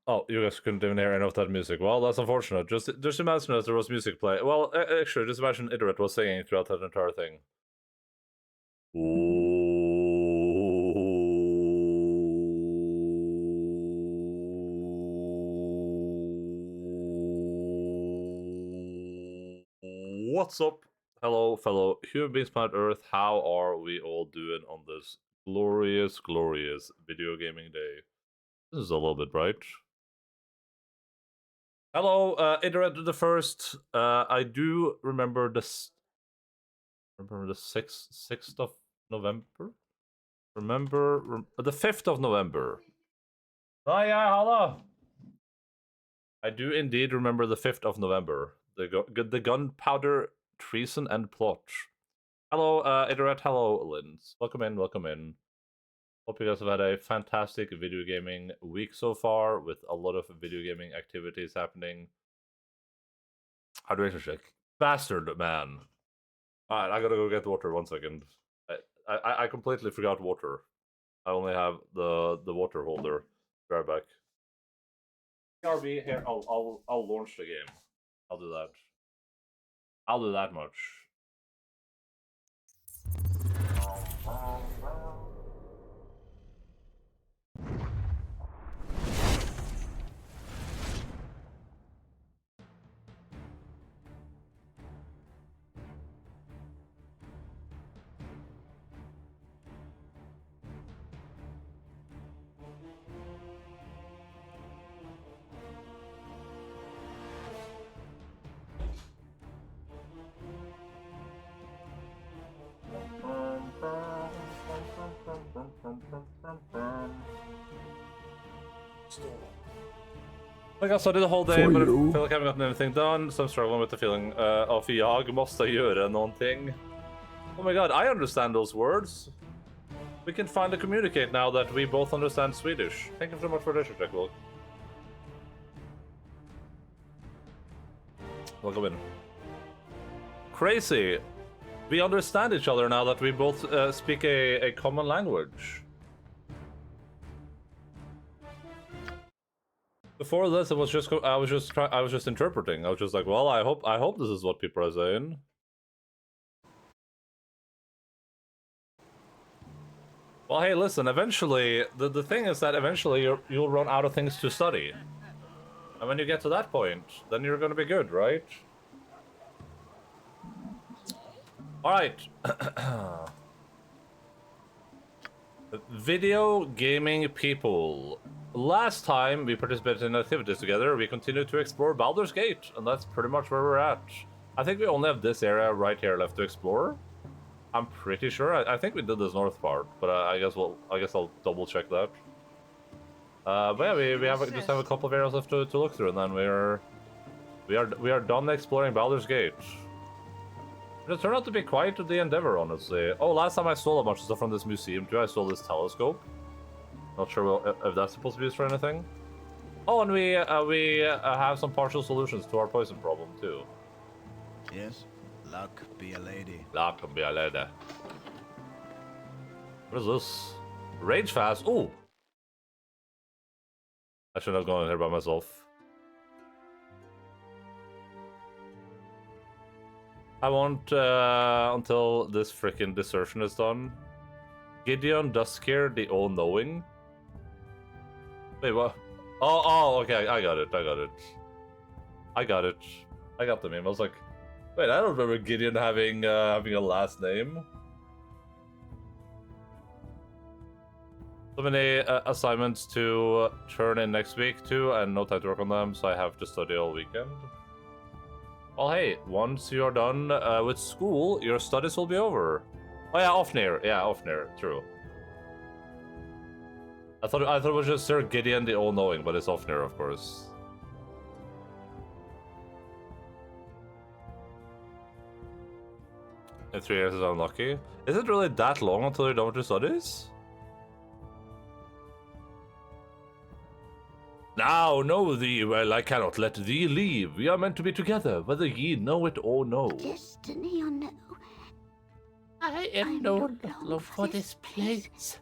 Oh, you guys couldn't even hear any of that music. Well, that's unfortunate. Just imagine that there was music play. Well, actually, just imagine Iterate was singing throughout that entire thing. What's up? Hello, fellow human beings, planet Earth. How are we all doing on this glorious, glorious video gaming day? This is a little bit bright. Hello, Iterate the First. I do remember this. Remember the 6th of November? Remember the 5th of November. Oh yeah, hello. I do indeed remember the 5th of November. The gunpowder treason and plot. Hello, Iterate. Hello, Linz. Welcome in. Welcome in. Hope you guys have had a fantastic video gaming week so far with a lot of video gaming activities happening. Hydration check. Bastard, man. Alright, I gotta go get water. 1 second. I completely forgot water. I only have the water holder. Be right back. RB here. I'll launch the game. I'll do that. I'll do that much. Like I studied the whole day, but I feel like I haven't gotten anything done, so I'm struggling with the feeling of jag måste göra någonting. Oh my god, I understand those words. We can finally communicate now that we both understand Swedish. Thank you so much for this, Jack. Welcome in. Crazy. We understand each other now that we both speak a common language. Before this, I was just interpreting. I was just like, well, I hope this is what people are saying. Well, hey, listen. Eventually, the thing is that eventually you'll run out of things to study, and when you get to that point, then you're gonna be good, right? All right. Video gaming people. Last time we participated in activities together, we continued to explore Baldur's Gate, and that's pretty much where we're at. I think we only have this area right here left to explore. I'm pretty sure. I think we did this north part, but I guess I'll double check that. But yeah, we just have a couple of areas left to look through, and then we are done exploring Baldur's Gate. It turned out to be quite the endeavor, honestly. Oh, last time I stole a bunch of stuff from this museum too. I stole this telescope. Not sure if that's supposed to be used for anything. Oh, and we have some partial solutions to our poison problem too. Yes, luck be a lady. Luck be a lady. What is this? Rage fast. Oh, I shouldn't have gone in here by myself. I want until this freaking desertion is done. Gideon Duskier, the all-knowing. Wait, what? Oh, okay, I got it. I got the meme. I was like, wait, I don't remember Gideon having a last name. So many assignments to turn in next week too, and no time to work on them, so I have to study all weekend. Well, hey, once you're done with school, your studies will be over. Oh yeah, Ofnir. Yeah, Ofnir. True. I thought it was just Sir Gideon the All-Knowing, but it's Ofnir, of course. In 3 years is unlucky. Is it really that long until you're done with your studies? Now know thee well, I cannot let thee leave. We are meant to be together, whether ye know it or no. Destiny or no. I am no love for this place.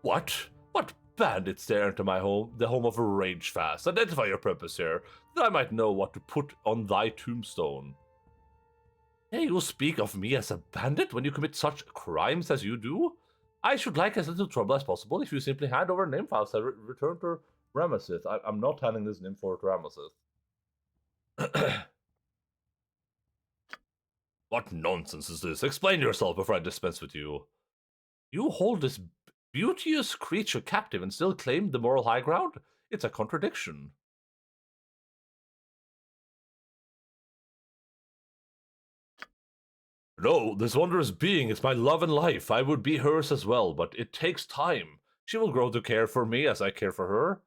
What? What Bandits there enter my home, the home of a rage fast. Identify your purpose here, that I might know what to put on thy tombstone. Hey, you speak of me as a bandit when you commit such crimes as you do? I should like as little trouble as possible if you simply hand over name files and return to Ramesses. I'm not handing this name for to Ramesses. What nonsense is this? Explain yourself before I dispense with you. You hold this beauteous creature captive and still claim the moral high ground? It's a contradiction. No, this wondrous being is my love and life. I would be hers as well, but it takes time. She will grow to care for me as I care for her.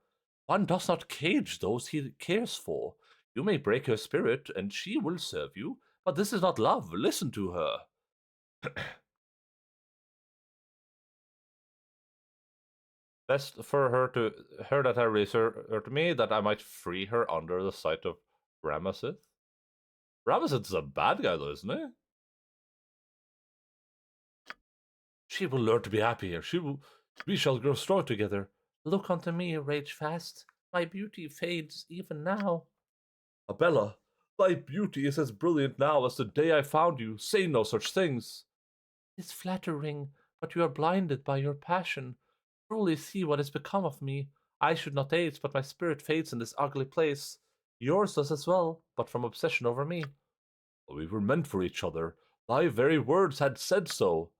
One does not cage those he cares for. You may break her spirit, and she will serve you, but this is not love. Listen to her. Best for her that I release her to me, that I might free her under the sight of Ramesses. Ramesses is a bad guy, though, isn't he? She will learn to be happy here. We shall grow strong together. Look unto me, rage fast. My beauty fades even now. Abella, thy beauty is as brilliant now as the day I found you. Say no such things. It's flattering, but you are blinded by your passion. Truly see what has become of me. I should not age, but my spirit fades in this ugly place. Yours does as well, but from obsession over me. We were meant for each other. Thy very words had said so.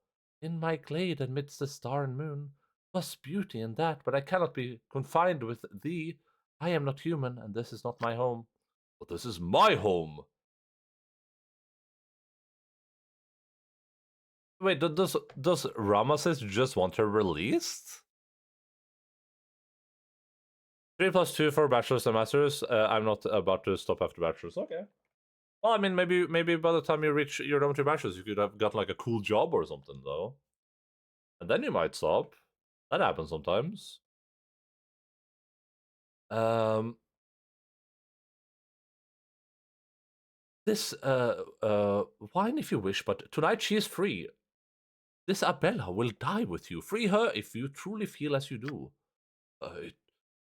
In my glade amidst the star and moon, was beauty in that, but I cannot be confined with thee. I am not human, and this is not my home. But this is my home. Wait, does Ramesses just want her released? 3+2 for bachelors and masters. I'm not about to stop after bachelors. Okay. Well, I mean, maybe by the time you reach your number 2 bachelors, you could have got like a cool job or something, though. And then you might stop. That happens sometimes. This, wine if you wish, but tonight she is free. This Abella will die with you. Free her if you truly feel as you do.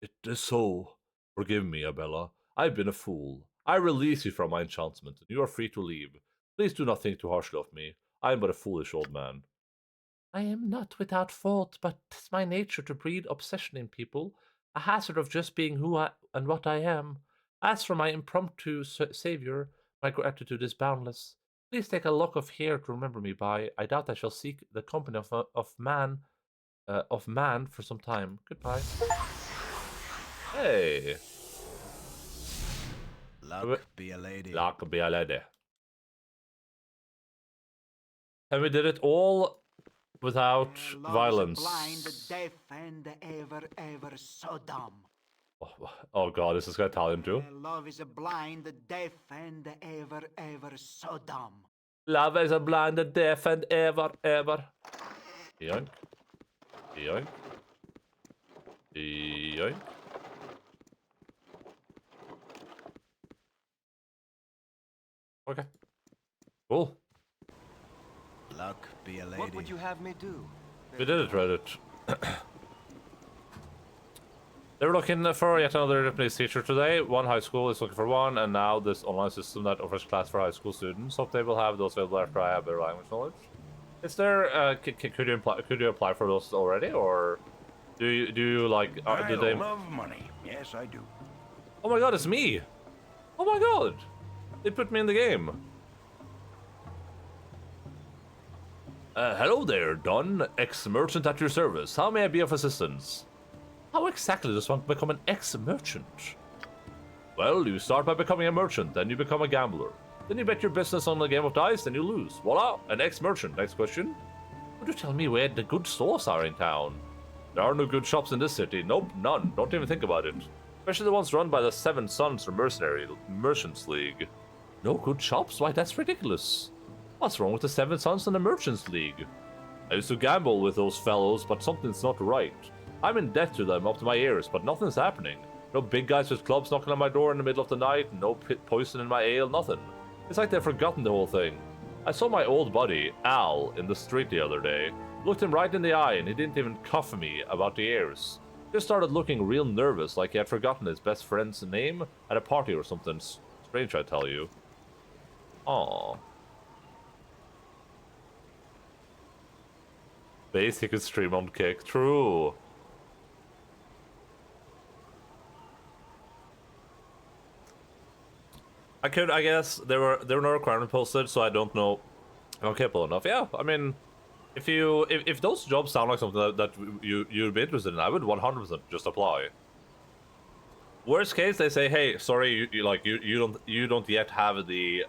It is so. Forgive me, Abella. I've been a fool. I release you from my enchantment, and you are free to leave. Please do not think too harshly of me. I am but a foolish old man. I am not without fault, but 'tis my nature to breed obsession in people, a hazard of just being who I and what I am. As for my impromptu savior, my gratitude is boundless. Please take a lock of hair to remember me by. I doubt I shall seek the company of man for some time. Goodbye. Hey. Luck be a lady. Luck be a lady. And we did it all without violence. Blind, deaf, and ever so dumb. Oh god, is this guy Italian too? Love is a blind, deaf, and ever so dumb. Love is a blind, deaf, and ever. Yoink. Yoink. Yoink. Okay. Cool. Luck be a lady. What would you have me do? We did it, Reddit. They were looking for yet another Japanese teacher today. One high school is looking for one, and now this online system that offers class for high school students. Hope they will have those available after I have their language knowledge. Is there? Could you apply for those already, or do you like? Do they? Love money. Yes, I do. Oh my god, it's me! Oh my god! They put me in the game. Hello there, Don, ex-merchant at your service. How may I be of assistance? How exactly does one become an ex-merchant? Well, you start by becoming a merchant, then you become a gambler. Then you bet your business on a game of dice, then you lose. Voila, an ex-merchant. Next question. Would you tell me where the good stores are in town? There are no good shops in this city. Nope, none. Don't even think about it. Especially the ones run by the Seven Sons or Merchants League. No good shops? Why, that's ridiculous. What's wrong with the Seven Sons and the Merchants League? I used to gamble with those fellows, but something's not right. I'm in debt to them up to my ears, but nothing's happening. No big guys with clubs knocking on my door in the middle of the night, no poison in my ale, nothing. It's like they've forgotten the whole thing. I saw my old buddy, Al, in the street the other day. Looked him right in the eye, and he didn't even cuff me about the ears. Just started looking real nervous, like he had forgotten his best friend's name at a party or something strange, I tell you. Aww. Base, he could stream on Kick. True. I could, I guess. There were no requirements posted, so I don't know if I'm capable enough. Yeah, I mean, if those jobs sound like something that you'd be interested in, I would 100% just apply. Worst case, they say, hey, sorry, you don't yet have the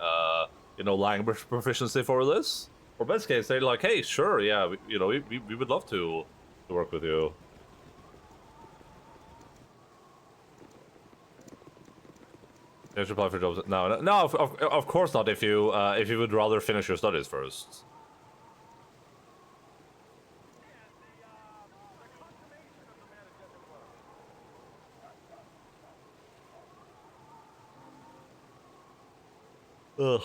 language proficiency for this. Or best case, they're like, hey, sure, yeah, we would love to work with you. You should apply for jobs. No, of course not. If you would rather finish your studies first. Ugh.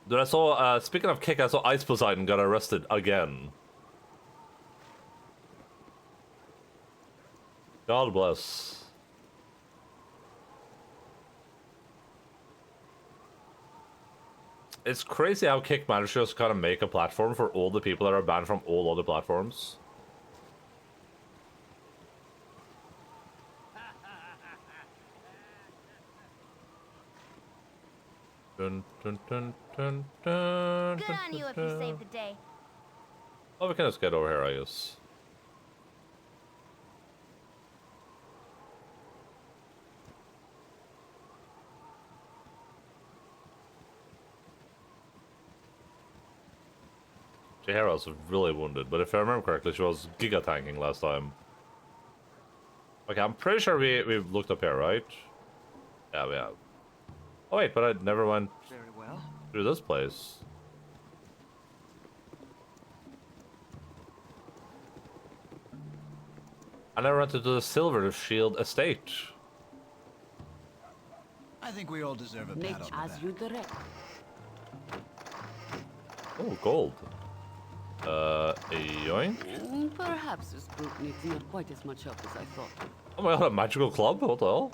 Dude, I saw, speaking of Kick, I saw Ice Poseidon got arrested again. God bless. It's crazy how Kick managed to just kind of make a platform for all the people that are banned from all other platforms. Dun, dun, dun, dun, dun, Good on you if you saved the day. Oh, we can just get over here, I guess. Jahara's really wounded, but if I remember correctly, she was giga tanking last time. Okay, I'm pretty sure we've looked up here, right? Yeah, we have. Oh wait, but I never went Very well. through this place. I never went to the Silver Shield Estate. I think we all deserve a Make pat on the as back. you direct. Oh, gold. Yoink. Perhaps this group needs not quite as much help as I thought. Oh my god, a magical club? What the hell?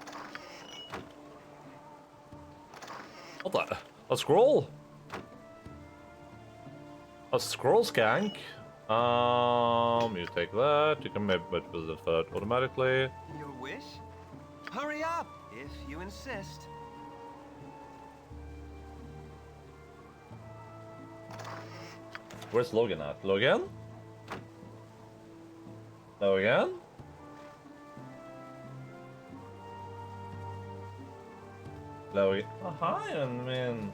What the? A scroll? A scroll skank? You take that. You can maybe visit that automatically. Your wish? Hurry up, if you insist. Where's Logan at? Logan? Logan? Logan? Oh, hi, man.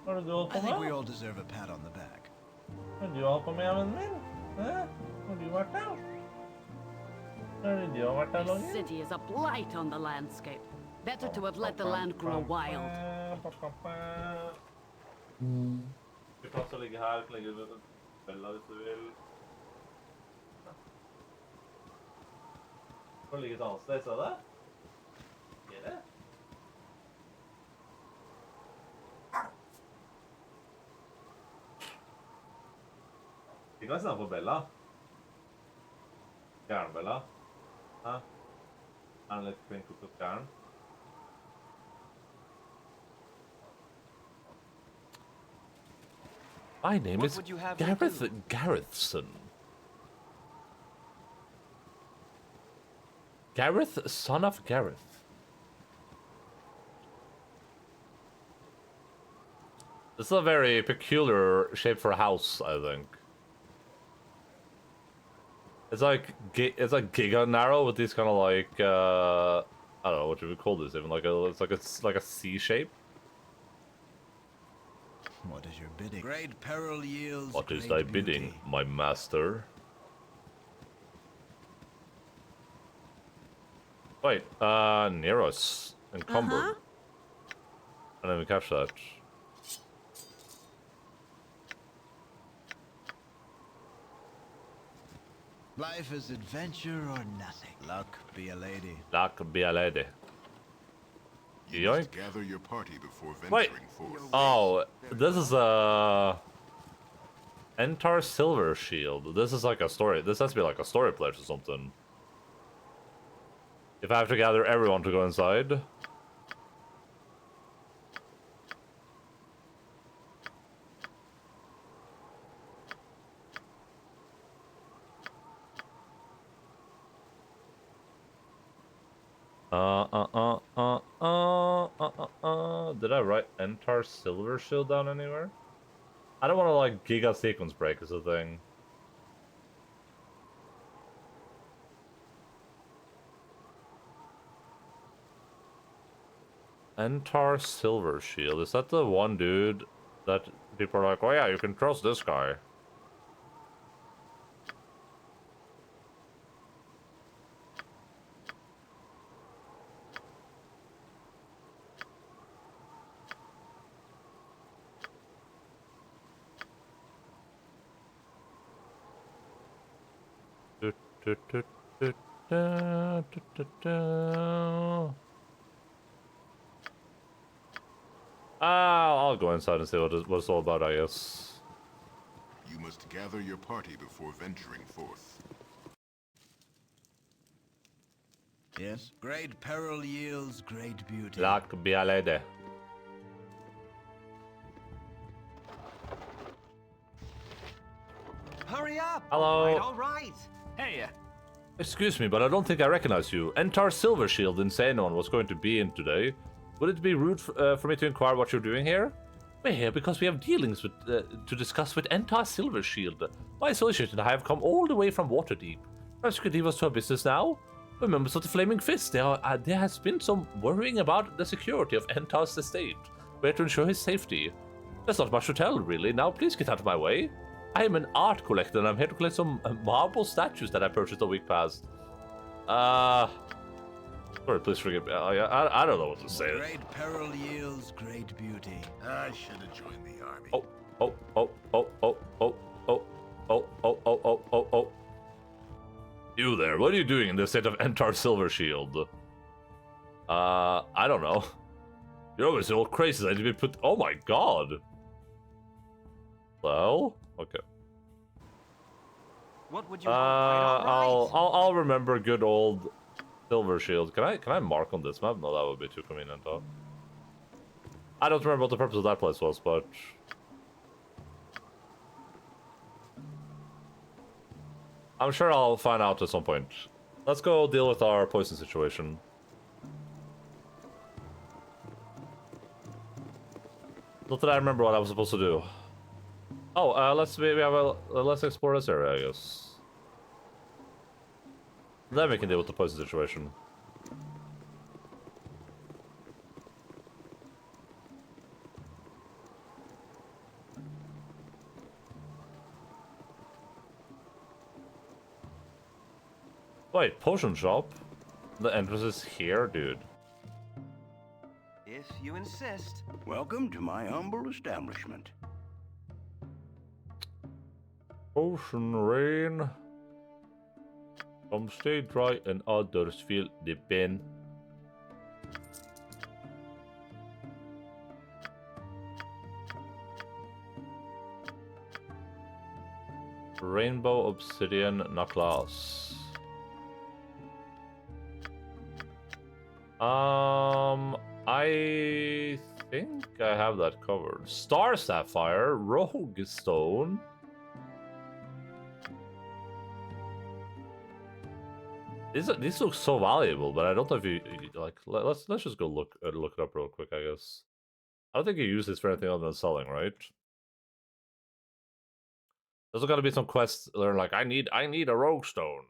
What do you I think we all deserve a pat on the back. What do you all come out with me? Huh? What do you work out? What do you work out, This city is a blight on the landscape. Better to have let the land grow wild. Du kan også ligge her, ligge ved Bella hvis du vil. Du kan ligge et annet sted, ser du det? Gjør det? Vi kan snakke på Bella. Gæren Bella. Hæ? Er den litt flink opp til gæren? My name What is would you have me Gareth do? Garethson. Gareth, son of Gareth. This is a very peculiar shape for a house, I think. It's like giga narrow with these kind of like I don't know what you would call this, even it's like a C shape. What is your bidding? Great peril yields What is great thy bidding, beauty. my master? Wait, near us, encumbered. I didn't even catch that. Life is adventure or nothing. Luck be a lady. Luck be a lady. You Yoink. must gather your party before Wait. venturing forth. Oh, this is Entar Silver Shield. This is like a story. This has to be like a story pledge or something. If I have to gather everyone to go inside. Did I write Entar Silver Shield down anywhere? I don't want to like Giga Sequence Break is the thing. Entar Silver Shield. Is that the one dude that people are like, oh yeah, you can trust this guy? I'll go inside and see what it's all about, I guess. You must gather your party before venturing forth. Yes? Great peril yields great beauty. Like be a lady. Hurry up! Hello. All right. Hey, Excuse me, but I don't think I recognize you. Entar Silver Shield Insane One was going to be in today. Would it be rude for me to inquire what you're doing here? We're here because we have dealings with to discuss with Entar Silver Shield. My associate and I have come all the way from Waterdeep. Perhaps you could leave us to our business now? We're members of the Flaming Fist. There has been some worrying about the security of Entar's estate. We're to ensure his safety. There's not much to tell, really. Now, please get out of my way. I am an art collector, and I'm here to collect some marble statues that I purchased a week past. Sorry, please forgive me. I don't know what to say. Great peril yields great beauty. I should have joined the army. Oh. You there, what are you doing in the state of Entar Silver Shield? I don't know. You're always all crazy that you put. Oh my god. Well, okay. what would you want? All right. I'll remember good old Silver Shield. Can I mark on this map? No, that would be too convenient. Huh? I don't remember what the purpose of that place was, but I'm sure I'll find out at some point. Let's go deal with our poison situation. Not that I remember what I was supposed to do. Oh, let's explore this area, I guess. Then we can deal with the poison situation. Wait, potion shop? The entrance is here, dude. If you insist. Welcome to my humble establishment. Ocean rain. Some stay dry and others feel the pain. Rainbow obsidian necklace. I think I have that covered. Star sapphire, rogue stone. These look so valuable, but I don't know if you like. Let's just go look it up real quick. I guess. I don't think you use this for anything other than selling, right? There's got to be some quests. They're like, I need a rogue stone.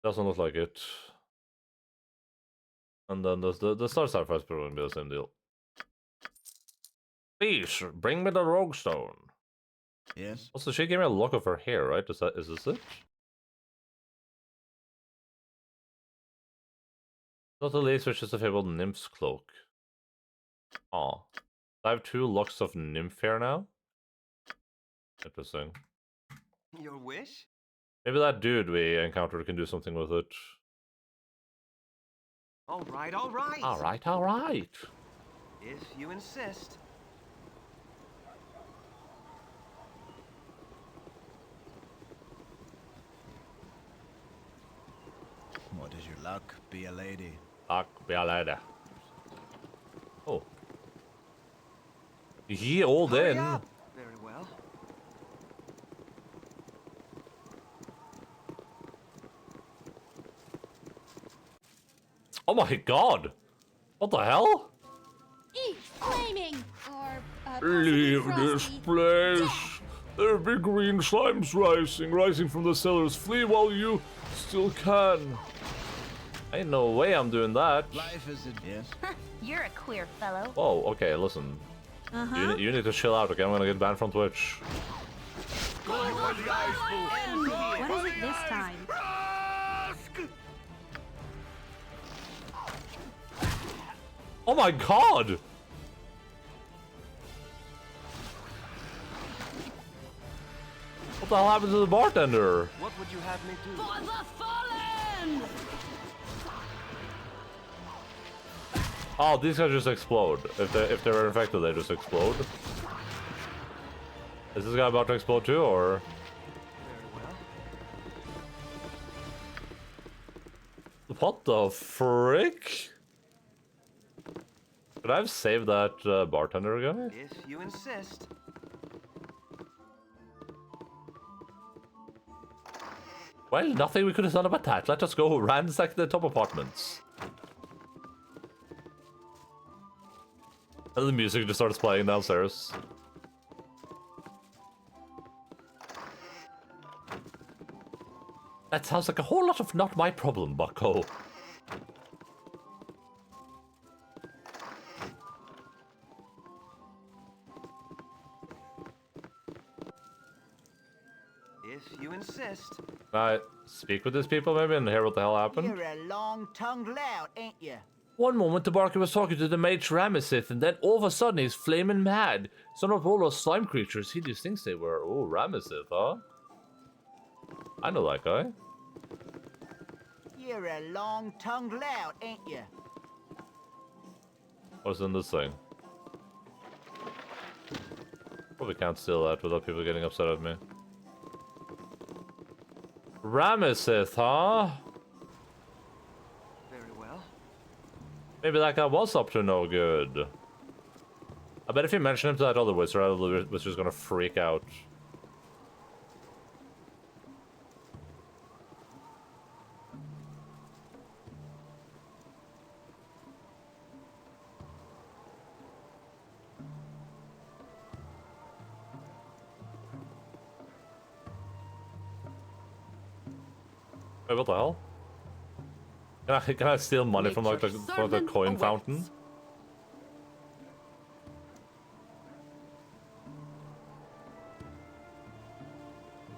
Doesn't look like it. And then there's the star sapphire is probably gonna be the same deal. Please bring me the rogue stone. Yes? Also, she gave me a lock of her hair, right? Is this it? Not the least, which is a fabled nymph's cloak. Aw. I have 2 locks of nymph hair now. Interesting. Your wish? Maybe that dude we encountered can do something with it. All right. All right. Alright. If you insist. What is your luck? Be a lady. Tack, be a lady. Oh. He all Hurry in. up. Very well. Oh my god! What the hell? Eat flaming or Leave this place! There are big green slimes rising from the cellars. Flee while you still can. Ain't no way I'm doing that. Life is a yes. You're a queer fellow. Whoa, okay, listen. You need to chill out, okay? I'm gonna get banned from Twitch. What is it this time? Oh my god! What the hell happened to the bartender? What would you have me do? For the fallen! Oh, these guys just explode. If they're infected, they just explode. Is this guy about to explode too, or? Very well. What the frick? Could I have saved that bartender guy? If you insist. Well, nothing we could have done about that. Let us go ransack the top apartments. And the music just starts playing downstairs. That sounds like a whole lot of not my problem, bucko. If you insist. Speak with these people maybe and hear what the hell happened? You're a long-tongued lout, ain't you? One moment the Barker was talking to the mage Ramesith, and then all of a sudden he's flaming mad. Son of all those slime creatures he just thinks they were. Oh, Ramesith, huh? I know that guy. You're a long-tongued lout, ain't you? What's in this thing? Probably can't steal that without people getting upset at me. Ramesith, huh? Very well. Maybe that guy was up to no good. I bet if you mention him to that other wizard, wizard's gonna freak out. Wait, what the hell? Can I steal money from like from the coin Servant fountain? awaits.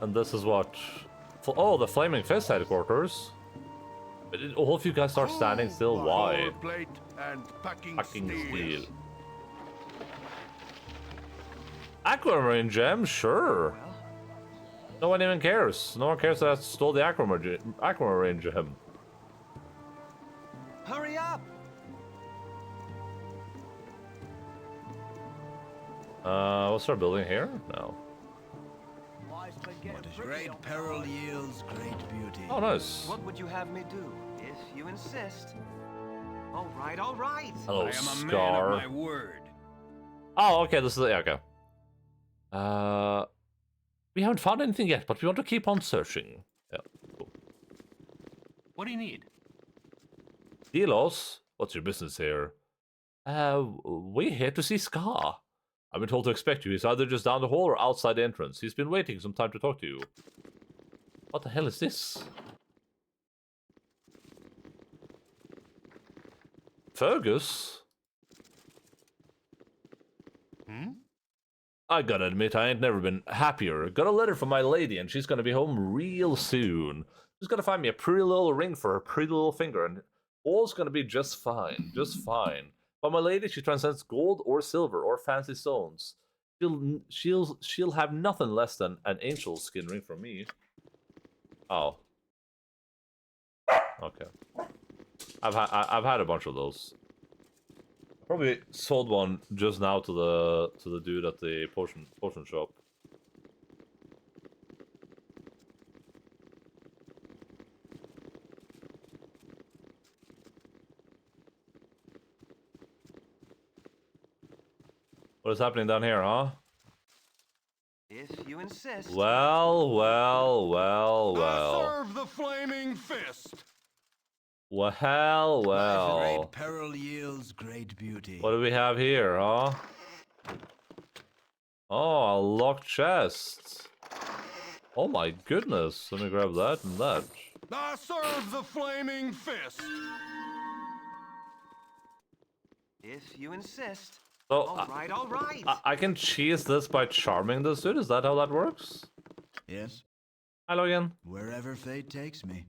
And this is what? Oh, the Flaming Fist headquarters. But all of you guys are standing still. Why? Plate and packing Fucking steel. steel. Aquamarine gem, sure. Well, No one even cares. No one cares that I stole the aquamarine gem. hurry up. What's our building here? No. What is great peril yields great beauty. Oh, nice. What would you have me do? If you insist. All right, all right. Hello, I am a Scar. man of my word. Oh, okay. This is yeah, okay. We haven't found anything yet, but we want to keep on searching. Yeah. Cool. What do you need? Delos, what's your business here? We're here to see Scar. I've been told to expect you. He's either just down the hall or outside the entrance. He's been waiting some time to talk to you. What the hell is this? Fergus? I gotta admit, I ain't never been happier. Got a letter from my lady, and she's gonna be home real soon. She's gonna find me a pretty little ring for her pretty little finger, and all's gonna be just fine. Just fine. But my lady, she transcends gold or silver or fancy stones. She'll have nothing less than an angel's skin ring from me. Oh. Okay. I've had a bunch of those. Probably sold one just now to the dude at the potion shop. What is happening down here, huh? If you insist. Well, well, well, well. Serve the flaming fist! Well, Life in well. great peril yields great beauty. What do we have here, huh? Oh, a locked chest. Oh my goodness. Let me grab that and that. I serve the flaming fist! If you insist. So, All right, all right. I can cheese this by charming this dude? Is that how that works? Yes, Hello again. wherever fate takes me.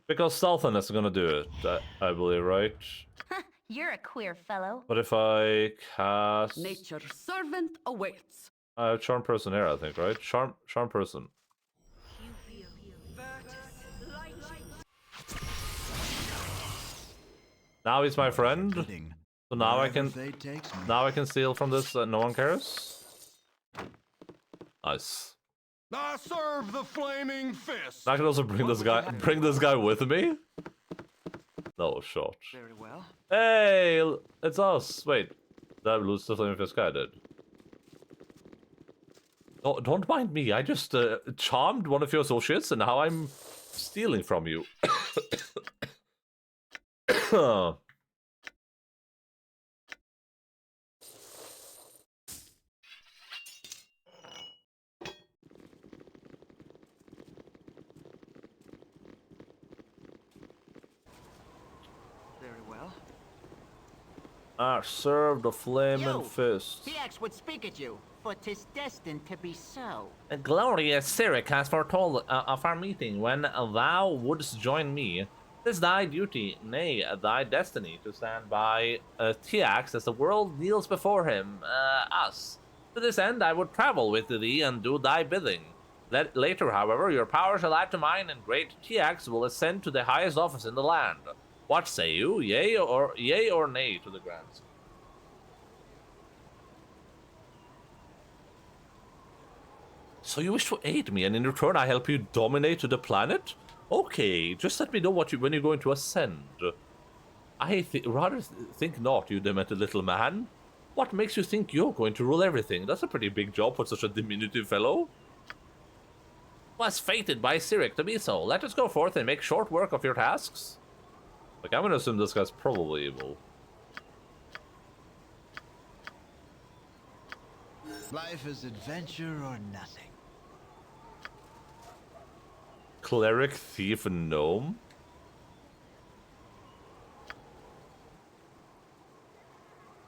Because stealthiness is gonna do it, I believe, right? You're a queer fellow. But if I cast... Nature's servant awaits. I have charm person here, I think, right? Charm person. Now he's my friend. Fitting. So now I Wherever can fate takes me. now I can steal from this. No one cares. Nice. I serve the flaming fist! I can also bring this guy with me. No shot. Very well. Hey, it's us. Wait, did I lose the flaming fist guy? I did. Oh, don't mind me. I just charmed one of your associates, and now I'm stealing from you. Very well. I serve the flaming fist. TX would speak at you, for 'tis destined to be so. Glorious Cyric has foretold of our meeting when thou wouldst join me. 'Tis thy duty, nay, thy destiny, to stand by Tiax as the world kneels before him, us. To this end, I would travel with thee and do thy bidding. Later, however, your power shall add to mine, and great Tiax will ascend to the highest office in the land. What say you, yea or nay to the grants? So you wish to aid me, and in return I help you dominate the planet? Okay, just let me know when you're going to ascend. I rather think not, you demented little man. What makes you think you're going to rule everything? That's a pretty big job for such a diminutive fellow. Was fated by Cyric to be so. Let us go forth and make short work of your tasks. Like, I'm gonna assume this guy's probably evil. Life is adventure or nothing. Cleric, thief, and gnome?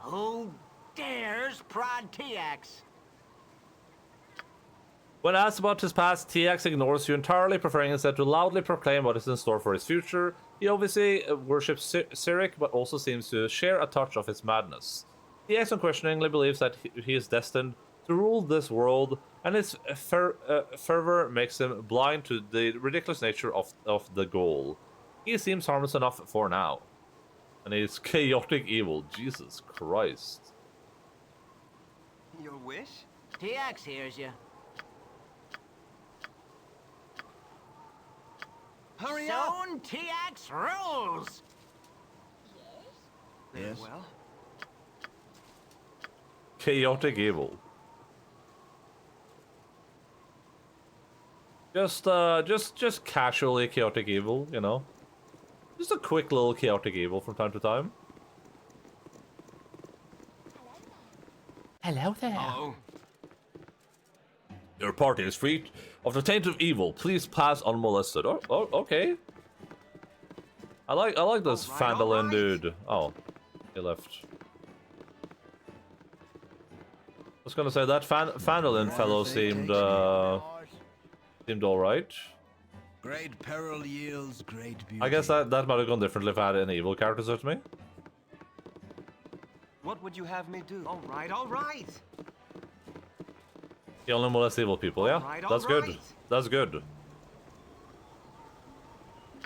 Who dares prod TX? When asked about his past, TX ignores you entirely, preferring instead to loudly proclaim what is in store for his future. He obviously worships Cyric, but also seems to share a touch of his madness. TX unquestioningly believes that he is destined to rule this world, and his fervor makes him blind to the ridiculous nature of the goal. He seems harmless enough for now. And he's chaotic evil. Jesus Christ. Your wish? TX hears you. Hurry up! Zone TX rules! Very Yes. well. Chaotic evil. Just casually chaotic evil, you know? Just a quick little chaotic evil from time to time. Hello there. Oh. Your party is free of the taint of evil. Please pass unmolested. Oh, okay. I like this All right, Endaline dude. Oh, he left. I was gonna say that Endaline fellow seemed all right. Great peril yields great beauty. I guess that might have gone differently if I had an evil character with me. What would you have me do? All right, all right. He only molest evil people, yeah? Alright, That's good. alright. That's good.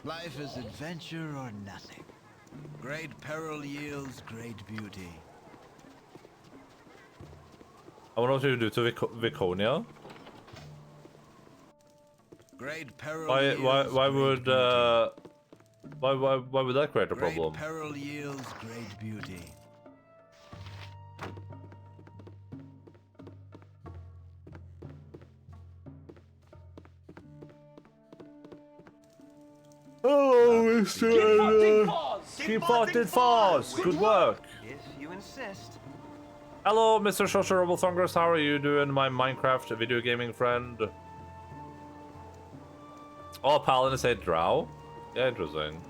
Life is adventure or nothing. Great peril yields great beauty. I wonder what you do to Viconia. Great peril Why yields why great would beauty. why would that create a Great problem? peril yields great beauty. Oh, Mr. Keep fighting fast. Good work. If you insist. Hello, Mr. Shosharable Fungus. How are you doing, my Minecraft video gaming friend? Oh, Paladin said drow. Yeah, interesting.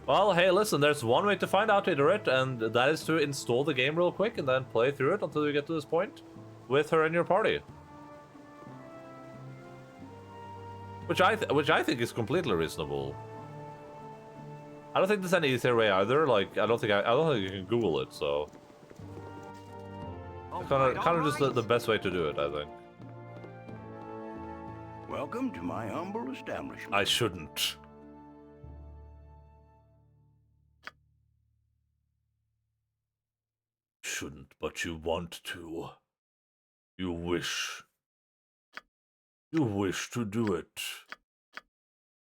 Well, hey, listen, there's one way to find out, Iterate, and that is to install the game real quick and then play through it until you get to this point with her in your party. Which I think is completely reasonable. I don't think there's any easier way either. Like, I don't think you can Google it. So, kind of just the best way to do it, I think. Welcome to my humble establishment. I shouldn't. Shouldn't, but you want to. You wish. You wish to do it.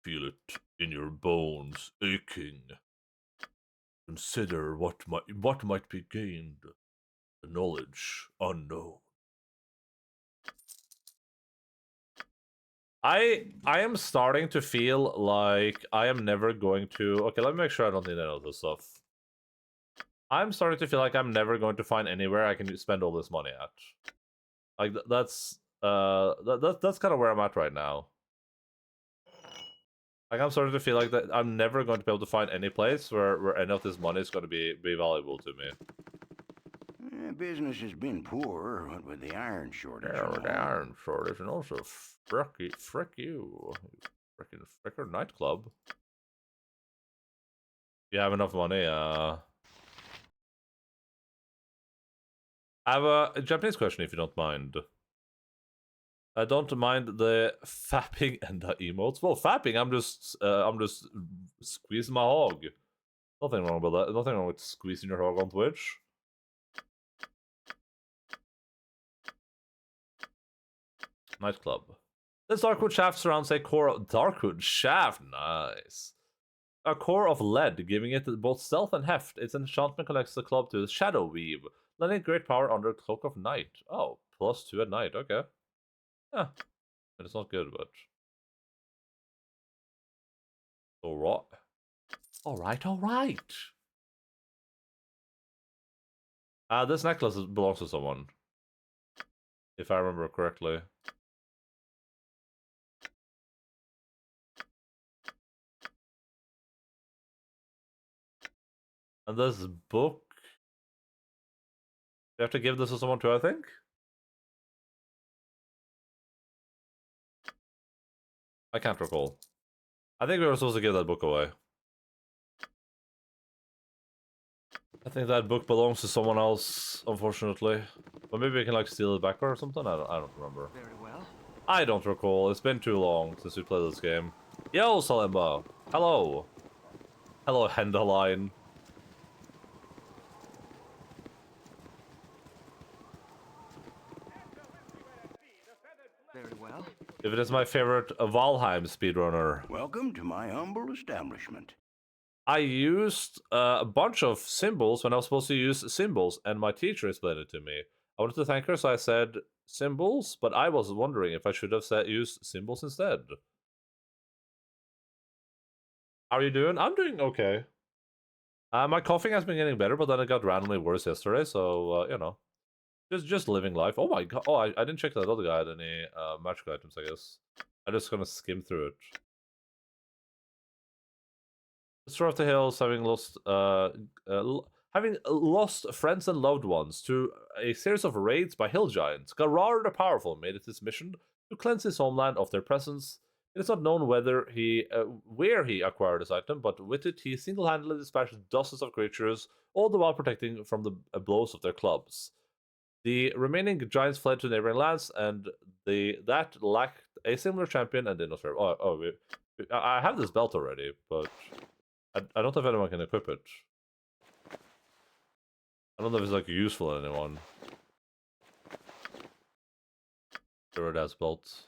Feel it in your bones aching. Consider what might be gained. The knowledge unknown. I am starting to feel like I am never going to... Okay, let me make sure I don't need any of this stuff. I'm starting to feel like I'm never going to find anywhere I can spend all this money at. Like, that's kind of where I'm at right now. Like, I'm starting to feel like that I'm never going to be able to find any place where any of this money is going to be valuable to me. Business has been poor, what with the iron shortage. Yeah, with the iron shortage, and also frick you, fricker nightclub. You have enough money, I have a Japanese question, if you don't mind. I don't mind the fapping and the emotes. Well, fapping, I'm just squeezing my hog. Nothing wrong with that. Nothing wrong with squeezing your hog on Twitch. Nightclub. This Darkwood shaft surrounds a core of Darkwood shaft. Nice. A core of lead, giving it both stealth and heft. Its enchantment connects the club to the Shadow Weave, lending great power under Cloak of Night. Oh, +2 at night. Okay. Yeah. It's not good, but... Alright. Alright. This necklace belongs to someone. If I remember correctly. And this book... You have to give this to someone too, I think? I can't recall. I think we were supposed to give that book away. I think that book belongs to someone else, unfortunately. But maybe we can like steal it back or something? I don't remember. Very well. I don't recall. It's been too long since we played this game. Yo, Salimba! Hello! Hello, Endaline. Very well. If it is my favorite Valheim speedrunner. Welcome to my humble establishment. I used a bunch of symbols when I was supposed to use symbols, and my teacher explained it to me. I wanted to thank her, so I said symbols, but I was wondering if I should have used symbols instead. How are you doing? I'm doing okay. My coughing has been getting better, but then it got randomly worse yesterday, so, you know. Just living life. Oh my god. Oh, I didn't check that other guy had any magic items, I guess. I'm just gonna skim through it. Destroy of the Hills, having lost friends and loved ones to a series of raids by hill giants, Garar the Powerful made it his mission to cleanse his homeland of their presence. It is not known where he acquired this item, but with it he single-handedly dispatched dozens of creatures, all the while protecting from the blows of their clubs. The remaining giants fled to neighboring lands, and that lacked a similar champion and did not serve. I have this belt already, but I don't know if anyone can equip it. I don't know if it's like useful to anyone. Sure, it has belts.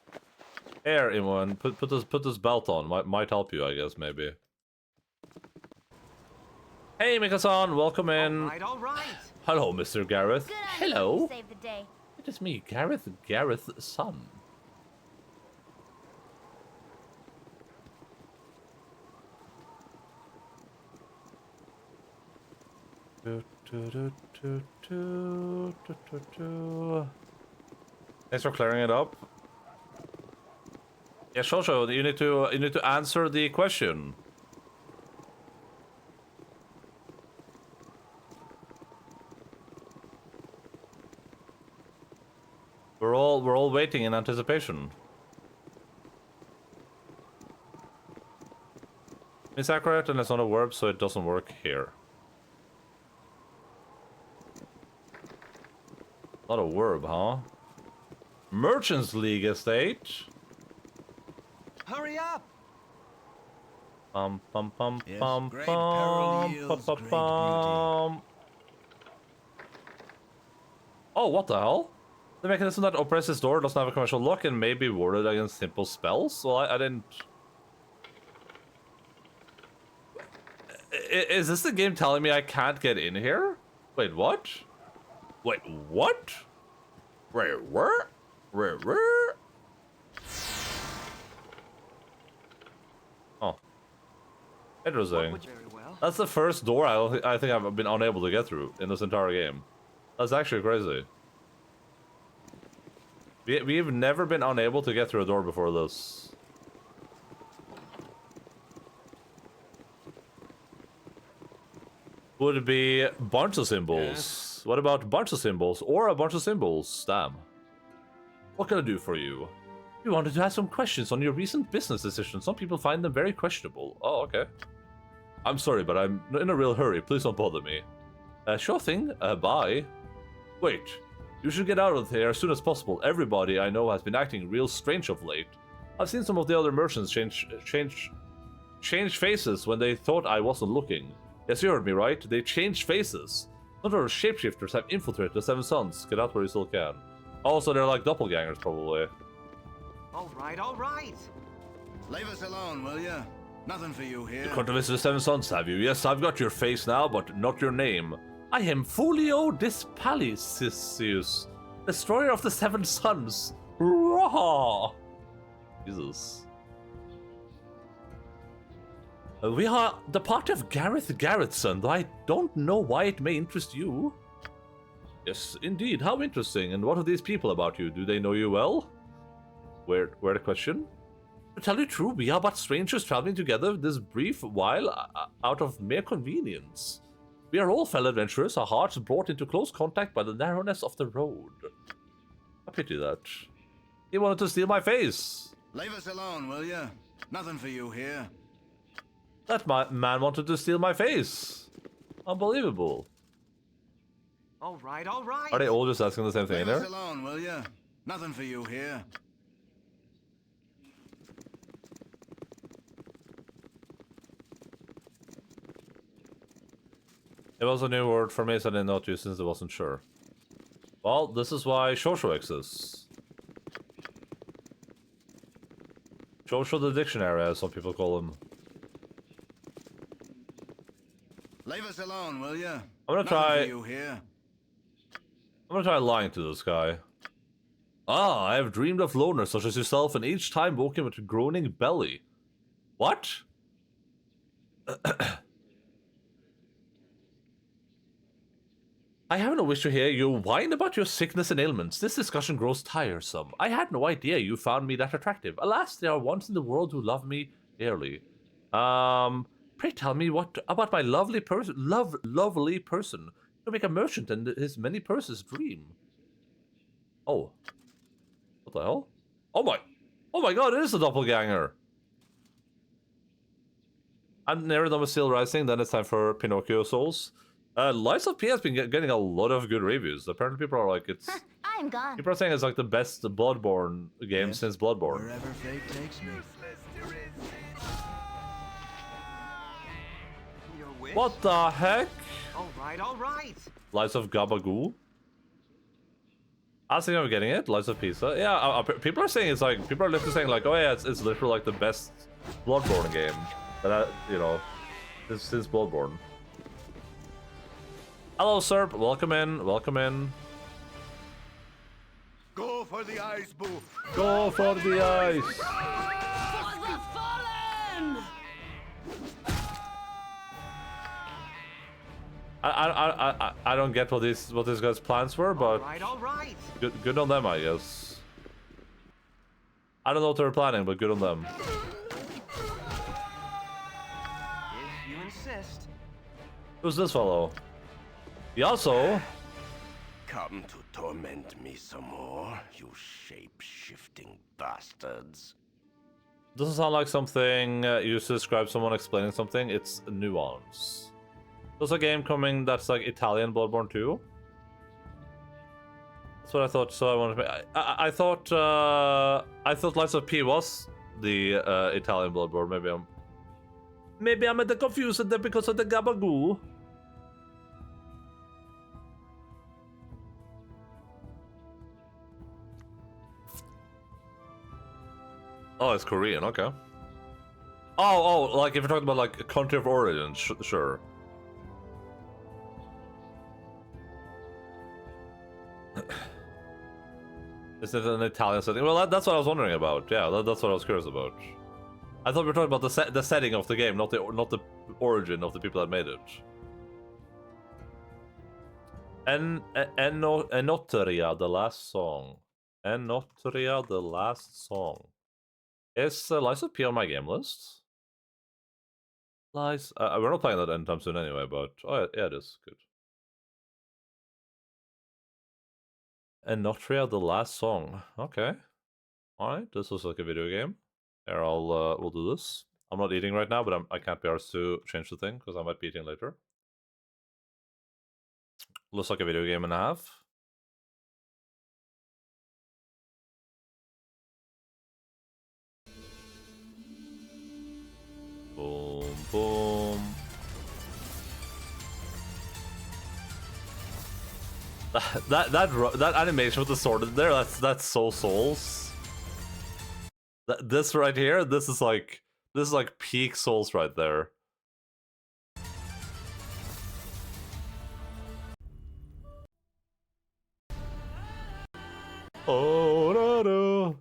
Here, anyone, put this belt on. Might help you, I guess, maybe. Hey, Mika-san, welcome in. All right. Hello, Mr. Gareth. Good on Hello. you to save the day. It is me, Gareth's son. Thanks for clearing it up. Yeah, Shosho, you need to answer the question. We're all waiting in anticipation. It's accurate and it's not a verb, so it doesn't work here. Not a verb, huh? Merchants League estate. Hurry up! Pum pum pum Yes, pum great peril yields great beauty. Oh, what the hell? The mechanism that operates this door doesn't have a commercial lock and may be warded against simple spells? Well, I didn't... Is this the game telling me I can't get in here? Wait, what? Wait, what? Wait, where? Where? Oh. Interesting. Very well. That's the first door I think I've been unable to get through in this entire game. That's actually crazy. We've never been unable to get through a door before this. Would it be a bunch of symbols? Yes. What about a bunch of symbols? Or a bunch of symbols? Damn. What can I do for you? We wanted to ask some questions on your recent business decisions. Some people find them very questionable. Oh, okay. I'm sorry, but I'm in a real hurry. Please don't bother me. Sure thing. Bye. Wait. You should get out of here as soon as possible. Everybody I know has been acting real strange of late. I've seen some of the other merchants change faces when they thought I wasn't looking. Yes, you heard me right. They changed faces. Some of our shapeshifters have infiltrated the Seven Sons. Get out where you still can. Also, they're like doppelgangers, probably. All right. Leave us alone, will ya? Nothing for you here. You come to visit the Seven Sons, have you? Yes, I've got your face now, but not your name. I am Folio Dispalicius, destroyer of the Seven Sons. Raw. Jesus. We are the party of Gareth Garrettson, though I don't know why it may interest you. Yes, indeed. How interesting. And what are these people about you? Do they know you well? Where the question? To tell you true, we are but strangers traveling together this brief while out of mere convenience. We are all fellow adventurers, our hearts brought into close contact by the narrowness of the road. I pity that. He wanted to steal my face. Leave us alone, will ya? Nothing for you here. That man wanted to steal my face. Unbelievable. All right. Are they all just asking the same thing Leave there? us alone, will ya? Nothing for you here. It was a new word for me, so I didn't know to since I wasn't sure. Well, this is why Shosho exists. Shosho the dictionary, as some people call him. Leave us alone, will ya? I'm gonna Nothing try. for you here. I'm gonna try lying to this guy. Ah, I have dreamed of loners such as yourself, and each time woken with a groaning belly. What? I have no wish to hear you whine about your sickness and ailments. This discussion grows tiresome. I had no idea you found me that attractive. Alas, there are ones in the world who love me dearly. Pray tell me what about my lovely person to make a merchant and his many purses dream. Oh. What the hell? Oh my god, it is a doppelganger! I'm nearer than Still Rising, then it's time for Pinocchio Souls. Lies of P has been getting a lot of good reviews. Apparently people are like, it's... I'm gone. People are saying it's like the best Bloodborne game since Bloodborne. Wherever fate takes me. wish. What the heck? All right, all right. Lies of Gabagoo? I was thinking of getting it. Lies of Pizza. Yeah, people are saying it's like, people are literally saying like, oh yeah, it's literally like the best Bloodborne game that you know, since Bloodborne. Hello, sir. Welcome in. Welcome in. Go for the ice, boo. Go for the ice. For the fallen! I don't get what these guys' plans were, but All right. good on them, I guess. I don't know what they were planning, but good on them. If you insist. Who's this fellow? He also... Come to torment me some more, you shape-shifting bastards. Doesn't sound like something used to describe someone explaining something. It's nuance. There's a game coming that's like Italian Bloodborne 2. That's what I thought. So I wanted to. I thought Lies of P was the Italian Bloodborne. Maybe I'm a bit confused with that because of the Gabagoo. Oh, it's Korean. Okay. Oh, like if you're talking about like a country of origin, sure. Is it an Italian setting? Well, that's what I was wondering about. Yeah, that's what I was curious about. I thought we were talking about the setting of the game, not the origin of the people that made it. Enotria, the last song. Enotria, the last song. Is Lies of P on my game list? Lies. We're not playing that anytime soon anyway, but oh yeah, it is good. Enotria, the last song. Okay. Alright, this looks like a video game. Here, we'll do this. I'm not eating right now, but I can't be arsed to change the thing, because I might be eating later. Looks like a video game and a half. Boom, boom. That animation with the sword in there, that's so Souls. This right here, this is like peak Souls right there. Oh no no.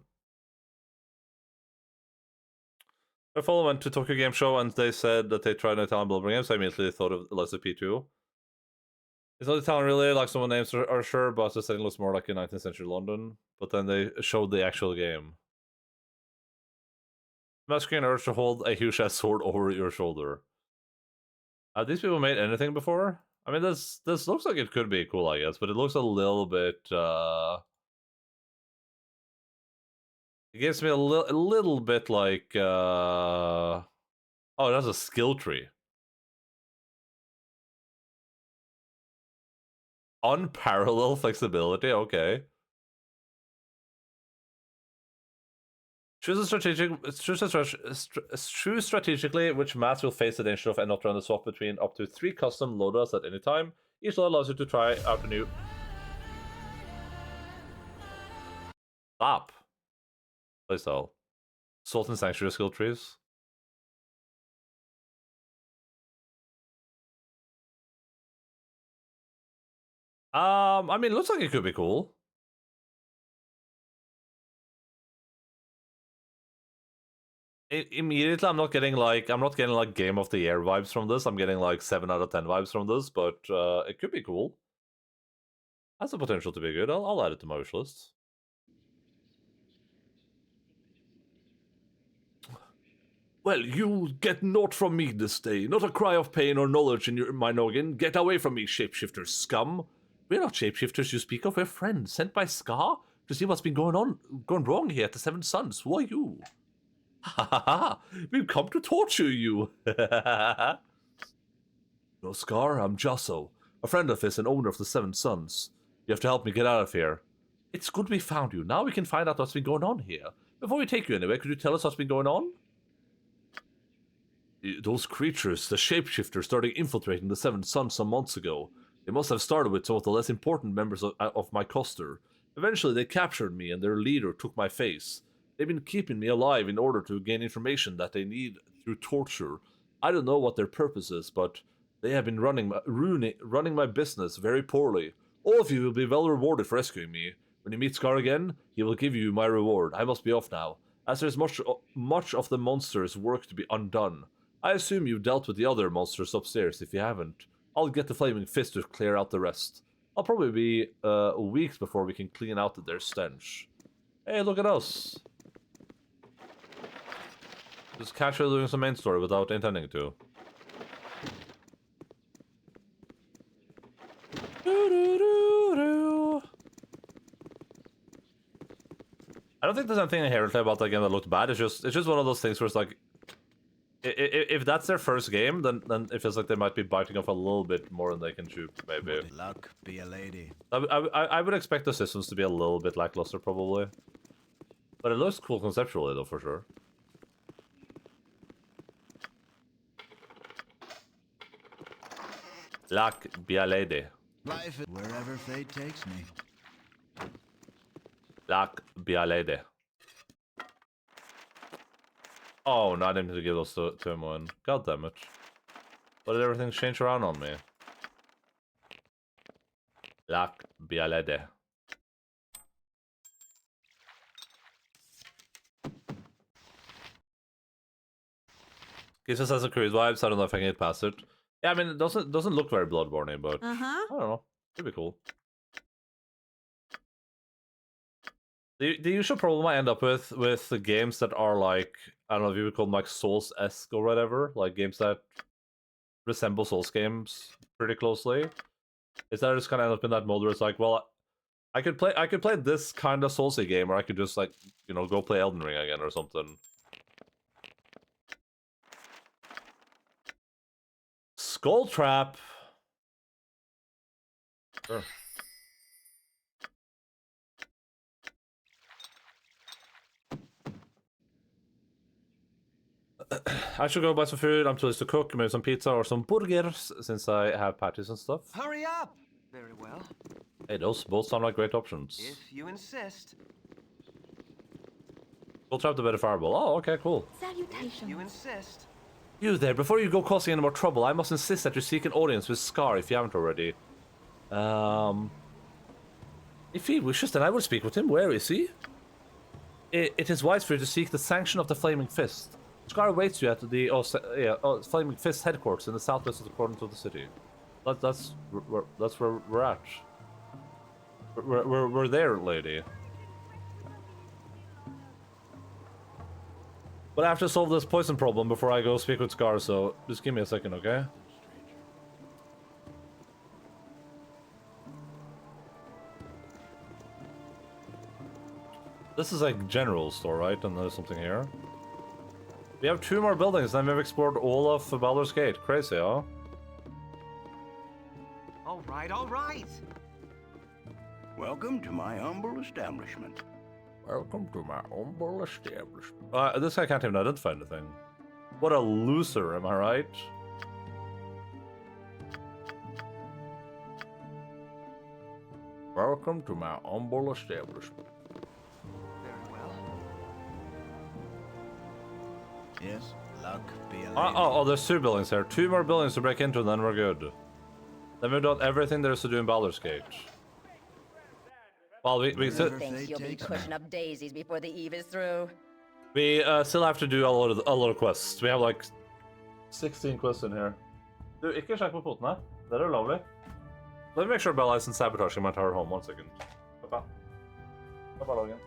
My follow went to Tokyo Game Show and they said that they tried an Italian Bloodborne game, so I immediately thought of Lies of P2. It's not Italian really, like some of the names are sure, but the setting looks more like in 19th century London. But then they showed the actual game. Masquerade urge to hold a huge ass sword over your shoulder. Have these people made anything before? I mean, this looks like it could be cool, I guess, but it looks a little bit. It gives me a little bit like. Oh, that's a skill tree. Unparalleled flexibility. Okay. Choose strategically which maps will face the danger of and not run the swap between up to 3 custom loadouts at any time. Each loadout allows you to try out a new. Stop. Playstyle. Salt and Sanctuary skill trees. I mean, it looks like it could be cool. Immediately, I'm not getting like Game of the Year vibes from this. I'm getting like 7 out of 10 vibes from this, but it could be cool. Has the potential to be good. I'll add it to my wish list. Well, you'll get naught from me this day. Not a cry of pain or knowledge in my noggin. Get away from me, shapeshifter scum. We're not shapeshifters you speak of. We're friends sent by Scar to see what's been going wrong here at the Seven Suns. Who are you? Ha ha ha! We've come to torture you. No, Scar, I'm Josso, a friend of his and owner of the Seven Suns. You have to help me get out of here. It's good we found you. Now we can find out what's been going on here. Before we take you anywhere, could you tell us what's been going on? Those creatures, the shapeshifters, started infiltrating the Seventh Sun some months ago. They must have started with some of the less important members of my coster. Eventually, they captured me, and their leader took my face. They've been keeping me alive in order to gain information that they need through torture. I don't know what their purpose is, but they have been running my business very poorly. All of you will be well rewarded for rescuing me. When you meet Scar again, he will give you my reward. I must be off now, as there's much of the monster's work to be undone. I assume you've dealt with the other monsters upstairs. If you haven't, I'll get the Flaming Fist to clear out the rest. I'll probably be weeks before we can clean out their stench. Hey, look at us. Just casually doing some main story without intending to. I don't think there's anything inherently about that game that looked bad. It's just one of those things where it's like, if that's their first game, then it feels like they might be biting off a little bit more than they can chew, maybe. Luck be a lady. I would expect the systems to be a little bit lackluster, probably. But it looks cool conceptually, though, for sure. Luck be a lady. Life is wherever fate takes me. Luck be a lady. Oh, no, I didn't need to give those to him one. God damn it. Why did everything change around on me? Luck be a lady. Gives us Assassin's Creed vibes. I don't know if I can get past it. Yeah, I mean, it doesn't look very Bloodborne, but I don't know. It'd be cool. The usual problem I end up with the games that are like, I don't know if you would call them like Souls-esque or whatever, like games that resemble Souls games pretty closely, is that I just kind of end up in that mode where it's like, well, I could play this kind of Soulsy game, or I could just like, you know, go play Elden Ring again or something. Skull Trap. Sure. I should go buy some food. I'm too lazy to cook. Maybe some pizza or some burgers, since I have patties and stuff. Hurry up! Very well. Hey, those both sound like great options. If you insist. We'll trap the better fireball. Oh, okay, cool. Salutations. If you insist. You there, before you go causing any more trouble, I must insist that you seek an audience with Scar if you haven't already. If he wishes, then I will speak with him. Where is he? It is wise for you to seek the sanction of the Flaming Fist. Scar awaits you at the Flaming Fist headquarters in the southwest of the corner of the city. That's where we're at. We're there, lady. But I have to solve this poison problem before I go speak with Scar, so just give me a second, okay? This is like general store, right? And there's something here. We have 2 more buildings, and we've explored all of Baldur's Gate. Crazy, huh? All right, all right. Welcome to my humble establishment. Welcome to my humble establishment. This guy can't even identify anything. What a loser, am I right? Welcome to my humble establishment. Very well. Yes, luck be a lady. Oh, there's 2 buildings here. 2 more buildings to break into, and then we're good. Then we've done everything there is to do in Baldur's Gate. Well, we still... Thinks you'll be pushing up daisies before the eve is through. We still have to do a lot of quests. We have like 16 quests in here. Du, ikke sjekk på potene. Det er lovlig. Let me make sure Bella isn't sabotaging my entire home. 1 second. Papa. Papa, Logan.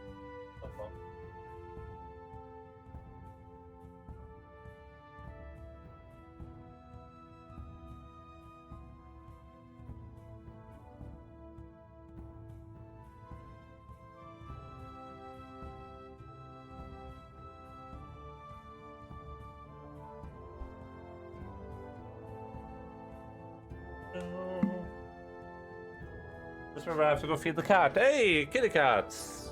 Papa. Just remember I have to go feed the cat. Hey, kitty cats!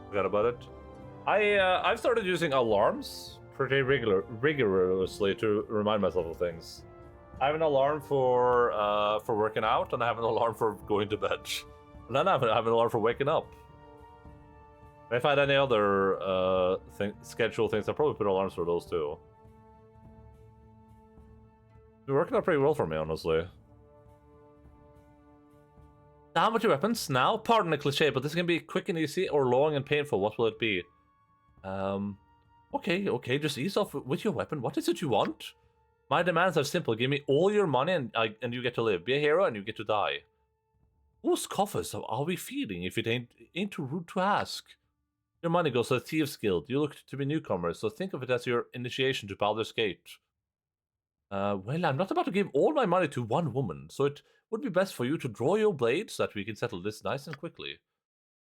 Forgot about it. I've started using alarms pretty rigorously to remind myself of things. I have an alarm for working out, and I have an alarm for going to bed. And then I have an alarm for waking up. If I had any other schedule things, I'd probably put alarms for those too. It's been working out pretty well for me, honestly. Down with your weapons now. Pardon the cliche, but this can be quick and easy or long and painful. What will it be? Okay, just ease off with your weapon. What is it you want? My demands are simple. Give me all your money and you get to live. Be a hero and you get to die. Whose coffers are we feeding if it ain't too rude to ask? Your money goes to the Thieves Guild. You look to be newcomers, so think of it as your initiation to Baldur's Gate. Well, I'm not about to give all my money to one woman, so it would be best for you to draw your blade so that we can settle this nice and quickly.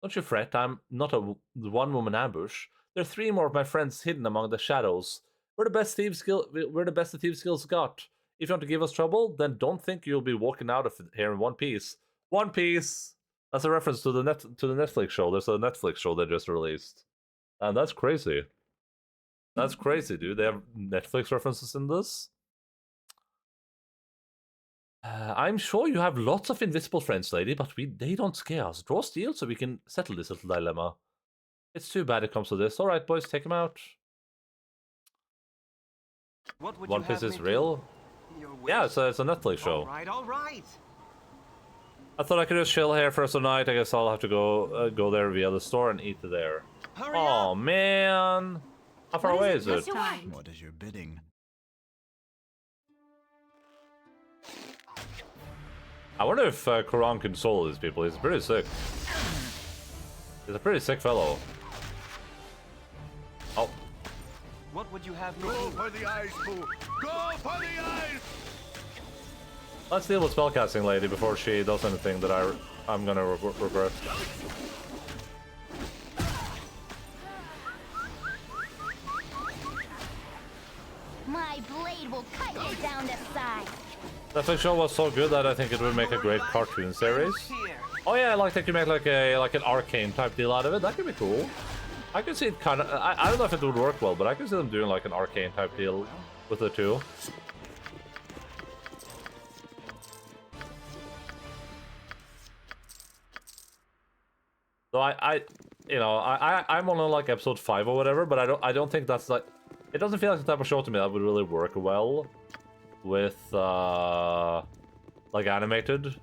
Don't you fret, I'm not a one-woman ambush. There are 3 more of my friends hidden among the shadows. We're the best the Thieves Guild's got. If you want to give us trouble, then don't think you'll be walking out of here in one piece. One Piece! That's a reference to the Netflix show. There's a Netflix show they just released. And that's crazy. That's crazy, dude. They have Netflix references in this. I'm sure you have lots of invisible friends, lady, but they don't scare us. Draw steel so we can settle this little dilemma. It's too bad it comes to this. Alright, boys, take him out. One Piece is real? Yeah, it's a Netflix show. Alright. I thought I could just chill here for the night. I guess I'll have to go there via the store and eat there. Oh man! How far away is it? What is your bidding? I wonder if Quran can solo these people. He's pretty sick. He's a pretty sick fellow. Oh. What would you have me Go do? for the eyes, Boo! Go for the eyes! Let's deal with spellcasting lady before she does anything that I'm gonna regret. My blade will cut you down to size. Netflix show was so good that I think it would make a great cartoon series. Oh yeah, I like that you make like an arcane type deal out of it. That could be cool. I could see it kind of. I don't know if it would work well, but I could see them doing like an arcane type deal with the two. So I'm on like episode 5 or whatever, but I don't think that's like. It doesn't feel like the type of show to me that would really work well with like animated.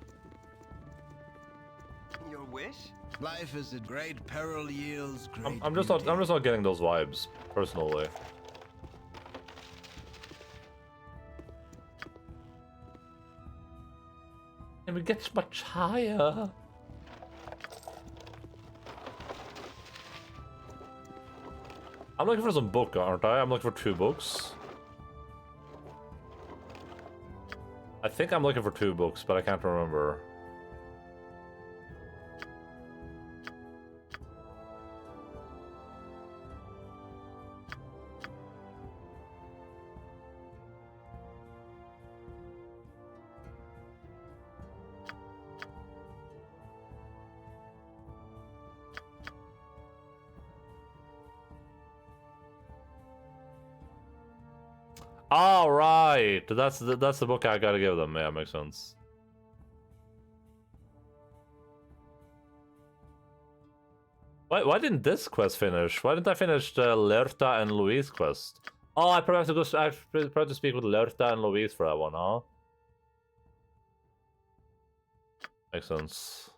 Your wish? Life is a great peril yields great I'm just not getting those vibes personally. And we get much higher. I'm looking for some book, aren't I? I'm looking for 2 books. I think I'm looking for 2 books, but I can't remember. All right, that's the book I gotta give them. Yeah, makes sense. Why didn't this quest finish? Why didn't I finish the Lerta and Louise quest? Oh, I probably have to go. I probably have to speak with Lerta and Louise for that one, huh? Makes sense.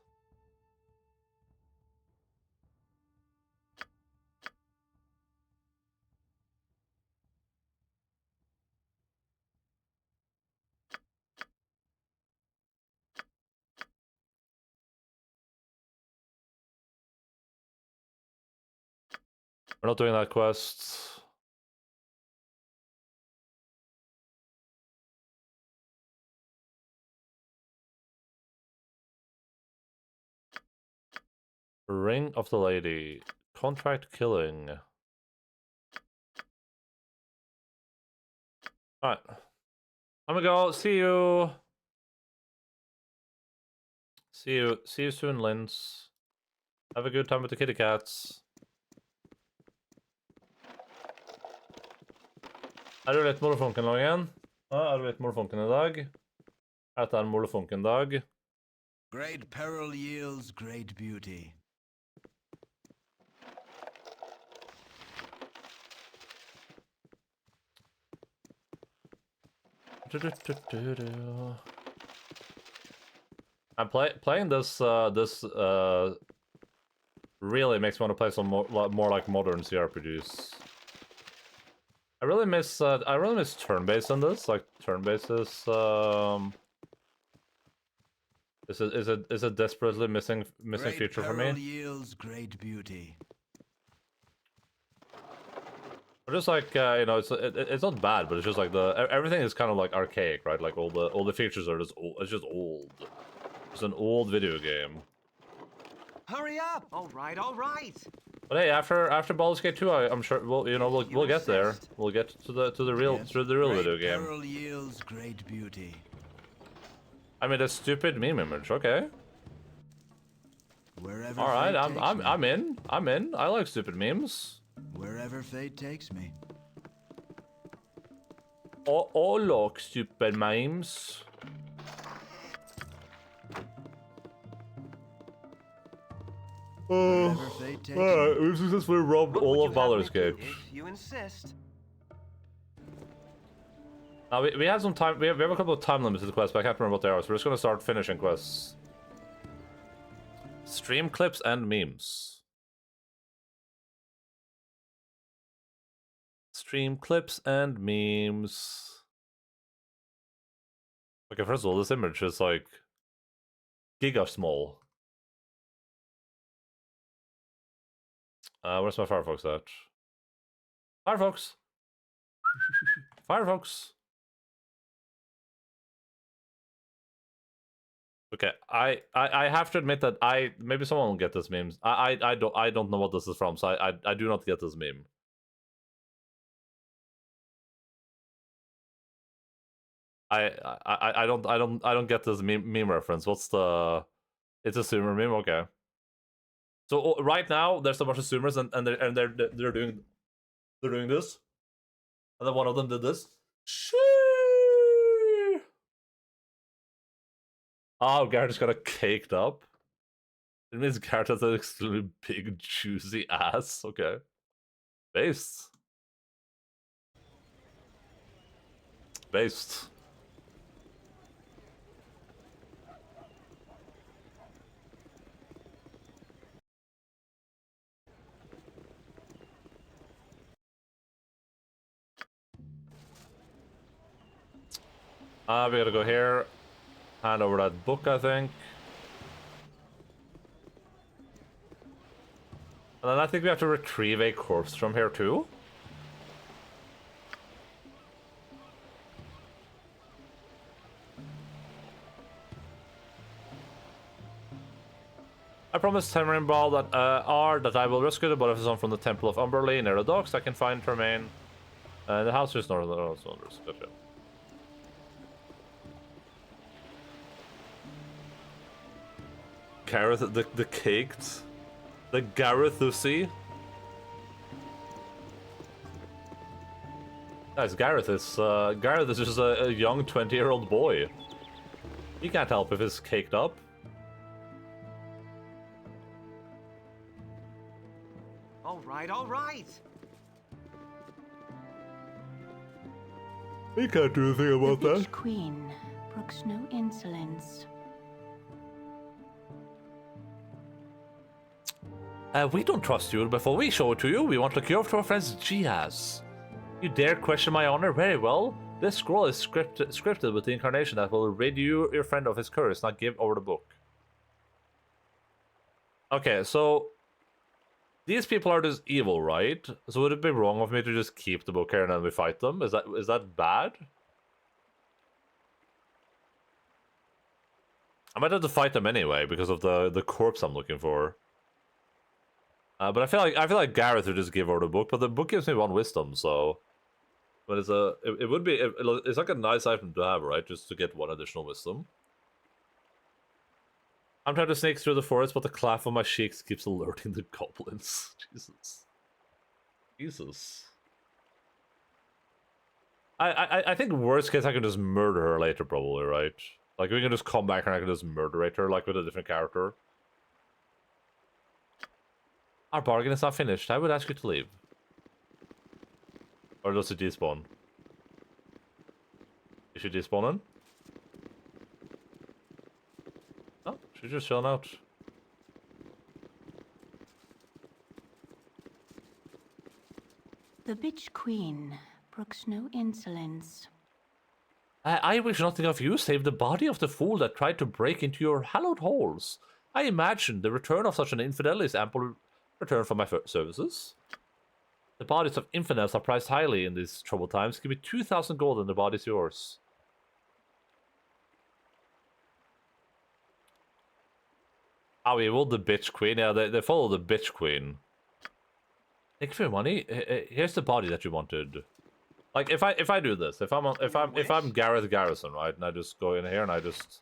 We're not doing that quest. Ring of the Lady. Contract killing. Alright. I'm gonna go. See you. See you soon, Linz. Have a good time with the kitty cats. Er du litt molefonken, Langen? Ja, er du litt molefonken I dag? Dette en molefonken-dag. Great peril yields great beauty. I'm playing this really makes me want to play some more like modern CRPGs. I really miss turn-based in this. Like turn-based is a desperately missing feature for me. Great peril yields great beauty. But just like you know, it's not bad, but it's just like everything is kind of like archaic, right? Like all the features are just old. It's just old. It's an old video game. Hurry up! All right, all right. But hey, after Baldur's Gate 2, I'm sure we'll get there. We'll get to the real video game. Peril yields great beauty. I mean, a stupid meme image. Okay. Wherever all right, fate takes me. I'm in. I like stupid memes. Wherever fate takes me. Oh, look, stupid memes. Wherever fate takes me. Alright, we've successfully robbed all of Baldur's Gate. If you insist. Now we have some time. We have a couple of time limits to the quest, but I can't remember what they are. So we're just gonna start finishing quests. Stream clips and memes. Stream clips and memes. Okay, first of all, this image is like giga small. Where's my Firefox at? Firefox! Firefox! Okay, I have to admit that maybe someone will get this meme. I don't know what this is from, so I do not get this meme. I don't get this meme reference. What's the? It's a zoomer meme. Okay. So right now there's a bunch of zoomers and they're doing this, and then one of them did this. Oh, Garrett just got a caked up. It means Garrett has an extremely big, juicy ass. Okay. Based. Based. We gotta go here. Hand over that book, I think. And then I think we have to retrieve a corpse from here too. I promised Tamarin Ball that that I will rescue the body of someone from the Temple of Umberly near the docks. I can find Tremaine. The house is north of the Saunders. Gotcha. Gareth, the caked, the Garethussy. Guys, Gareth is just a young 20-year-old boy. He can't help if he's caked up. All right, all right. He can't do anything about The that. Witch Queen brooks no insolence. We don't trust you. Before we show it to you, we want to cure to our friends Giaz. You dare question my honor? Very well. This scroll is scripted with the incarnation that will rid you, your friend, of his curse. Now give over the book. Okay, so these people are just evil, right? So would it be wrong of me to just keep the book here and then we fight them? Is that bad? I might have to fight them anyway because of the corpse I'm looking for. But I feel like Gareth would just give over the book, but the book gives me 1 wisdom, so. But it's like a nice item to have, right? Just to get 1 additional wisdom. I'm trying to sneak through the forest, but the clap on my cheeks keeps alerting the goblins. Jesus. I think worst case I can just murder her later, probably, right? Like we can just come back and I can just murderate her, like with a different character. Our bargain is not finished. I would ask you to leave. Or does it despawn? Is she despawning? Oh, she's just chilling out. The bitch queen brooks no insolence. I wish nothing of you save the body of the fool that tried to break into your hallowed halls. I imagine the return of such an infidel is ample return for my services. The bodies of infidels are priced highly in these troubled times. Give me 2,000 gold and the body's yours. How evil, the bitch queen. Yeah, they follow the bitch queen. Thank you for your money. Here's the body that you wanted. Like if I do this, if I'm Gareth Garrison, right, and I just go in here and I just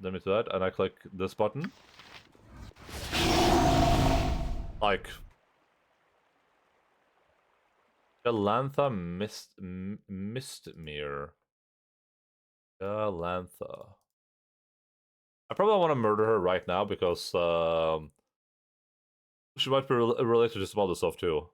let me do that, and I click this button, like Galantha Mistmere. Galantha. I probably want to murder her right now because she might be related to some other stuff too.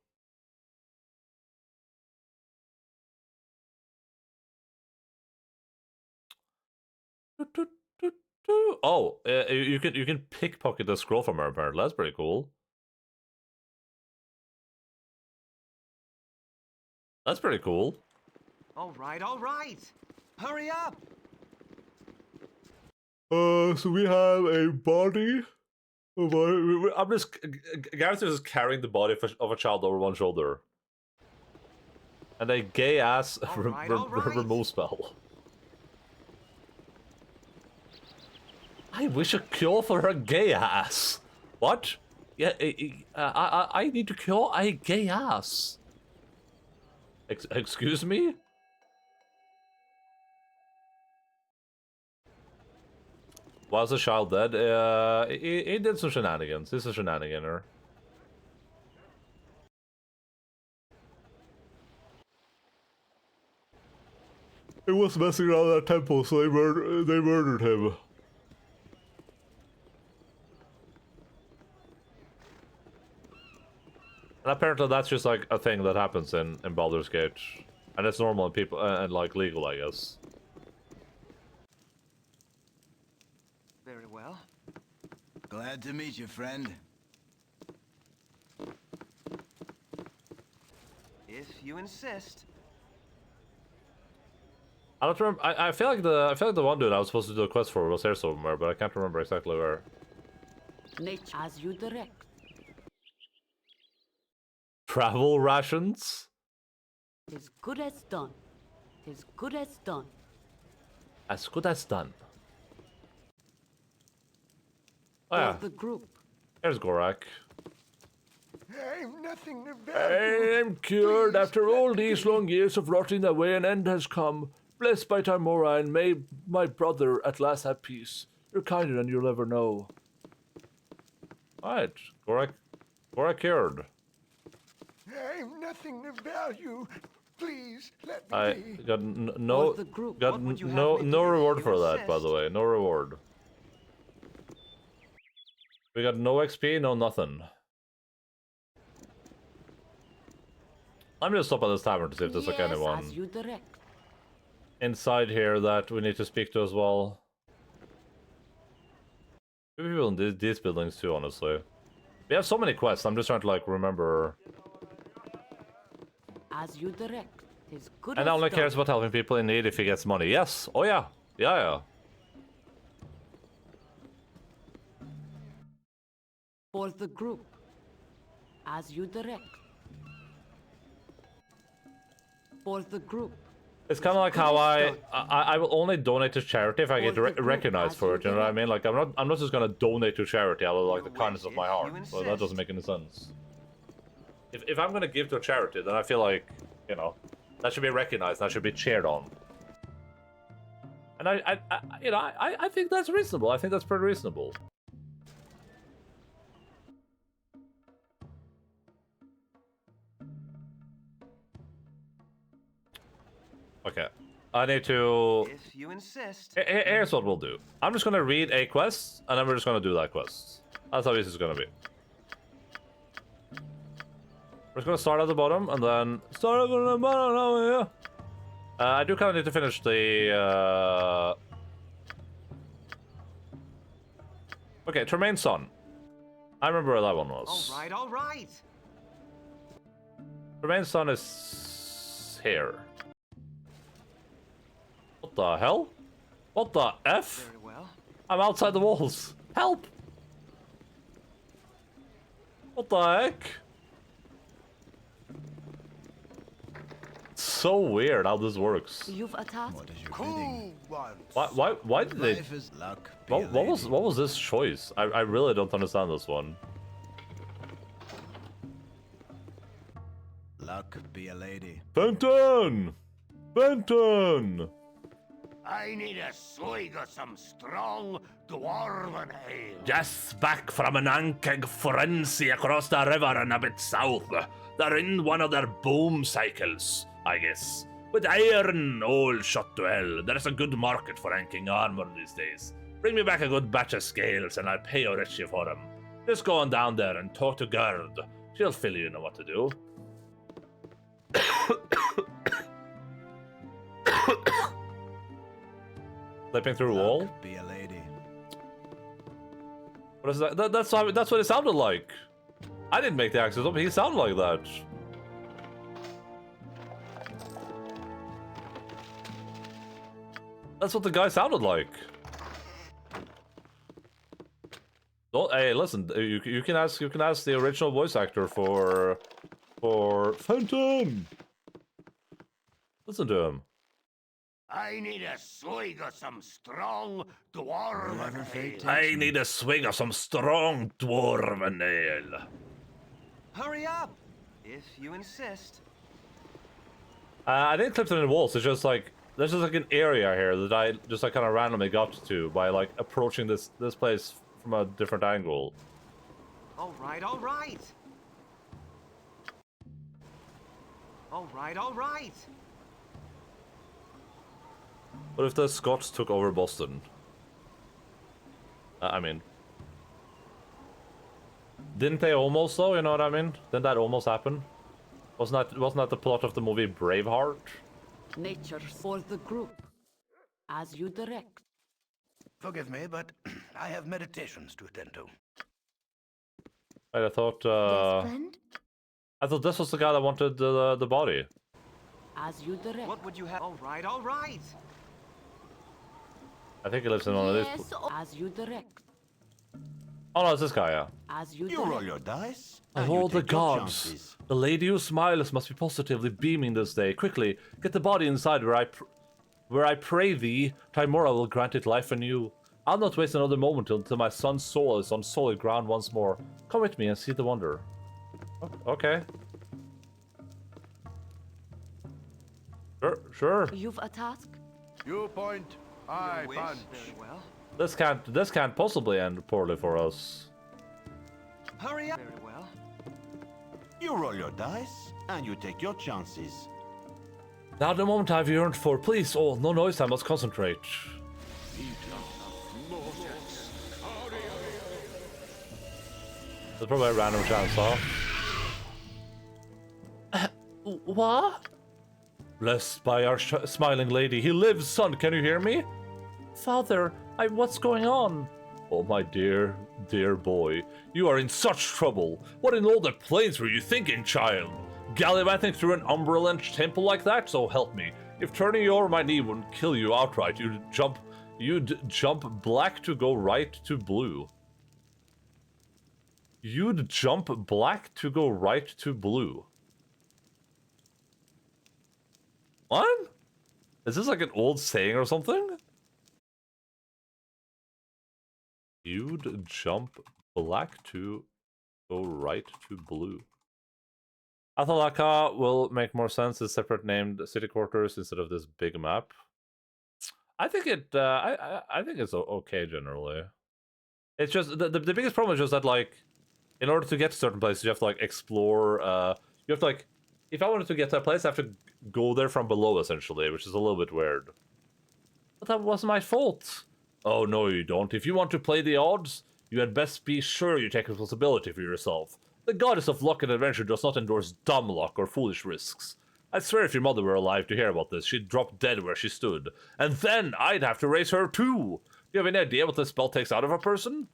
Oh, you can pickpocket the scroll from her apparently. That's pretty cool. That's pretty cool. All right, all right. Hurry up. So we have a body. I'm just Gareth is carrying the body of a child over one shoulder, and a gay ass remove spell. I wish a cure for her gay ass. What? Yeah, I need to cure a gay ass. Excuse me? Was the child dead? He did some shenanigans. He's a shenaniganer. He was messing around that temple, so they murdered him. And apparently that's just like a thing that happens in Baldur's Gate. And it's normal in people, and like legal, I guess. Very well. Glad to meet you, friend. If you insist. I don't remember. I feel like the one dude I was supposed to do a quest for was there somewhere, but I can't remember exactly where. Nature as you direct. Travel rations? As good as done. As good as done. As good as done. Oh yeah. For the group. Here's Gorak. I'm nothing to value. I'm cured. After all these long years of rotting away, an end has come. Blessed by Tarmora, and may my brother at last have peace. You're kinder than you'll ever know. Alright, Gorak cured. I'm nothing to value. Please let me I be. got no reward for that, by the way. No reward. We got no XP, no nothing. I'm gonna stop at this tavern to see if there's like anyone as you direct. inside here that we need to speak to as well. Maybe people in these buildings too, honestly. We have so many quests, I'm just trying to like remember. As you direct. As good And as only done. cares about helping people in need if he gets money. Yes. Oh yeah. Yeah. For the group. As you direct. For the group. It's kind of like how I will only donate to charity if I get recognized for it. You know what I mean? Like I'm not just gonna donate to charity out of like the kindness of my heart. So that doesn't make any sense. If I'm gonna give to a charity, then I feel like, you know, that should be recognized. That should be cheered on. And I think that's reasonable. I think that's pretty reasonable. Okay. I need to... If you insist. Here's what we'll do. I'm just gonna read a quest, and then we're just gonna do that quest. That's how easy it's gonna be. We're just gonna start at the bottom, and then... Start at the bottom, yeah. I do kind of need to finish the... Okay, Tremaine's son. I remember where that one was. All right, all right. Tremaine's son is... here. What the hell? What the F? Very well. I'm outside the walls. Help! What the heck? So weird how this works. You've a task? What is your bidding? Why did they... Life is luck. What was this choice? I really don't understand this one. Luck be a lady. Fenton! Fenton! I need a swig of some strong dwarven ale. Just back from an ankeg frenzy across the river and a bit south. They're in one of their boom cycles, I guess. With iron all shot to hell, there's a good market for anking armor these days. Bring me back a good batch of scales and I'll pay you richly for them. Just go on down there and talk to Gerd. She'll fill you in what to do. Slipping through a wall? Luck be a lady. What is that? That's what it sounded like. I didn't make the access up, he sounded like that. That's what the guy sounded like. Don't, hey, listen, you can ask the original voice actor for Phantom. Listen to him. I need a swig of some strong dwarven ale. I need a swig of some strong dwarven ale. Hurry up, if you insist. I didn't clip it in the walls. It's just like there's just like an area here that I just like kind of randomly got to by like approaching this place from a different angle. All right, all right. All right, all right. What if the Scots took over Boston? I mean, didn't they almost though? You know what I mean? Didn't that almost happen? Wasn't that the plot of the movie Braveheart? Nature for the group. As you direct. Forgive me, but I have meditations to attend to. Wait, I thought this was the guy that wanted the body. As you direct. What would you have? All right, all right. I think he lives in one of these. As you direct. Oh no, it's this guy, yeah. As you You direct. roll your dice. Of and you all the take your gods, chances. the lady who smiles must be positively beaming this day. Quickly, get the body inside where I pray thee, Timora will grant it life anew. I'll not waste another moment until my son's soul is on solid ground once more. Come with me and see the wonder. Okay. Sure. You've a task? You point, I Your wish? punch. Very well. This can't possibly end poorly for us. Hurry up. Very well. You roll your dice, and you take your chances. Now the moment I've yearned for. Please, oh, no noise, I must concentrate. That's probably a random chance, huh? What? Blessed by our smiling lady. He lives, son, can you hear me? Father, what's going on? Oh, my dear, dear boy. You are in such trouble. What in all the plains were you thinking, child? Gallivanting through an Umberland temple like that? So help me. If turning you over my knee wouldn't kill you outright, you'd jump black to go right to blue. You'd jump black to go right to blue. What? Is this like an old saying or something? You'd jump black to go right to blue. Athalaka will make more sense as separate named city quarters instead of this big map. I think it. I think it's okay generally. It's just the biggest problem is just that like, in order to get to certain places, you have to like explore. You have to like, if I wanted to get to a place, I have to go there from below, essentially, which is a little bit weird. But that wasn't my fault. Oh, no, you don't. If you want to play the odds, you had best be sure you take responsibility for yourself. The goddess of luck and adventure does not endorse dumb luck or foolish risks. I swear if your mother were alive to hear about this, she'd drop dead where she stood. And then I'd have to raise her too. Do you have any idea what this spell takes out of a person?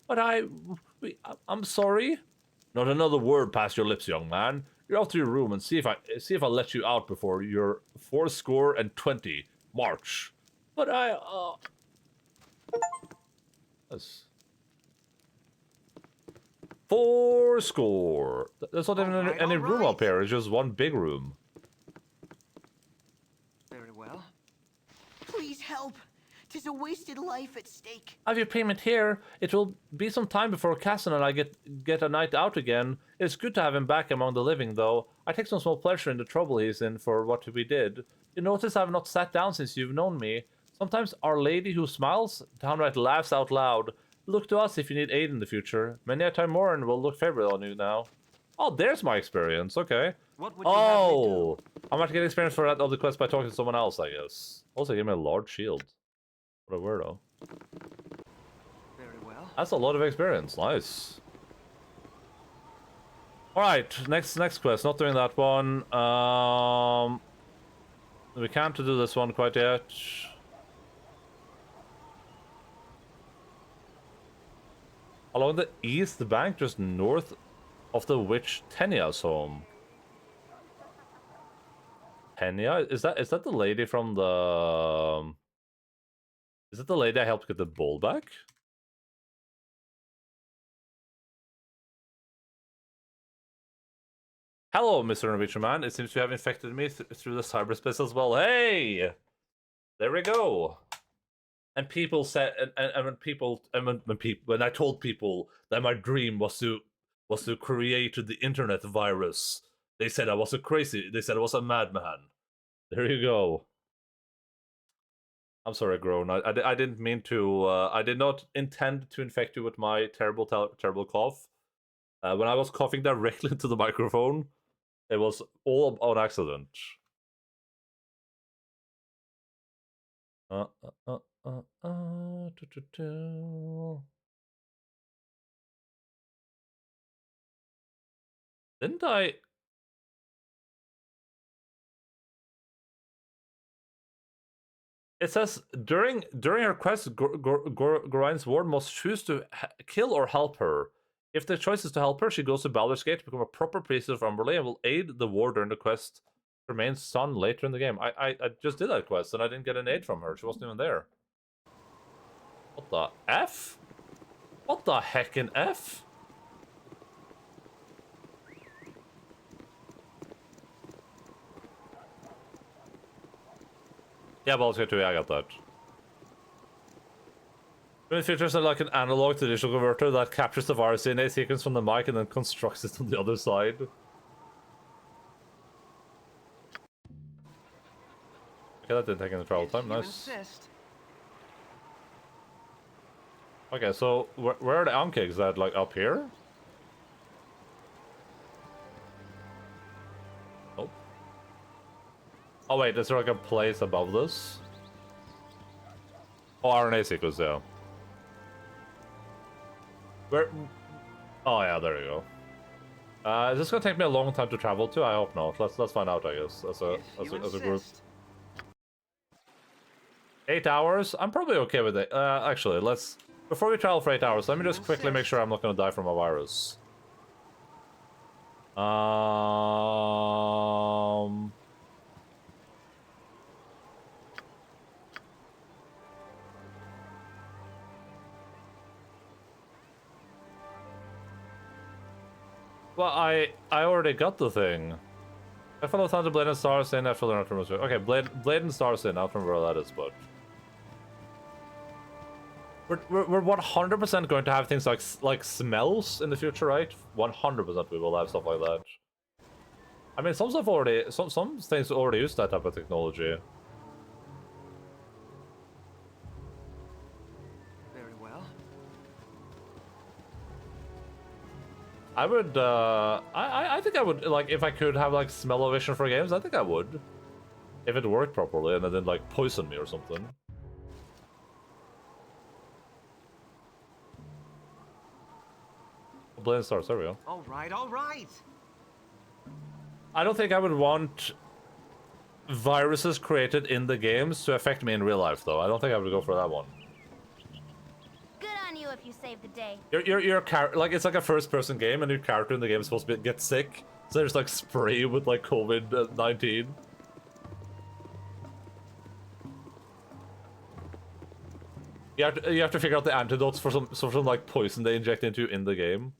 But I'm sorry. Not another word past your lips, young man. You're out to your room and see if I let you out before you're 20 March. But That's 40. There's not even any room up here. It's just one big room. Very well. Please help. 'Tis a wasted life at stake. Have your payment here. It will be some time before Casson and I get a night out again. It's good to have him back among the living, though. I take some small pleasure in the trouble he's in for what we did. You notice I've not sat down since you've known me. Sometimes Our Lady who smiles downright laughs out loud. Look to us if you need aid in the future. Many a Timoran will look favorably on you now. Oh, there's my experience. Okay. What would you have me do? I'm about to get experience for that other quest by talking to someone else, I guess. Also, give me a large shield. What a weirdo. Very well. That's a lot of experience. Nice. Alright, next quest. Not doing that one. We can't do this one quite yet. Along the east bank, just north of the witch Tenia's home. Tenia? Is that the lady from the... Is it the lady I helped get the bowl back? Hello, Mr. Norwegian Man. It seems you have infected me through the cyberspace as well. Hey! There we go. And people said, when I told people that my dream was to create the internet virus, they said I was they said I was a madman. There you go. I'm sorry, Grown. I didn't mean to. I did not intend to infect you with my terrible cough. When I was coughing directly into the microphone, it was all on accident. Didn't I? It says during her quest, Gorine's ward must choose to kill or help her. If the choice is to help her, she goes to Baldur's Gate to become a proper priestess of Umberley and will aid the ward during the quest. Remains son later in the game. I just did that quest and I didn't get an aid from her. She wasn't even there. What the F? What the heckin' F? Yeah, Baldur's Gate 2, yeah, I got that. It features like an analog to digital converter that captures the virus DNA sequence from the mic and then constructs it on the other side. Okay, that didn't take any travel time, nice. Okay, so where are the Ankegs? Is that like up here? Oh. Oh wait, is there like a place above this? Oh, RNA sequence, yeah. Where? Oh yeah, there you go. Is this gonna take me a long time to travel to? I hope not. Let's find out, I guess, as a group. 8 hours? I'm probably okay with it. Actually, before we travel for 8 hours, let me just quickly make sure I'm not gonna die from a virus. Well, I already got the thing. I follow time to Blade and Stars in after learning from okay, Blade and Stars in. I don't remember where that is, but we're 100% going to have things like smells in the future, right? 100% we will have stuff like that. I mean, some things already use that type of technology. Very well. I would, I think I would, like, if I could have, like, smell-o-vision for games, I think I would. If it worked properly and it didn't like poison me or something. Blade stars, there we go. All right, all right. I don't think I would want viruses created in the games to affect me in real life, though. I don't think I would go for that one. Good on you if you save the day. Your like it's like a first-person game, and your character in the game is supposed to get sick, so there's like spray with like COVID-19. You have to figure out the antidotes for some like poison they inject into you in the game.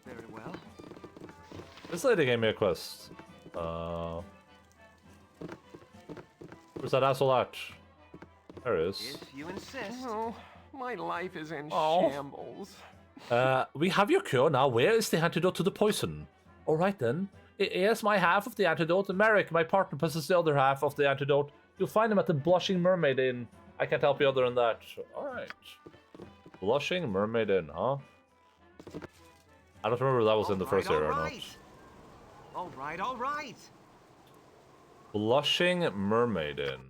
Very well. This lady gave me a quest. Where's that asshole at? There it is. If you insist. Oh, my life is in Oh. shambles. We have your cure now. Where is the antidote to the poison? Alright then. Here's my half of the antidote, and Merrick, my partner, possesses the other half of the antidote. You'll find him at the Blushing Mermaid Inn. I can't help you other than that. Alright. Blushing Mermaid Inn, huh? I don't remember if that was in the first area or not. All right, all right. Blushing Mermaid Inn.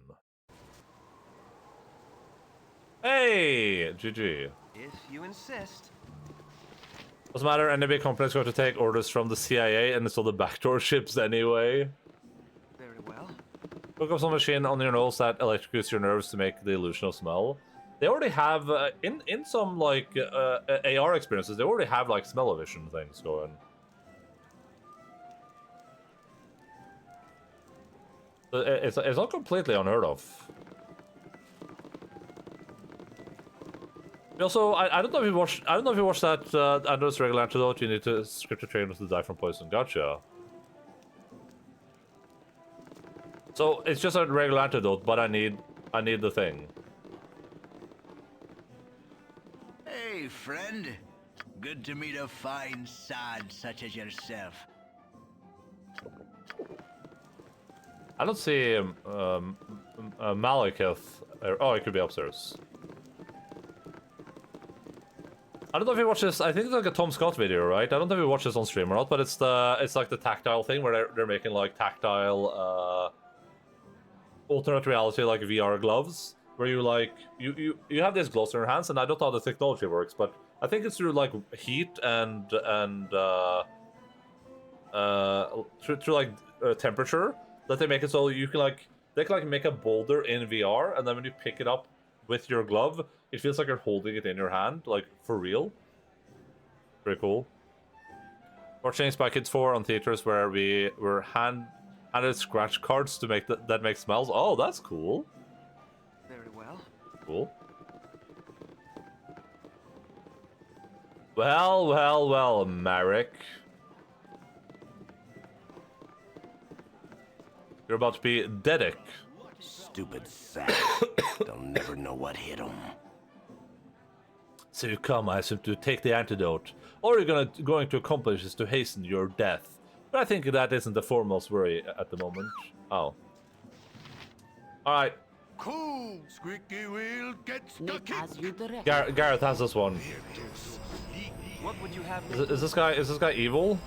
Hey! GG. If you insist. Doesn't matter, any big company's going to take orders from the CIA and install the backdoor ships anyway. Very well. Hook up some machine on your nose that electrocutes your nerves to make the illusion of smell. They already have, in some, like, AR experiences, they already have, like, smell-o-vision things going. It's not completely unheard of. Also, I don't know if you watched. I don't know if you watched that. I know it's regular antidote. You need to script a trainer to die from poison. Gotcha. So it's just a regular antidote, but I need the thing. Hey, friend. Good to meet a fine sod such as yourself. I don't see Malekith. Oh, it could be upstairs. I don't know if you watch this. I think it's like a Tom Scott video, right? I don't know if you watch this on stream or not, but it's like the tactile thing where they're making like tactile alternate reality like VR gloves, where you like you have these gloves in your hands, and I don't know how the technology works, but I think it's through like heat and through like temperature that they make it so you can they can make a boulder in VR, and then when you pick it up with your glove, it feels like you're holding it in your hand, like for real. Pretty cool. Watching Spy Kids 4 on theaters where we were handed scratch cards to make that make smells. Oh, that's cool. Very well. Cool. Well, well, well, Marek. You're about to be Dedek. Stupid sap. They'll never know what hit them. So you come, I assume, to take the antidote. All you're going to accomplish is to hasten your death. But I think that isn't the foremost worry at the moment. Oh. Alright. Cool. Squeaky wheel gets Make as you direct. Gareth has this one. What would you have? Is this guy evil?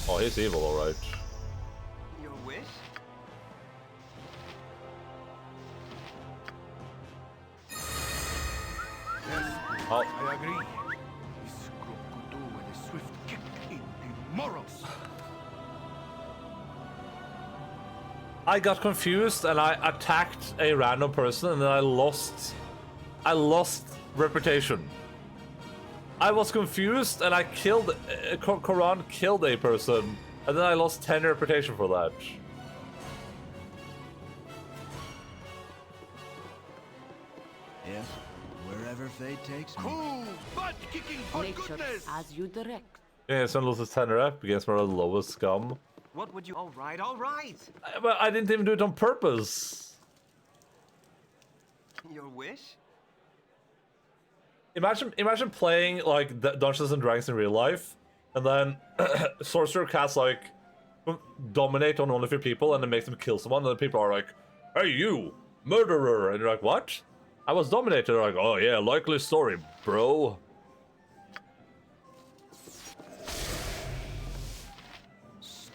Oh, he's evil, alright. Your wish? I agree. This group could do with a swift kick in the morals. I got confused and I attacked a random person and then I lost reputation. I was confused and I killed Koran killed a person and then I lost 10 reputation for that. Yes, wherever fate takes me. Cool. Butt kicking for Nature goodness. as you direct. Yeah, someone loses 10 rep against one of the lowest scum. What would you? All right, all right. But I didn't even do it on purpose. Your wish? Imagine playing like Dungeons and Dragons in real life, and then Sorcerer casts like dominate on one of your people, and it makes them kill someone, and then people are like, "Hey, you murderer!" And you're like, "What? I was dominated." They're like, "Oh yeah, likely story, bro."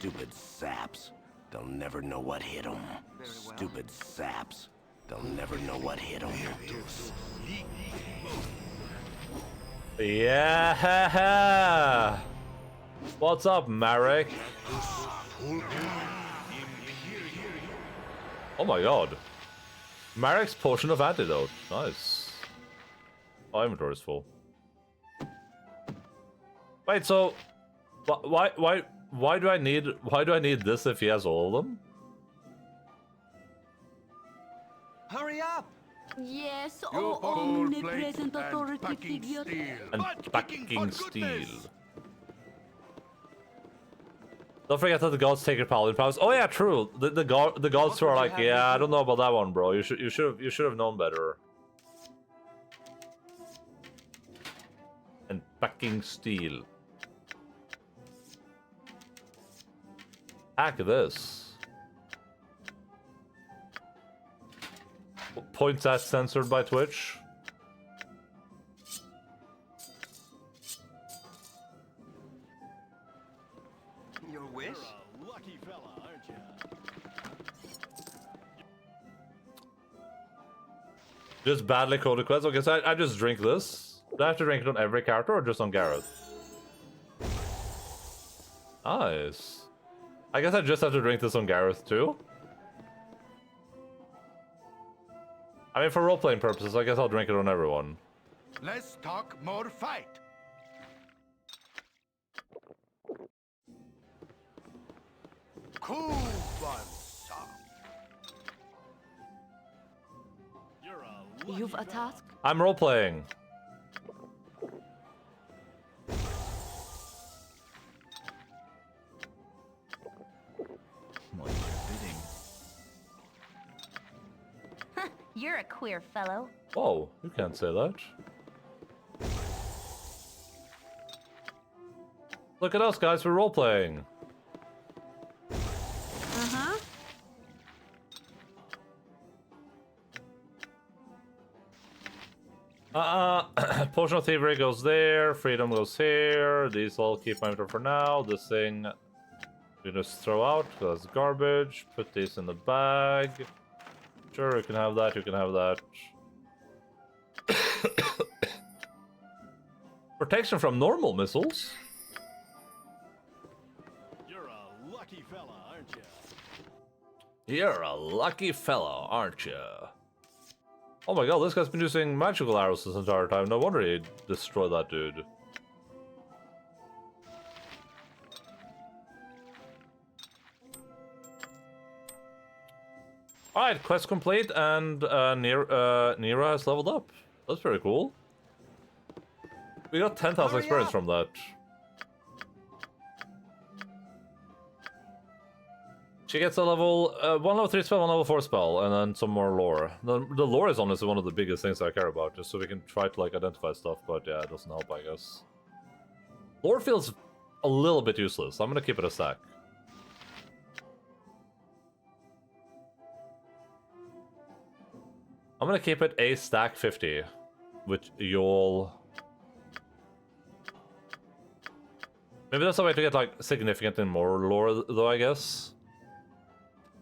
Stupid saps. They'll never know what hit them. Stupid saps. They'll never know what hit them. Yeah. What's up, Marek? Oh my god. Marek's potion of antidote. Nice. Oh, inventory's full. Wait, so why do I need this if he has all of them? Hurry up! Yes, You oh hold omnipresent plate and authority packing figure. steel. And But packing for steel. goodness. Don't forget that the gods take your paladin powers. Oh yeah, true. The gods who are like, yeah, I don't know about that one, bro. You should have known better. And packing steel. Hack this. Points at censored by Twitch. Your wish? Lucky fella, aren't you? Just badly coded quests. Okay, so I just drink this. Do I have to drink it on every character or just on Gareth? Nice. I guess I just have to drink this on Gareth too. I mean, for role-playing purposes, I guess I'll drink it on everyone. Let's talk more fight. Cool one, son. You've a task? I'm role-playing. What's your bidding? You're a queer fellow. Whoa, you can't say that. Look at us, guys, we're role-playing. Uh-huh. Potion of Thievery goes there, Freedom goes here, these all keep my inventory for now, this thing you just throw out, because that's garbage, put these in the bag. Sure, you can have that, you can have that. Protection from normal missiles? You're a lucky fella, aren't you? You're a lucky fellow, aren't you? Oh my god, this guy's been using magical arrows this entire time. No wonder he destroyed that dude. Alright, quest complete, and Nira has leveled up. That's pretty cool. We got 10,000 experience from that. She gets a level, one level 3 spell, one level 4 spell, and then some more lore. The lore is honestly one of the biggest things I care about, just so we can try to like identify stuff, but yeah, it doesn't help, I guess. Lore feels a little bit useless. I'm gonna keep it a stack. I'm gonna keep it a stack 50, which you'll... Maybe that's a way to get like significantly more lore, though, I guess.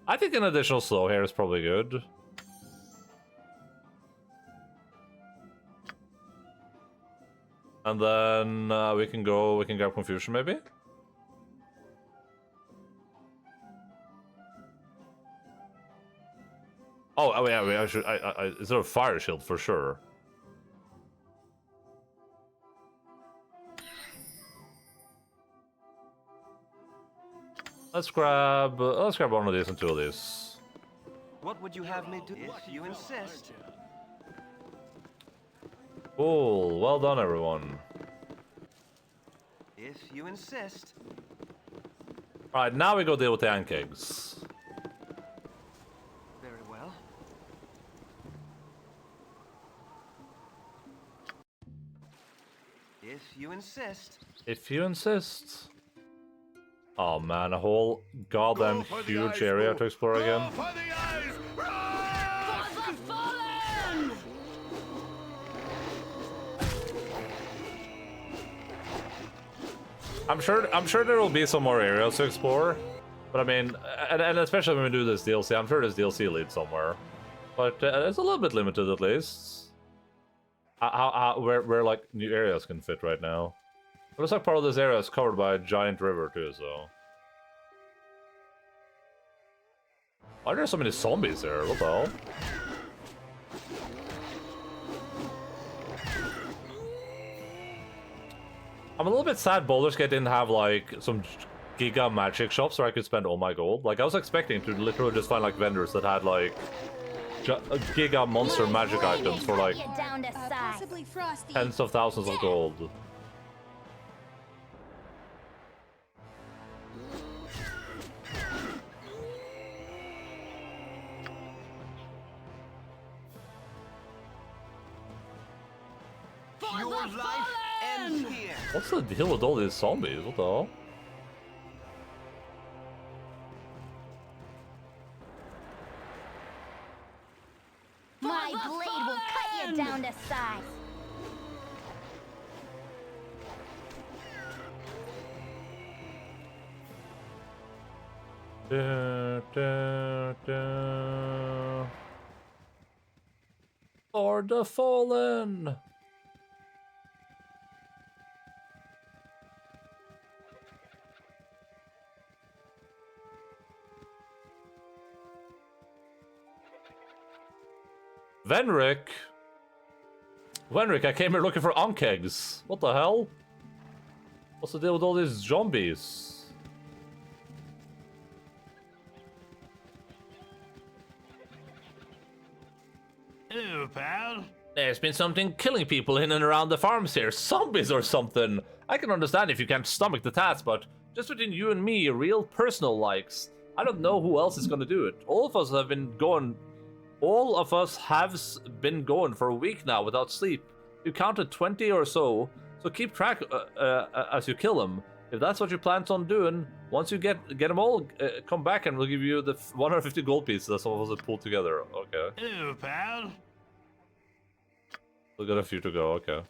I think an additional slow here is probably good. And then we can grab Confusion maybe? Oh yeah, I should, is there a fire shield for sure? Let's grab one of these and two of these. What would you have me do if you insist? Cool, well done everyone. If you insist. Alright, now we go deal with the ant kegs. Very well. If you insist. If you insist. Oh man, a whole goddamn huge area to explore again. I'm sure there will be some more areas to explore. But I mean, and especially when we do this DLC, I'm sure this DLC leads somewhere. But it's a little bit limited at least. Where like new areas can fit right now. It looks like part of this area is covered by a giant river too, so. Why are there so many zombies there? What the hell? I'm a little bit sad Baldur's Gate didn't have like some giga magic shops where I could spend all my gold. Like I was expecting to literally just find like vendors that had like giga monster magic items for like tens of thousands of gold. Your life ends here. What's the deal with all these zombies? What the hell? My blade will cut you down to size. For the fallen. Venric? Venric, I came here looking for Ankegs. What the hell? What's the deal with all these zombies? Hello, pal. There's been something killing people in and around the farms here. Zombies or something. I can understand if you can't stomach the task, but just between you and me, real personal likes. I don't know who else is gonna do it. All of us have been going for a week now without sleep. You counted 20 or so keep track as you kill them. If that's what you plan on doing, once you get them all, come back and we'll give you the 150 gold pieces that some of us have pulled together. Okay. Hello, pal. We've got a few to go, okay.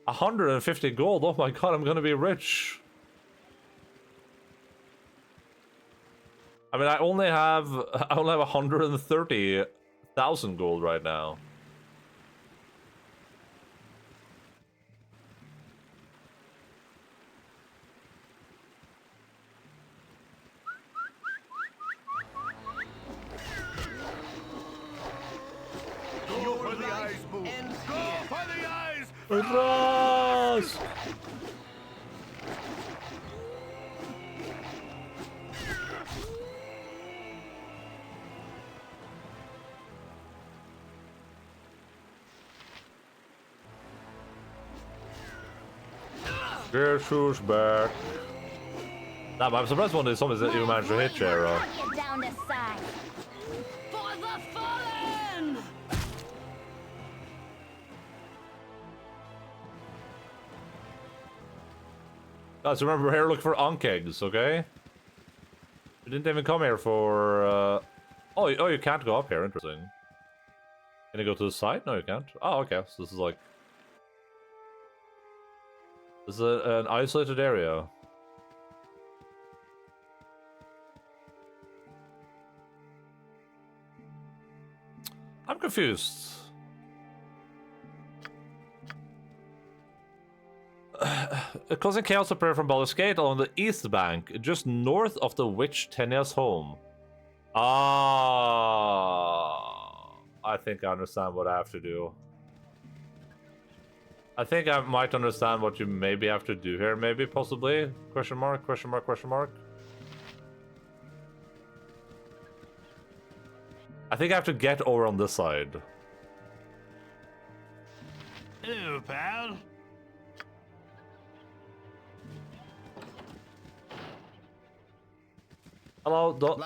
150 gold, oh my god, I'm gonna be rich. I mean, I only have 130,000 gold right now. Go for the eyes, Boo. Go for the eyes. Ras! Guess who's back? Nah, but I'm surprised one of these zombies that you managed to hit, Jera. Cut you down to size. For the fallen! Guys, remember, we're here looking for Ankegs, okay? We didn't even come here for, Oh, you can't go up here, interesting. Can you go to the side? No, you can't. Oh, okay, so this is like... This is an isolated area. I'm confused. Causing chaos appeared from Baldur's Gate along the east bank, just north of the witch Tenia's home. Ah, I think I understand what I have to do. I think I might understand what you maybe have to do here, maybe, possibly? Question mark, question mark, question mark. I think I have to get over on this side. Hello, pal. Hello, don't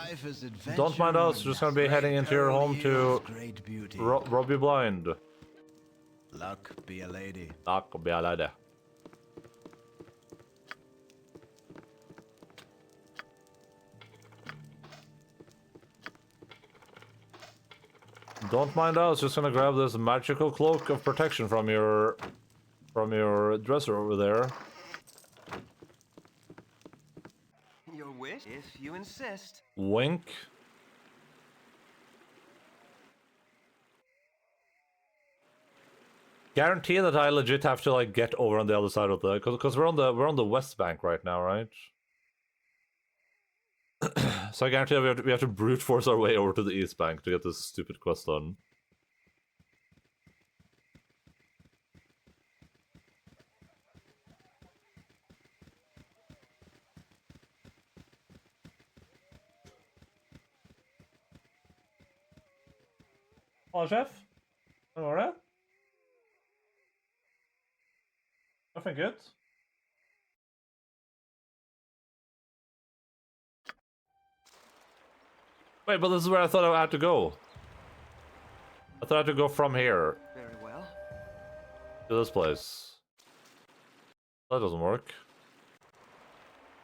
mind us, we're just gonna be heading into your home to rob you blind. Luck be a lady. Luck be a lady. Don't mind us, just gonna grab this magical cloak of protection from your dresser over there. Your Your wish, if you insist. Wink. Guarantee that I legit have to like get over on the other side of the because we're on the west bank right now, right? So I guarantee we have to brute force our way over to the east bank to get this stupid quest done. Hello, chef. How are you? Nothing good. Wait, but this is where I thought I had to go. I thought I had to go from here Very well. to this place. That doesn't work.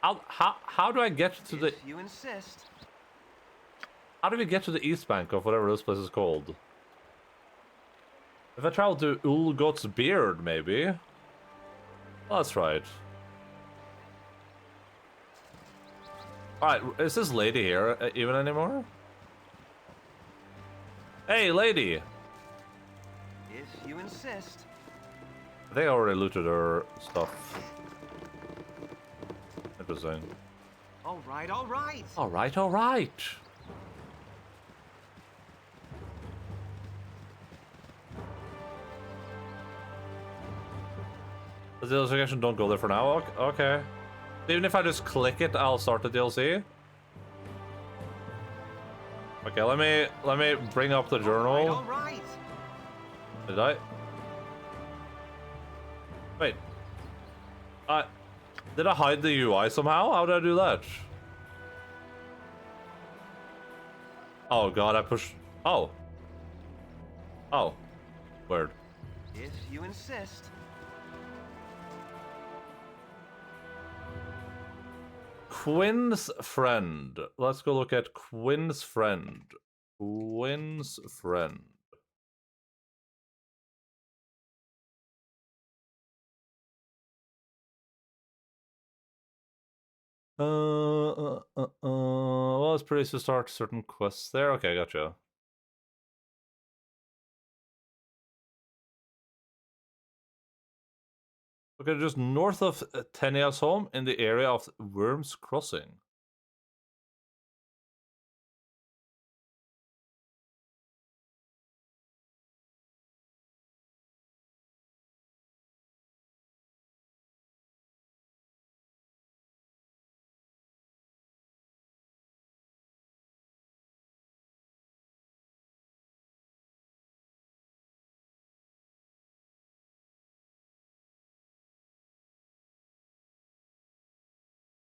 How do I get to the... If you insist. How do we get to the east bank of whatever this place is called? If I travel to Ulgot's Beard, maybe? Well, that's right. Alright, is this lady here even anymore? Hey, lady! If you insist. I think I already looted her stuff. Interesting. All right, all right. Alright, alright. The DLC don't go there for now? Okay. Even if I just click it, I'll start the DLC? Okay, let me bring up the journal. All right. Did I? Wait. Did I hide the UI somehow? How did I do that? Oh god, I pushed... Oh. Oh. Weird. If you insist. Quinn's friend. Let's go look at Quinn's friend. Quinn's friend. Well, it's pretty to start certain quests there. Okay, gotcha. Okay, just north of Tenia's home in the area of Worms Crossing.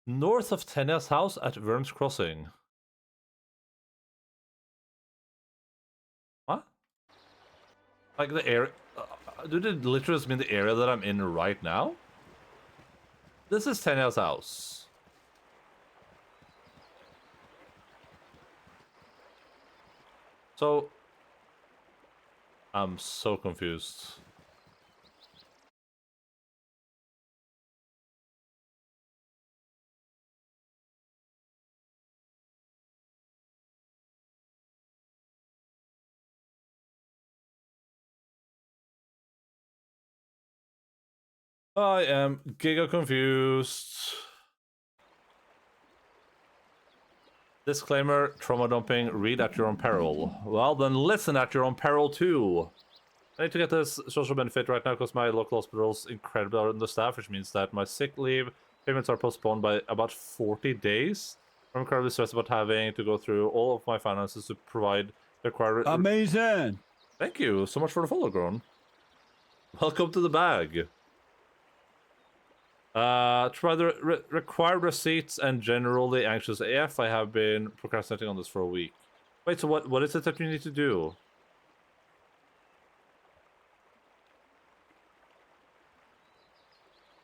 North of Tenia's house at Worms Crossing. What? Like the area... Did it literally just mean the area that I'm in right now? This is Tenia's house. So... I'm so confused. I am giga confused. Disclaimer, trauma dumping, read at your own peril. Well, then listen at your own peril too. I need to get this social benefit right now because my local hospital is incredibly understaffed, which means that my sick leave payments are postponed by about 40 days. I'm incredibly stressed about having to go through all of my finances to provide the required... Amazing! Thank you so much for the follow, Gron. Welcome to the bag. To provide the required receipts and generally anxious AF, I have been procrastinating on this for a week. Wait, so what is it that you need to do?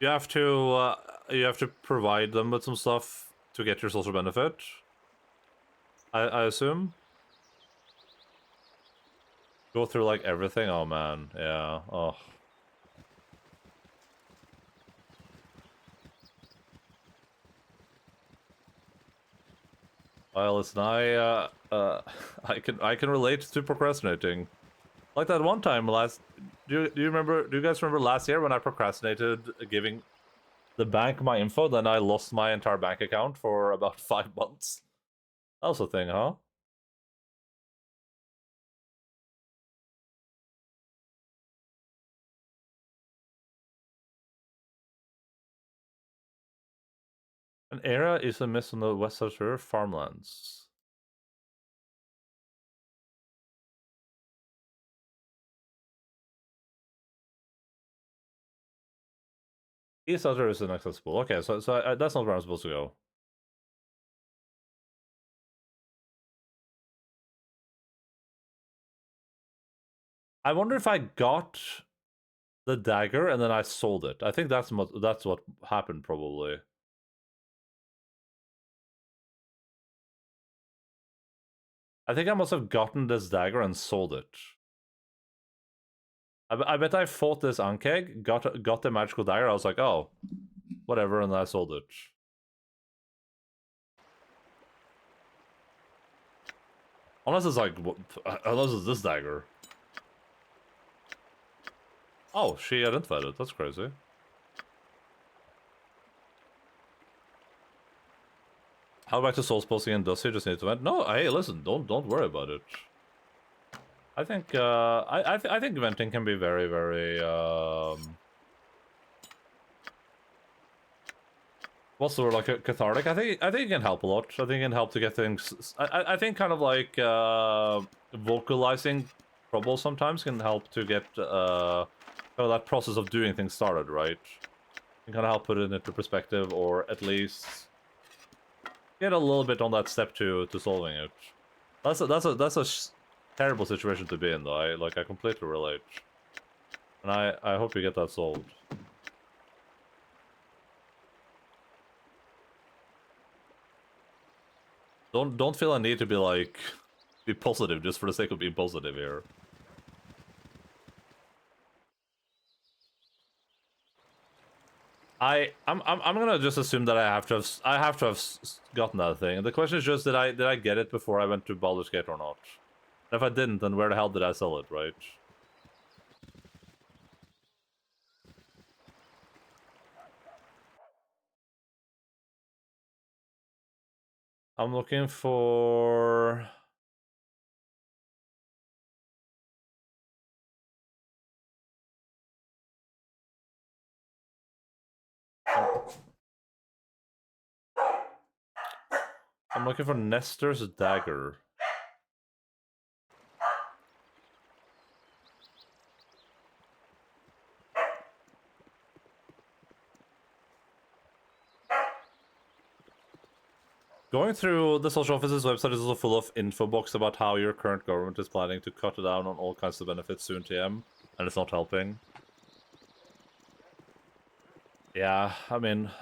You have to provide them with some stuff to get your social benefit. I assume. Go through like everything. Oh man, yeah. Oh. Well, listen, I can relate to procrastinating. Like that one time do you remember? Do you guys remember last year when I procrastinated giving the bank my info? Then I lost my entire bank account for about 5 months. That was a thing, huh? An area is a miss on the west side of farmlands. East Outer is inaccessible. Okay, so that's not where I'm supposed to go. I wonder if I got the dagger and then I sold it. I think that's what happened probably. I think I must have gotten this dagger and sold it. I bet I fought this Ankeg, got the magical dagger. I was like, oh, whatever, and I sold it. Unless it's like, unless it's this dagger. Oh, she identified it. That's crazy. How back to Souls posting and does he just need to vent? No, hey, listen, don't worry about it. I think I think venting can be very, very what's the word, like cathartic? I think it can help a lot. I think it can help to get things. I think kind of like vocalizing troubles sometimes can help to get kind of that process of doing things started, right? Can kind of help put it into perspective, or at least get a little bit on that step to solving it. That's a terrible situation to be in, though. I completely relate, and I hope you get that solved. Don't feel a need to be like be positive just for the sake of being positive here. I'm gonna just assume that I have to have gotten that thing. The question is just did I get it before I went to Baldur's Gate or not? And if I didn't, then where the hell did I sell it, right? I'm looking for Nestor's dagger. Going through the social office's website is also full of info box about how your current government is planning to cut down on all kinds of benefits soon, TM, and it's not helping. Yeah, I mean,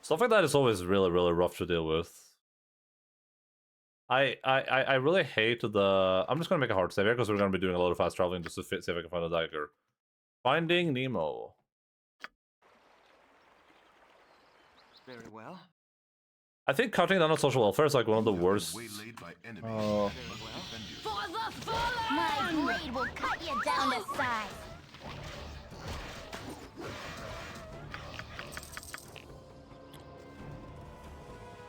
stuff like that is always really, really rough to deal with. I really hate the... I'm just gonna make a hard save here because we're gonna be doing a lot of fast traveling just to see if I can find a dagger. Finding Nemo. Very well. I think cutting down on social welfare is like one of the worst. My blade will cut you down to size.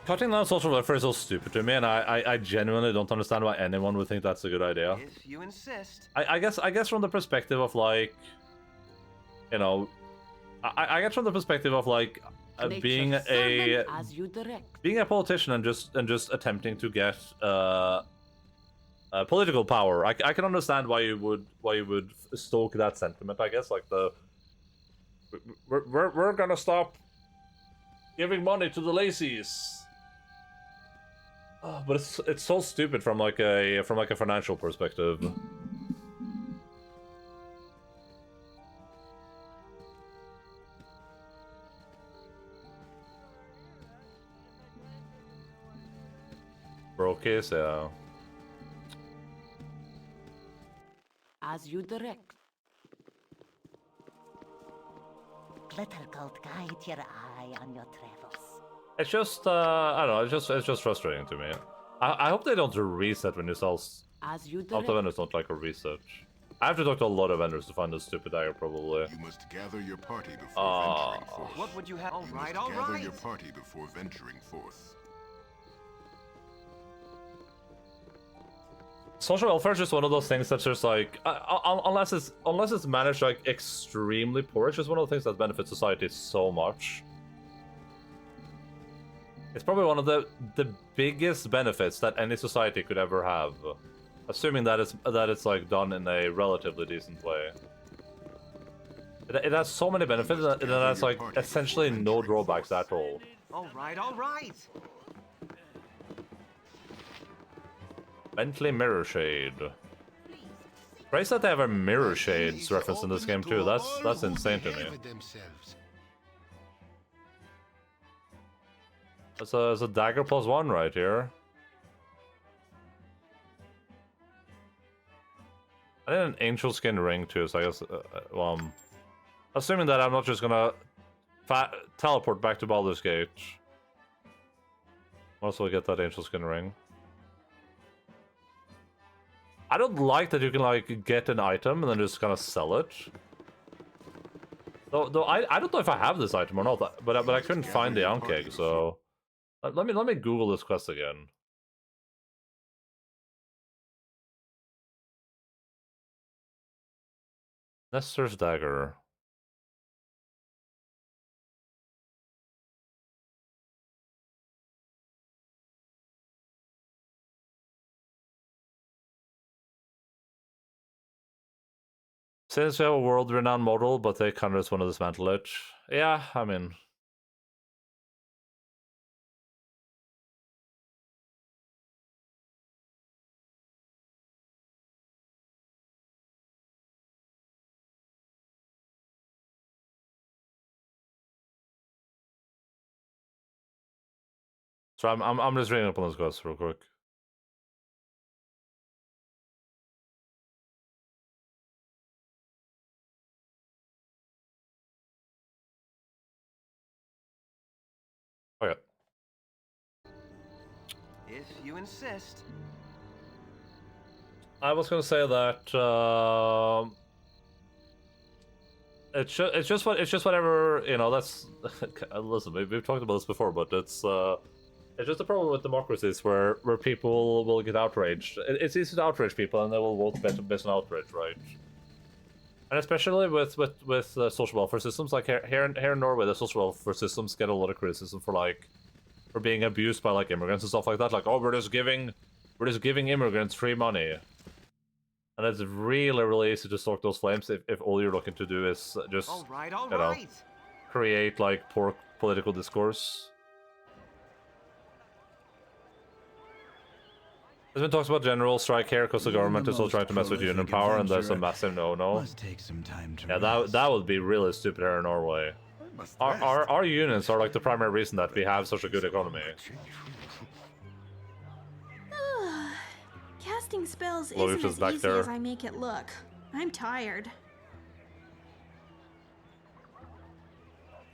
Cutting down social welfare is so stupid to me, and I genuinely don't understand why anyone would think that's a good idea. If you insist. I guess from the perspective of like, you know, I guess from the perspective of like being a politician and just attempting to get political power. I can understand why you would stoke that sentiment. I guess like we're gonna stop giving money to the lazies. But it's so stupid from like a financial perspective. Brocase, yeah. As you direct. Glitter gold guide your eye on your travels. It's just, I don't know, it's just frustrating to me. I hope they don't reset when you sell... As you All the vendors don't like a reset. I have to talk to a lot of vendors to find this stupid dagger, probably. You must gather your party before venturing forth. What would you have? All right, You all must gather right. your party before venturing forth. Social welfare is just one of those things that's just like, unless it's managed like extremely poor, it's just one of the things that benefits society so much. It's probably one of the biggest benefits that any society could ever have, assuming that it's like done in a relatively decent way. It has so many benefits and it has like essentially no drawbacks at all. All right, all right. Bentley Mirror Shade. Praise that they have a Mirror Shades reference in this game too. That's insane to me. There's a dagger +1 right here. I need an angel skin ring too, so I guess, well, assuming that I'm not just gonna teleport back to Baldur's Gate. Also get that angel skin ring. I don't like that you can like get an item and then just kind of sell it. Though I don't know if I have this item or not, but I couldn't find the Ankeg, so let me Google this quest again. Nestor's dagger. Since we have a world-renowned model, but they kind of just want to dismantle it. Yeah, I mean... So I'm just reading up on this quest real quick. Okay. If you insist. I was gonna say that it's just whatever, you know. That's listen, we've talked about this before, but it's just a problem with democracies where people will get outraged. It's easy to outrage people, and they will vote based on outrage, right? And especially with social welfare systems, like here in Norway, the social welfare systems get a lot of criticism for being abused by like immigrants and stuff like that. Like, oh, we're just giving immigrants free money. And it's really easy to stoke those flames if all you're looking to do is just, All right, you know, create like poor political discourse. There's been talks about general strike here because the government is still trying to mess with union power, and there's a massive no-no. Yeah, that would be really stupid here in Norway. Our unions are like the primary reason that we have such a good economy. Casting spells Lois isn't is as back easy there. as I make it look. I'm tired.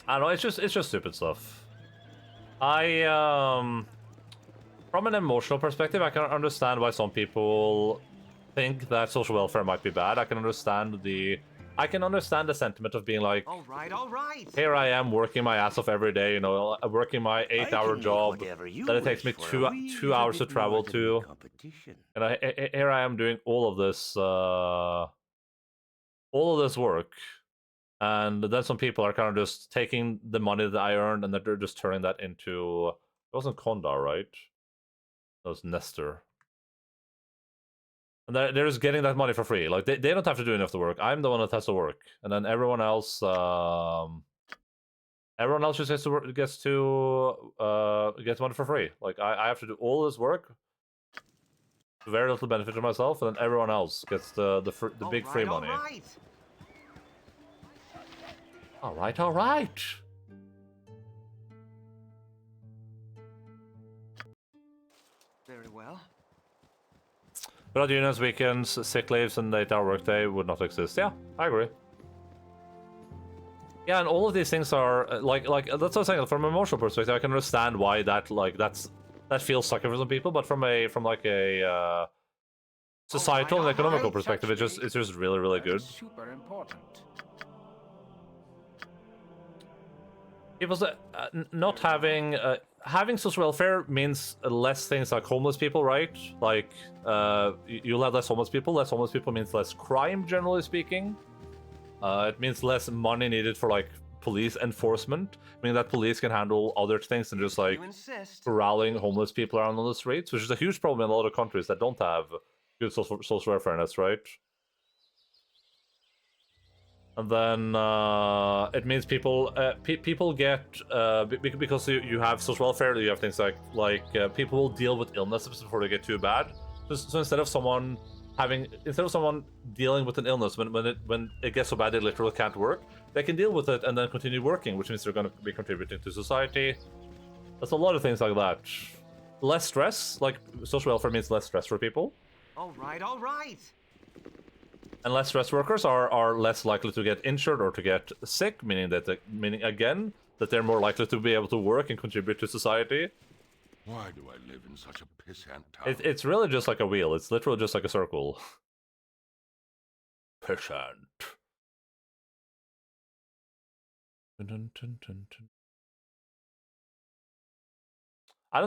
I don't know, it's just stupid stuff. From an emotional perspective, I can understand why some people think that social welfare might be bad. I can understand the sentiment of being like, all right. Here I am working my ass off every day, you know, working my 8-hour job that it takes me two hours to travel to. And here I am doing all of this work. And then some people are kind of just taking the money that I earned and they're just turning that into... It wasn't Kondar, right? It was Nestor. And they're just getting that money for free. Like, they don't have to do enough to work. I'm the one that has to work. And then everyone else just gets money for free. Like, I have to do all this work. Very little benefit to myself, and then everyone else gets the big free money. All right. Very well. Without unions, weekends, sick leaves, and 8-hour workday would not exist. Yeah, I agree. Yeah, and all of these things are like that's what I'm saying. From an emotional perspective, I can understand why that that feels sucky for some people, but from a societal and economical perspective, it's just really good. Super important. People say not having having social welfare means less things like homeless people, right? Like you'll have less homeless people. Less homeless people means less crime, generally speaking. It means less money needed for like police enforcement, meaning that police can handle other things than just like corralling homeless people around on the streets, which is a huge problem in a lot of countries that don't have good social welfare nets, right? And then it means people people get because you have social welfare, you have things like people will deal with illnesses before they get too bad. So instead of someone dealing with an illness when it gets so bad they literally can't work, they can deal with it and then continue working, which means they're going to be contributing to society. There's a lot of things like that. Less stress, like social welfare means less stress for people. All right, all right. And less stress workers are less likely to get injured or to get sick, meaning again that they're more likely to be able to work and contribute to society. Why do I live in such a pissant town? It's really just like a wheel. It's literally just like a circle. Pissant. I don't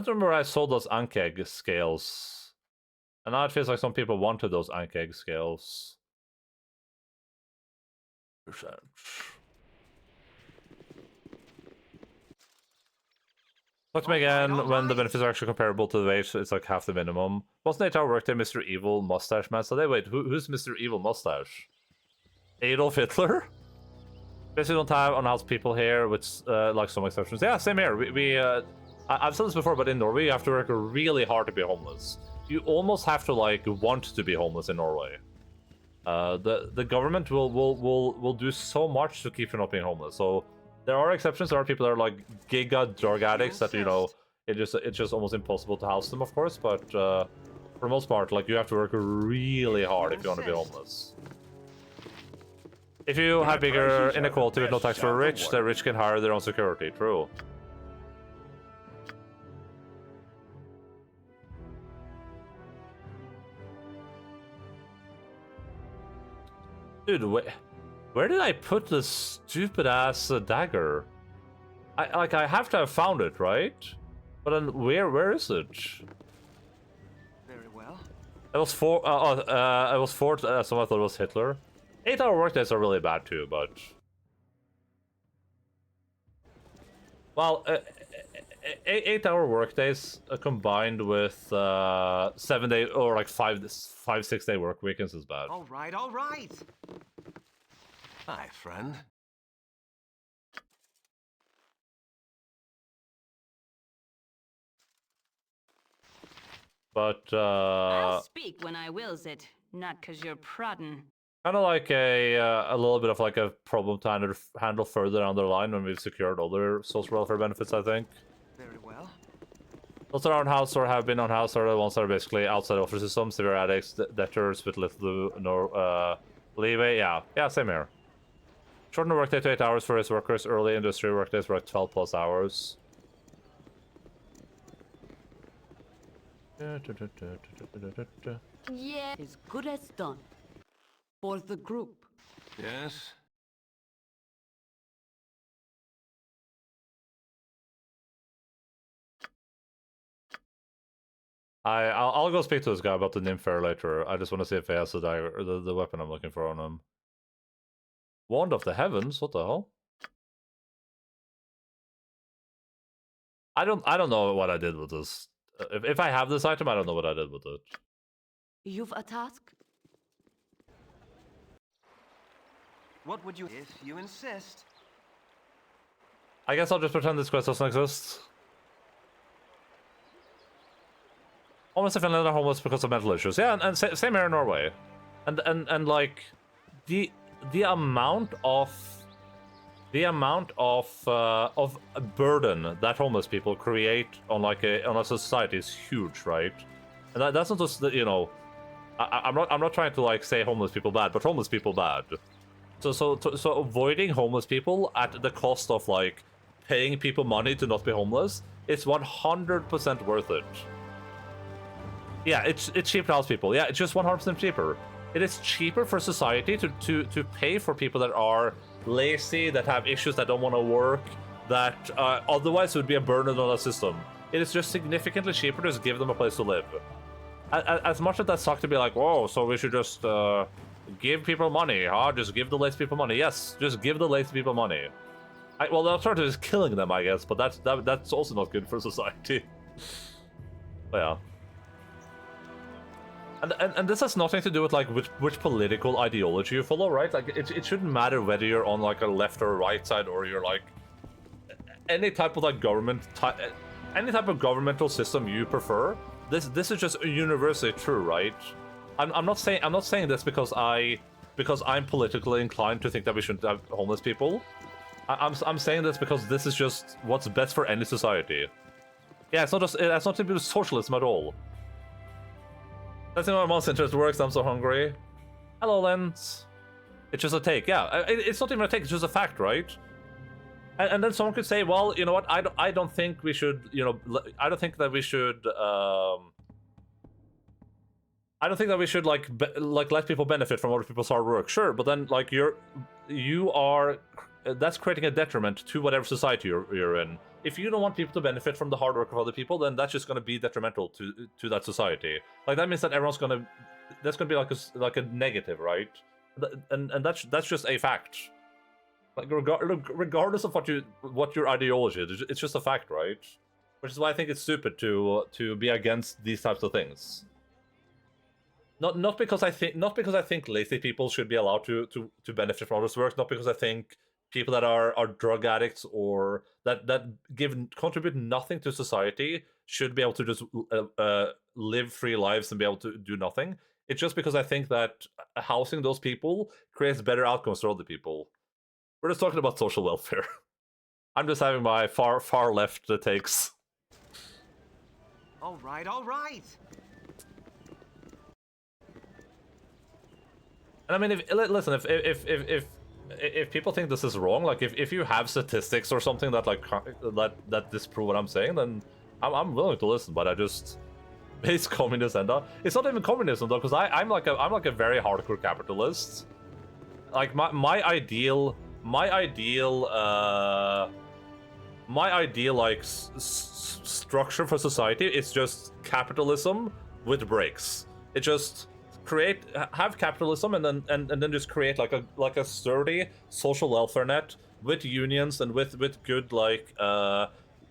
remember I sold those Ankeg scales. And now it feels like some people wanted those Ankeg scales. Percent. Talk to me again when the benefits are actually comparable to the wage. It's like half the minimum. Wasn't 8-hour workday Mr. Evil Mustache Man? So they wait, who's Mr. Evil Mustache? Adolf Hitler? Basically don't have unhoused people here, with like some exceptions. Yeah, same here. I've said this before, but in Norway you have to work really hard to be homeless. You almost have to like want to be homeless in Norway. The government will do so much to keep you not being homeless. So there are exceptions. There are people that are like giga drug addicts that, you know, it's just almost impossible to house them, of course. But for the most part, like, you have to work really hard if you want to be homeless. If you have bigger inequality with no tax for rich, the rich can hire their own security. True. Dude, where did I put this stupid ass dagger? I have to have found it, right? But then where is it? Very well. It was it was for someone thought it was Hitler. 8-hour workdays are really bad too, but well, 8-hour workdays combined with 7-day or like 5-6 day work weekends is bad. All right, all right. Hi, friend. But I'll speak when I wills it, not 'cause you're prodding. kind of like a little bit of like a problem to handle further down the line when we've secured other social welfare benefits, I think. Very well. Those that are unhoused or have been unhoused are the ones that are basically outside of the system, severe addicts, debtors with little to no leeway. Yeah, same here. Shorten the workday to 8 hours for his workers. Early industry workdays work 12 plus hours. Yeah, as good as done. For the group. Yes? I'll go speak to this guy about the Nymphair later. I just want to see if he has the dagger, or the weapon I'm looking for on him. Wand of the Heavens? What the hell? I don't know what I did with this. If I have this item, I don't know what I did with it. You've a task? What would you if you insist? I guess I'll just pretend this quest doesn't exist. Homeless in Finland are homeless because of mental issues. Yeah, and same here in Norway. And like the amount of burden that homeless people create on a society is huge, right? And that's not just, you know, I'm not trying to like say homeless people bad, but homeless people bad. So avoiding homeless people at the cost of like paying people money to not be homeless, it's 100% worth it. Yeah, it's cheaper to house people. Yeah, it's just 100% cheaper. It is cheaper for society to pay for people that are lazy, that have issues, that don't want to work, that otherwise would be a burden on the system. It is just significantly cheaper to just give them a place to live. As much as that sucks to be like, whoa, so we should just give people money, huh? Just give the lazy people money. Yes, just give the lazy people money. Well, the alternative is killing them, I guess, but that's also not good for society. But yeah. And this has nothing to do with like which political ideology you follow, right? Like it shouldn't matter whether you're on like a left or a right side, or you're like any type of like any type of governmental system you prefer. This is just universally true, right? I'm not saying this because I'm politically inclined to think that we shouldn't have homeless people. I'm saying this because this is just what's best for any society. Yeah, it's not to do with socialism at all. That's not how my mom's interest works. I'm so hungry. Hello, Lens. It's just a take. Yeah, it's not even a take. It's just a fact, right? And then someone could say, well, you know what? I don't think we should. You know, I don't think that we should. I don't think that we should like let people benefit from other people's hard work. Sure, but then like you are that's creating a detriment to whatever society you're in. If you don't want people to benefit from the hard work of other people, then that's just going to be detrimental to that society. Like that means that everyone's that's going to be like a negative, right? And that's just a fact. Like regardless of what your ideology is, it's just a fact, right? Which is why I think it's stupid to be against these types of things. Not because I think lazy people should be allowed to benefit from others' work. Not because I think people that are drug addicts or that contribute nothing to society should be able to just live free lives and be able to do nothing. It's just because I think that housing those people creates better outcomes for other people. We're just talking about social welfare. I'm just having my far left takes. All right, all right. And I mean, listen, if people think this is wrong, like if you have statistics or something that like that disprove what I'm saying, then I'm willing to listen. But I just base communist Enda. It's not even communism though, because I'm like a very hardcore capitalist. Like my ideal like structure for society is just capitalism with breaks. It just have capitalism and then just create like a sturdy social welfare net with unions and with good like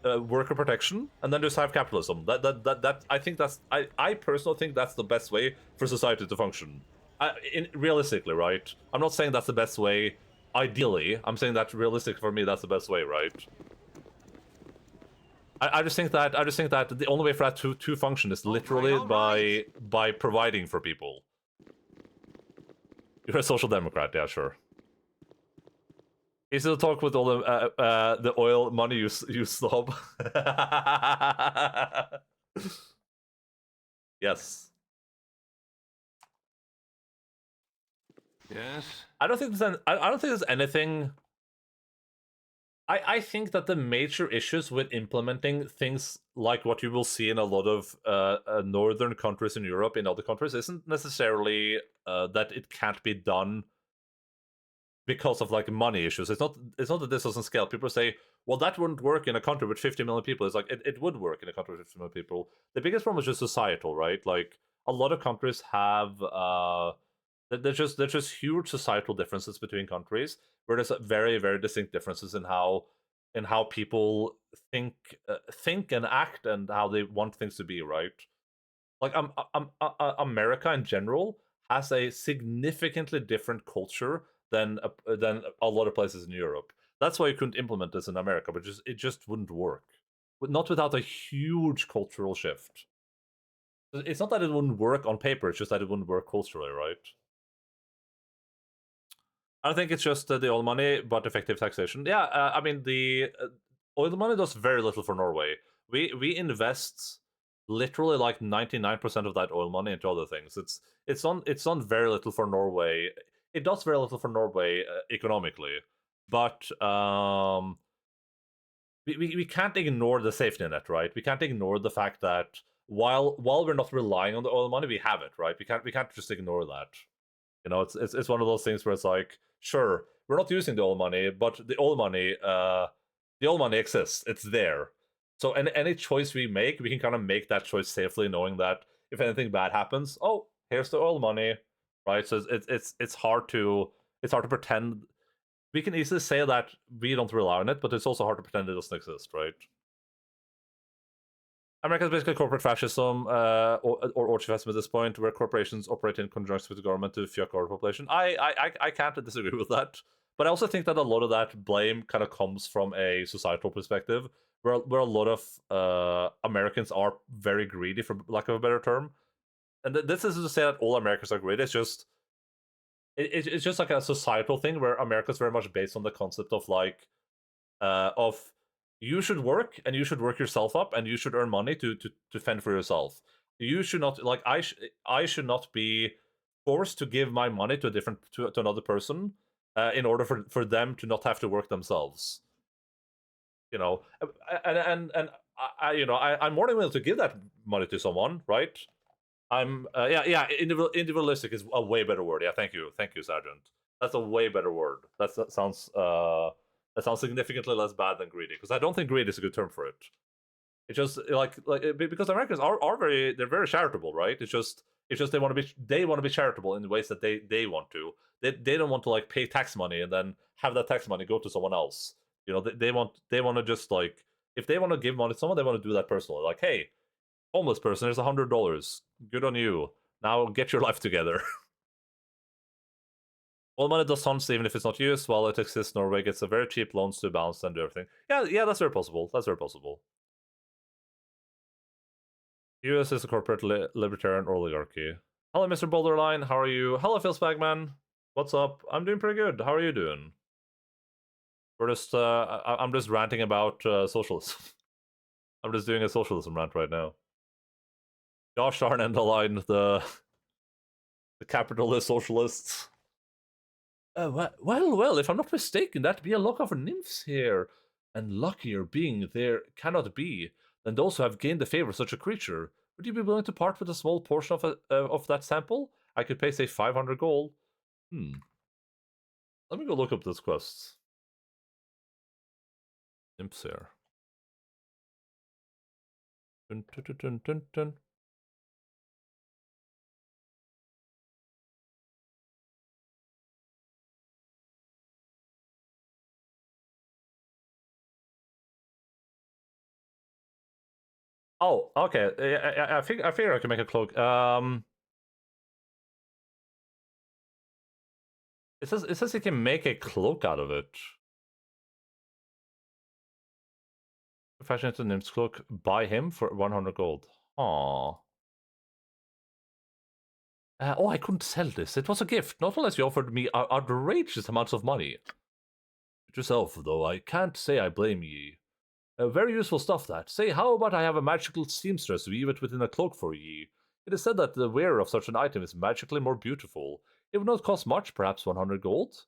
worker protection, and then just have capitalism. That I think I personally think that's the best way for society to function. Realistically, right? I'm not saying that's the best way. Ideally, I'm saying that realistic for me, that's the best way, right? I just think that the only way for that to function is literally by providing for people. You're a social democrat, yeah, sure. Easy to talk with all the oil money you slob. Yes. Yes. I don't think there's anything. I think that the major issues with implementing things like what you will see in a lot of northern countries in Europe, in other countries, isn't necessarily that it can't be done because of like money issues. It's not that this doesn't scale. People say, well, that wouldn't work in a country with 50 million people. It's like it would work in a country with 50 million people. The biggest problem is just societal, right? Like a lot of countries have there's just huge societal differences between countries, where there's very, very distinct differences in how people think and act and how they want things to be, right? Like America in general has a significantly different culture than a lot of places in Europe. That's why you couldn't implement this in America, but it just wouldn't work. But not without a huge cultural shift. It's not that it wouldn't work on paper, it's just that it wouldn't work culturally, right? I think it's just the oil money, but effective taxation. Yeah, I mean, the oil money does very little for Norway. We invest literally like 99% of that oil money into other things. It's done very little for Norway. it does very little for Norway economically, but we can't ignore the safety net, right? We can't ignore the fact that while we're not relying on the oil money, we have it, right? We can't just ignore that. You know, it's one of those things where it's like, sure, we're not using the oil money, but the oil money exists. It's there. So any choice we make, we can kind of make that choice safely, knowing that if anything bad happens, oh, here's the oil money, right? So it's hard to pretend. We can easily say that we don't rely on it, but it's also hard to pretend it doesn't exist, right? America's basically corporate fascism or orchifascism at this point, where corporations operate in conjunction with the government to fuck our population. I can't disagree with that, but I also think that a lot of that blame kind of comes from a societal perspective, where a lot of Americans are very greedy, for lack of a better term. And this isn't to say that all Americans are greedy. It's just like a societal thing where America's very much based on the concept of like of you should work and you should work yourself up and you should earn money to fend for yourself. You should not like I should not be forced to give my money to another person in order for them to not have to work themselves. You know, and I'm more than willing to give that money to someone, right? Individualistic is a way better word. Yeah, thank you, Sergeant. That's a way better word. That sounds significantly less bad than greedy, because I don't think greed is a good term for it. It's just because Americans are very charitable, right? It's just they want to be charitable in the ways that they want to. They don't want to like pay tax money and then have that tax money go to someone else. You know, they want to just like, if they want to give money to someone, they want to do that personally. Like, hey, homeless person, there's $100. Good on you. Now get your life together. All money does tons even if it's not used. While it exists, Norway gets a very cheap loans to balance and do everything. Yeah, that's very possible. That's very possible. US is a corporate libertarian oligarchy. Hello, Mr. Boulderline. How are you? Hello, Phil Spagman. What's up? I'm doing pretty good. How are you doing? We're just I'm just ranting about socialism. I'm just doing a socialism rant right now. Gosh darn Endaline, the capitalist socialists. Well, if I'm not mistaken, that'd be a lot of nymphs here, and luckier being there cannot be than those who have gained the favor of such a creature. Would you be willing to part with a small portion of that sample? I could pay, say, 500 gold. Let me go look up this quest. Nymphs here. Dun, dun, dun, dun, dun, dun. Oh, okay. I figure I can make a cloak. It says you can make a cloak out of it. Fashion into Nymph's cloak. Buy him for 100 gold. Aww. Oh, I couldn't sell this. It was a gift. Not unless you offered me outrageous amounts of money. Yourself, though, I can't say I blame ye. Very useful stuff, that. Say, how about I have a magical seamstress weave it within a cloak for ye? It is said that the wearer of such an item is magically more beautiful. It would not cost much, perhaps 100 gold?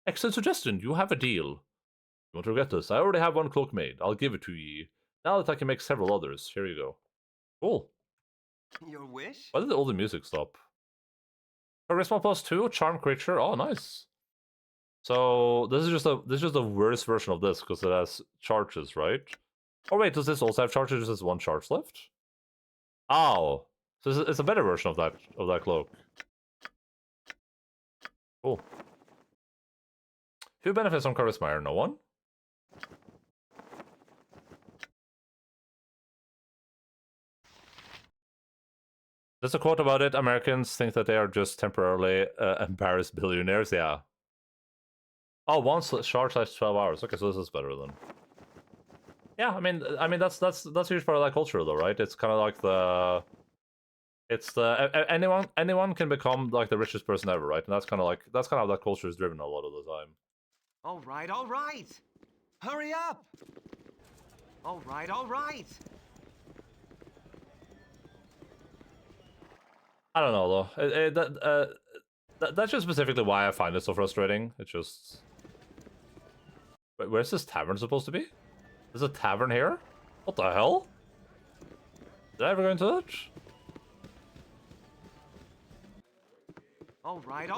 Excellent suggestion. You have a deal. You won't regret this. I already have one cloak made. I'll give it to ye. Now that I can make several others. Here you go. Cool. Your wish? Why did all the music stop? Charisma +2, charm creature. Oh, nice. So this is just a worse version of this because it has charges, right? Oh wait, does this also have charges? Just one charge left? Oh, so it's a better version of that cloak. Cool. Who benefits from charisma? No one. There's a quote about it. Americans think that they are just temporarily embarrassed billionaires. Yeah. Oh, one charge lasts 12 hours. Okay, so this is better then. Yeah, I mean that's a huge part of that culture, though, right? It's kind of like anyone can become like the richest person ever, right? And that's kind of how that culture is driven a lot of the time. All right. Hurry up. All right. I don't know though. That's just specifically why I find it so frustrating. It's just. Wait, where's this tavern supposed to be? There's a tavern here? What the hell? Did I ever go into it? All right.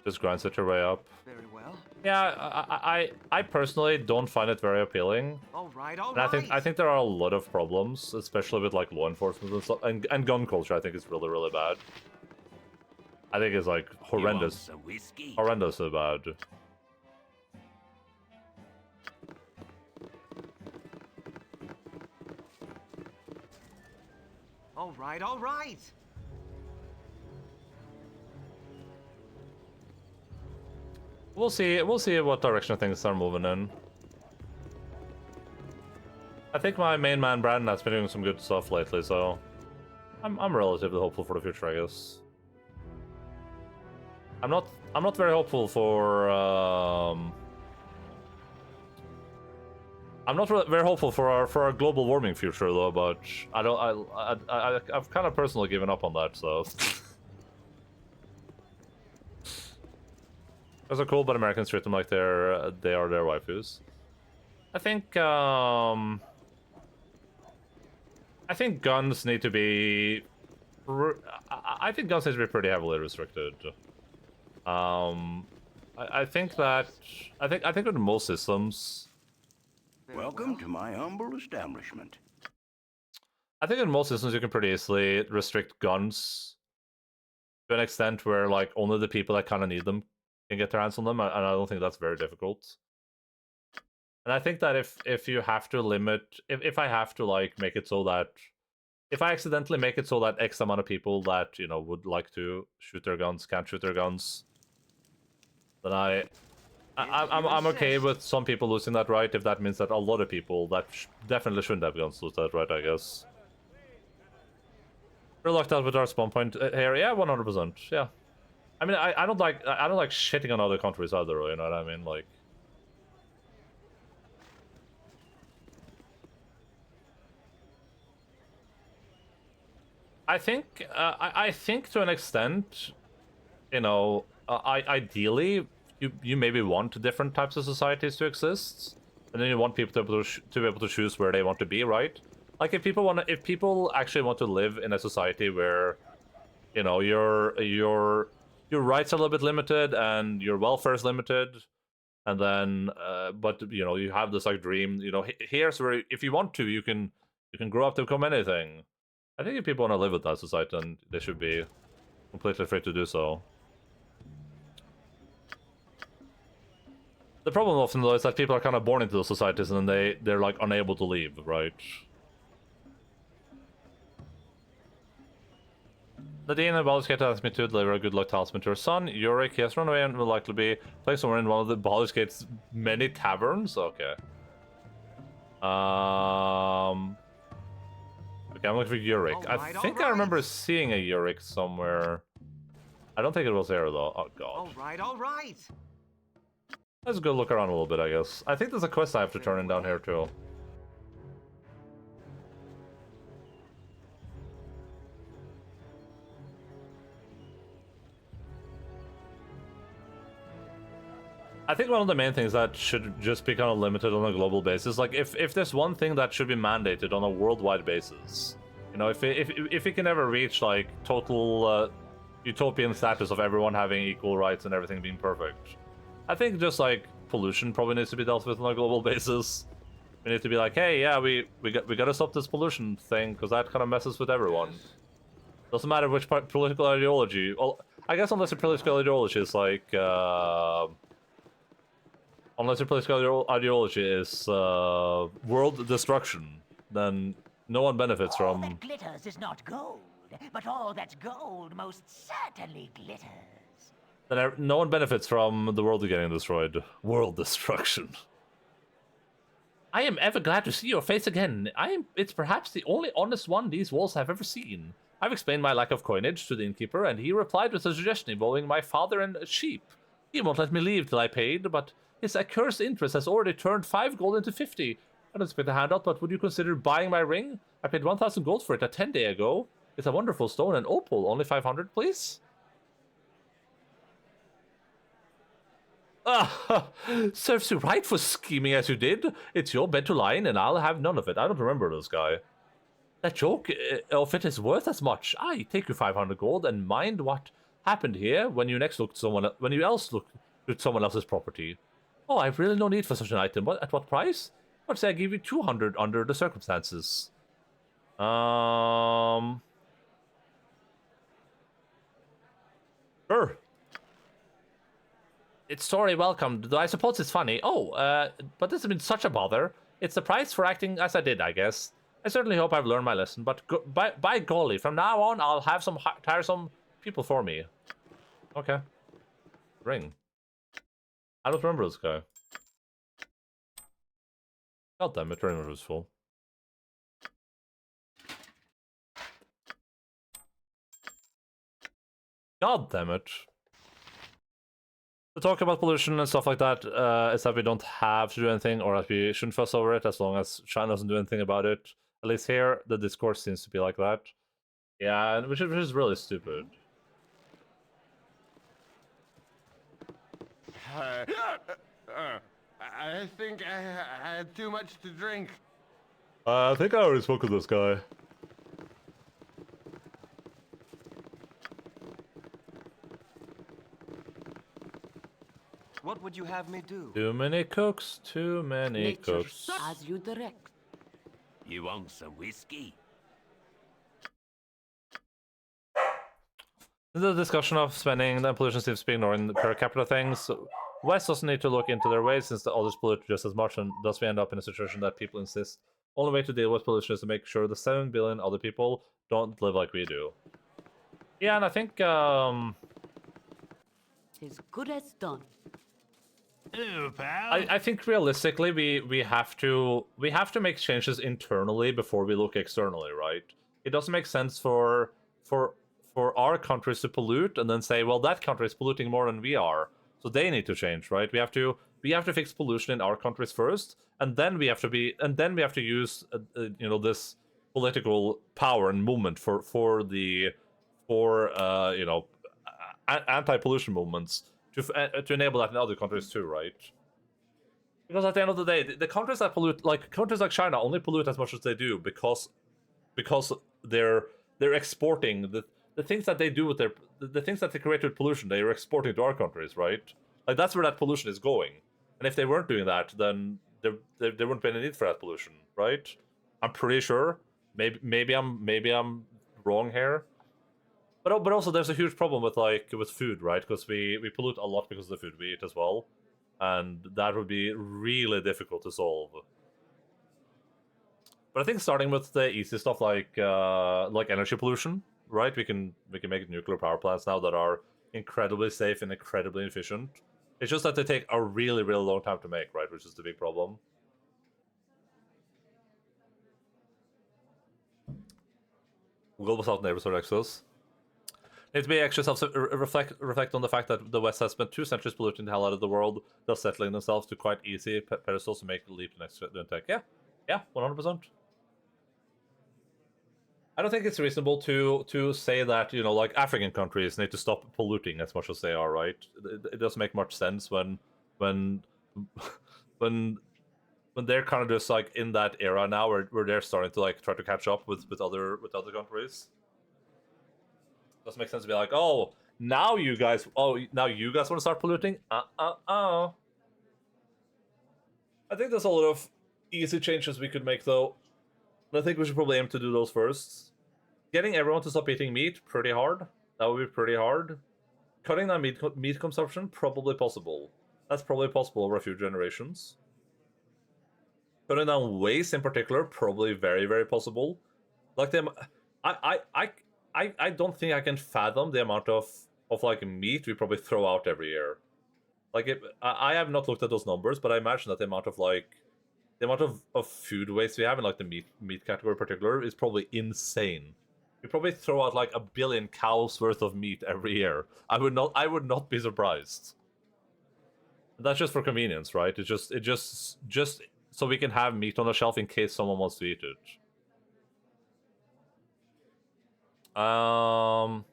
Just grind such your way up. Very well. Yeah, I personally don't find it very appealing. All right. And I think there are a lot of problems, especially with like law enforcement and stuff, and gun culture. I think is really, really bad. I think it's like horrendous, horrendously bad. All right. We'll see what direction things are moving in. I think my main man Brandon has been doing some good stuff lately, so I'm relatively hopeful for the future, I guess. I'm not very hopeful for I'm not very hopeful for our global warming future though, but I've kind of personally given up on that, so. Those are cool, but Americans treat them like they are their waifus. I think guns need to be. I think guns need to be pretty heavily restricted. I think with most systems. Welcome to my humble establishment. I think in most systems you can pretty easily restrict guns to an extent where like only the people that kind of need them can get their hands on them, and I don't think that's very difficult. And I think that if you have to limit, if I have to like make it so that if I accidentally make it so that X amount of people that would like to shoot their guns can't shoot their guns, then I'm okay with some people losing that right if that means that a lot of people that definitely shouldn't have guns lose that right, I guess. We're locked out with our spawn point here, yeah, 100%, yeah. I mean, I don't like shitting on other countries either, you know what I mean? Like, I think to an extent, ideally, you maybe want different types of societies to exist, and then you want people to be able to choose where they want to be, right? Like if people actually want to live in a society where, your rights are a little bit limited and your welfare is limited, and then but you have this like dream, here's where if you want to you can grow up to become anything. I think if people want to live with that society, then they should be completely free to do so. The problem often though is that people are kind of born into those societies and then they're like unable to leave, right? The Dean of Baldur's Gate asked me to deliver a good luck talisman to her son, Yorick. He has run away and will likely be playing somewhere in one of the Baldur's Gate's many taverns. Okay. Okay, I'm looking for Yorick. I think I remember seeing a Yorick somewhere. I don't think it was there though. Oh god. All right. Let's go look around a little bit, I guess. I think there's a quest I have to turn in down here too. I think one of the main things that should just be kind of limited on a global basis, like if there's one thing that should be mandated on a worldwide basis, if it can ever reach like total utopian status of everyone having equal rights and everything being perfect, I think just like pollution probably needs to be dealt with on a global basis. We need to be like, hey, yeah, we gotta stop this pollution thing because that kind of messes with everyone. Doesn't matter which political ideology. Well, I guess unless your political ideology is like. Unless your political ideology is world destruction, then no one benefits from. All that glitters is not gold, but all that's gold most certainly glitters. Then no one benefits from the world getting destroyed. World destruction. I am ever glad to see your face again. It's perhaps the only honest one these walls have ever seen. I've explained my lack of coinage to the innkeeper, and he replied with a suggestion involving my father and a sheep. He won't let me leave till I paid, but his accursed interest has already turned 5 gold into 50. I don't expect a handout, but would you consider buying my ring? I paid 1,000 gold for it a 10 days ago. It's a wonderful stone and opal. Only 500, please? Ah, serves you right for scheming as you did. It's your bed to lie in, and I'll have none of it. I don't remember this guy. That joke of it is worth as much. I take you 500 gold and mind what happened here when you next looked at someone else's property. Oh, I've really no need for such an item. But at what price? I'd say I give you 200 under the circumstances. Sure. It's sorry welcome. I suppose it's funny. Oh, but this has been such a bother. It's the price for acting as I did, I guess. I certainly hope I've learned my lesson, but by golly, from now on, I'll have some tiresome people for me. Okay. Ring. I don't remember this guy. God damn it, ring was full. God damn it. To talk about pollution and stuff like that is that we don't have to do anything, or that we shouldn't fuss over it as long as China doesn't do anything about it. At least here, the discourse seems to be like that. Yeah, which is really stupid. I think I had too much to drink. I think I already spoke with this guy. What would you have me do? Too many cooks, too many cooks. As you direct. You want some whiskey? The discussion of spending and pollution seems to be ignoring the per capita things. West doesn't need to look into their ways since the others pollute just as much, and thus we end up in a situation that people insist only way to deal with pollution is to make sure the 7 billion other people don't live like we do. Yeah, and I think As good as done. Hello, pal. I think realistically we have to make changes internally before we look externally, right? It doesn't make sense for our countries to pollute and then say, well, that country is polluting more than we are, so they need to change, right? We have to fix pollution in our countries first, and then we have to use you know, this political power and movement for you know, anti-pollution movements to enable that in other countries too, right? Because at the end of the day, the countries that pollute, like countries like China, only pollute as much as they do because they're exporting the things that they do with the things that they create with pollution. They are exporting to our countries, right? Like that's where that pollution is going. And if they weren't doing that, then there wouldn't be any need for that pollution, right? I'm pretty sure. Maybe I'm wrong here. But also there's a huge problem with food, right? Because we pollute a lot because of the food we eat as well, and that would be really difficult to solve. But I think starting with the easy stuff like energy pollution, right? We can make nuclear power plants now that are incredibly safe and incredibly efficient. It's just that they take a really long time to make, right? Which is the big problem. Global South neighbors are next to us. Need to be extra reflect on the fact that the West has spent 2 centuries polluting the hell out of the world, thus settling themselves to quite easy pedestals to make the leap next to tech. Yeah, 100%. I don't think it's reasonable to say that, you know, like African countries need to stop polluting as much as they are, right? It doesn't make much sense when they're kind of just like in that era now where they're starting to like try to catch up with other countries. Doesn't make sense to be like, oh, now you guys want to start polluting? I think there's a lot of easy changes we could make, though. I think we should probably aim to do those first. Getting everyone to stop eating meat, pretty hard. That would be pretty hard. Cutting down meat consumption, probably possible. That's probably possible over a few generations. Cutting down waste in particular, probably very possible. Like I don't think I can fathom the amount of like meat we probably throw out every year. Like I have not looked at those numbers, but I imagine that the amount of food waste we have in like the meat category in particular is probably insane. We probably throw out like 1 billion cows worth of meat every year. I would not be surprised. That's just for convenience, right? It just so we can have meat on the shelf in case someone wants to eat it. I'll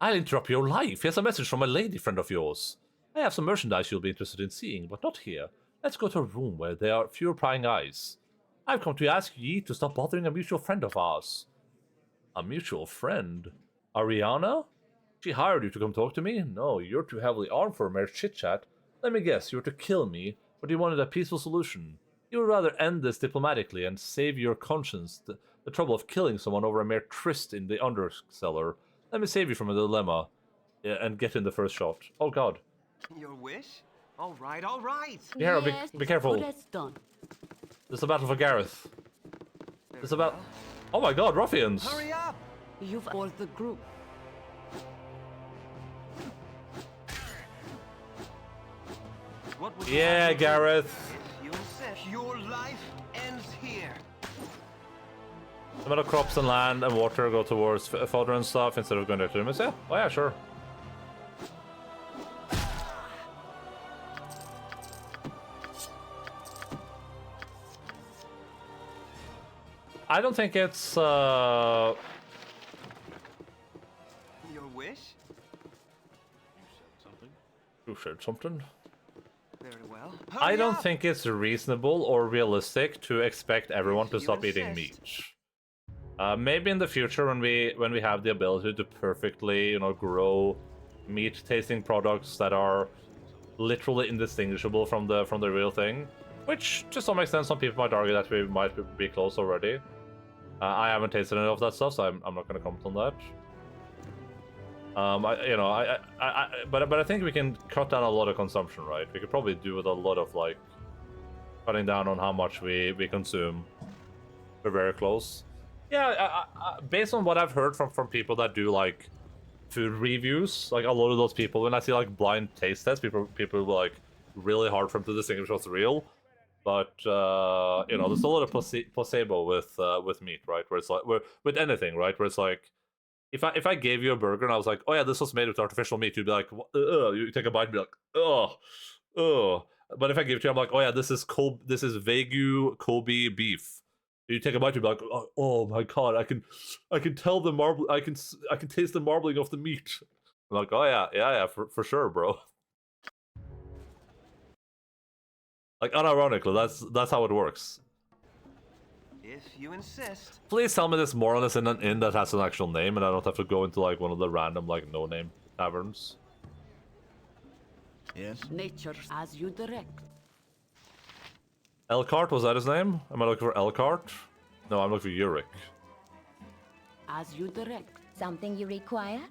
interrupt your life. Here's a message from a lady friend of yours. I have some merchandise you'll be interested in seeing, but not here. Let's go to a room where there are fewer prying eyes. I've come to ask ye to stop bothering a mutual friend of ours. A mutual friend? Ariana? She hired you to come talk to me? No, you're too heavily armed for a mere chit-chat. Let me guess, you were to kill me, but you wanted a peaceful solution. You would rather end this diplomatically and save your conscience the trouble of killing someone over a mere tryst in the undercellar. Let me save you from a dilemma and get in the first shot. Oh god. Your wish? All right, all right. Yeah, Yes, be careful. good as done. This is a battle for Gareth. This is about... Oh my god, ruffians! Hurry up! You've for the group. What would you Yeah, have me do? Gareth. If you insist, your life ends here. Some of the crops and land and water go towards fodder and stuff instead of going to humans. Yeah, oh yeah, sure. I don't think it's Your wish? You said something? Very well. I Hurry don't up! think it's reasonable or realistic to expect everyone to stop eating meat. Maybe in the future when we have the ability to perfectly, you know, grow meat tasting products that are literally indistinguishable from the real thing, which to some extent some people might argue that we might be close already. I haven't tasted any of that stuff, so I'm not going to comment on that. But I think we can cut down a lot of consumption, right? We could probably do with a lot of like cutting down on how much we consume. We're very close. Yeah, based on what I've heard from people that do like food reviews, like a lot of those people, when I see like blind taste tests, people like really hard for them to distinguish what's real. But you know, there's a lot of placebo with meat, right? Where it's like with anything, right? Where it's like if I gave you a burger and I was like, oh yeah, this was made with artificial meat, you'd be like, you take a bite and be like, oh. But if I give it to you, I'm like, oh yeah, this is Wagyu Kobe beef. You take a bite, you'd be like, oh my god, I can tell the marble, I can taste the marbling of the meat. I'm like, oh yeah, for sure, bro. Like unironically, that's how it works. If you insist. Please tell me this moron is in an inn that has an actual name, and I don't have to go into like one of the random like no-name taverns. Yes? Nature as you direct. Elkhart, was that his name? Am I looking for Elkhart? No, I'm looking for Uric. As you direct. Something you require?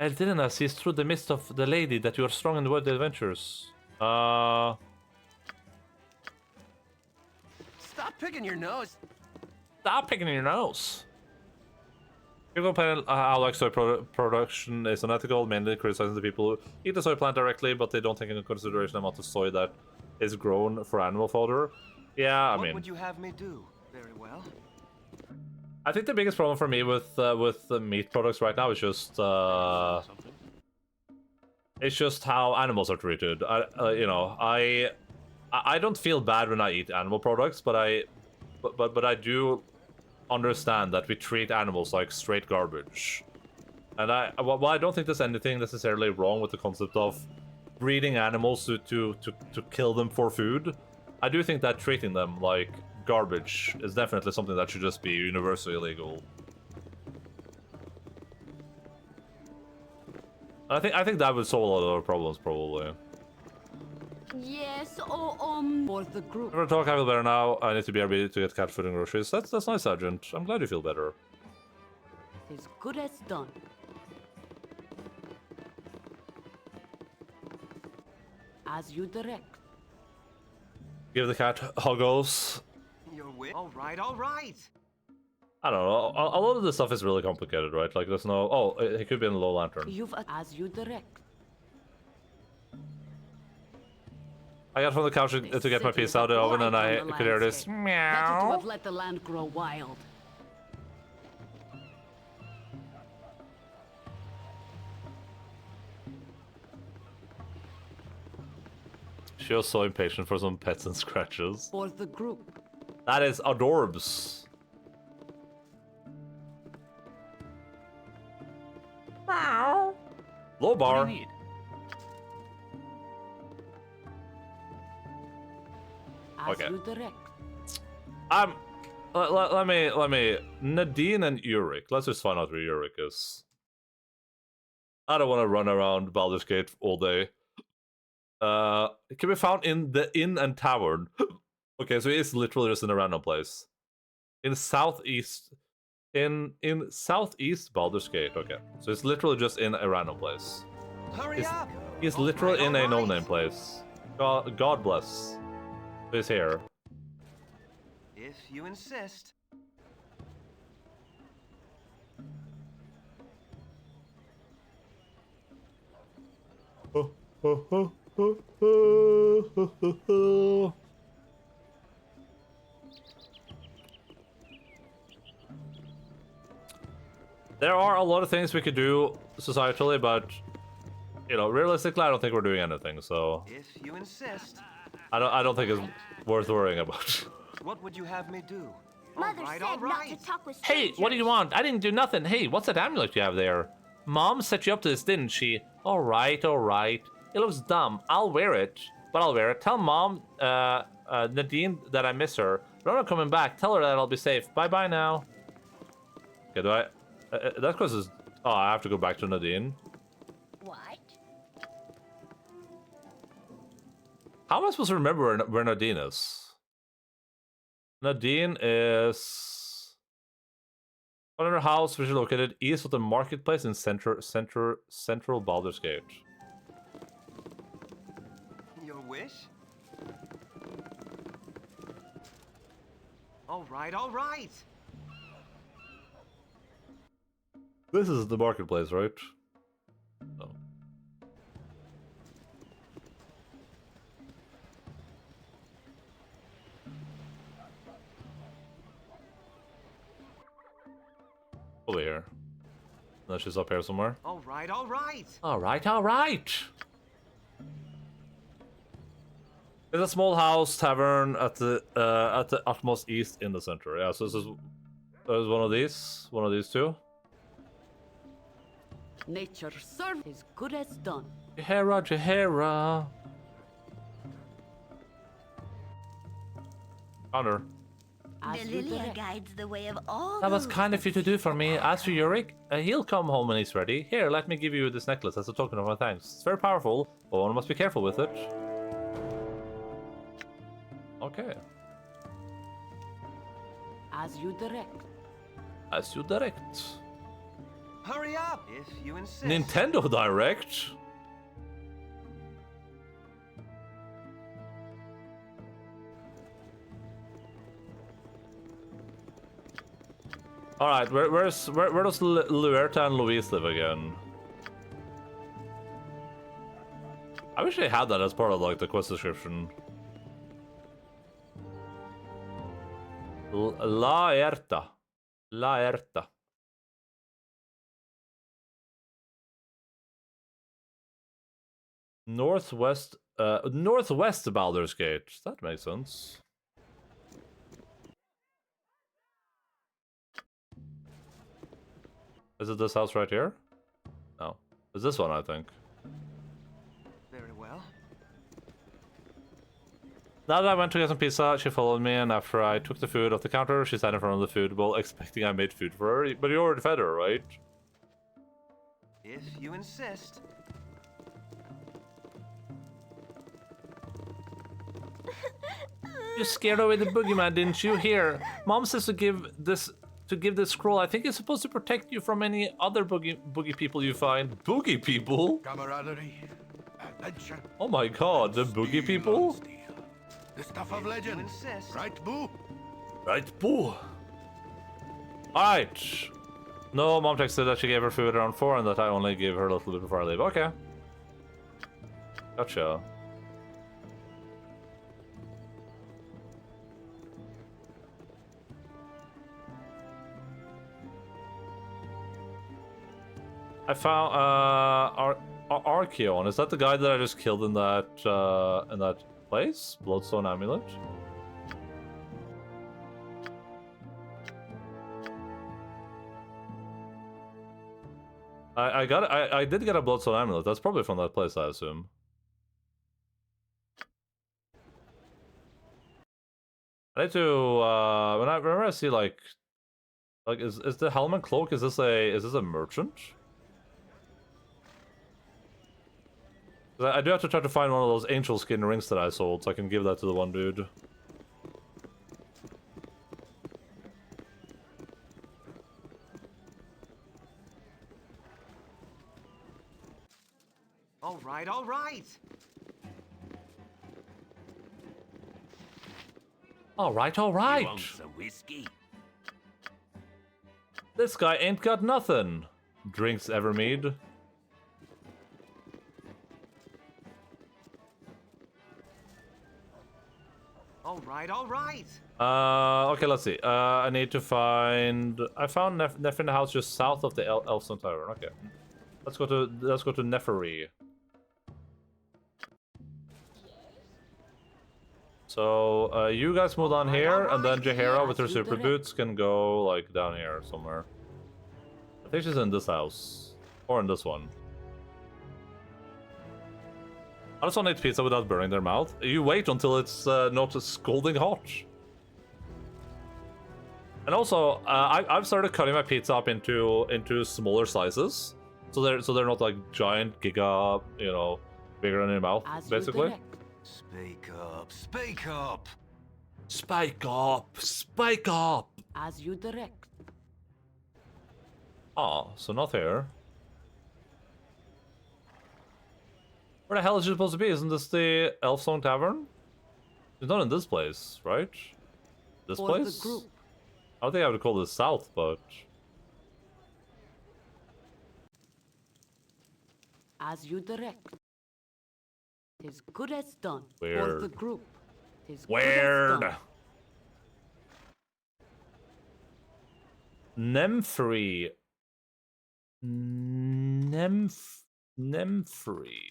Eldrina sees through the mist of the lady that you are strong in worldly adventures. Stop picking your nose. Stop picking your nose. People plan how like soy production is unethical, mainly criticizing the people who eat the soy plant directly, but they don't take into consideration the amount of soy that is grown for animal fodder. Yeah, I mean, What would you have me do? Very well. I think the biggest problem for me with the meat products right now is just it's just how animals are treated. I don't feel bad when I eat animal products, but I do understand that we treat animals like straight garbage. And while I don't think there's anything necessarily wrong with the concept of breeding animals to kill them for food, I do think that treating them like garbage is definitely something that should just be universally illegal. I think that would solve a lot of our problems, probably. Yes, for the group. I'm gonna talk, I feel better now. I need to be able to get cat food and groceries. That's nice, Sergeant. I'm glad you feel better. As good as done. As you direct. Give the cat huggos. Your wish. All right, all right. I don't know. A lot of this stuff is really complicated, right? Like, there's no... Oh, it could be in the low lantern. As you direct. I got from the couch to get my piece out of the oven, and I could hear this Better to meow. have let the land grow wild. She was so impatient for some pets and scratches. For the group. That is adorbs. Meow. Low bar. What do you need? As Okay. you direct. Let me. Nadine and Yurik. Let's just find out where Yurik is. I don't want to run around Baldur's Gate all day. It can be found in the inn and tavern. Okay, so it's literally just in a random place. In southeast Baldur's Gate. Okay, so it's literally just in a random place. Hurry up! He's literally in a no-name place. God bless. He's here. If you insist. There are a lot of things we could do societally, but you know, realistically, I don't think we're doing anything. So If you insist. I don't think it's worth worrying about. What would you have me do? Mother Alright, said not alright. to talk with Hey, strangers. what do you want? I didn't do nothing. Hey, what's that amulet you have there? Mom set you up to this, didn't she? Alright, alright. It looks dumb. I'll wear it. But I'll wear it. Tell Mom, Nadine, that I miss her. But I'm not coming back. Tell her that I'll be safe. Bye-bye now. Okay, do I... that causes... Oh, I have to go back to Nadine. What? How am I supposed to remember where Nadine is? Nadine is... under her house, which is located east of the marketplace in central Baldur's Gate. Your wish? Alright, alright. This is the marketplace, right? Oh. Over here. No, she's up here somewhere. Alright, alright. Alright, alright! It's a small house tavern at the utmost east in the center. Yeah, so this is one of these two. Nature serve is good as done. Jehera, Jehera. Honor. As The you Lilia direct. guides the way of all That was those kind of you to do for me. As for Yurik, he'll come home when he's ready. Here, let me give you this necklace as a token of my thanks. It's very powerful, but one must be careful with it. Okay. As you direct. As you direct. Hurry up, if you insist. Nintendo Direct? Alright, where does Luerta and Luis live again? I wish they had that as part of like the quest description. Laerta. Laerta. Northwest Baldur's Gate. That makes sense. Is it this house right here? No. It's this one, I think. Very well. Now that I went to get some pizza, she followed me, and after I took the food off the counter, she sat in front of the food bowl, expecting I made food for her. But you already fed her, right? If you insist. You scared away the boogeyman, didn't you? Here, Mom says to give this scroll. I think it's supposed to protect you from any other boogie people you find. Boogie people? Camaraderie, adventure. Oh my god, the boogie people? The stuff of legend. Right, Boo? Right, Boo. Alright. No, Mom texted that she gave her food around 4 and that I only gave her a little bit before I leave. Okay. Gotcha. I found Archeon, is that the guy that I just killed in that place? Bloodstone Amulet? I did get a Bloodstone Amulet. That's probably from that place, I assume. I need to whenever I see like is the helm and cloak, is this a merchant? I do have to try to find one of those angel skin rings that I sold, so I can give that to the one dude. All right, all right. All right, all right. You want some whiskey? This guy ain't got nothing. Drinks Evermead. All right, all right. Okay, let's see. I need to find. I found Neff in the house just south of the Elfstone Tavern. Okay, let's go to Nefery. So you guys move on here, and then Jaheira with her super boots can go like down here somewhere. I think she's in this house or in this one. I just want to eat pizza without burning their mouth. You wait until it's not scalding hot. And also, I've started cutting my pizza up into smaller slices, so they're not like giant giga, you know, bigger than your mouth, basically. Speak up, speak up! Spike up, spike up! As you direct. Ah, so not here. Where the hell is she supposed to be? Isn't this the Elfstone Tavern? It's not in this place, right? This For place? the group. I don't think I would call this south, but... As you direct. Tis good as done. For Weird. the group. Tis Weird. good as done. Nefery. Nefery.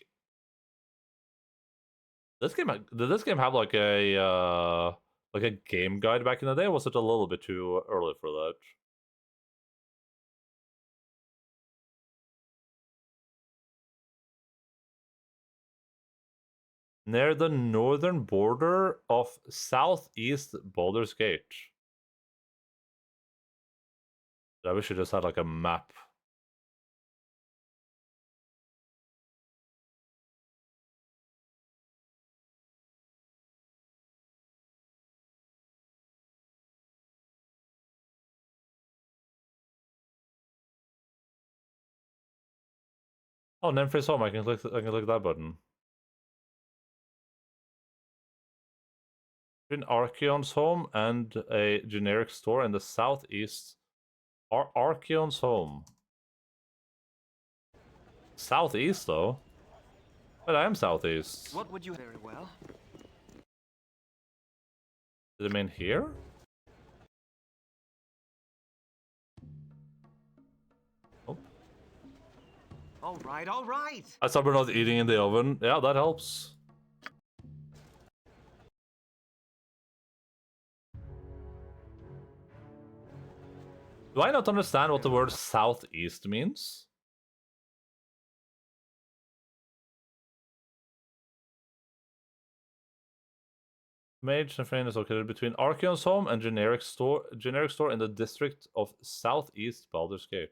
Did this game have like a game guide back in the day, or was it a little bit too early for that? Near the northern border of southeast Baldur's Gate. I wish it just had like a map. Oh, Nefery's home. I can click that button. Between Archeon's home and a generic store in the southeast. Archeon's home. Southeast, though? But I am southeast. What would you very well? Did it mean here? Oh. All right, all right. I saw we're not eating in the oven. Yeah, that helps. Do I not understand what the word southeast means? Mage Nefery is located between Archeon's home and generic store in the district of southeast Baldur's Gate.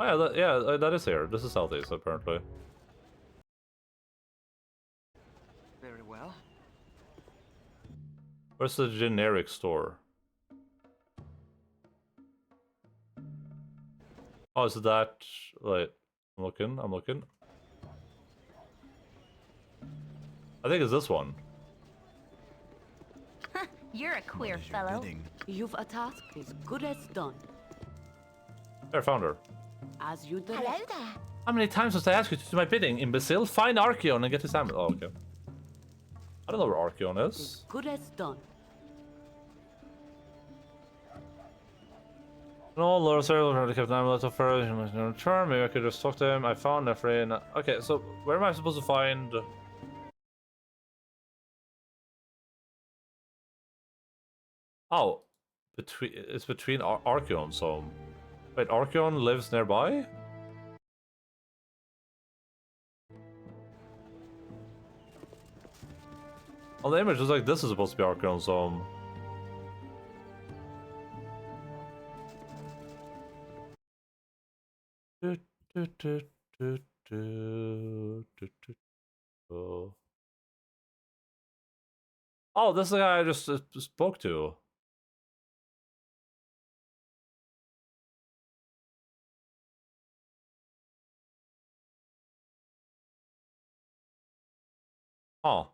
Oh yeah, that is here. This is southeast apparently. Very well. Where's the generic store? Oh, is that... Wait, I'm looking. I think it's this one. You're a queer fellow. You've a task as good as done. There, found her. As you direct. Hello there. How many times must I ask you to do my bidding, imbecile? Find Archeon and get his amulet. Oh, okay. I don't know where Archeon is. As good as done. I No, Lord Cyril tried to keep an amulet of fur. He must return. Maybe I could just talk to him. I found Ephraim. Okay, so where am I supposed to find? Oh, it's between Archeon's home. Wait, Archeon lives nearby? On the image, it's like this is supposed to be Archeon's home. Oh, this is the guy I just spoke to. Oh.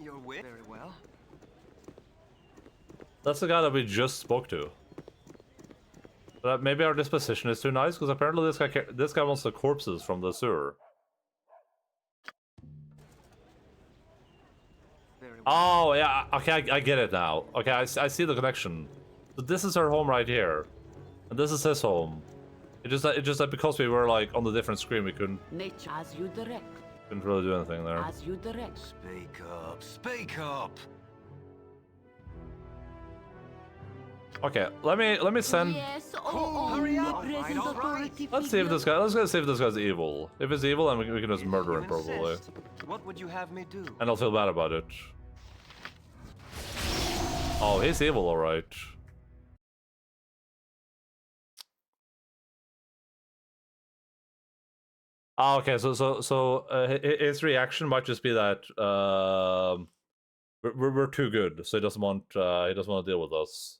Your wit. Very well. That's the guy that we just spoke to. But maybe our disposition is too nice, because apparently this guy wants the corpses from the sewer. Very well. Oh yeah, okay, I get it now. Okay, I see the connection. So this is her home right here, and this is his home. It just that because we were like on the different screen, we couldn't Nature as you direct. really do anything there. As you direct. Speak up, speak up. Okay, let me send. Yes, Hurry up. present All right. authority Let's see if this guy. Let's go see if this guy's evil. If it's evil, then we can just If murder you him probably, insist, what would you have me do? and I'll feel bad about it. Oh, he's evil, all right. Oh, okay, so his reaction might just be that we're too good, so he doesn't want to deal with us.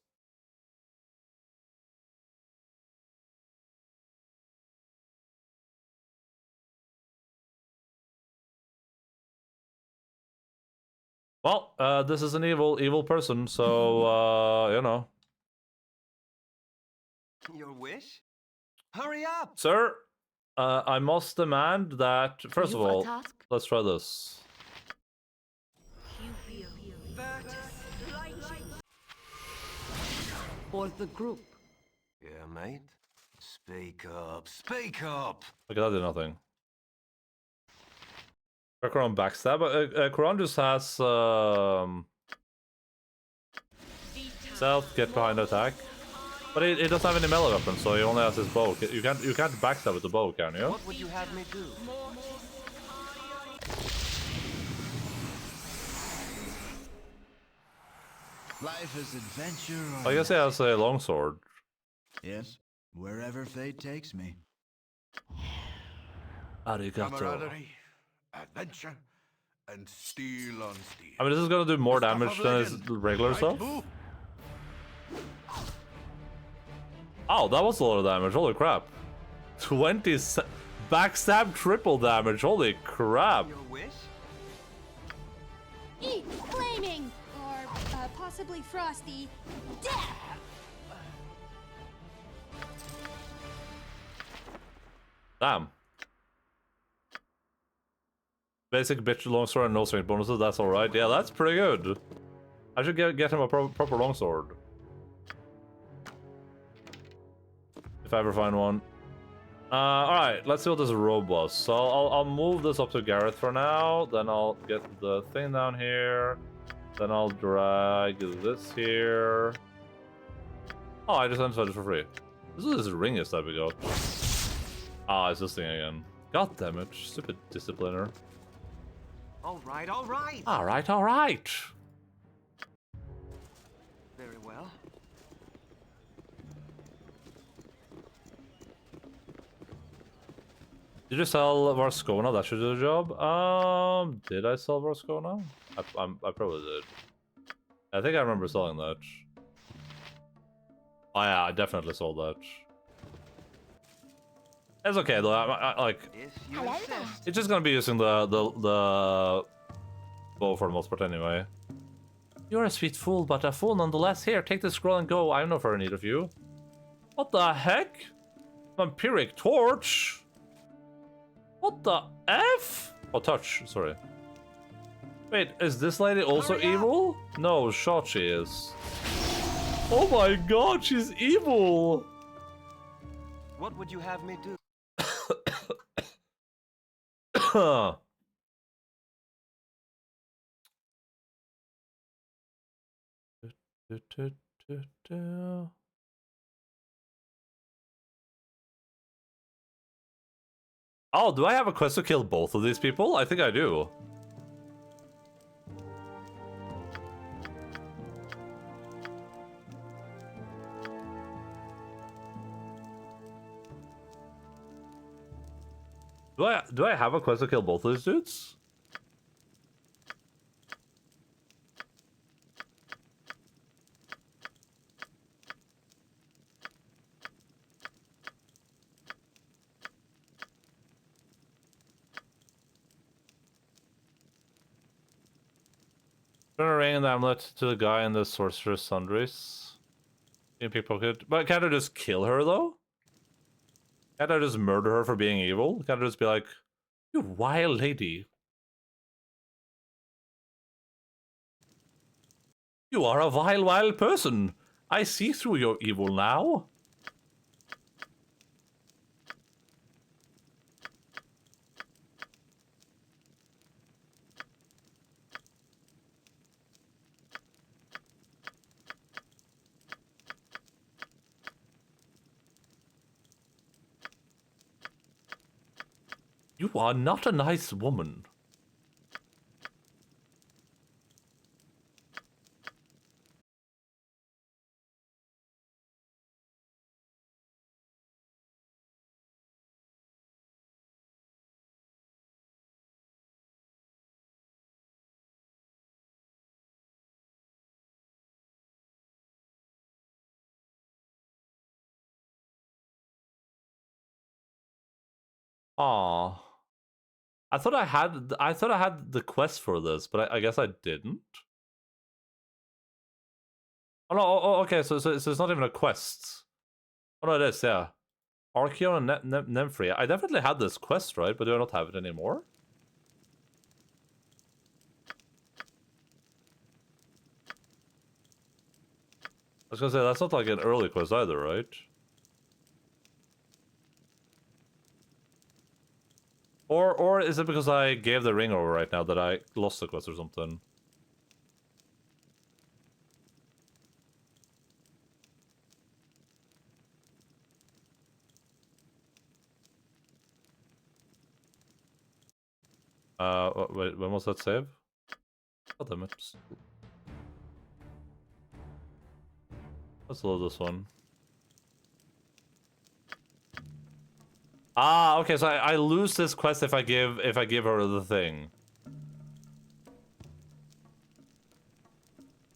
Well, this is an evil person, so you know. Your wish? Hurry up! Sir, I must demand that first of You all, task? let's try this. For the group. Yeah, mate. Speak up, speak up. Okay, that did nothing. Karan backstab. Karan just has stealth, get behind attack, but he doesn't have any melee weapons, so he only has his bow. You can't backstab with the bow, can you? What would you have me do? Life is adventure. Or I guess he has a longsword. Yes, wherever fate takes me. Arigato. Camaraderie, adventure, and steel on steel. I mean, this is gonna do more damage than his regular stuff. Oh, that was a lot of damage. Holy crap. 20 backstab triple damage. Holy crap. Your wish? Eat flaming! Or possibly frosty. Death! Damn. Basic bitch longsword and no strength bonuses. That's alright. Yeah, that's pretty good. I should get him a proper longsword. If I ever find one. Alright, let's see what this robe was. So I'll move this up to Gareth for now. Then I'll get the thing down here. Then I'll drag this here. Oh, I just entered it for free. This is this ring that we got. Ah, it's this thing again. God damn it, stupid discipliner. Alright, alright! Alright. Very well. Did you sell Varscona? That should do the job. Did I sell Varscona? I probably did. I think I remember selling that. Oh yeah, I definitely sold that. It's okay though. I like. It's just gonna be using the bow for the most part anyway. You're a sweet fool, but a fool nonetheless. Here, take the scroll and go. I have no further need of you. What the heck? Vampiric torch? What the F? Oh, touch. Sorry. Wait, is this lady also evil? No, shot she is. Oh my god, she's evil! What would you have me do? Oh, do I have a quest to kill both of these people? I think I do. Do I have a quest to kill both of these dudes? Turn a ring in the amulet to the guy in the sorcerer's sundries. In pickpocket. But can't I just kill her though? Can't I just murder her for being evil? Can't I just be like, you wild lady? You are a vile, wild person. I see through your evil now. You are not a nice woman. Aww. I thought I had the quest for this, but I guess I didn't. Oh no, okay, so it's not even a quest. Oh no, it is, yeah. Archeon and Nemphri. I definitely had this quest, right? But do I not have it anymore? I was gonna say, that's not like an early quest either, right? Or is it because I gave the ring over right now that I lost the quest or something? Wait, when was that save? God damn it. Let's load this one. Ah, okay, so I lose this quest if I give her the thing.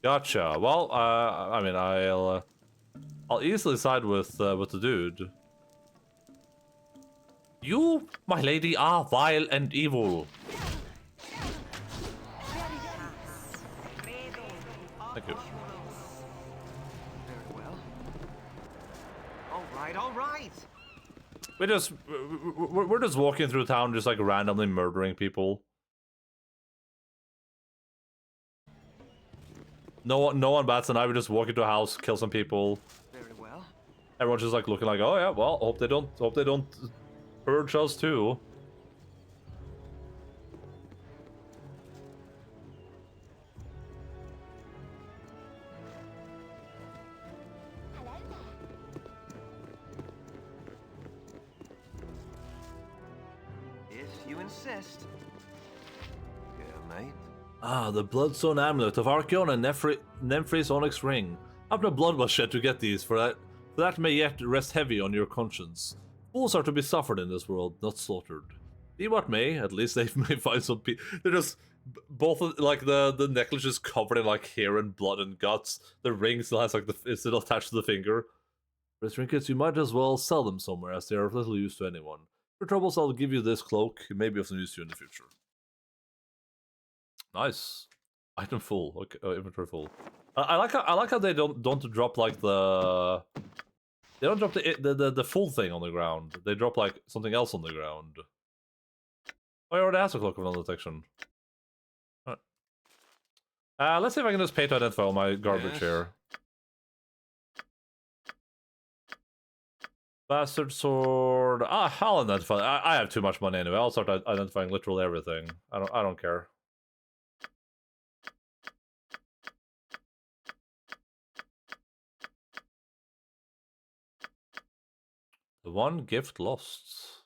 Gotcha. Well, I mean, I'll easily side with the dude. You, my lady, are vile and evil. Thank you. Very well. All right. We're just walking through town, just like randomly murdering people. No one bats an eye. We just walk into a house, kill some people. Very well. Everyone's just like looking like, oh yeah, well, hope they don't purge us too. If you insist. Yeah, mate. Ah, the bloodstone amulet of Archeon and Nemphri's onyx ring. After blood was shed to get these, for that may yet rest heavy on your conscience. Fools are to be suffered in this world, not slaughtered. Be what may, at least they may find some people. They're just both like the necklace is covered in like hair and blood and guts. The ring still has like it's still attached to the finger. For the trinkets, you might as well sell them somewhere, as they are of little use to anyone. For troubles, I'll give you this cloak. It may be of some use to you in the future. Nice. Item full. Okay, inventory full. I like how they don't drop like they don't drop the full thing on the ground. They drop like something else on the ground. Oh, I already has a cloak of non-detection. Alright. Let's see if I can just pay to identify all my garbage here. Bastard sword. I'll identify. I have too much money anyway. I'll start identifying literally everything. I don't care. The one gift lost.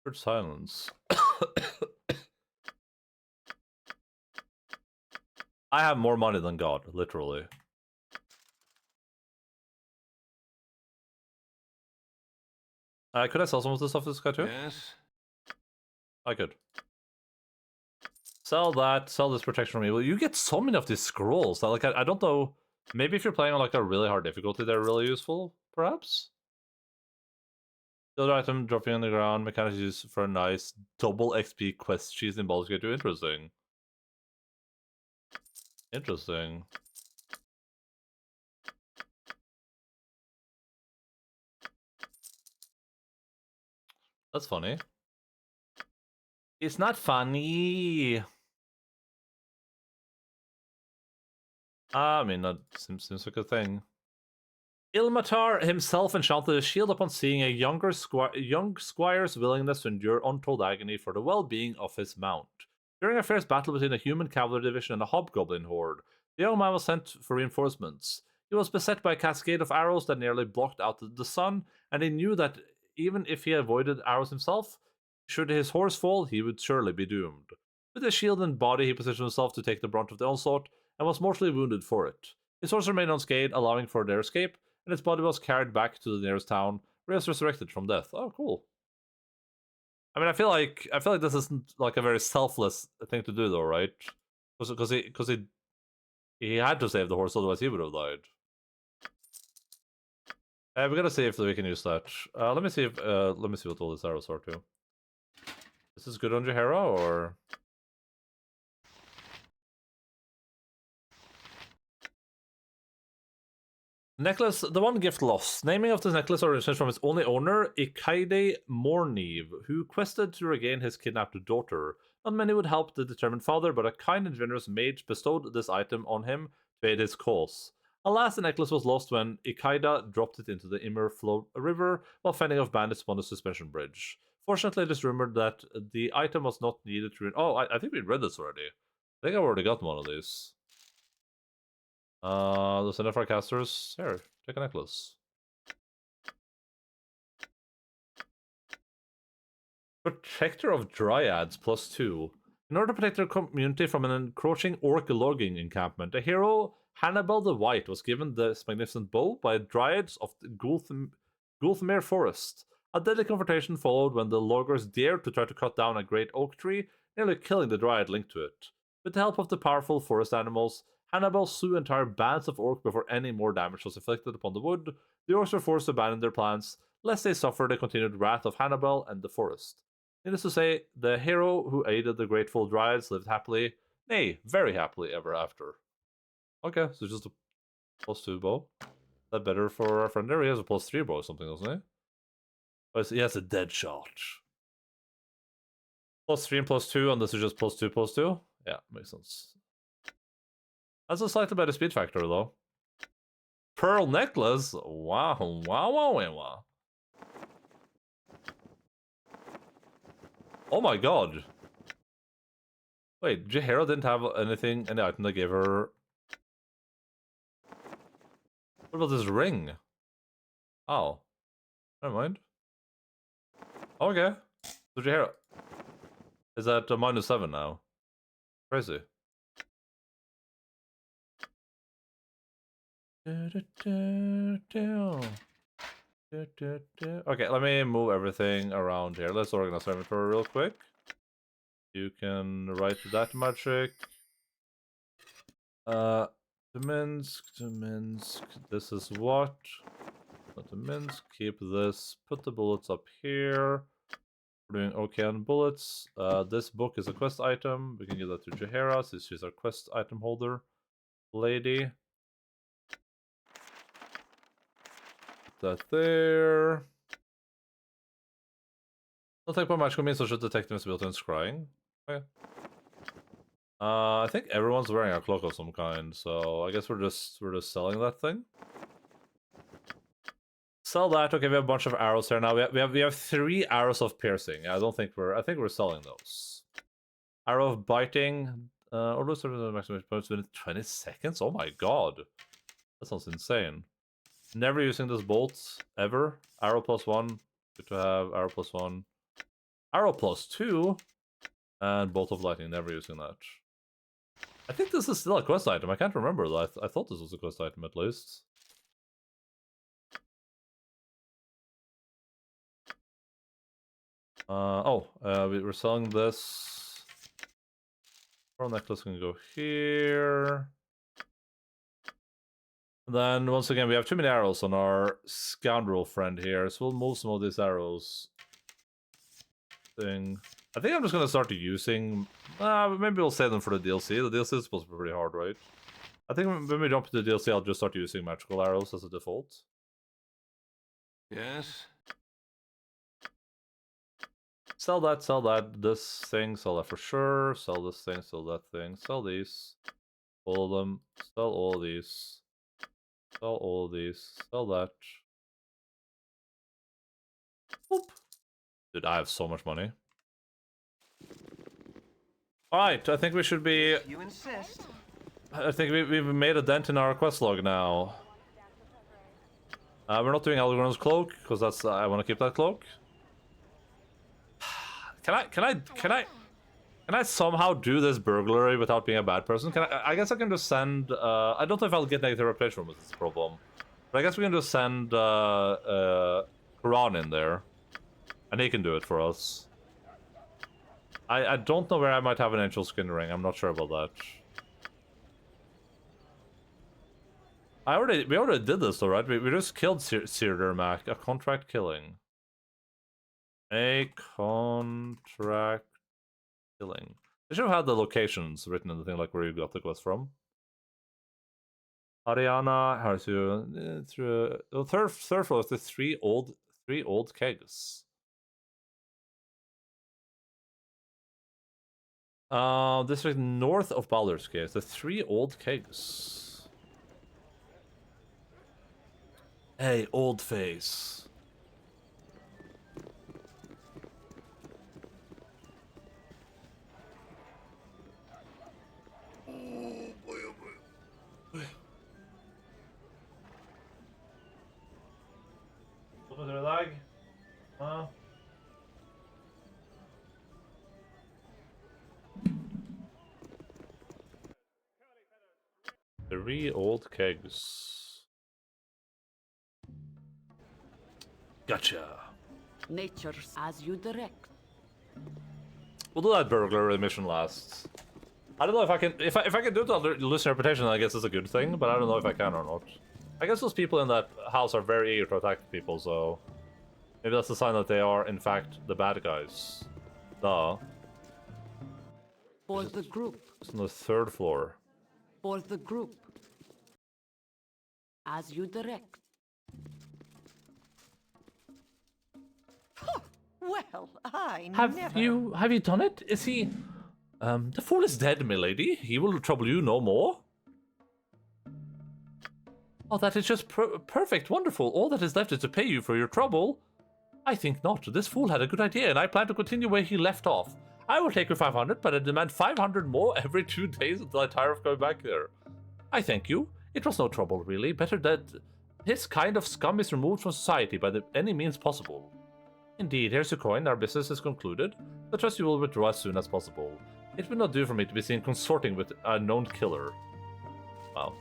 Good silence. I have more money than God, literally. Could I sell some of this stuff to this guy too? Yes. I could. Sell that, sell this protection from evil. You get so many of these scrolls that, like, I don't know. Maybe if you're playing on, like, a really hard difficulty, they're really useful, perhaps? The other item dropping on the ground, mechanics used for a nice double XP quest cheese in Baldur's Gate 2. Interesting. Interesting. That's funny. It's not funny. I mean, that seems like a thing. Ilmatar himself enchanted a shield upon seeing a young squire's willingness to endure untold agony for the well-being of his mount. During a fierce battle between a human cavalry division and a hobgoblin horde, the young man was sent for reinforcements. He was beset by a cascade of arrows that nearly blocked out the sun, and he knew that even if he avoided arrows himself, should his horse fall, he would surely be doomed. With his shield and body, he positioned himself to take the brunt of the onslaught, and was mortally wounded for it. His horse remained unscathed, allowing for their escape, and his body was carried back to the nearest town, where he was resurrected from death. Oh, cool. I mean, I feel like this isn't like a very selfless thing to do, though, right? Because he had to save the horse, otherwise he would have died. We gotta see if we can use that. Let me see what all these arrows are too. This is good on Jahara, or necklace, the one gift lost. Naming of this necklace originates from its only owner, Ikaide Morniv, who quested to regain his kidnapped daughter. Not many would help the determined father, but a kind and generous mage bestowed this item on him to aid his cause. Alas, the necklace was lost when Ikaida dropped it into the Immerflow River while fending off bandits upon the suspension bridge. Fortunately, it is rumored that the item was not needed to... Oh, I think we read this already. I think I've already got one of these. The Center for Casters. Here, take a necklace. Protector of Dryads +2. In order to protect their community from an encroaching orc logging encampment, a hero, Hannibal the White, was given this magnificent bow by Dryads of the Gulthmere Forest. A deadly confrontation followed when the loggers dared to try to cut down a great oak tree, nearly killing the Dryad linked to it. With the help of the powerful forest animals, Hannibal slew entire bands of orc before any more damage was inflicted upon the wood. The orcs were forced to abandon their plans, lest they suffer the continued wrath of Hannibal and the forest. Needless to say, the hero who aided the grateful Dryads lived happily, nay, very happily ever after. Okay, so just a +2 bow. Is that better for our friend there? He has a +3 bow or something, doesn't he? Oh, he has a dead shot. +3 and +2, and this is just +2/+2? Yeah, makes sense. That's a slightly better speed factor, though. Pearl necklace? Wow, wow, wow, wow. Oh my god. Wait, Jahara didn't have any item that gave her... What about this ring? Oh. Never mind. Okay. So Jahara... Is that a -7 now? Crazy. Okay, let me move everything around here. Let's organize our inventory real quick. You can write that magic. To Minsk. This is what? Not to Minsk. Keep this. Put the bullets up here. We're doing okay on bullets. This book is a quest item. We can give that to Jahara, since she's our quest item holder. Lady. Put that there. I'll take my magical means, so should detect invisibility and scrying. Okay. I think everyone's wearing a cloak of some kind, so I guess we're just selling that thing. Sell that. Okay, we have a bunch of arrows here now. We have 3 arrows of piercing. I think we're selling those. Arrow of biting. Or lose the maximum points within 20 seconds. Oh my god, that sounds insane. Never using this bolt ever. Arrow +1. Good to have. Arrow +1. Arrow +2. And bolt of lightning. Never using that. I think this is still a quest item. I can't remember though. I thought this was a quest item at least. We're selling this. Pearl necklace can go here. And then once again, we have too many arrows on our scoundrel friend here, so we'll move some of these arrows. I think I'm just gonna start using. Maybe we'll save them for the DLC. The DLC is supposed to be pretty hard, right? I think when we jump to the DLC, I'll just start using magical arrows as a default. Yes? Sell that, this thing, sell that for sure. Sell this thing, sell that thing, sell these. All of them, sell all of these. Sell all of these, sell that. Boop. Dude, I have so much money. Alright, I think we should be... You insist. I think we've made a dent in our quest log now. We're not doing Algorand's cloak, because that's... I want to keep that cloak. Can I somehow do this burglary without being a bad person? I guess I can just send... I don't know if I'll get negative reputation from this problem. But I guess we can just send Quran in there. And he can do it for us. I don't know where I might have an angel skin ring. I'm not sure about that. We already did this though, right? We just killed Cyrder Mac. A contract killing. A contract killing. They should have had the locations written in the thing, like where you got the quest from. Ariana, how is you through the third floor is the three old kegs. District north of Baldur's Gate, the 3 old kegs. Hey, old face. Oh boy, oh boy. What was there lag? Huh? 3 old kegs. Gotcha. Nature's as you direct. We'll do that burglary mission last. I don't know if I can. If I can do it to lose reputation, I guess it's a good thing. But I don't know if I can or not. I guess those people in that house are very eager to attack people, so maybe that's a sign that they are, in fact, the bad guys. Duh. For the group. It's on the 3rd floor. For the group. As you direct. Well, I Have you done it? Is he... the fool is dead, milady. He will trouble you no more. Oh, that is just perfect, wonderful. All that is left is to pay you for your trouble. I think not. This fool had a good idea, and I plan to continue where he left off. I will take your 500, but I demand 500 more every 2 days until I tire of going back there. I thank you. It was no trouble, really. Better that this kind of scum is removed from society by any means possible. Indeed, here's your coin. Our business is concluded. I trust you will withdraw as soon as possible. It will not do for me to be seen consorting with a known killer. Wow.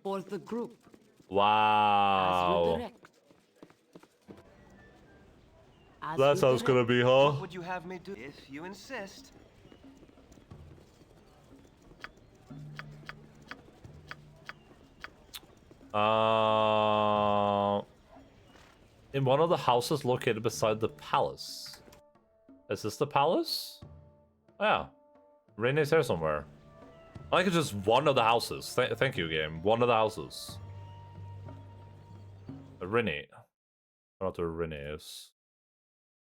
For the group. Wow. As you direct. As That's you how it's gonna direct. be, huh? What would you have me do? If you insist. In one of the houses located beside the palace. Is this the palace? Oh, yeah. Rene's here somewhere. I like it's just one of the houses. Thank you, game. One of the houses. Rene. I don't know what Rene is.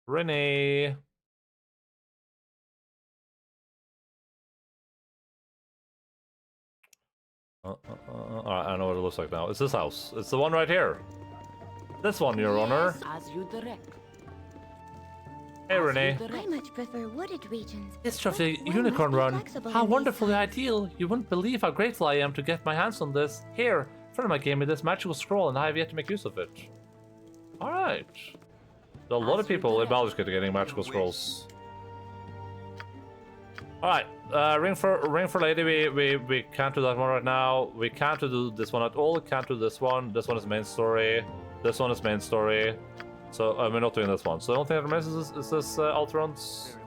Rene. Alright, I know what it looks like now. It's this house. It's the one right here. This one, Your Honor. As you direct. Hey, Renee. I much prefer wooded regions. History of the But Unicorn one must be Run. flexible How in these wonderfully times. ideal. You wouldn't believe how grateful I am to get my hands on this. Here, a friend of mine gave me this magical scroll and I have yet to make use of it. Alright. A lot of people in Baldur's Gate are getting magical scrolls. Alright, ring for lady, we can't do that one right now. We can't do this one at all, can't do this one. This one is main story. This one is main story. So, we're not doing this one. So the only thing that remains is this Alteron's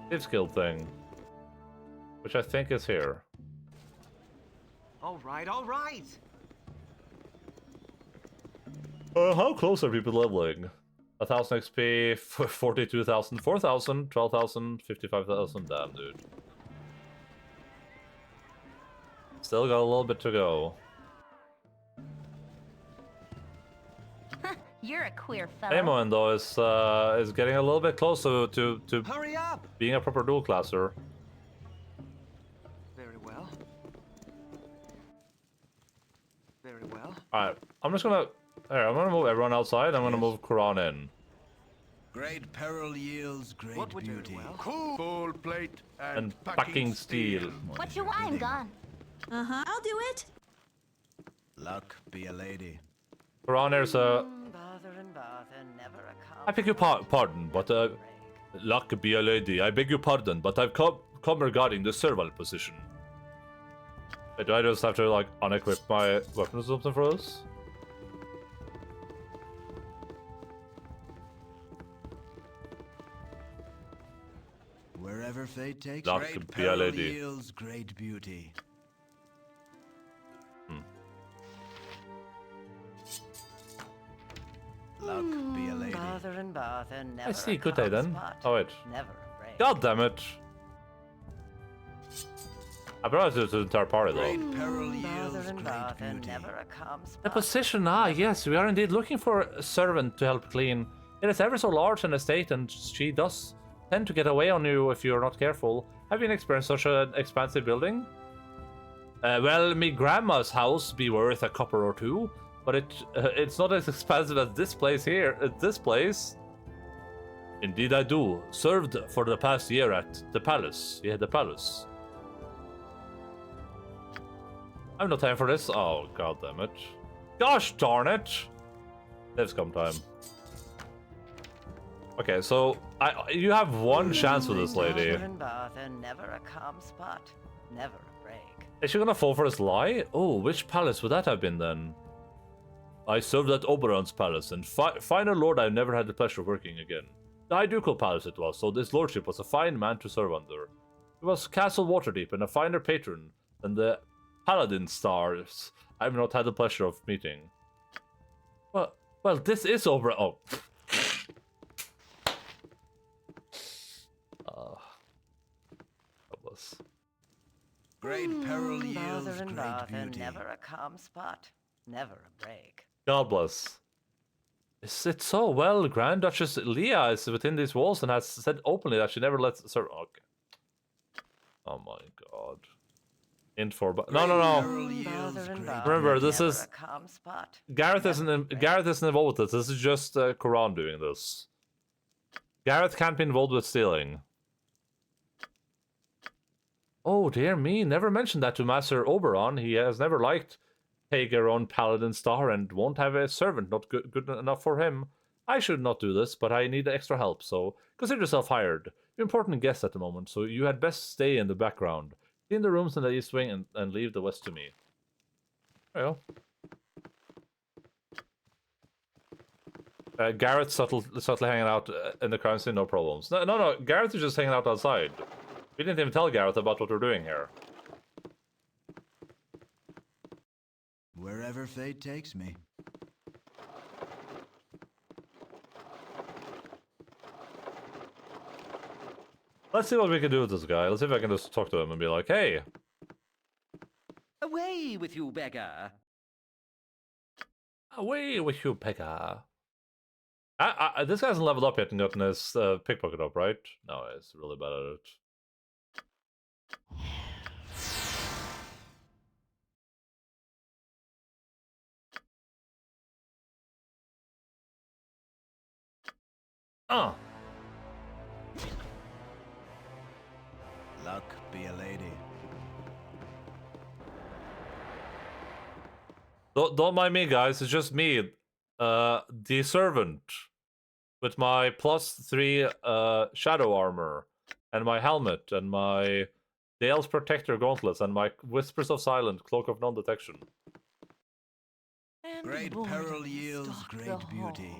Thieves Guild thing. Which I think is here. All right, all right. How close are people leveling? 1,000 XP, 42,000, 4,000, 12,000, 55,000. Damn, dude. Still got a little bit to go. You're a queer fellow. Amon, though, is getting a little bit closer to Hurry up. being a proper dual classer. Very well. Very well. Alright, I'm gonna move everyone outside. I'm gonna move Quran in. Great peril yields great beauty. Cool. Full plate And packing steel. What you want, gone? Uh-huh, I'll do it. Luck be a lady. Quran, there's a... Bother and bother, never a I beg your pardon, but luck be a lady. I beg your pardon, but I've come regarding the serval position. Wait, do I just have to like unequip my weapons or something for this? Wherever fate takes, Luck great be a peril lady. yields great beauty. Luck be a lady. Bother and bother, never I see. a Good day calm then. spot, Oh wait. never a break. God damn it! I brought it to the entire party though. Great peril yields Bother and great bother, beauty. never a calm spot. The position, yes, we are indeed looking for a servant to help clean. It is ever so large an estate, and she does tend to get away on you if you're not careful. Have you experienced such an expansive building? Well, me grandma's house be worth a copper or two, but it's not as expansive as this place here. This place. Indeed, I do. Served for the past year at the palace. Yeah, the palace. I have no time for this. Oh, god damn it. Gosh darn it! There's come time. Okay, so you have one chance with this lady. Bother and bother, never a calm spot, never a break. Is she gonna fall for this lie? Oh, which palace would that have been then? I served at Oberon's palace, and finer lord I've never had the pleasure of working again. The High Ducal palace it was, so this lordship was a fine man to serve under. He was Castle Waterdeep and a finer patron than the Paladin stars I've not had the pleasure of meeting. Well, this is Oberon. Oh. That was... Great peril yields Bother and great bother, beauty. never a calm spot, never a break. God bless. Is it so? Well, Grand Duchess Leah is within these walls and has said openly that she never lets serve. Okay. Oh my god. Int for no. Remember, this is Gareth isn't involved with this. This is just Quran doing this. Gareth can't be involved with stealing. Oh dear me! Never mentioned that to Master Oberon. He has never liked Hagar on Paladin Star and won't have a servant not good enough for him. I should not do this, but I need extra help, so consider yourself hired. You're an important guest at the moment, so you had best stay in the background. Clean the rooms in the east wing and leave the west to me. There you go. Garrett's subtly hanging out in the crime scene, no problems. No, Garrett is just hanging out outside. We didn't even tell Gareth about what we're doing here. Wherever fate takes me. Let's see what we can do with this guy. Let's see if I can just talk to him and be like, hey. Away with you, beggar. Away with you, beggar. This guy hasn't leveled up yet and gotten his pickpocket up, right? No, he's really bad at it. Uh. Luck be a lady. Don't mind me, guys. It's just me, the servant, with my +3 shadow armor, and my helmet, and my Dale's Protector gauntlets, and my Whispers of Silence cloak of non-detection. Great peril yields great beauty.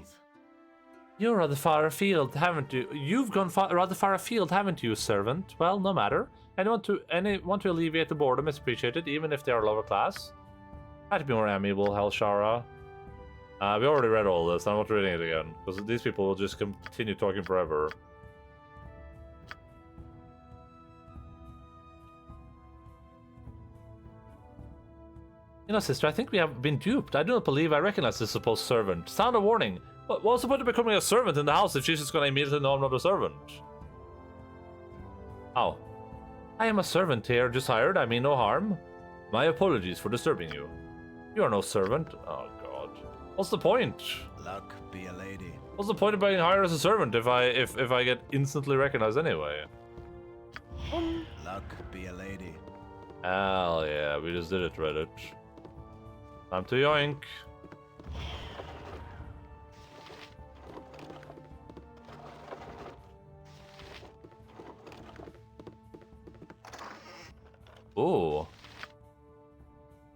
You're rather far afield, haven't you? You've gone rather far afield, haven't you, servant? Well, no matter. Anyone to alleviate the boredom is appreciated, even if they are lower class. Try to be more amiable, Helshara. We already read all this. I'm not reading it again because these people will just continue talking forever. You know, sister, I think we have been duped. I do not believe I recognize this supposed servant. Sound a warning. What's the point of becoming a servant in the house if she's just gonna immediately know I'm not a servant? Oh. I am a servant here, just hired. I mean no harm. My apologies for disturbing you. You are no servant. Oh god. What's the point? Luck be a lady. What's the point of being hired as a servant if I get instantly recognized anyway? Luck be a lady. Hell yeah, we just did it, Reddit. Time to yoink. Ooh.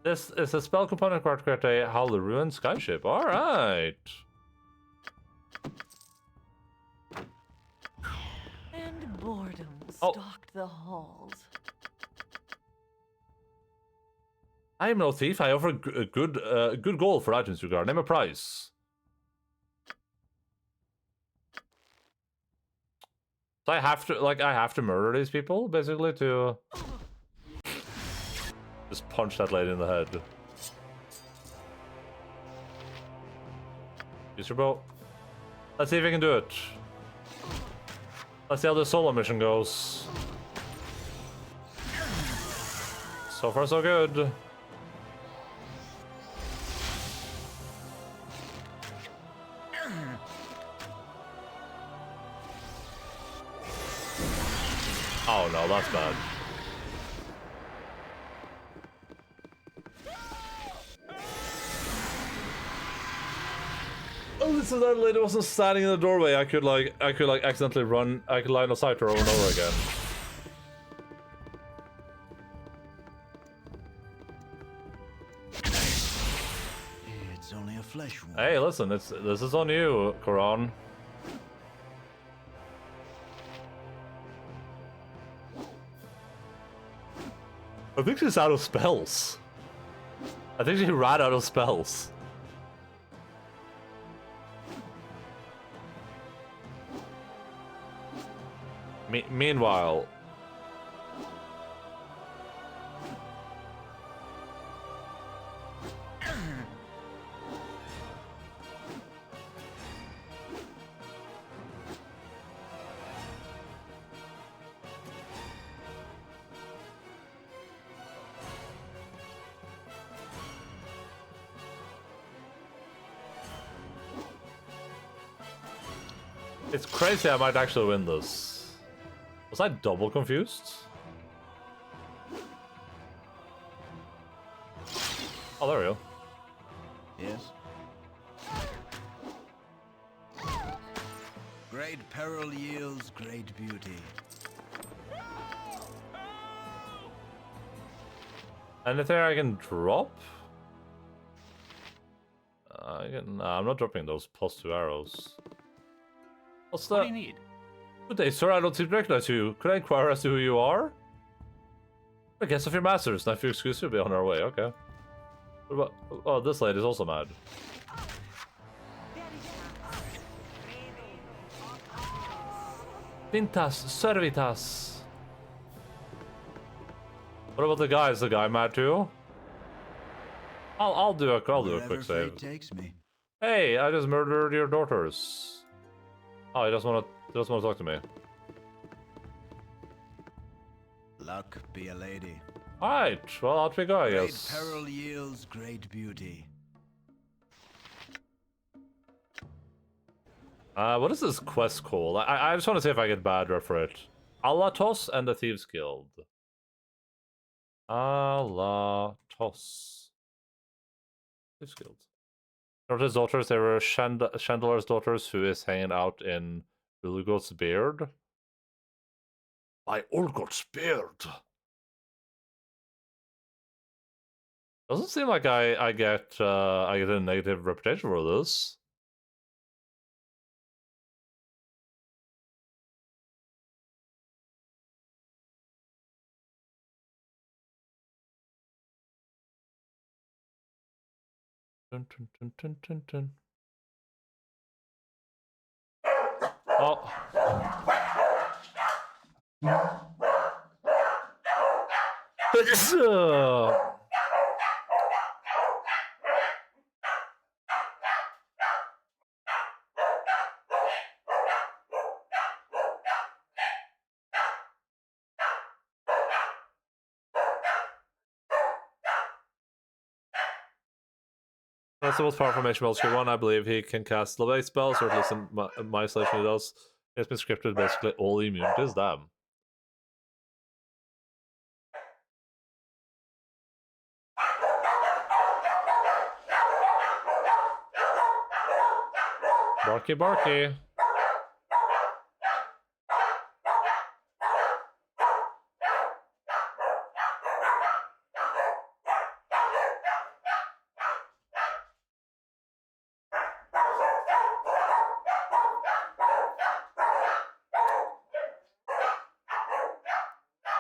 This is a spell component card to create a Howl the Ruined Skyship. Alright. And boredom stalked the halls. I am no thief. I offer good gold for items you guard. Name a price. So I have to murder these people basically to just punch that lady in the head. Use your bow. Let's see if we can do it. Let's see how the solo mission goes. So far so good. Oh no, that's bad. Oh, this is that lady wasn't standing in the doorway. I could accidentally run. I could line of sight her over and over again. It's only a flesh wound. Hey, listen, this is on you, Koran. I think she's out of spells. I think she ran out of spells. Meanwhile... It's crazy I might actually win this. Was I double confused? Oh, there we go. Yes. Great peril yields great beauty. Anything I can drop? Nah, I'm not dropping those +2 arrows. What's that? What do you need? Good day, sir. I don't seem to recognize you. Could I inquire as to who you are? I guess of your masters. Now, if you excuse, we'll be on our way. Okay. What about... Oh, this lady's also mad. Vintas, servitas. What about the guy? Is the guy mad too? I'll do a quick save. Takes me. Hey, I just murdered your daughters. Oh, he doesn't want to talk to me. Luck be a lady. Alright, well, out we go, I guess. Great peril yields great beauty. What is this quest called? I just want to see if I get Baldur for it. Alatos and the Thieves Guild. Alatos. Thieves Guild. Norta's daughters, they were Chandelar's daughters, who is hanging out in Ulgot's beard. By Ulgot's beard. Doesn't seem like I get a negative reputation for this. Dun, dun, dun, dun, dun, dun. Oh. That's the most powerful mage from Skill 1. I believe he can cast level 8 spells, or at least in my installation he does. It's been scripted basically all the immunities. Damn. Barky barky.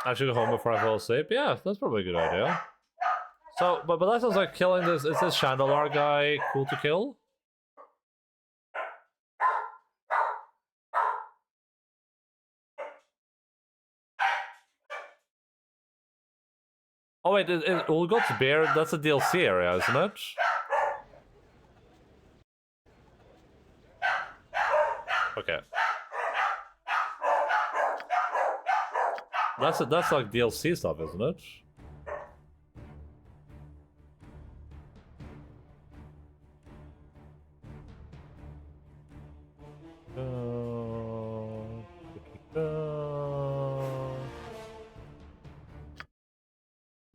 I should go home before I fall asleep. Yeah, that's probably a good idea. So, but that sounds like killing this. Is this Chandelar guy cool to kill? Oh wait, Ulgot's beard. That's a DLC area, isn't it? Okay. That's like DLC stuff, isn't it?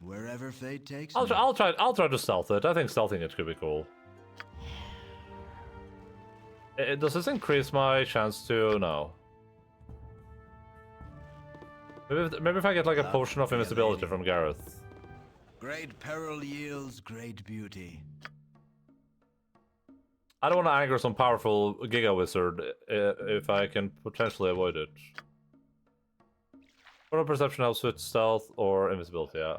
Wherever fate takes I'll me. try to stealth it. I think stealthing it could be cool. Does this increase my chance to? No. Maybe if I get like a potion of invisibility from Gareth. Great peril yields great beauty. I don't want to anger some powerful Giga Wizard if I can potentially avoid it. What perception helps with stealth or invisibility? Yeah.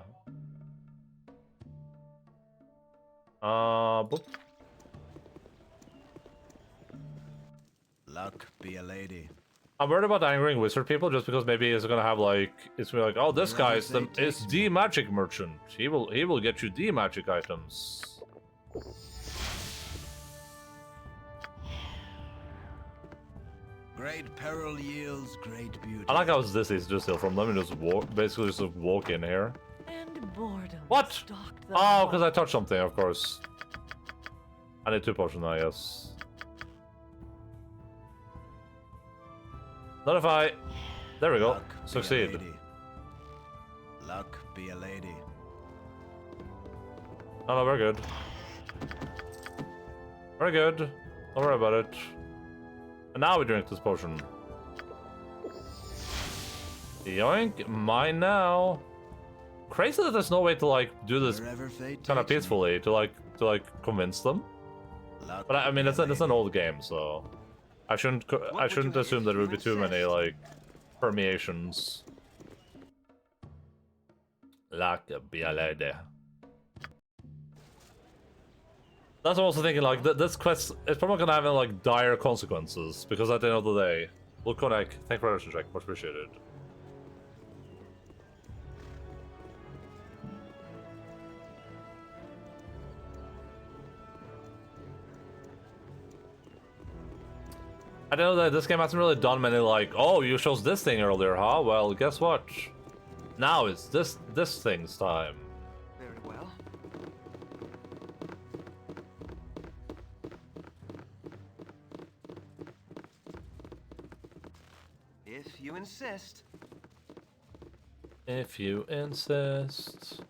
Boop. Luck be a lady. I'm worried about angering wizard people just because maybe it's gonna have like oh, this guy is the magic merchant. He will get you the magic items. Great peril yields great beauty. I like how it's this easy to steal from. Let me just basically just walk in here. And boredom. What? Oh, because I touched something, of course. I need 2 potions, I guess. Not if I... There we go. Luck Succeed. Luck be a lady. Oh, no, we're good. We're good. Don't worry about it. And now we drink this potion. Yoink. Mine now. Crazy that there's no way to, like, do this kind of peacefully, to convince them. But I mean, it's an old game, so... I shouldn't assume that there would be too many, like, permeations. Like a lady. That's what I'm also thinking, like, this quest is probably gonna have, like, dire consequences, because at the end of the day... We'll connect. Thank you for the check. Much appreciated. I know that this game hasn't really done many like, oh, you chose this thing earlier, huh? Well, guess what? Now it's this thing's time. Very well. If you insist. If you insist,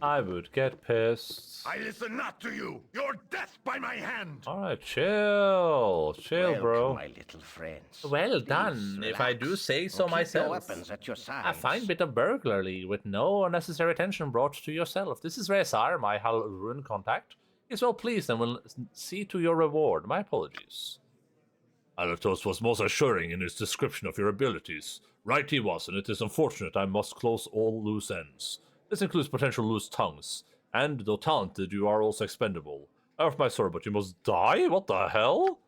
I would get pissed. I listen not to you. Your death by my hand. All right, chill, bro. my little friends. Well done, if I do say so myself. Weapons at your sides. A fine bit of burglary with no unnecessary attention brought to yourself. This is Rezar, my Hal Rune contact. Is well pleased and will see to your reward. My apologies. Alatos was most assuring in his description of your abilities. Right he was, and it is unfortunate I must close all loose ends. This includes potential loose tongues, and though talented, you are also expendable. I offer my sword, but you must die? What the hell?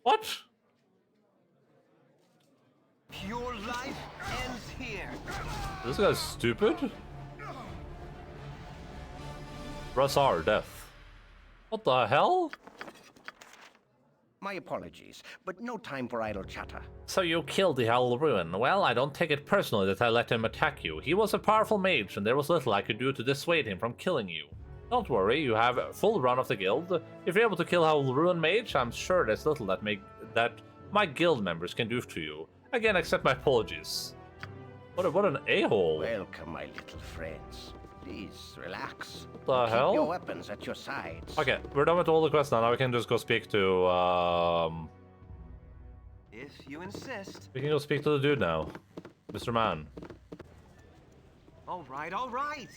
What? Your life ends here. This guy's stupid? Razar, death. What the hell? My apologies, but no time for idle chatter. So you killed the Howl Ruin. Well, I don't take it personally that I let him attack you. He was a powerful mage, and there was little I could do to dissuade him from killing you. Don't worry, you have full run of the guild. If you're able to kill Howl Ruin mage, I'm sure there's little that my guild members can do to you. Again, accept my apologies. What an a-hole. Welcome, my little friends. Please, relax. What the hell? Keep your weapons at your sides. Okay, we're done with all the quests now. Now we can just go speak to, If you insist. we can go speak to the dude now. Mr. Man. All right, all right.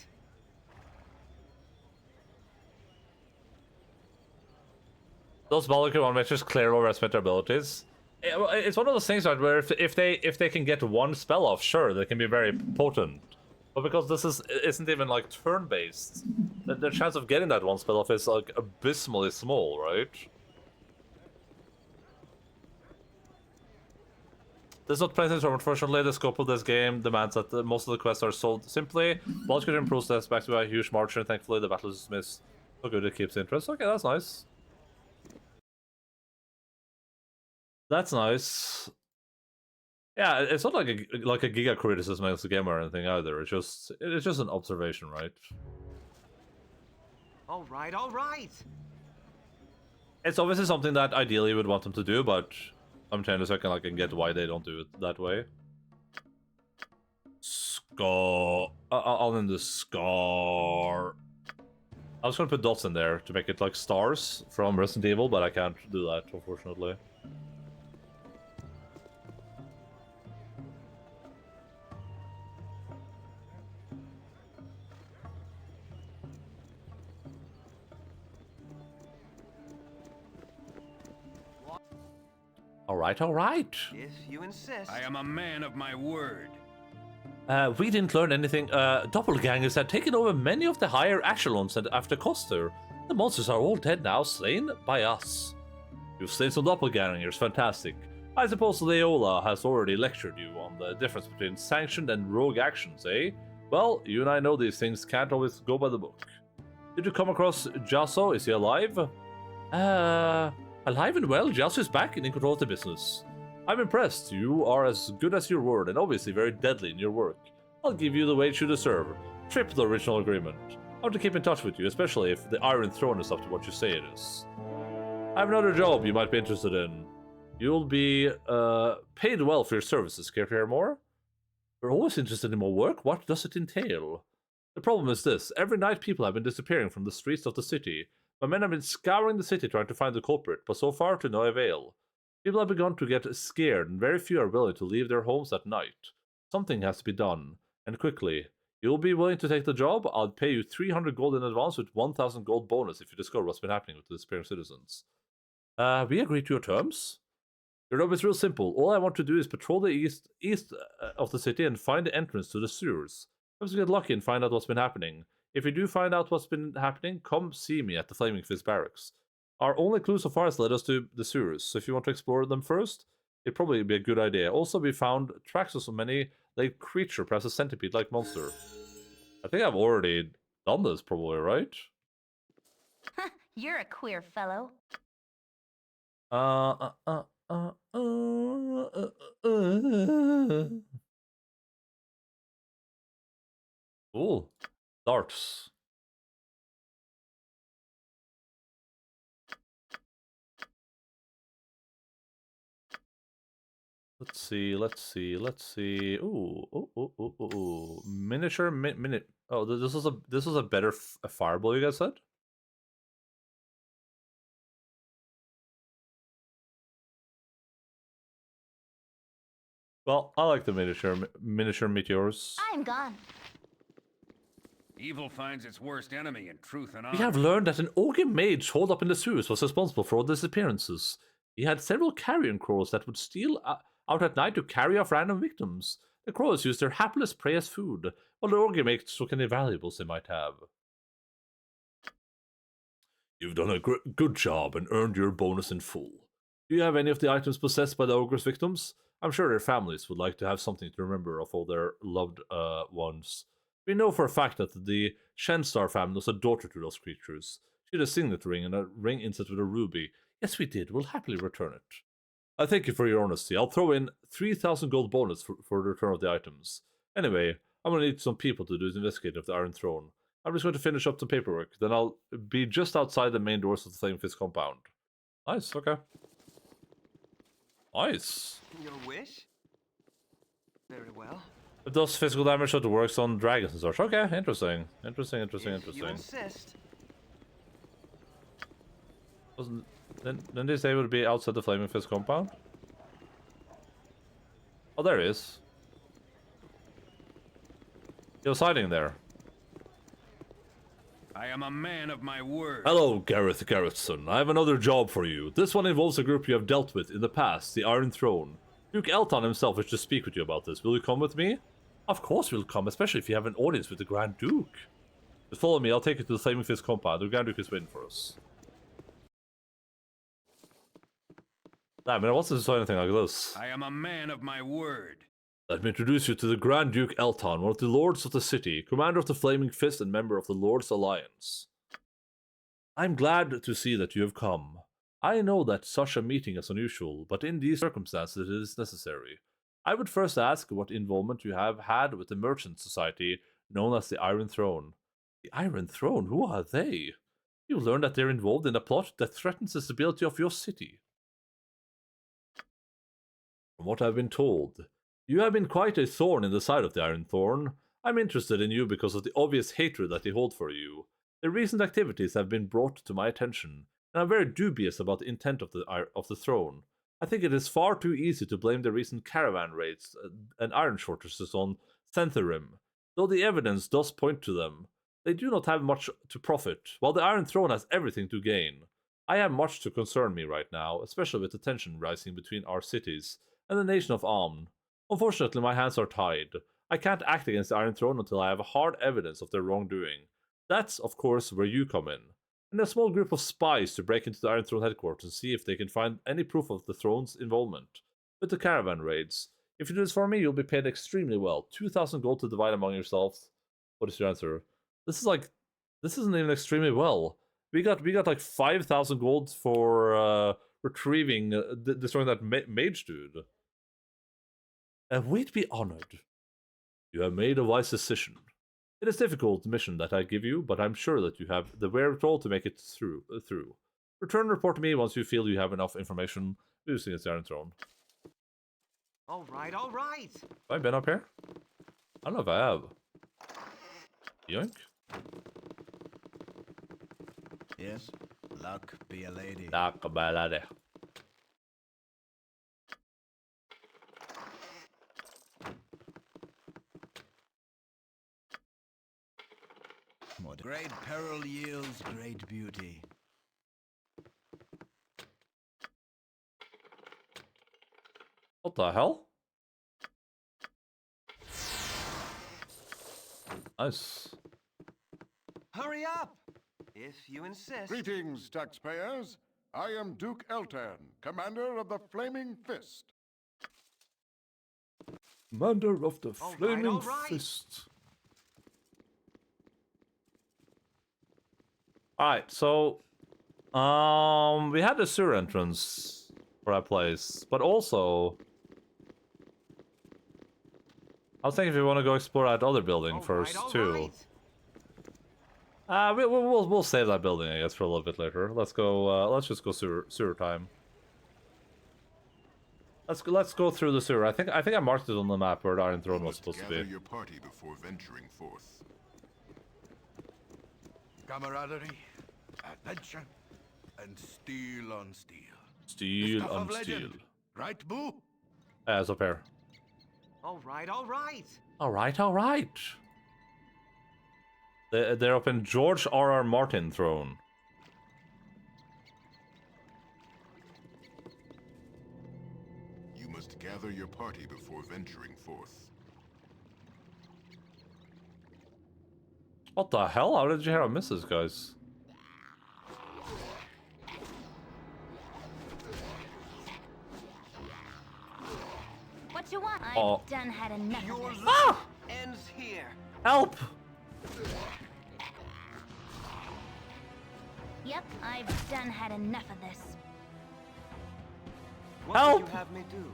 Those Baldur one just clear overestimate their abilities. It's one of those things, right, where if they can get one spell off, sure, they can be very potent. But because this isn't even like turn-based, the chance of getting that one spell off is like abysmally small, right? This is not playing so unfortunately. The scope of this game demands that most of the quests are sold simply. Baldur improves this back to a huge margin. Thankfully, the battle is dismissed. So good, it keeps interest. Okay, that's nice. That's nice. Yeah, it's not like a giga criticism against the game or anything either. It's just an observation, right? All right, all right. It's obviously something that ideally you would want them to do, but I'm trying to second I can get why they don't do it that way. Scar. I'll name this Scar. I was gonna put dots in there to make it like stars from Resident Evil, but I can't do that, unfortunately. All right. If you insist. I am a man of my word. We didn't learn anything. Doppelgangers had taken over many of the higher echelons after Koster. The monsters are all dead now, slain by us. You've slain some doppelgangers, fantastic. I suppose Leola has already lectured you on the difference between sanctioned and rogue actions, eh? Well, you and I know these things can't always go by the book. Did you come across Jasso? Is he alive? Alive and well, Jasso is back and in control of the business. I'm impressed. You are as good as your word and obviously very deadly in your work. I'll give you the wage you deserve. Triple the original agreement. I want to keep in touch with you, especially if the Iron Throne is up to what you say it is. I have another job you might be interested in. You'll be paid well for your services. Care to hear more? We're always interested in more work. What does it entail? The problem is this. Every night people have been disappearing from the streets of the city. My men have been scouring the city trying to find the culprit, but so far to no avail. People have begun to get scared, and very few are willing to leave their homes at night. Something has to be done, and quickly. You'll be willing to take the job? I'll pay you 300 gold in advance with 1,000 gold bonus if you discover what's been happening with the disappearing citizens. We agree to your terms? Your job is real simple. All I want to do is patrol the east of the city and find the entrance to the sewers. Let's get lucky and find out what's been happening. If you do find out what's been happening, come see me at the Flaming Fist Barracks. Our only clue so far has led us to the sewers, so if you want to explore them first, it'd probably be a good idea. Also, we found tracks of so many like creature, perhaps a centipede-like monster. I think I've already done this, probably, right? You're a queer fellow. Ooh, darts. Let's see, let's see, let's see. Ooh, ooh, ooh, ooh, ooh, ooh. Miniature minute. Oh, this was a better fireball, you guys said? Well, I like the miniature meteors. I'm gone. Evil finds its worst enemy in truth and honor. We have learned that an ogre mage holed up in the sewers was responsible for all the disappearances. He had several carrion crows that would steal out at night to carry off random victims. The crows used their hapless prey as food, while the ogre mages took any valuables they might have. You've done a good job and earned your bonus in full. Do you have any of the items possessed by the ogre's victims? I'm sure their families would like to have something to remember of all their loved ones. We know for a fact that the Shenstar family was a daughter to those creatures. She had a signet ring and a ring inset with a ruby. Yes, we did. We'll happily return it. I thank you for your honesty. I'll throw in 3,000 gold bonus for the return of the items. Anyway, I'm gonna need some people to do the investigating of the Iron Throne. I'm just going to finish up the paperwork. Then I'll be just outside the main doors of the Flame Fist compound. Nice, okay. Nice. Your wish? Very well. It does physical damage that works on dragons and such. Okay, interesting. Interesting. You insist. Then they say it would be outside the Flaming Fist compound? Oh, there he is. He was hiding there. I am a man of my word. Hello, Gareth Garrettson. I have another job for you. This one involves a group you have dealt with in the past, the Iron Throne. Duke Elton himself wishes to speak with you about this. Will you come with me? Of course we'll come, especially if you have an audience with the Grand Duke. Just follow me, I'll take you to the Flaming Fist compound. The Grand Duke is waiting for us. Nah, I mean, what's this anything like this? I am a man of my word. Let me introduce you to the Grand Duke Elton, one of the Lords of the City, commander of the Flaming Fist and member of the Lord's Alliance. I'm glad to see that you have come. I know that such a meeting is unusual, but in these circumstances it is necessary. I would first ask what involvement you have had with the merchant society known as the Iron Throne. The Iron Throne? Who are they? You learn that they're involved in a plot that threatens the stability of your city. From what I've been told, you have been quite a thorn in the side of the Iron Throne. I'm interested in you because of the obvious hatred that they hold for you. The recent activities have been brought to my attention, and I'm very dubious about the intent of the throne. I think it is far too easy to blame the recent caravan raids and iron shortages on Centherim. Though the evidence does point to them, they do not have much to profit, while the Iron Throne has everything to gain. I have much to concern me right now, especially with the tension rising between our cities and the nation of Amn. Unfortunately, my hands are tied. I can't act against the Iron Throne until I have hard evidence of their wrongdoing. That's, of course, where you come in. And a small group of spies to break into the Iron Throne headquarters and see if they can find any proof of the throne's involvement with the caravan raids. If you do this for me, you'll be paid extremely well. 2,000 gold to divide among yourselves. What is your answer? This isn't even extremely well. We got like 5,000 gold for retrieving, destroying that mage dude. We'd be honored. You have made a wise decision. It is a difficult mission that I give you, but I'm sure that you have the wherewithal to make it through. Return and report to me once you feel you have enough information using the Iron Throne. All right, all right. Have I been up here? I don't know if I have. Yoink? Yes, luck be a lady. Luck be a lady. Great peril yields great beauty. What the hell? Nice. Hurry up! If you insist. Greetings, taxpayers. I am Duke Eltan, commander of the Flaming Fist. Commander of the Flaming Fist. Alright, so we had the sewer entrance for that place, but also I was thinking if we want to go explore that other building first too. We'll save that building, I guess, for a little bit later. Let's go. Let's just go sewer time. Let's go through the sewer. I think I marked it on the map where the Iron Throne was supposed to Gather be. your party before venturing forth. Camaraderie, adventure, and steel on steel. Steel Stuff on of steel. legend. Right, Boo? It's up here. All right, all right. All right, all right. They're up in George R.R. Martin throne. You must gather your party before venturing forth. What the hell? How did you hear I miss this, guys? What you want? Oh. I've done had enough Your of this. life ends here. Help! Yep, I've done had enough of this. What Help! would you have me do?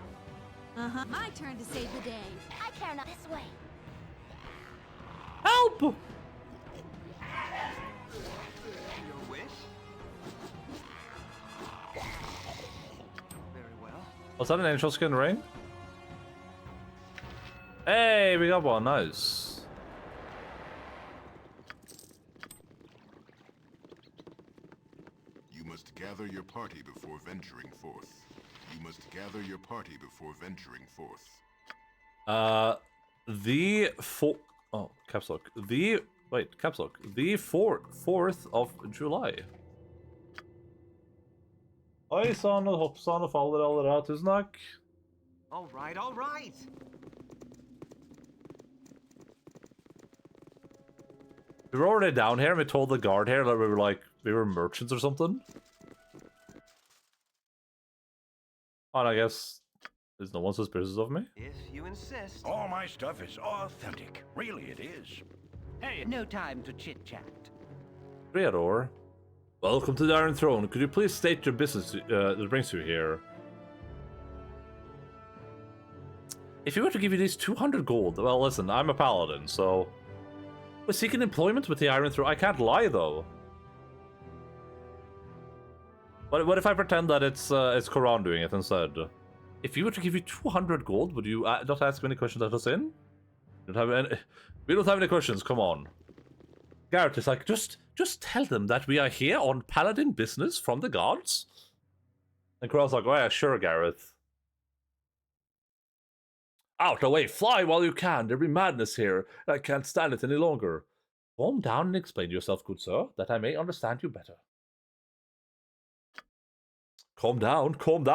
Uh-huh. My turn to save the day. I care not this way. Help! Your wish? Very well. Was that an angel skin ring? Hey, we got one. Nice. You must gather your party before venturing forth. You must gather your party before venturing forth. Oh, caps lock. Caps lock. The 4th of July. Oi sann og hoppsann og faller alle da. Tusen takk. All right, all right. We were already down here and we told the guard here that we were merchants or something. And I guess there's no one suspicious of me. If you insist. All my stuff is authentic. Really, it is. Hey, no time to chit-chat. Theodore. Welcome to the Iron Throne. Could you please state your business that brings you here? If you were to give you these 200 gold, well, listen, I'm a paladin, so we're seeking employment with the Iron Throne. I can't lie, though. But what if I pretend that it's Koran doing it instead? If you were to give you 200 gold, would you not ask me any questions at us in? We don't have any questions, come on. Garrett is like, just tell them that we are here on paladin business from the gods. And Coral's like, oh yeah, sure, Gareth. Out, away, fly while you can. There be madness here. I can't stand it any longer. Calm down and explain yourself, good sir, that I may understand you better. Calm down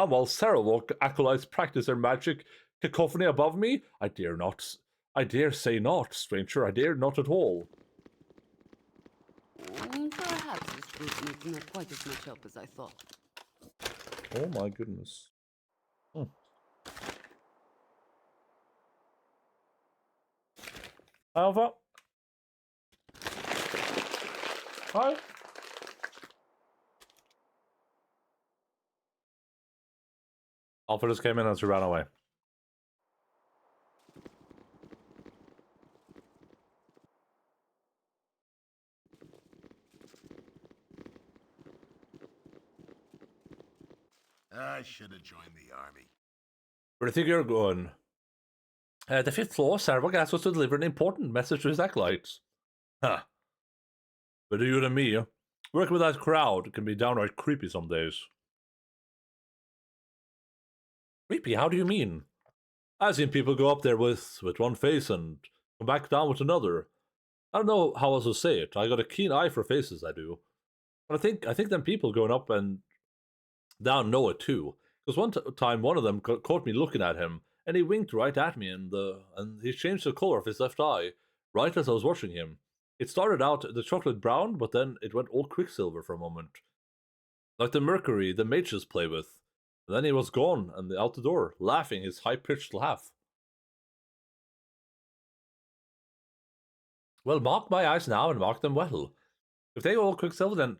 while Sarawak acolytes practice their magic cacophony above me? I dare not. I dare say not, stranger. I dare not at all. Perhaps this group needs not quite as much help as I thought. Oh my goodness. Alpha. Hi. Alpha just came in and she ran away. I should have joined the army. Where do you think you're going? The 5th floor, Sarawak asked us to deliver an important message to his acolytes. Huh. But you and me, working with that crowd can be downright creepy some days. Creepy? How do you mean? I've seen people go up there with one face and come back down with another. I don't know how else to say it. I got a keen eye for faces, I do. But I think them people going up and down know it too. Because one time one of them caught me looking at him, and he winked right at me, and he changed the color of his left eye right as I was watching him. It started out the chocolate brown, but then it went all quicksilver for a moment, like the mercury the mages play with. And then he was gone and out the door, laughing his high-pitched laugh. Well, mark my eyes now and mark them well. If they go all quicksilver, then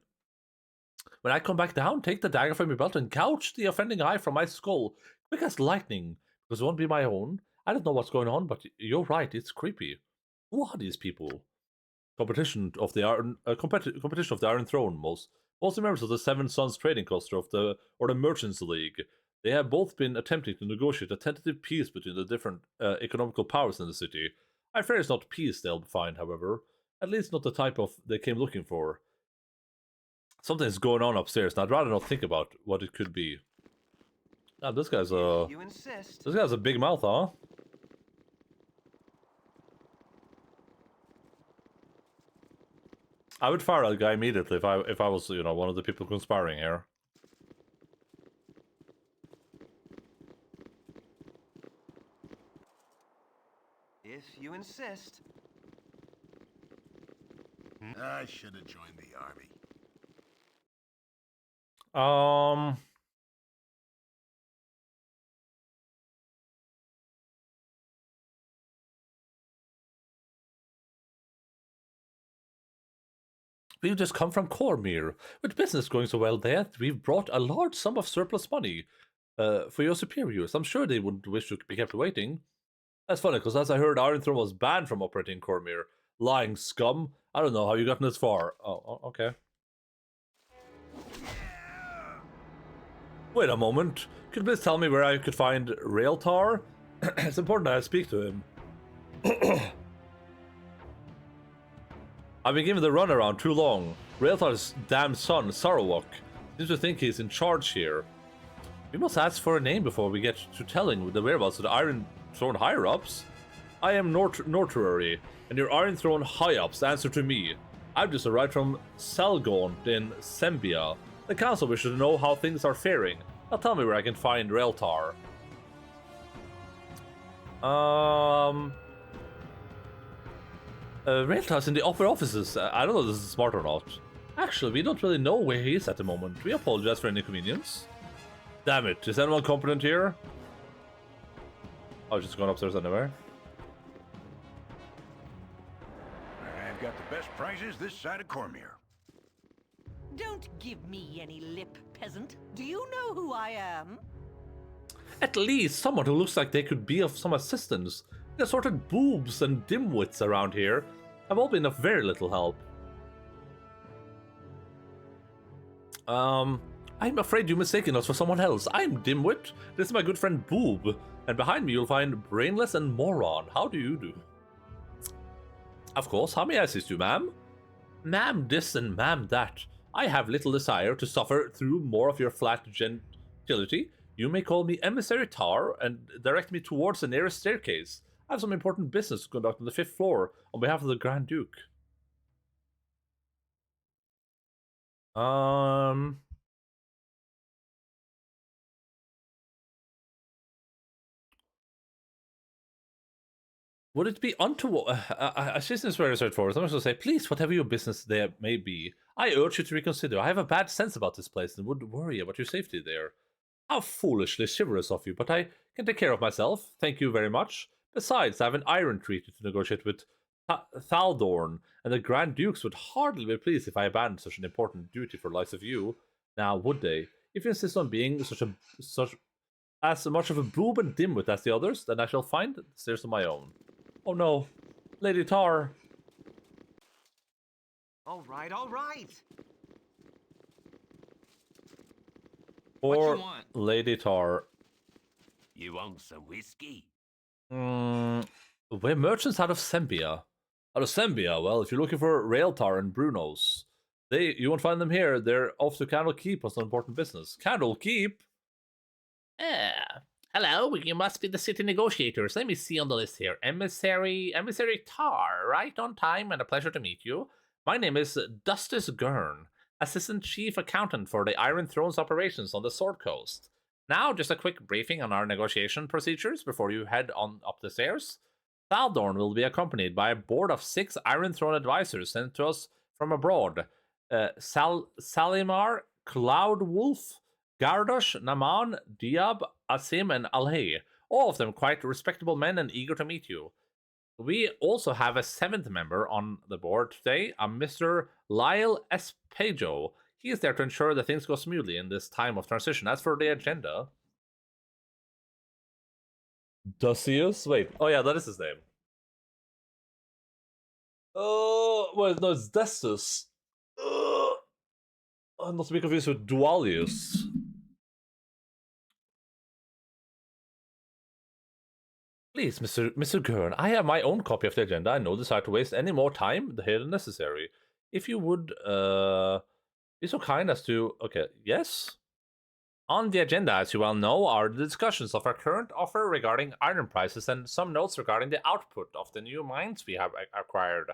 when I come back down, take the dagger from your belt and gouge the offending eye from my skull, quick as lightning, because it won't be my own. I don't know what's going on, but you're right, it's creepy. Who are these people? Competition of the Iron Throne, mostly members of the Seven Sons trading cluster or the Merchants League. They have both been attempting to negotiate a tentative peace between the different economical powers in the city. I fear it's not peace they'll find, however. At least not the type of they came looking for. Something's going on upstairs, and I'd rather not think about what it could be. Ah, this guy's a... You insist. This guy's a big mouth, huh? I would fire that guy immediately if I was, you know, one of the people conspiring here. If you insist. I should have joined the army. We've just come from Cormyr. With business going so well there, we've brought a large sum of surplus money for your superiors. I'm sure they wouldn't wish to be kept waiting. That's funny, because as I heard, Iron Throne was banned from operating Cormyr. Lying scum. I don't know how you gotten this far. Oh, okay. Wait a moment. Could you please tell me where I could find Raeltar? It's important that I speak to him. I've been given the runaround too long. Raeltar's damn son, Sarawak, seems to think he's in charge here. We must ask for a name before we get to telling the whereabouts of the Iron Throne higher-ups. I am Nortuary, and your Iron Throne high-ups answer to me. I've just arrived from Salgaunt in Sembia. The council wishes to know how things are faring. Now tell me where I can find Raeltar. Raeltar's in the upper offices. I don't know if this is smart or not. Actually, we don't really know where he is at the moment. We apologize for any inconvenience. Damn it, is anyone competent here? I was just going upstairs anyway. I've got the best prizes this side of Cormyr. Don't give me any lip, peasant. Do you know who I am? At least someone who looks like they could be of some assistance. The assorted boobs and dimwits around here have all been of very little help. I'm afraid you're mistaking us for someone else. I'm Dimwit. This is my good friend Boob. And behind me you'll find Brainless and Moron. How do you do? Of course, how may I assist you, ma'am? Ma'am this and ma'am that. I have little desire to suffer through more of your flat gentility. You may call me Emissary Tar and direct me towards the nearest staircase. I have some important business to conduct on the 5th floor on behalf of the Grand Duke. Would it be untoward? Assistance is very straightforward. I'm just going to say, please, whatever your business there may be, I urge you to reconsider. I have a bad sense about this place and would worry about your safety there. How foolishly chivalrous of you, but I can take care of myself. Thank you very much. Besides, I have an iron treaty to negotiate with Thaldorn, and the Grand Dukes would hardly be pleased if I abandoned such an important duty for the likes of you. Now, would they? If you insist on being as much of a boob and dimwit as the others, then I shall find the stairs of my own. Oh no, Lady Tar. All right, all right. Or what you want? Lady Tar. You want some whiskey? We're merchants out of Sembia. Out of Sembia? Well, if you're looking for Raeltar and Brunos, you won't find them here. They're off to Candle Keep on some important business. Candle Keep? Hello, you must be the city negotiators. Let me see on the list here. Emissary Tar, right on time and a pleasure to meet you. My name is Dustus Gurn, Assistant Chief Accountant for the Iron Throne's operations on the Sword Coast. Now, just a quick briefing on our negotiation procedures before you head on up the stairs. Thaldorn will be accompanied by a board of 6 Iron Throne advisors sent to us from abroad. Salimar, Cloudwolf, Gardosh, Naman, Diab, Asim, and Alhei. All of them quite respectable men and eager to meet you. We also have a 7th member on the board today, a Mr. Lyle Espejo. He is there to ensure that things go smoothly in this time of transition. As for the agenda... Dusius? Wait, oh yeah, that is his name. Oh, well, no, it's Destus. Not to be confused with Dualius. Please, Mr. Gurn, I have my own copy of the agenda and no desire to waste any more time here than necessary. If you would, be so kind as to... Okay, yes? On the agenda, as you well know, are the discussions of our current offer regarding iron prices and some notes regarding the output of the new mines we have acquired.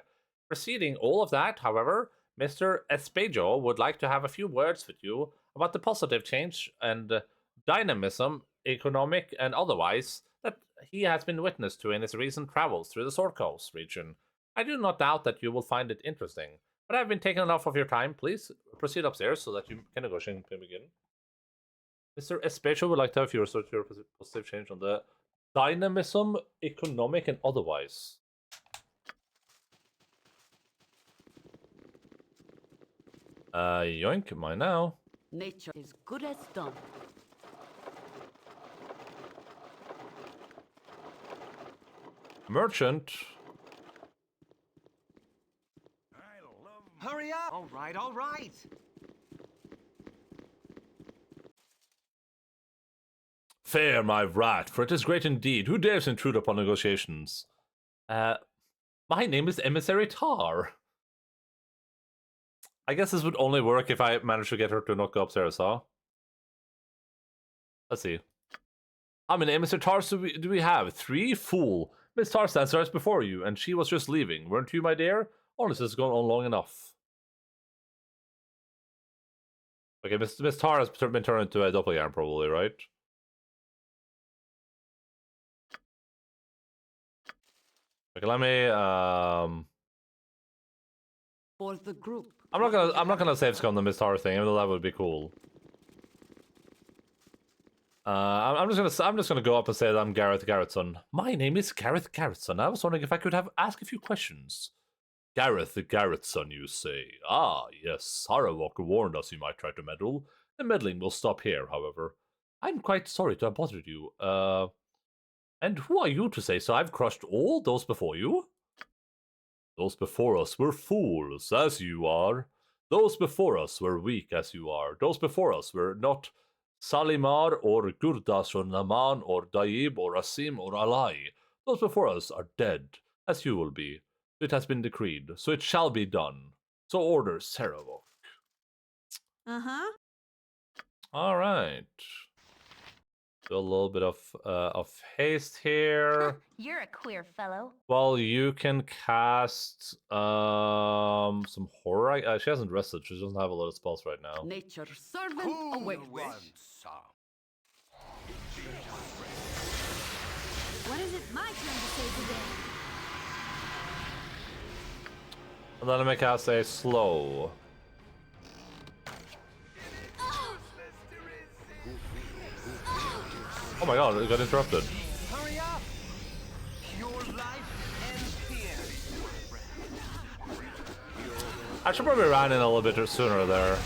Preceding all of that, however, Mr. Espejo would like to have a few words with you about the positive change and dynamism, economic and otherwise, that he has been witness to in his recent travels through the Sword Coast region. I do not doubt that you will find it interesting, but I've been taking enough of your time. Please proceed upstairs so that you can negotiate and begin. Mr. Espejo would like to have a few words with your positive change on the dynamism, economic and otherwise. Yoink, mine now. Nature is good as done. Merchant. Hurry up! All right, all right. Fair, my rat, for it is great indeed. Who dares intrude upon negotiations? My name is Emissary Tar. I guess this would only work if I managed to get her to not go upstairs, huh? Let's see. How many Emissary Tars do we have? 3? Fool. Miss Tar stands right before you, and she was just leaving. Weren't you, my dear? Or this has gone on long enough. Okay, Miss Tar has been turned into a doppelganger, probably, right? Okay, let me For the group. I'm not gonna save scum the Miss Tar thing, even though that would be cool. I'm just gonna go up and say that I'm Gareth Garrettson. My name is Gareth Garrettson. I was wondering if I could ask a few questions. Gareth Garrettson, you say? Ah, yes. Sarawak warned us you might try to meddle. The meddling will stop here, however. I'm quite sorry to have bothered you. And who are you to say so? I've crushed all those before you. Those before us were fools, as you are. Those before us were weak, as you are. Those before us were not Salimar or Gurdas or Naman or Daib or Asim or Alai. Those before us are dead, as you will be. It has been decreed, so it shall be done. So orders Sarawak. Uh-huh. All right. Do a little bit of haste here. You're a queer fellow. Well, you can cast some horror. She hasn't rested. She doesn't have a lot of spells right now. Nature servant awaits. When is it my turn to save the day? And then I may cast a slow. Oh my god, it got interrupted. Hurry up! Your life ends here. I should probably run in a little bit sooner there.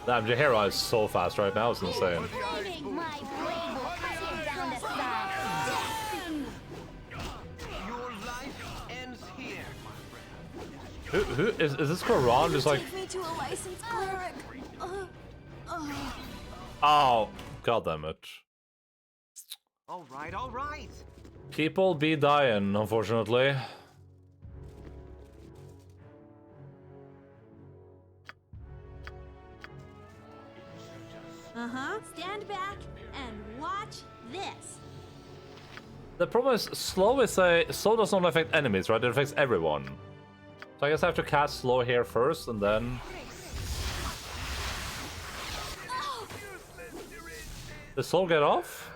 Damn, Jahira is so fast right now, it's insane. My blade will cut you down to size. Your life ends here. Who is this Quran just like... Take me to a licensed cleric. Oh, god damn it. All right, all right. People be dying, unfortunately. Uh-huh. Stand back and watch this. The problem is slow does not affect enemies, right? It affects everyone. So I guess I have to cast slow here first and then... Did slow get off?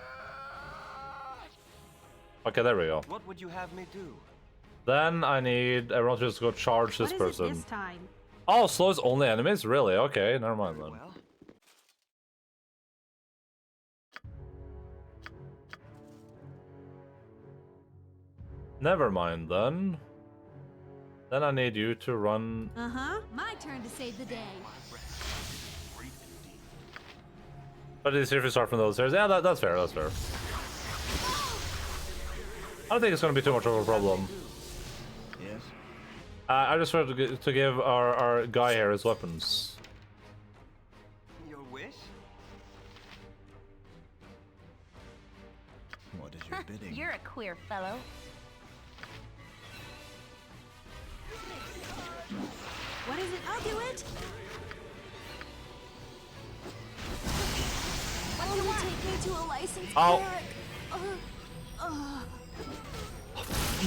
Okay, there we go. What would you have me do? Then I need everyone to just go charge this person. What is it this time? Oh, slow is only enemies? Really? Okay, never mind then. Well, Never mind then. Then I need you to run... Uh-huh. My turn to save the day. But it's if you start from those stairs. Yeah, that's fair, that's fair. I don't think it's going to be too much of a problem. Yes? I just wanted to give our guy here his weapons. your wish? your bidding. You're a queer fellow. What is it? I'll do it. Only take me to a licensed cleric.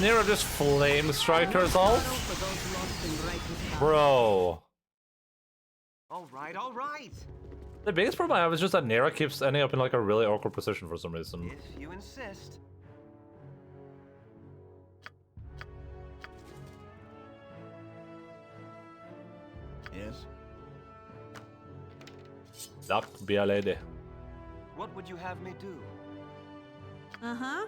Nero just flame strike herself? Bro. All right, all right. The biggest problem I have is just that Nero keeps ending up in like a really awkward position for some reason. If you insist. Yes? That be a lady. What would you have me do? Uh-huh.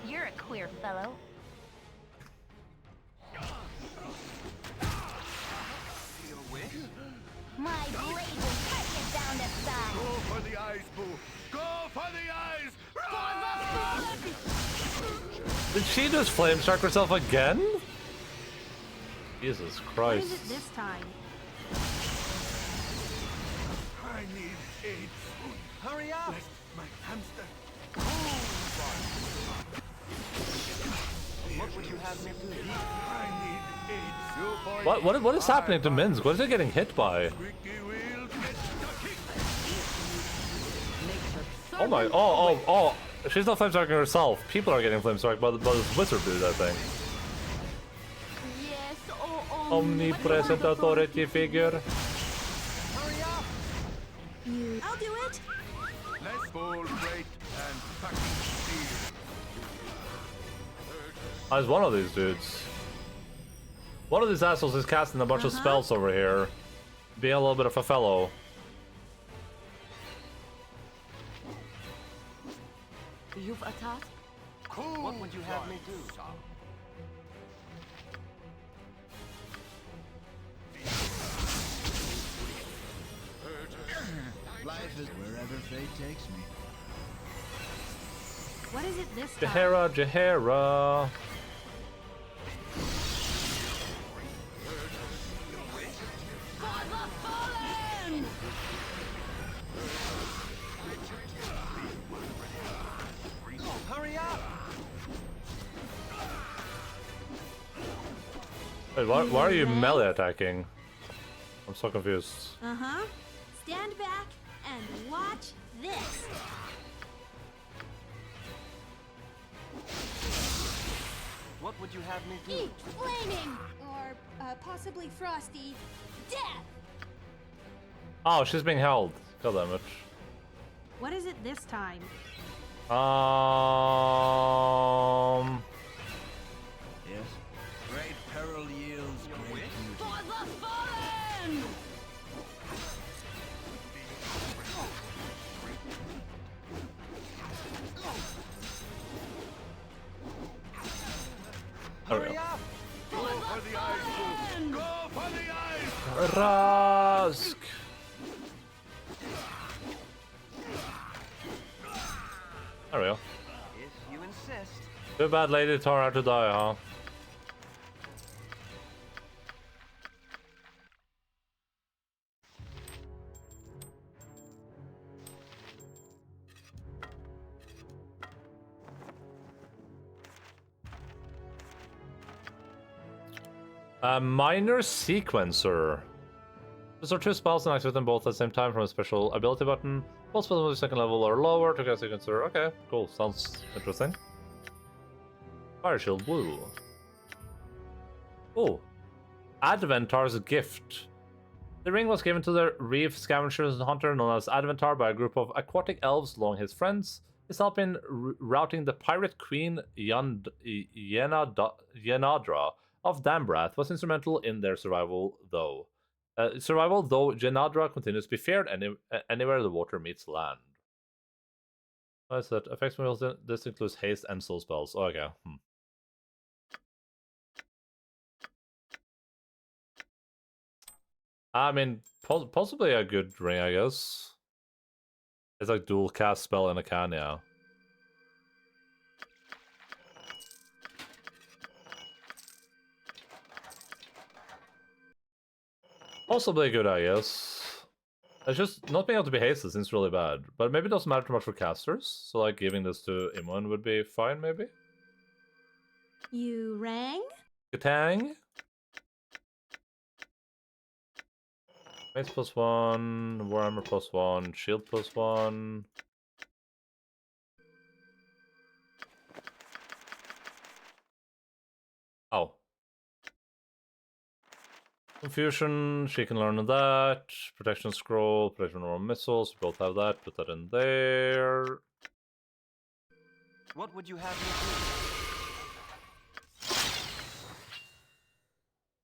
You're a queer fellow. Your wish? My blade will cut you down to size. Go for the eyes, Boo! Go for the eyes! Did she just flame strike herself again? Jesus What is Christ. it this time? I need aid soon. Hurry up! Like my hamster. What would you have me do? I need aid. You boys. What is happening to Minsk? What is it getting hit by? Squeaky wheel, get ducky. Oh my, oh. She's not flame striking herself. People are getting flame struck by this wizard dude, I think. Yes, Omnipresent authority figure. Hurry up! I'll do it. Less full freight and packing steel. As one of these dudes. One of these assholes is casting a bunch of spells over here. Being a little bit of a fellow. You've a task? Cool. What would you have me do? Life is wherever fate takes me. What is it this time? Jahara. Hurry up! Wait, why are you melee attacking? I'm so confused. Uh-huh. Stand back and watch this. What would you have me do? Eat flaming or possibly frosty death. Oh, she's being held. God damn it. What is it this time? Yes? Great peril yields great beauty. For the fallen! Hurry up! Go for the eyes, Boo! Go for the eyes! Rask. There we go. If you insist. Too bad Lady Tar had to die, huh? A minor sequencer. These are two spells and activate them both at the same time from a special ability button. Both spells on the second level or lower to get sequencer. Okay, cool. Sounds interesting. Fire Shield Blue. Oh. Adventar's Gift. The ring was given to the reef scavenger hunter known as Adventar by a group of aquatic elves along his friends. His help in routing the pirate queen Yenadra of Dambrath was instrumental in their survival, though. Yenadra continues to be feared anywhere the water meets land. What is that? Effects from this includes haste and soul spells. Oh, okay. I mean, possibly a good ring, I guess. It's like dual cast spell in a can, yeah. Possibly good, I guess. It's just not being able to be hasted seems really bad. But maybe it doesn't matter too much for casters. So like giving this to Imon would be fine, maybe? You rang? Katang? Mace +1, Warhammer +1, Shield +1. Oh. Confusion, she can learn that. Protection Scroll, Protection Normal Missiles, both have that. Put that in there. What would you have me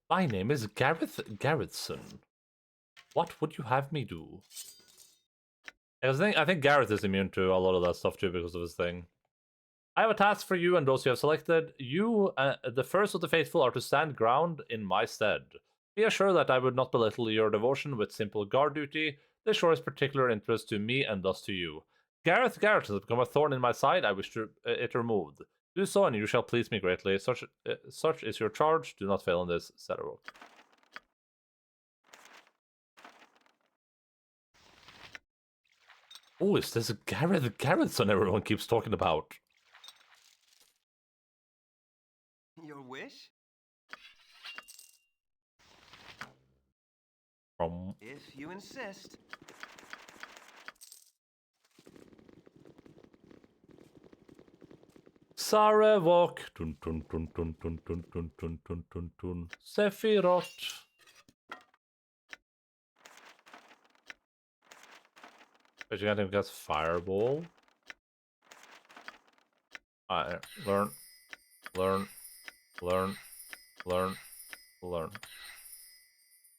My name is Gareth Garrettson. What would you have me do? I think Gareth is immune to a lot of that stuff too because of his thing. I have a task for you and those you have selected. You, the first of the faithful, are to stand ground in my stead. Be assured that I would not belittle your devotion with simple guard duty. This shows particular interest to me and thus to you. Gareth Garrett has become a thorn in my side. I wish it removed. Do so, and you shall please me greatly. Such is your charge. Do not fail in this. Settle. Oh, is this Gareth Garrettson everyone keeps talking about? Your wish? If you insist. Sarevok. Tun tun tun tun tun tun tun tun tun tun tun. Sephiroth. But you got him gets Fireball. Alright, learn.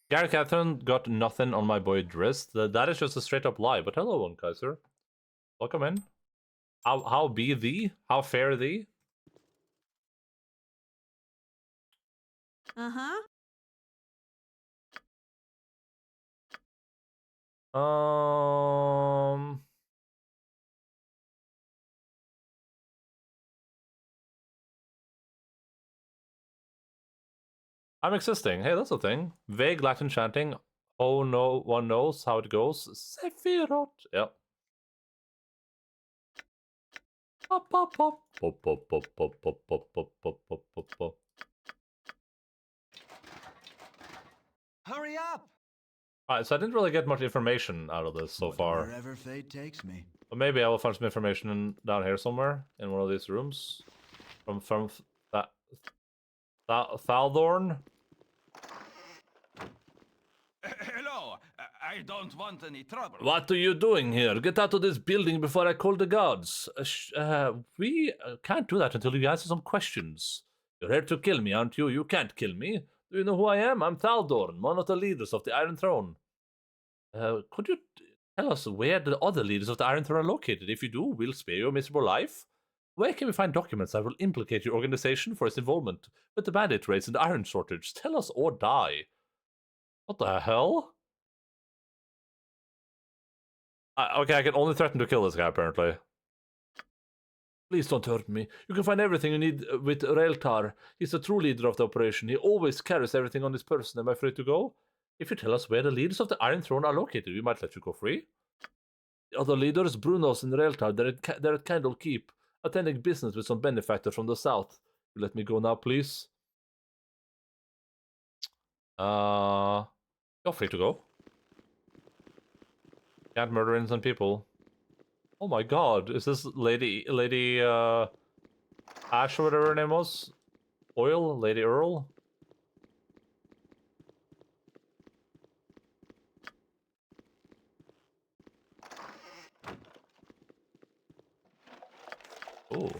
Gary Catherine got nothing on my boy Drist. That is just a straight up lie. But hello, one Kaiser. Welcome in. How be thee? How fare thee? Uh-huh. I'm existing. Hey, that's a thing. Vague Latin chanting. Oh no, one knows how it goes. Sephiroth. Yep. Pop, pop, pop. Pop, pop, pop, pop, pop, pop, pop, pop, pop, pop, pop. Hurry up! Alright, so I didn't really get much information out of this so far. Wherever fate takes me. But maybe I will find some information down here somewhere in one of these rooms. From Thaldorn. Hello, I don't want any trouble. What are you doing here? Get out of this building before I call the guards. We can't do that until you answer some questions. You're here to kill me, aren't you? You can't kill me. Do you know who I am? I'm Thaldorn, one of the leaders of the Iron Throne. Could you tell us where the other leaders of the Iron Throne are located? If you do, we'll spare your miserable life. Where can we find documents that will implicate your organization for its involvement with the bandit raids and the iron shortage? Tell us or die. What the hell? Okay, I can only threaten to kill this guy, apparently. Please don't hurt me. You can find everything you need with Raeltar. He's the true leader of the operation. He always carries everything on his person. Am I free to go? If you tell us where the leaders of the Iron Throne are located, we might let you go free. The other leaders, Brunos and Raeltar, they're at Candle Keep, attending business with some benefactor from the south. You let me go now, please? You're free to go. Can't murder innocent people. Oh my god, is this Lady Ash or whatever her name was? Oil? Lady Earl? Oh.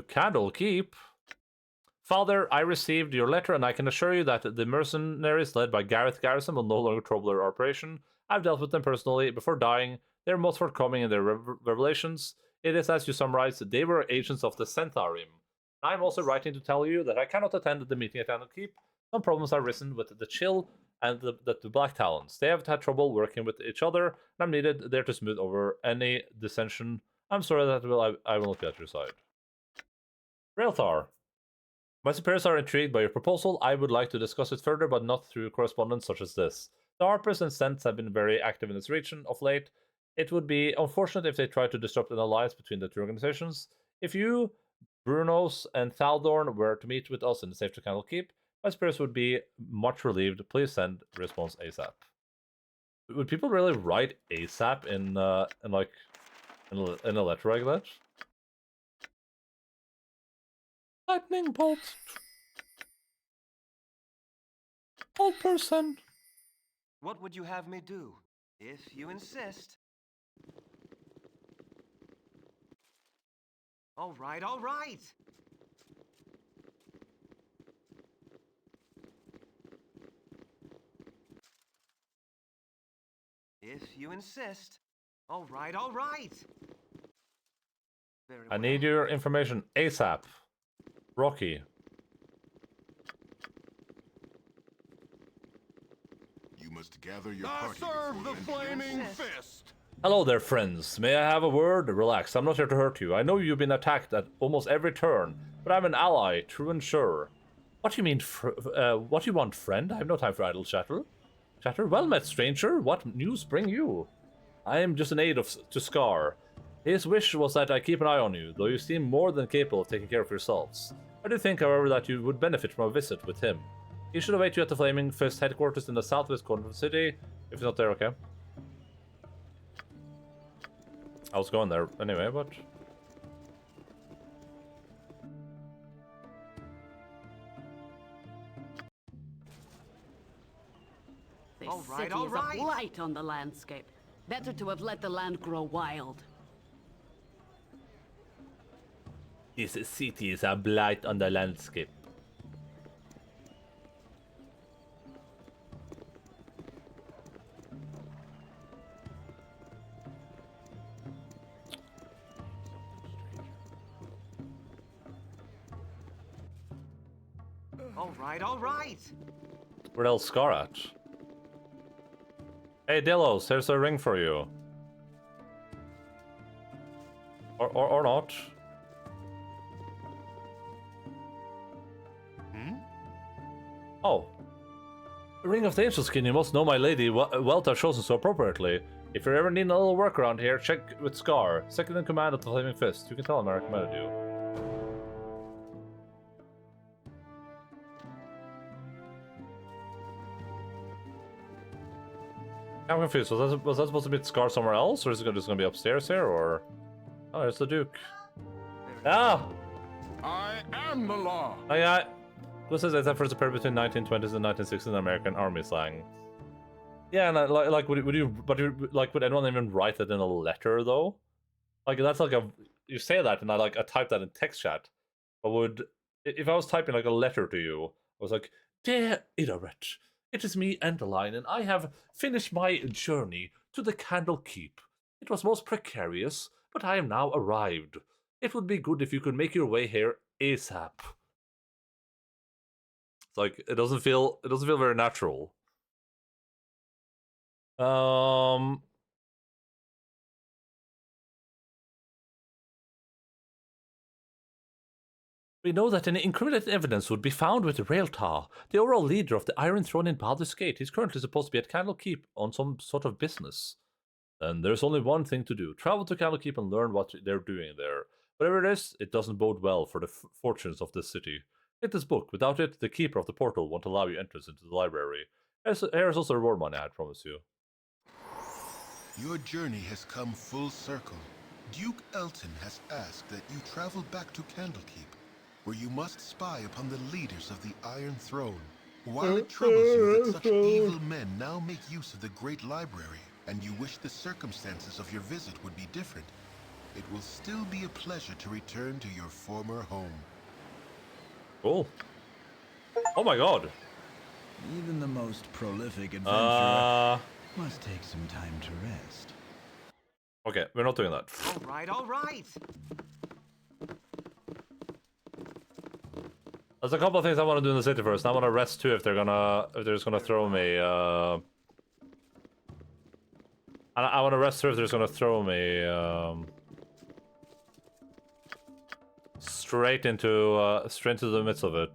Candle Keep. Father, I received your letter, and I can assure you that the mercenaries led by Gareth Garrison will no longer trouble our operation. I've dealt with them personally before dying. They're most forthcoming in their revelations. It is, as you summarized, they were agents of the Centaurium. I'm also writing to tell you that I cannot attend the meeting at Candle Keep. Some problems have arisen with the Chill and the Black Talons. They have had trouble working with each other, and I'm needed there to smooth over any dissension. I'm sorry that I will not be at your side. Railthar. My superiors are intrigued by your proposal. I would like to discuss it further, but not through correspondence such as this. The Harpers and Scents have been very active in this region of late. It would be unfortunate if they tried to disrupt an alliance between the two organizations. If you, Brunos, and Thaldorn were to meet with us in the safe to Candle Keep, my superiors would be much relieved. Please send response ASAP. Would people really write ASAP in a letter like that? Lightning bolt. Old person. What would you have me do? If you insist. All right, all right. If you insist. All right, all right. Very I well. need your information ASAP. Rocky. You must gather your I party serve before the venturing flaming forth. fist. Hello there, friends. May I have a word? Relax, I'm not here to hurt you. I know you've been attacked at almost every turn, but I'm an ally, true and sure. What do you mean, what do you want, friend? I have no time for idle chatter. Well met, stranger. What news bring you? I am just an aide to Scar. His wish was that I keep an eye on you, though you seem more than capable of taking care of yourselves. I do think, however, that you would benefit from a visit with him. He should await you at the Flaming Fist headquarters in the southwest corner of the city. If he's not there, okay. I was going there anyway, but... This All right, city all is right. a blight on the landscape. Better to have let the land grow wild. This city is a blight on the landscape. All right, all right. Where else Scar at? Hey Delos, here's a ring for you. Or not. Oh. Ring of the Angel Skin, you must know my lady Wealth has chosen so appropriately. If you're ever needing a little work around here, check with Scar, second in command of the Flaming Fist. You can tell him I recommended you. I'm confused. Was that supposed to be Scar somewhere else, or is it just going to be upstairs here, or... Oh, there's the Duke. Ah! I am the law. Oh, yeah. Who says that first appeared between 1920s and 1960s in American Army slang? Yeah, and would anyone even write that in a letter though? Like that's like you say that and I type that in text chat. But if I was typing like a letter to you, I was like, "Dear Idaret, it is me, Endaline, and I have finished my journey to the Candle Keep. It was most precarious, but I am now arrived. It would be good if you could make your way here ASAP." It's like it doesn't feel very natural. We know that an incriminating evidence would be found with Railtar, the overall leader of the Iron Throne in Baldur's Gate. He's currently supposed to be at Candle Keep on some sort of business. And there's only one thing to do. Travel to Candle Keep and learn what they're doing there. Whatever it is, it doesn't bode well for the fortunes of this city. Get this book. Without it, the keeper of the portal won't allow you entrance into the library. Here's also reward money, I promise you. Your journey has come full circle. Duke Elton has asked that you travel back to Candlekeep, where you must spy upon the leaders of the Iron Throne. While it troubles you that such evil men now make use of the Great Library, and you wish the circumstances of your visit would be different, it will still be a pleasure to return to your former home. Cool. Oh my god. Even the most prolific adventurer must take some time to rest. Okay, we're not doing that. All right, all right. There's a couple of things I want to do in the city first. I want to rest too if they're just gonna throw me. I want to rest too if they're just gonna throw me straight into the midst of it.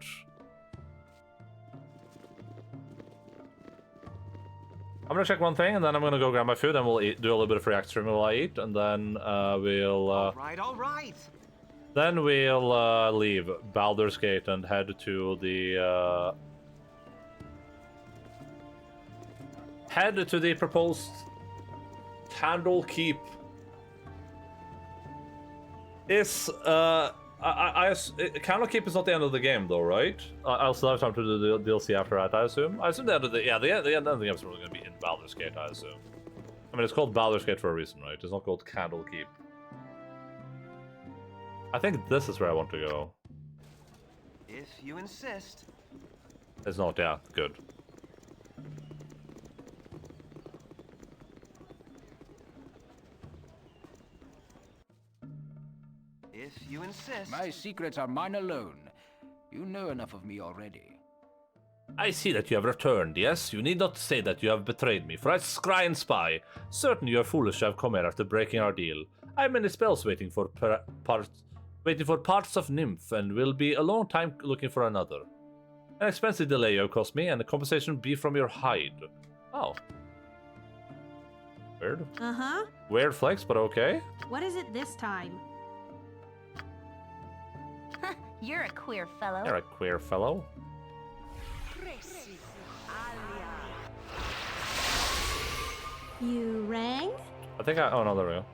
I'm gonna check one thing, and then I'm gonna go grab my food, and we'll do a little bit of react streaming while I eat, and then we'll. All right. Then we'll leave Baldur's Gate and head to the proposed Candle Keep. Is Candle Keep is not the end of the game though, right? I'll still have time to do the DLC after that, I assume. I assume the end of the end of the game is probably gonna be in Baldur's Gate, I assume. I mean, it's called Baldur's Gate for a reason, right? It's not called Candle Keep. I think this is where I want to go. If you insist. It's not, yeah, good. If you insist. My secrets are mine alone. You know enough of me already. I see that you have returned, yes? You need not say that you have betrayed me, for I scry and spy. Certain you are foolish to have come here after breaking our deal. I have many spells waiting for parts of Nymph, and will be a long time looking for another. An expensive delay you have cost me, and the compensation be from your hide. Oh. Weird. Uh-huh. Weird flex, but okay. What is it this time? You're a queer fellow. You're a queer fellow. You rang? I think I... Oh, no, there we go.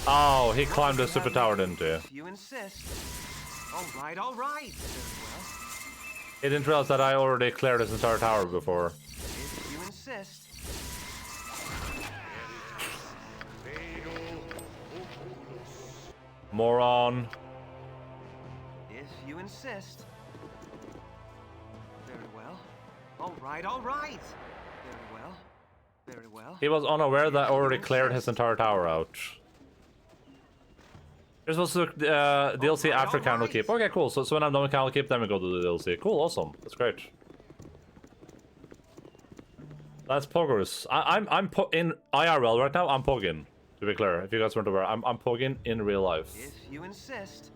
Oh, he climbed the super tower, didn't he? If you insist. All right. He didn't realize that I already cleared this entire tower before. If you insist. Moron. If you insist. Very well. All right. Very well. He was unaware that I already cleared his entire tower out. You're supposed to DLC after Candle Keep. Okay, cool. So when I'm done with Candle Keep, then we go to the DLC. Cool, awesome. That's great. That's Poggers. I'm in IRL right now. I'm Pogging. To be clear, if you guys weren't aware, I'm Pogging in real life. If you insist.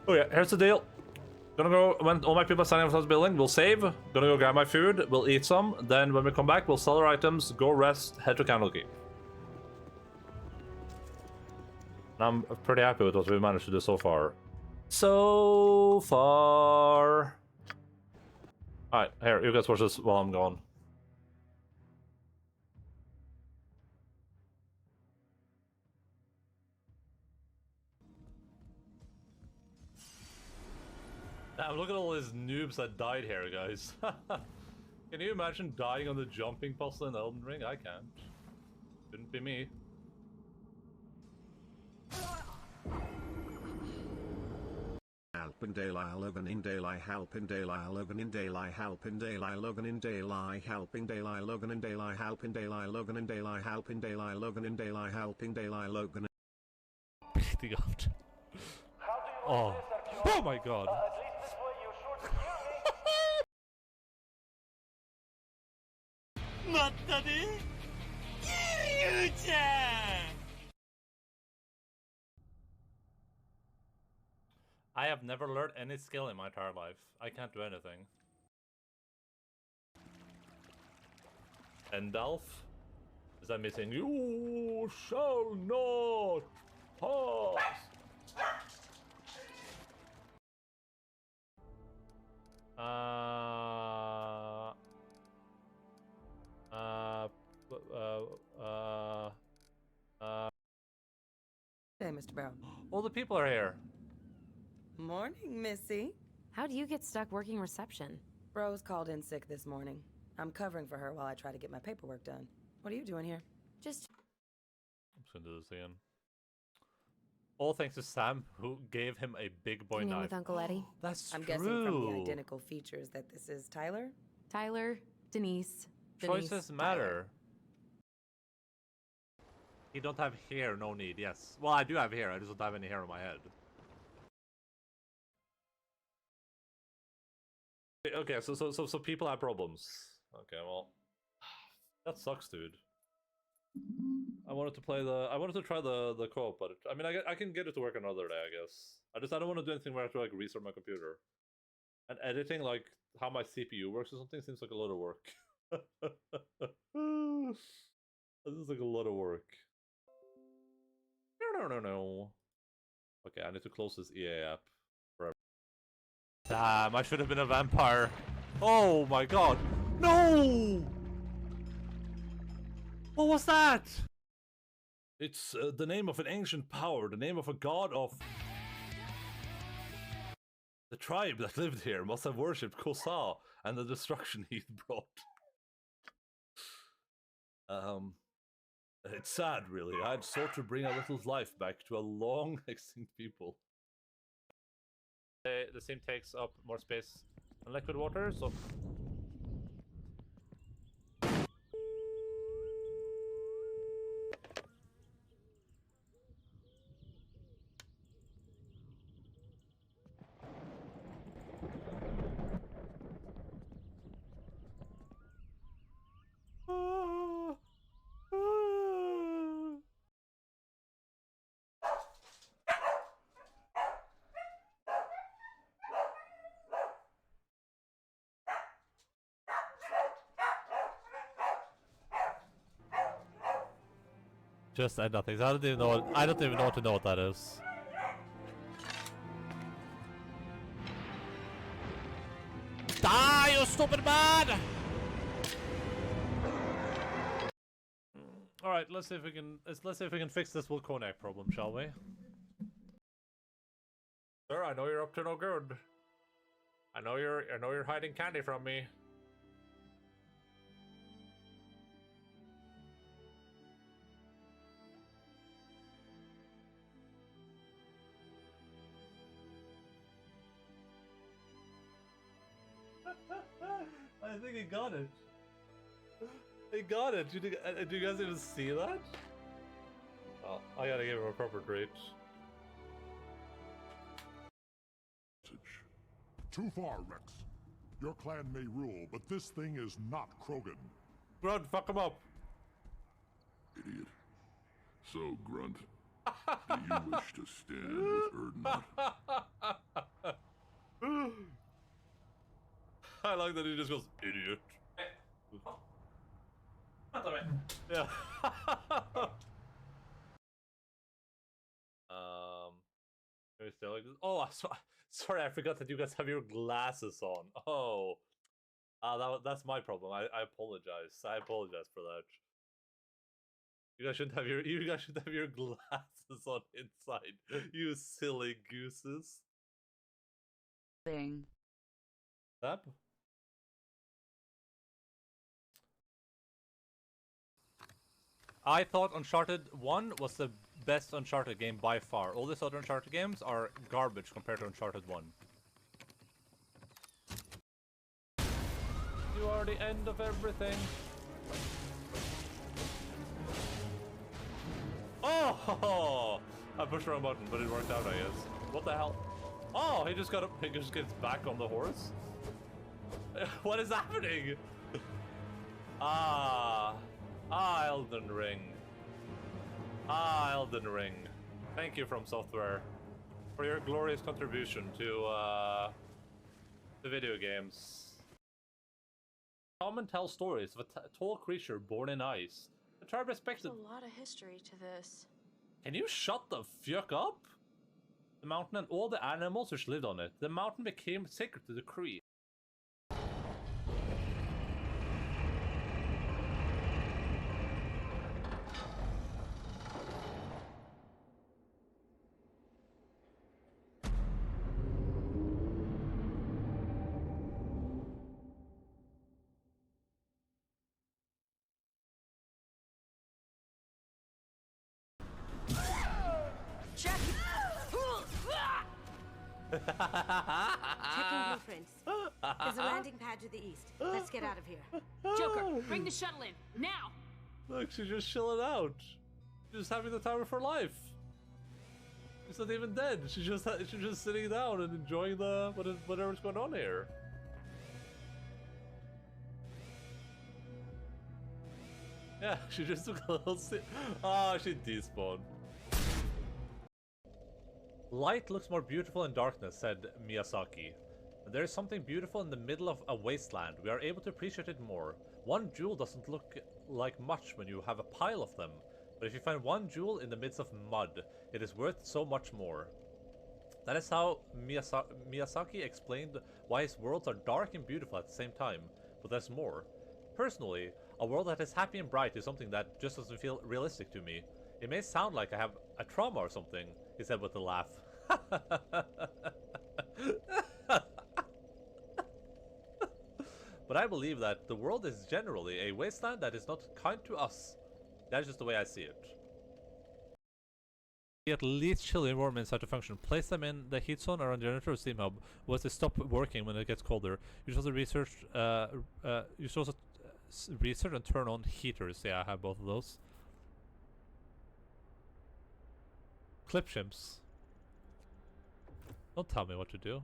Oh yeah, here's the deal. Gonna go, when all my people are standing outside the building, we'll save. Gonna go grab my food, we'll eat some. Then when we come back, we'll sell our items, go rest, head to Candle Keep. I'm pretty happy with what we've managed to do so far. Alright, here, you guys watch this while I'm gone. Damn, look at all these noobs that died here, guys. Can you imagine dying on the jumping puzzle in Elden Ring? I can't. Couldn't be me. Halpindale Logan in Daylight Halpindale Logan in Daylight Halpindale Logan in Daylight Halpindale Logan in Daylight Halpindale Logan in Daylight Halpindale Logan in Daylight Halpindale Logan. Bleeding out. Oh. Oh my god. I have never learned any skill in my entire life. I can't do anything. Endalf? Is that missing? You shall not pass! Hey, Mr. Brown. All the people are here. Morning, Missy. How'd you get stuck working reception? Rose called in sick this morning. I'm covering for her while I try to get my paperwork done. What are you doing here? Just... I'm just gonna do this again. All thanks to Sam, who gave him a big boy Hanging knife. with Uncle Eddie. That's I'm true. guessing from the identical features that this is Tyler? Tyler, Denise. Choices matter. You don't have hair, no need, yes. Well, I do have hair, I just don't have any hair on my head. Okay, so people have problems. Okay, well, that sucks, dude. I wanted to try the co-op, but I mean, I can get it to work another day, I guess. I don't want to do anything where I have to like restart my computer. And editing like how my CPU works or something seems like a lot of work. This is like a lot of work. No. Okay, I need to close this EA app forever. Damn, I should have been a vampire. Oh my god. No! What was that? It's the name of an ancient power, the name of a god of... The tribe that lived here must have worshipped Kosa and the destruction he brought. It's sad, really. I had sought to bring a little life back to a long extinct people. The sim takes up more space than liquid water, so... Just add nothing. I don't even know what to know what that is. Die, you stupid man! All right, let's see if we can fix this Volconic problem, shall we? Sir, I know you're up to no good. I know you're hiding candy from me. I think he got it. He got it. Do you guys even see that? Oh, I gotta give him a proper treat. Too far, Rex. Your clan may rule, but this thing is not Krogan. Grunt, fuck him up. Idiot. So, Grunt, do you wish to stand with Erdnot? I like that he just goes, idiot. Yeah. Maybe still like this. Oh, sorry, I forgot that you guys have your glasses on. Oh, that's my problem. I apologize. I apologize for that. You guys shouldn't have your glasses on inside. You silly gooses. Thing. Step. I thought Uncharted 1 was the best Uncharted game by far. All these other Uncharted games are garbage compared to Uncharted 1. You are the end of everything. Oh! I pushed the wrong button, but it worked out, I guess. What the hell? Oh, he just gets back on the horse? What is happening? Elden Ring. Elden Ring. Thank you, From Software, for your glorious contribution to the video games. Come and tell stories of a tall creature born in ice. The tribe respected. There's a lot of history to this. Can you shut the fuck up? The mountain and all the animals which lived on it. The mountain became sacred to the Cree. Checking blueprints. There's a landing pad to the east. Let's get out of here. Joker, bring the shuttle in now. Look, she's just chilling out. She's having the time of her life. She's not even dead. She's just sitting down and enjoying whatever's going on here. Yeah, she just took a little sip. Ah, she despawned. Light looks more beautiful in darkness, said Miyazaki. There is something beautiful in the middle of a wasteland. We are able to appreciate it more. One jewel doesn't look like much when you have a pile of them. But if you find one jewel in the midst of mud, it is worth so much more. That is how Miyazaki explained why his worlds are dark and beautiful at the same time. But there's more. Personally, a world that is happy and bright is something that just doesn't feel realistic to me. It may sound like I have a trauma or something, he said with a laugh. But I believe that the world is generally a wasteland that is not kind to us. That is just the way I see it. At least chill environments start to function. Place them in the heat zone around the generator or steam hub. Once they stop working when it gets colder. You should also research. You should also research and turn on heaters. Yeah, I have both of those. Clip chimps. Don't tell me what to do.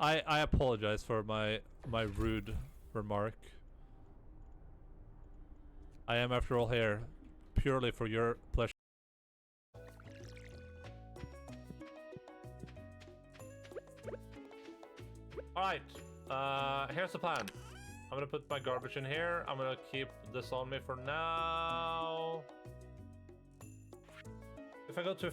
I apologize for my rude remark. I am, after all, here purely for your pleasure. Alright, here's the plan. I'm gonna put my garbage in here. I'm gonna keep this on me for now. If I go to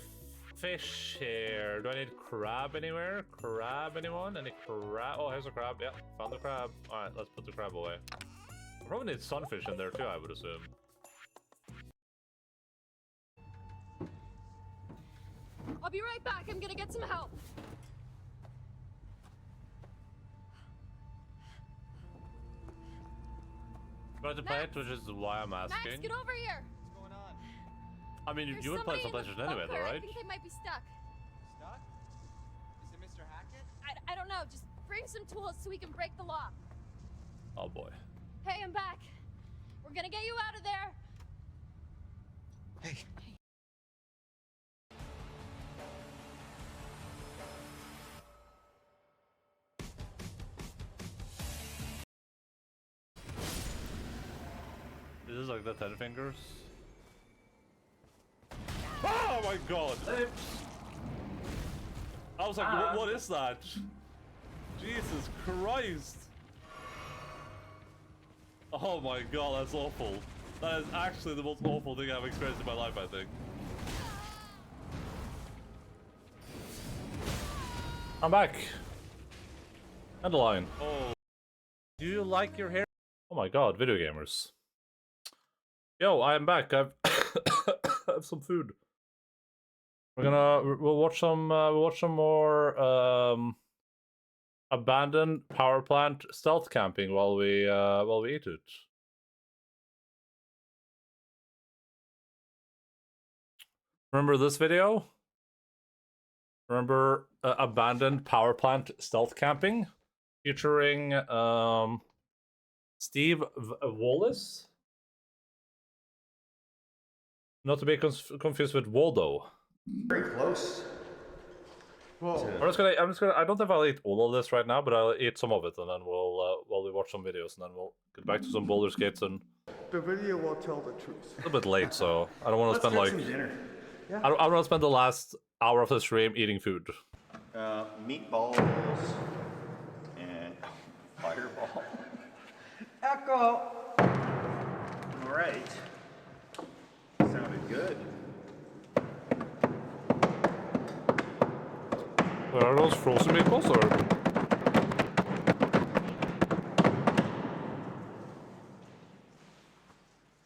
fish here, do I need crab anywhere? Crab, anyone? Any crab? Oh, here's a crab. Yeah, found the crab. Alright, let's put the crab away. I probably need sunfish in there too, I would assume. I'll be right back. I'm gonna get some help. Try to play it, which is why I'm asking. Max, get over here. What's going on? I mean, you would play some PlayStation anyway, though, right? I think they might be stuck. Stuck? Is it Mr. Hackett? I don't know. Just bring some tools so we can break the lock. Oh boy. Hey, I'm back. We're gonna get you out of there. Hey. This is like the 10 fingers. Oh my god! I was like, what is that? Jesus Christ! Oh my god, that's awful. That is actually the most awful thing I've experienced in my life, I think. I'm back. Endaline. Oh. Do you like your hair? Oh my god, video gamers. Yo, I am back. I have some food. We'll watch some more abandoned power plant stealth camping while we eat it. Remember this video? Remember abandoned power plant stealth camping featuring Steve Wallace? Not to be confused with Waldo. Very close. Whoa. I'm just gonna. I don't know if I'll eat all of this right now, but I'll eat some of it, and then while we watch some videos, and then we'll get back to some Baldur's Gates. And the video will tell the truth. A little bit late, so I don't want to spend like. Some dinner. Yeah. I don't want to spend the last hour of the stream eating food. Meatballs and fireball. Echo. All right. Sounded good. Are those frozen meatballs or?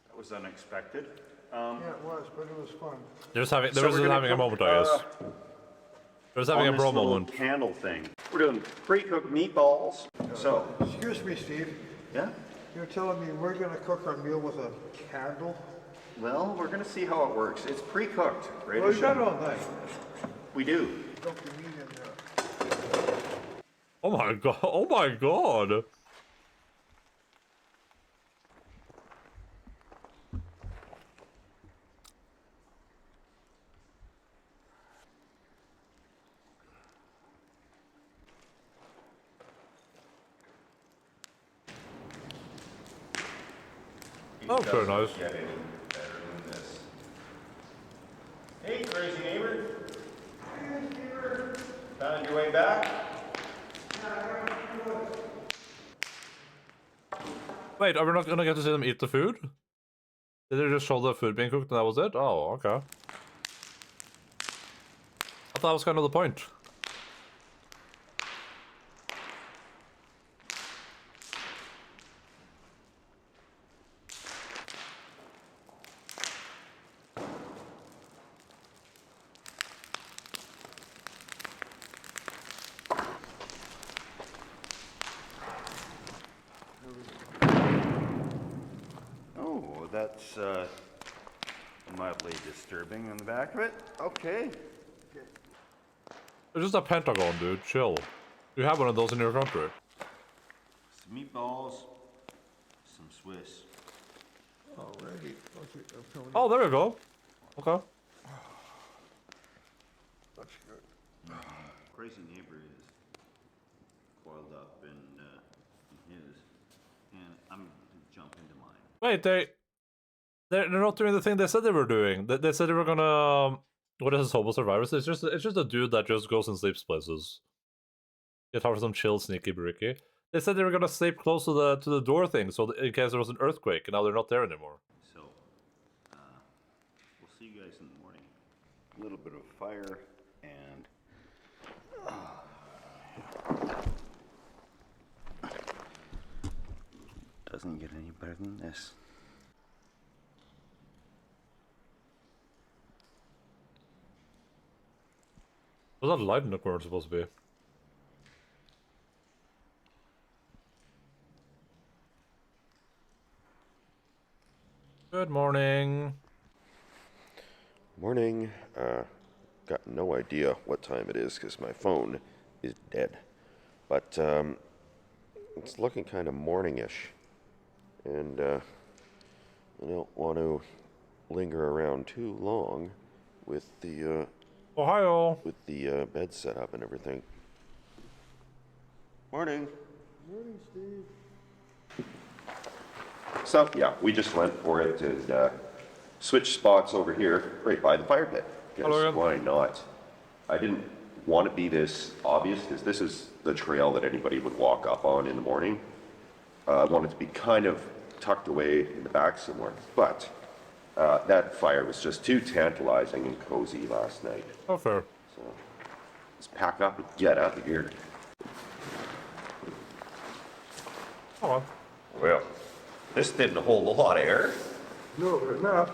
That was unexpected. Yeah, it was, but it was fun. They're just having a moment, I guess. They're just having a bro moment. Candle thing. We're doing pre-cooked meatballs. So. Excuse me, Steve. Yeah. You're telling me we're gonna cook our meal with a candle? Well, we're gonna see how it works. It's pre-cooked. Ready Well, to you got show. it all night. We do. Cook the meat in there. Oh my god! Oh my god! Oh, very doesn't nice. get any better than this. Hey, crazy neighbor. Hey, neighbor. Found your way back? Wait, are we not gonna get to see them eat the food? Did they just show the food being cooked and that was it? Oh, okay. I thought that was kind of the point. Oh, that's mildly disturbing on the back of it. Okay. It's just a pentagon, dude. Chill. You have one of those in your country. Some meatballs, some Swiss. Alrighty. Okay, Tony. Oh, there we go. Okay. That's good. Crazy neighbor is coiled up in his, and I'm gonna jump into mine. Wait, they're not doing the thing they said they were doing. They said they were gonna what is this, Hobo Survivors? It's just a dude that just goes and sleeps places. Get out for some chill, sneaky bricky. They said they were gonna sleep close to the door thing, so in case there was an earthquake, and now they're not there anymore. So, we'll see you guys in the morning. A little bit of fire and. Doesn't get any better than this. What's that light in the corner supposed to be? Good morning. Morning. Got no idea what time it is because my phone is dead. But it's looking kind of morningish. And I don't want to linger around too long with the Ohio. With the bed set up and everything. Morning. Morning, Steve. So yeah, we just went for it and switched spots over here, right by the fire pit. Because why not? I didn't want to be this obvious because this is the trail that anybody would walk up on in the morning. I wanted to be kind of tucked away in the back somewhere, but that fire was just too tantalizing and cozy last night. Oh, fair. So let's pack up and get out of here. Oh, well, this didn't hold a lot of air. No, enough.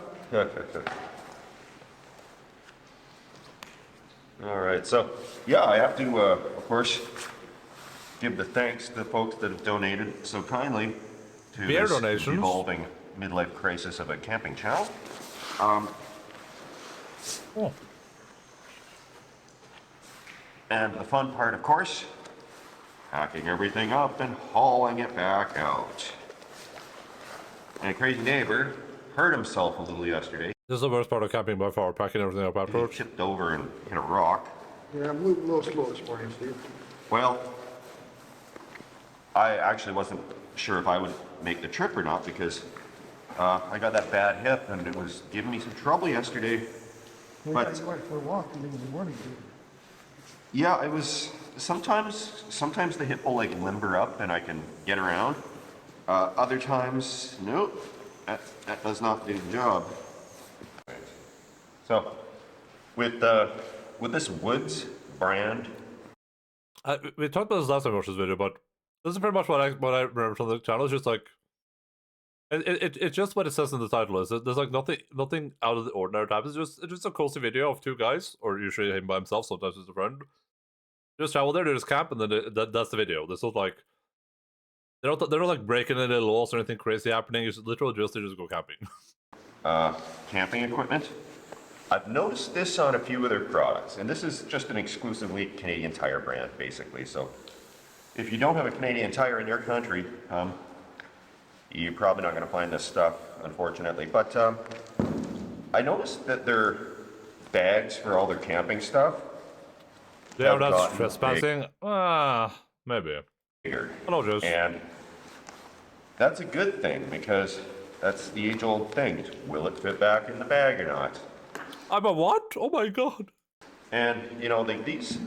All right, so yeah, I have to, of course, give the thanks to the folks that have donated so kindly to Beer this donations. evolving midlife crisis of a camping channel. Oh. And the fun part, of course, packing everything up and hauling it back out. And a crazy neighbor hurt himself a little yesterday. This is the worst part of camping by far, packing everything up afterwards. He tipped over and hit a rock. Yeah, I'm moving a little slow this morning, Steve. Well, I actually wasn't sure if I would make the trip or not because I got that bad hip and it was giving me some trouble yesterday. We But you went for a walk in the morning, Steve. yeah, it was sometimes the hip will like limber up and I can get around. Other times, nope, that does not do the job. So, with this Woods brand, We talked about this last time I watched this video, but this is pretty much what I remember from the channel. It's just like it's just what it says in the title. Is there's like nothing out of the ordinary type. It's just a cozy video of two guys, or usually him by himself. Sometimes it's a friend. Just travel there, they just camp, and then that's the video. This is like they're not like breaking any laws or anything crazy happening. It's literally just they just go camping. camping equipment. I've noticed this on a few other products, and this is just an exclusively Canadian Tire brand, basically. So, if you don't have a Canadian Tire in your country, you're probably not going to find this stuff, unfortunately. But I noticed that their bags for all their camping stuff. Yeah, that's trespassing. Maybe. Bigger. Hello, Joe. And that's a good thing because That's the age-old thing. Will it fit back in the bag or not? I'm a what? Oh my god. And, you know, these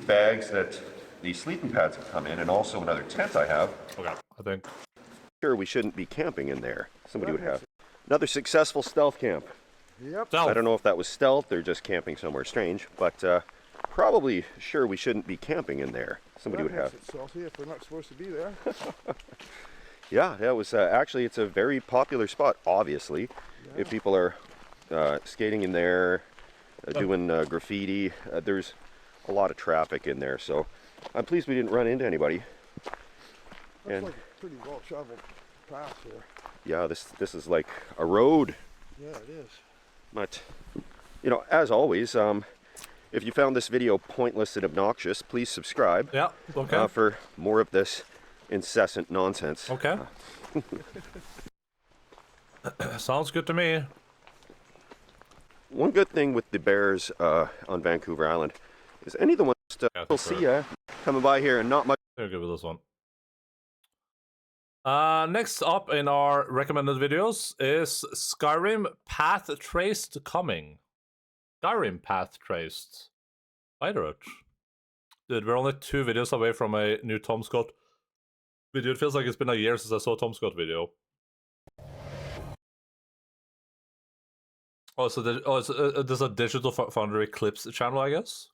bags that these sleeping pads have come in, and also another tent I have. Okay, I think. Sure, we shouldn't be camping in there. Somebody would have. Another successful stealth camp. Yep. I don't know if that was stealth or just camping somewhere strange, but probably sure we shouldn't be camping in there. Somebody would have. It's salty if we're not supposed to be there. Yeah, that was actually, it's a very popular spot, obviously. Yeah. If people are skating in there, doing graffiti, there's a lot of traffic in there, so I'm pleased we didn't run into anybody. Looks like a pretty well-traveled path here. Yeah, this is like a road. Yeah, it is. But, you know, as always, if you found this video pointless and obnoxious, please subscribe. Yeah, okay. For more of this incessant nonsense. Okay. Sounds good to me. One good thing with the bears on Vancouver Island is any of the ones we'll see ya coming by here and not much. I'll go with this one. Next up in our recommended videos is Skyrim Path Traced coming. Skyrim Path Traced. Pirate. Dude, we're only 2 videos away from a new Tom Scott video. It feels like it's been a year since I saw a Tom Scott video. Oh, so there's a Digital Foundry Clips channel, I guess?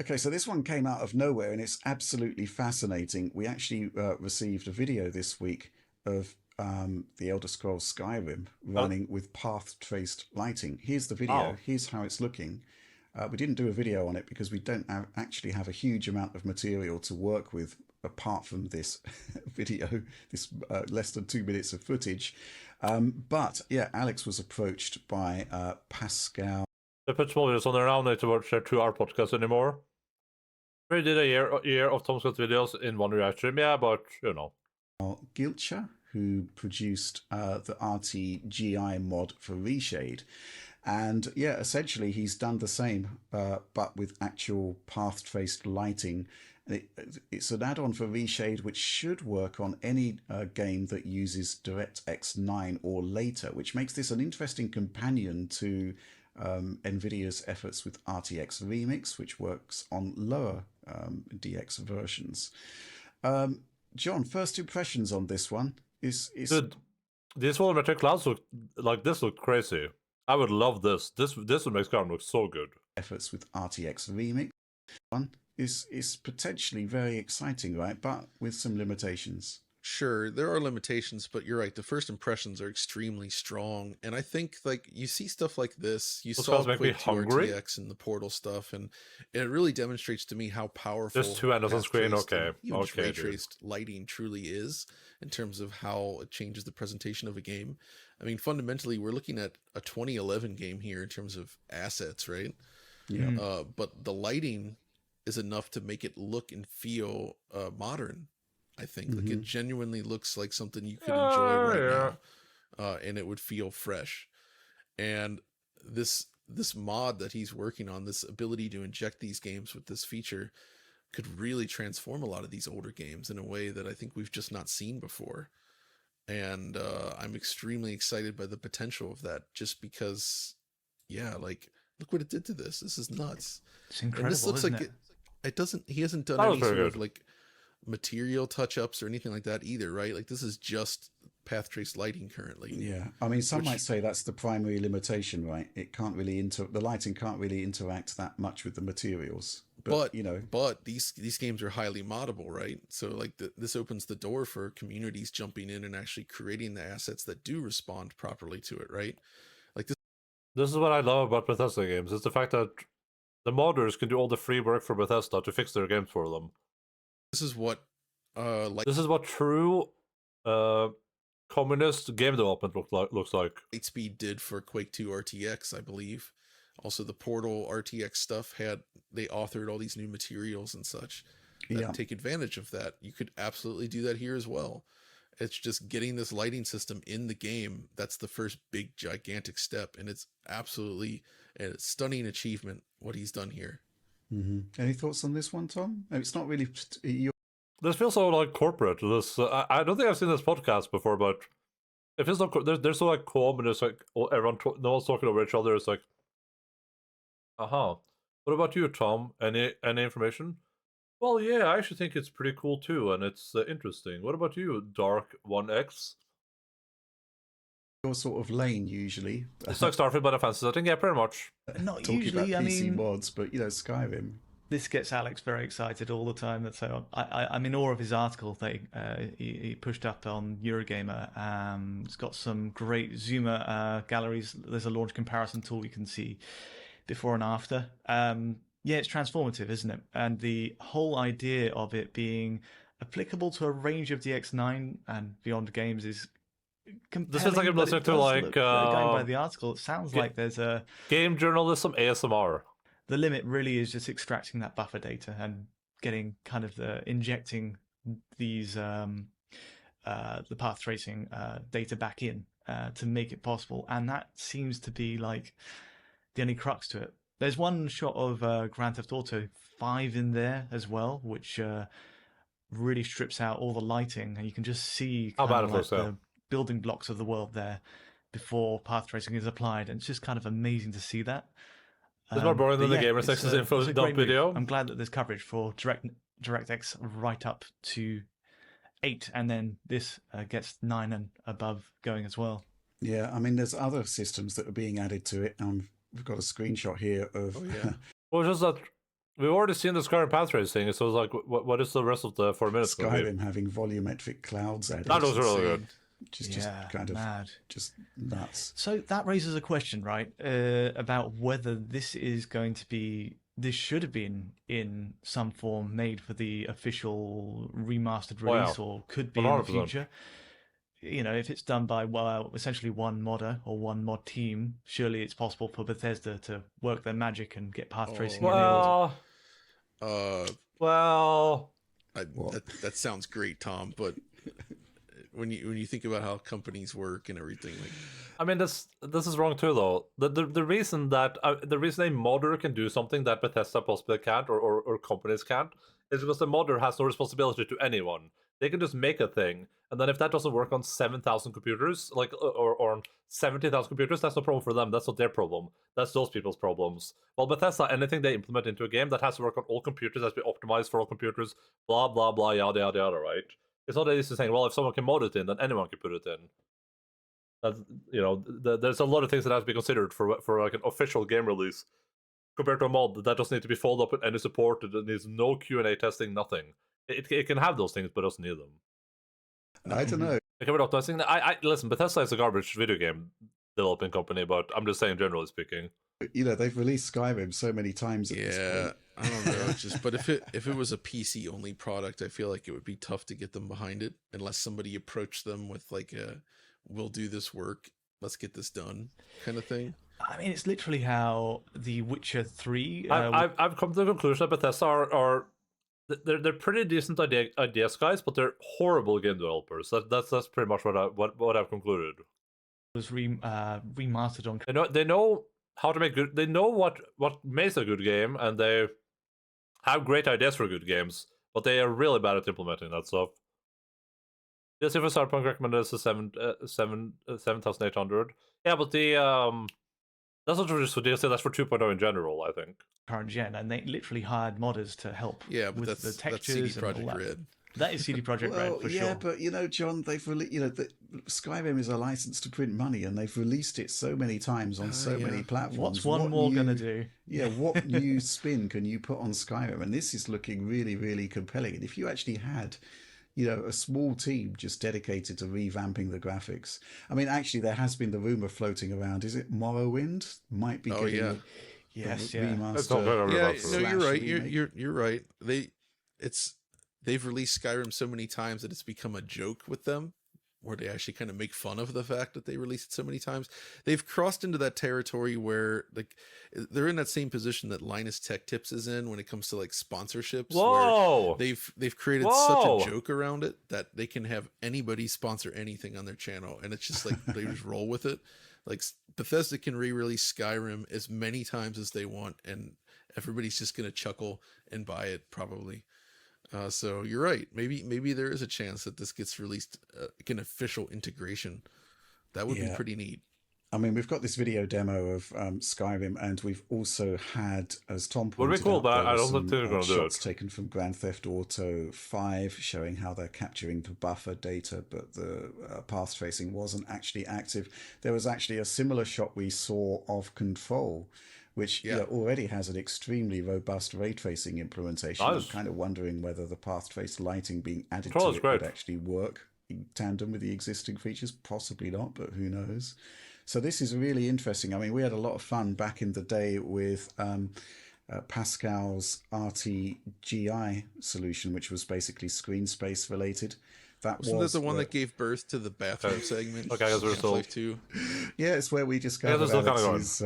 Okay, so this one came out of nowhere and it's absolutely fascinating. We actually received a video this week of the Elder Scrolls Skyrim running with path-traced lighting. Here's the video. Here's how it's looking. We didn't do a video on it because we don't actually have a huge amount of material to work with apart from this video, this less than 2 minutes of footage. But yeah, Alex was approached by Pascal. They put small videos on there now, not to watch their 2-hour podcast anymore. We did a year of Tom Scott videos in one react stream, yeah, but you know. Gilcher, who produced the RTGI mod for Reshade. And yeah, essentially he's done the same, but with actual path-traced lighting. It's an add-on for Reshade, which should work on any game that uses DirectX 9 or later, which makes this an interesting companion to NVIDIA's efforts with RTX Remix, which works on lower DX versions. John, first impressions on this one is Dude, these volumetric clouds look like this. Look crazy. I would love this. This would make Skyrim look so good. Efforts with RTX Remix one is potentially very exciting, right? But with some limitations. Sure, there are limitations, but you're right. The first impressions are extremely strong, and I think like you see stuff like this. You saw Quake 2 RTX and the Portal stuff, and it really demonstrates to me how powerful. There's 2 ends on screen. Okay, ray traced lighting truly is in terms of how it changes the presentation of a game. I mean, fundamentally, we're looking at a 2011 game here in terms of assets, right? Yeah. But the lighting is enough to make it look and feel modern. I think like it genuinely looks like something you could enjoy right now, and it would feel fresh. And this mod that he's working on, this ability to inject these games with this feature, could really transform a lot of these older games in a way that I think we've just not seen before. And I'm extremely excited by the potential of that, just because, yeah, like look what it did to this. This is nuts. It's incredible. And this looks isn't like it? It doesn't. He hasn't done any sort of like material touch-ups or anything like that either, right? Like this is just path traced lighting currently. Yeah, I mean, some might say that's the primary limitation, right? It can't really the lighting can't really interact that much with the materials. But you know, but these games are highly moddable, right? So like this opens the door for communities jumping in and actually creating the assets that do respond properly to it, right? Like this is what I love about Bethesda games. It's the fact that the modders can do all the free work for Bethesda to fix their games for them. This is what this is what true communist game development looks like. Lightspeed did for Quake 2 RTX, I believe. Also the Portal RTX stuff they authored all these new materials and such that take advantage of that. You could absolutely do that here as well. It's just getting this lighting system in the game. That's the first big gigantic step, and it's absolutely a stunning achievement what he's done here. Any thoughts on this one, Tom? No, it's not really This feels so like corporate. This I don't think I've seen this podcast before, but it feels like they're so like calm and it's like everyone no one's talking over each other. It's like, what about you, Tom? Any information? Well, yeah, I actually think it's pretty cool too, and it's interesting. What about you, Dark 1X? Your sort of lane usually. It's like Starfield but a fantasy setting, yeah, pretty much. Not Talking usually. about I PC mean, mods, but Skyrim. this gets Alex very excited all the time. So I'm in awe of his article that he pushed up on Eurogamer. It's got some great Zoomer galleries. There's a launch comparison tool you can see before and after. Yeah, it's transformative, isn't it? And the whole idea of it being applicable to a range of DX9 and beyond games is compelling. This is like I'm but listening it to does like look, going by the article, it sounds like there's a game journalism ASMR. The limit really is just extracting that buffer data and getting kind of injecting these the path tracing data back in to make it possible, and that seems to be like the only crux to it. There's one shot of Grand Theft Auto 5 in there as well, which really strips out all the lighting, and you can just see kind of like the building blocks of the world there before path tracing is applied, and it's just kind of amazing to see that. It's more boring than the Gamer Sex's info dump video. I'm glad that there's coverage for DirectX right up to 8, and then this gets 9 and above going as well. Yeah, I mean, there's other systems that are being added to it. We've got a screenshot here of... Oh, yeah. Well, just that we've already seen the Skyrim path tracing, so it's like, what is the rest of the 4 minutes? Skyrim having volumetric clouds added. That was really good. Just kind of mad. Just nuts. So that raises a question, right, about whether this is going to be... This should have been in some form made for the official remastered release, or could be 100%. In the future. You know, if it's done by essentially one modder or one mod team, surely it's possible for Bethesda to work their magic and get path tracing enabled. That sounds great, Tom. But when you think about how companies work and everything, like, I mean, this is wrong too, though. The reason that the reason a modder can do something that Bethesda possibly can't, or companies can't, is because the modder has no responsibility to anyone. They can just make a thing, and then if that doesn't work on 7,000 computers, like or on 70,000 computers, that's no problem for them. That's not their problem. That's those people's problems. Well, Bethesda, anything they implement into a game that has to work on all computers, has to be optimized for all computers, blah blah blah, yada yada yada. Right? It's not that easy saying, well, if someone can mod it in, then anyone can put it in. That's, you know, there's a lot of things that have to be considered for like an official game release, compared to a mod that doesn't need to be followed up with any support. It needs no Q&A testing, nothing. It can have those things, but doesn't need them. I don't know. Listen, Bethesda is a garbage video game developing company, but I'm just saying, generally speaking. You know, they've released Skyrim so many times. At this point. I don't know. But if it was a PC only product, I feel like it would be tough to get them behind it unless somebody approached them with like a, "We'll do this work, let's get this done" kind of thing. I mean, it's literally how The Witcher 3... I've come to the conclusion that Bethesda are they're pretty decent ideas guys, but they're horrible game developers. That's pretty much what I've concluded. Was remastered on... They know how to make good... They know what makes a good game, and they have great ideas for good games, but they are really bad at implementing that stuff. Yes, if a Cyberpunk recommended is a 7,800. Yeah, but the that's not just for DLC, that's for 2.0 in general, I think. Current gen, and they literally hired modders to help with the textures and all that. That is CD Projekt Red for sure. Yeah, but you know, John, they've Skyrim is a license to print money, and they've released it so many times on so many platforms. What's one more gonna do? Yeah, what new spin can you put on Skyrim? And this is looking really, really compelling. And if you actually had, you know, a small team just dedicated to revamping the graphics. I mean, actually, there has been the rumor floating around. Is it Morrowind might be getting remaster? Yeah, no, you're right. You're right. They've released Skyrim so many times that it's become a joke with them, where they actually kind of make fun of the fact that they released it so many times. They've crossed into that territory where like they're in that same position that Linus Tech Tips is in when it comes to like sponsorships. Whoa! Where they've created such a joke around it that they can have anybody sponsor anything on their channel, and it's just like they just roll with it. Like Bethesda can re-release Skyrim as many times as they want, and everybody's just gonna chuckle and buy it probably. So you're right. Maybe there is a chance that this gets released, like an official integration. That would be pretty neat. I mean, we've got this video demo of Skyrim, and we've also had, as Tom Would pointed be cool, out, but there I were don't some think they're going to do shots it. taken from Grand Theft Auto 5 showing how they're capturing the buffer data, but the path tracing wasn't actually active. There was actually a similar shot we saw of Control, which already has an extremely robust ray tracing implementation. Nice. I'm kind of wondering whether the path trace lighting being added Control to is it great. would actually work in tandem with the existing features. Possibly not, but who knows. So this is really interesting. I mean, we had a lot of fun back in the day with Pascal's RTGI solution, which was basically screen space related. Wasn't that the one that gave birth to the bathroom segment? Okay, guys, we're still... Half-Life 2. Yeah, it's where we discovered Alex's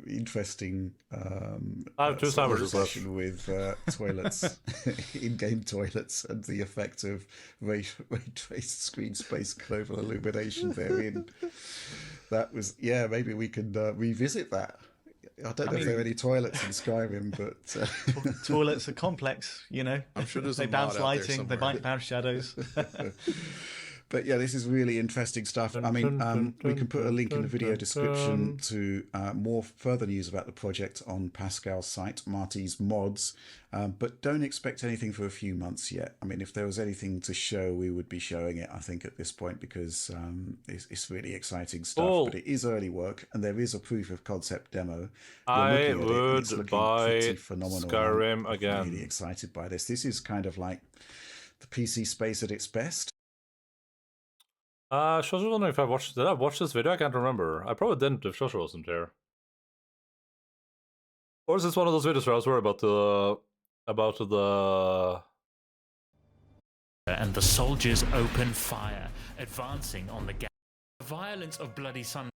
interesting I have 2 sandwiches left. with toilets, in-game toilets, and the effect of ray traced screen space global illumination therein. That was, maybe we can revisit that. I don't know if there are any toilets in Skyrim, but... Toilets are complex, you know. I'm sure there's they a bounce mod out lighting, there they bounce shadows. But yeah, this is really interesting stuff. I mean, we can put a link in the video description to more further news about the project on Pascal's site, Marty's Mods. But don't expect anything for a few months yet. I mean, if there was anything to show, we would be showing it, I think, at this point, because it's really exciting stuff. But it is early work, and there is a proof of concept demo. I would buy phenomenal. Skyrim again. I'm really excited by this. This is kind of like the PC space at its best. Shosha was wondering if did I watch this video? I can't remember. I probably didn't if Shosha wasn't here. Or is this one of those videos where I was worried about the and the soldiers open fire, advancing on the violence of bloody sun.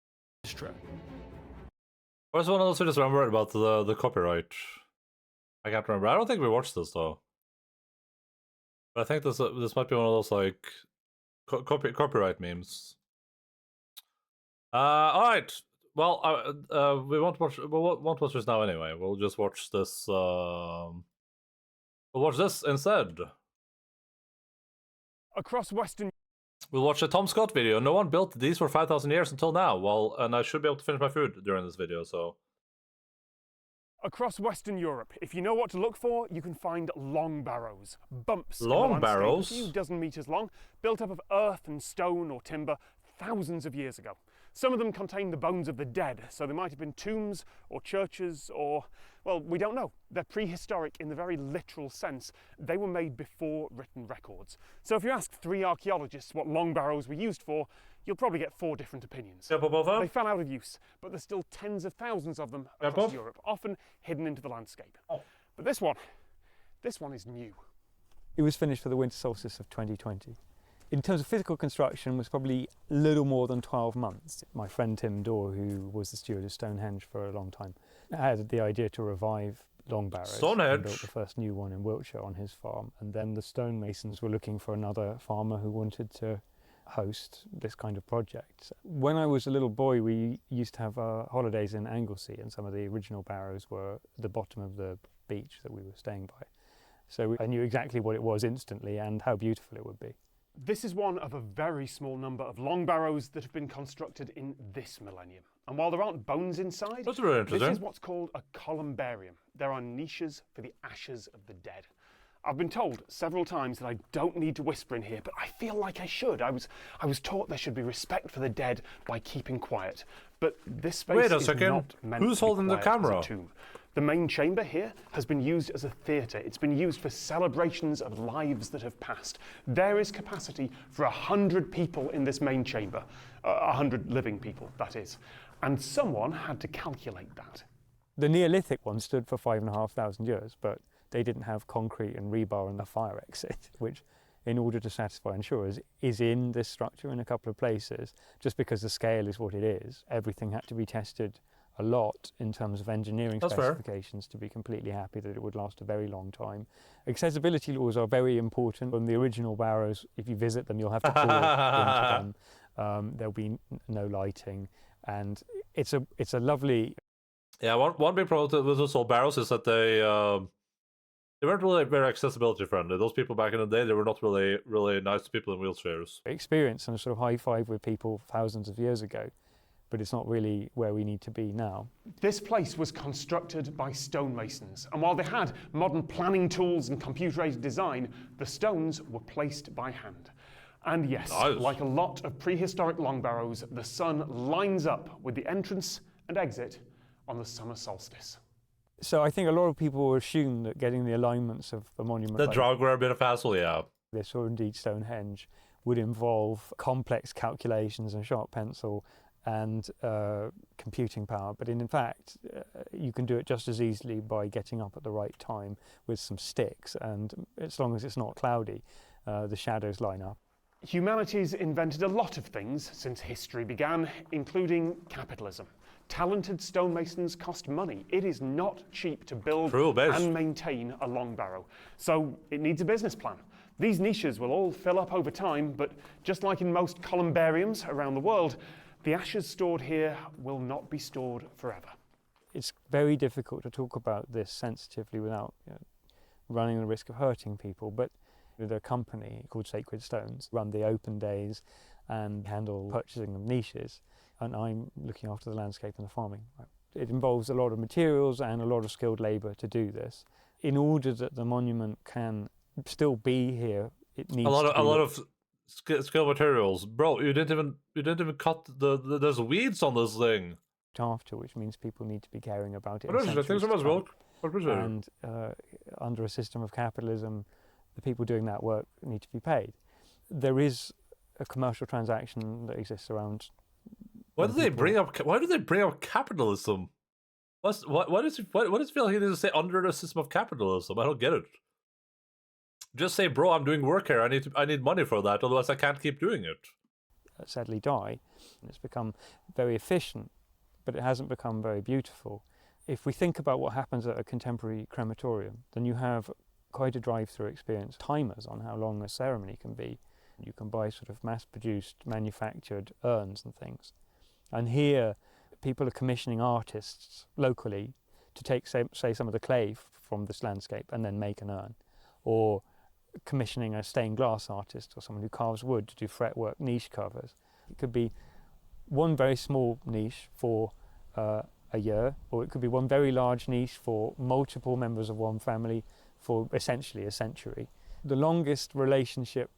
Or is it one of those videos where I'm worried about the copyright? I can't remember. I don't think we watched this though. But I think this might be one of those like copyright memes. All right. Well, we won't watch this now anyway. We'll just watch this. We'll watch this instead. Across Western. We'll watch a Tom Scott video. No one built these for 5,000 years until now. Well, and I should be able to finish my food during this video, so. Across Western Europe, if you know what to look for, you can find long barrows, bumps long barrows, a few dozen meters long, built up of earth and stone or timber thousands of years ago. Some of them contain the bones of the dead, so they might have been tombs or churches or, well, we don't know. They're prehistoric in the very literal sense. They were made before written records. So if you ask 3 archaeologists what long barrows were used for, you'll probably get 4 different opinions. They fell out of use, but there's still tens of thousands of them across Europe, often hidden into the landscape. But this one is new. It was finished for the winter solstice of 2020. In terms of physical construction, was probably a little more than 12 months. My friend Tim Dorr, who was the steward of Stonehenge for a long time, had the idea to revive long barrows. Stonehenge? And built the first new one in Wiltshire on his farm. And then the stonemasons were looking for another farmer who wanted to host this kind of project. When I was a little boy, we used to have holidays in Anglesey, and some of the original barrows were at the bottom of the beach that we were staying by. So I knew exactly what it was instantly and how beautiful it would be. This is one of a very small number of long barrows that have been constructed in this millennium. And while there aren't bones inside, that's really interesting. This is what's called a columbarium. There are niches for the ashes of the dead. I've been told several times that I don't need to whisper in here, but I feel like I should. I was taught there should be respect for the dead by keeping quiet. But this space is not meant Who's to be holding the quiet camera? as a tomb. The main chamber here has been used as a theatre. It's been used for celebrations of lives that have passed. There is capacity for 100 people in this main chamber, 100 living people, that is. And someone had to calculate that. The Neolithic one stood for 5,500 years, but they didn't have concrete and rebar and the fire exit, which, in order to satisfy insurers, is in this structure in a couple of places. Just because the scale is what it is, everything had to be tested a lot in terms of engineering specifications to be completely happy that it would last a very long time. Accessibility laws are very important. On the original barrows, if you visit them, you'll have to crawl into them. There'll be no lighting, and it's a lovely. Yeah, one big problem with those old barrows is that They weren't really very accessibility friendly. Those people back in the day, they were not really nice to people in wheelchairs. Experience and a sort of high five with people thousands of years ago, but it's not really where we need to be now. This place was constructed by stonemasons, and while they had modern planning tools and computer-aided design, the stones were placed by hand. And yes, like a lot of prehistoric long barrows, the sun lines up with the entrance and exit on the summer solstice. So I think a lot of people assume that getting the alignments of a monument The like Draug were a bit of hassle, yeah. this, or indeed Stonehenge, would involve complex calculations and sharp pencil and computing power. But in fact, you can do it just as easily by getting up at the right time with some sticks, and as long as it's not cloudy, the shadows line up. Humanity's invented a lot of things since history began, including capitalism. Talented stonemasons cost money. It is not cheap to build and maintain a long barrow, so it needs a business plan. These niches will all fill up over time, but just like in most columbariums around the world, the ashes stored here will not be stored forever. It's very difficult to talk about this sensitively without running the risk of hurting people, but the company called Sacred Stones run the open days and handle purchasing of niches, and I'm looking after the landscape and the farming. It involves a lot of materials and a lot of skilled labour to do this. In order that the monument can still be here, it needs a lot of skilled materials, bro. You didn't even cut there's weeds on this thing. After, which means people need to be caring about it. Thanks so much, Wilk. And under a system of capitalism, the people doing that work need to be paid. There is a commercial transaction that exists around. Why do they bring up capitalism? What does it feel like he needs to say under the system of capitalism? I don't get it. Just say, bro, I'm doing work here. I need money for that, otherwise I can't keep doing it. Sadly die. It's become very efficient, but it hasn't become very beautiful. If we think about what happens at a contemporary crematorium, then you have quite a drive-through experience, timers on how long a ceremony can be. You can buy sort of mass-produced, manufactured urns and things. And here, people are commissioning artists locally to take, say, some of the clay from this landscape and then make an urn. Or commissioning a stained glass artist or someone who carves wood to do fretwork niche covers. It could be one very small niche for a year, or it could be one very large niche for multiple members of one family for essentially a century. The longest relationship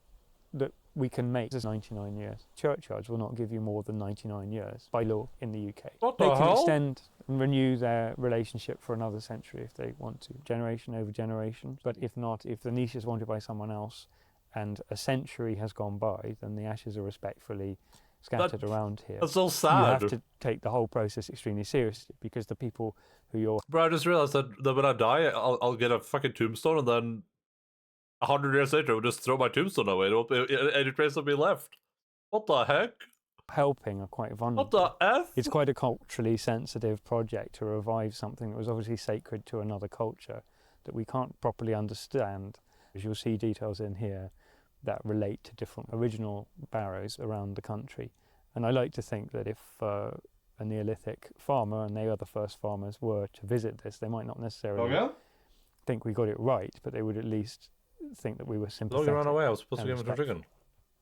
that we can make is 99 years. Churchyards will not give you more than 99 years by law in the UK. They can extend and renew their relationship for another century if they want to, generation over generation. But if not, if the niche is wanted by someone else and a century has gone by, then the ashes are respectfully scattered around here. That's so sad. You have to take the whole process extremely seriously, because the people who you're... Bro, I just realized that when I die, I'll get a fucking tombstone, and then 100 years later, I'll just throw my tombstone away. There won't be any trace of me left. What the heck? Helping are quite vulnerable. What the F? It's quite a culturally sensitive project to revive something that was obviously sacred to another culture that we can't properly understand. As you'll see details in here that relate to different original barrows around the country. And I like to think that if a Neolithic farmer, and they are the first farmers, were to visit this, they might not necessarily think we got it right, but they would at least think that we were sympathetic. Logan ran away. I was supposed to give him a chicken.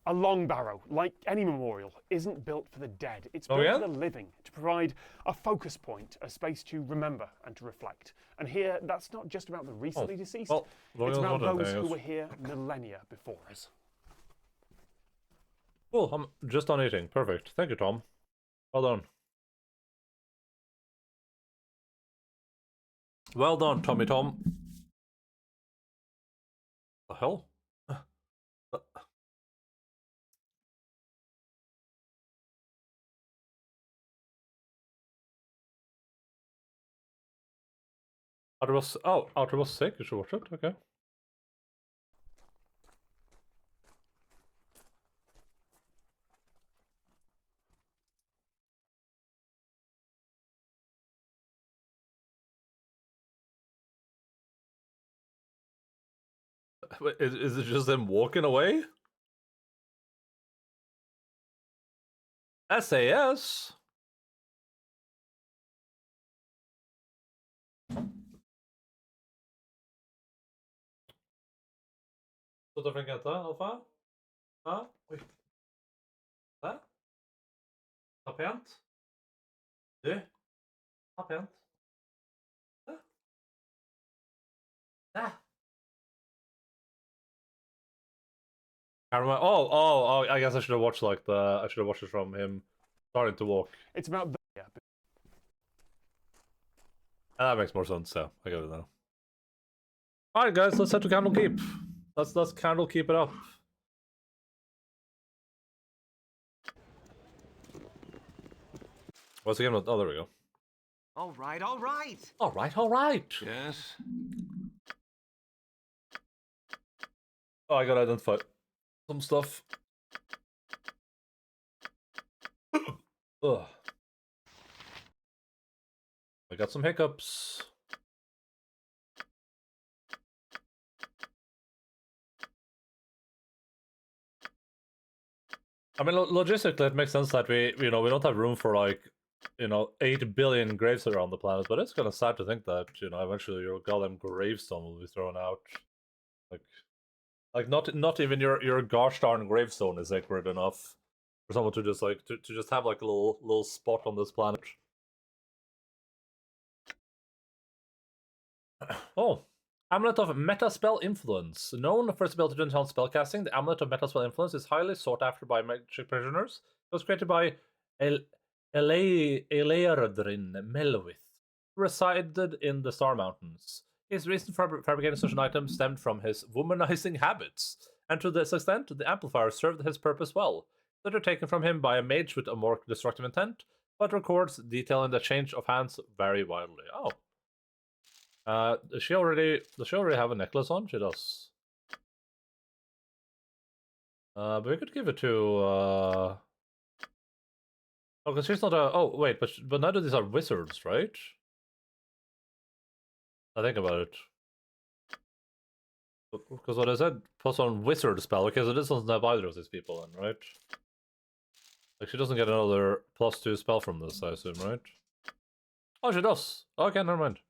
A long barrow, like any memorial, isn't built for the dead. It's built for the living, to provide a focus point, a space to remember and to reflect. And here, that's not just about the recently deceased. It's about those who were here millennia before us. Cool, I'm just done eating. Perfect. Thank you, Tom. Well done. Well done, Tommy Tom. The hell? Outer was sick. You should watch it. Okay. Wait, is it just them walking away? SAS? Sluta från Kenta, Alfa? Ja, oj. Där. Ta pent. Du. Ta pent. Där. Där. I remember, oh, I guess I should have watched like I should have watched it from him starting to walk. It's about yeah. That makes more sense, so I get it now. Alright guys, let's head to Candlekeep. Let's Candlekeep it up. What's the game? Oh, there we go. All right, all right. All right. Yes? Oh, I gotta identify some stuff. Ugh. I got some hiccups. I mean, logistically, it makes sense that we don't have room for like, 8 billion graves around the planet, but it's kind of sad to think that, eventually your goddamn gravestone will be thrown out. Like not even your gosh darn gravestone is sacred enough for someone to just like to just have like a little spot on this planet. Oh, Amulet of Metaspell Influence. Known for its ability to enhance spellcasting, the Amulet of Metaspell Influence is highly sought after by magic prisoners. It was created by Eleardrin Melwith, who resided in the Star Mountains. His reason for fabricating such an item stemmed from his womanizing habits, and to this extent, the amplifier served his purpose well. Later taken from him by a mage with a more destructive intent, but records detailing the change of hands vary wildly. Oh. Does she already have a necklace on? She does. But we could give it to oh, because she's not a oh wait, but neither of these are wizards, right? I think about it. Because what I said plus on wizard spell, okay, so this doesn't have either of these people in, right? Like she doesn't get another +2 spell from this, I assume, right? Oh, she does. Okay, never mind.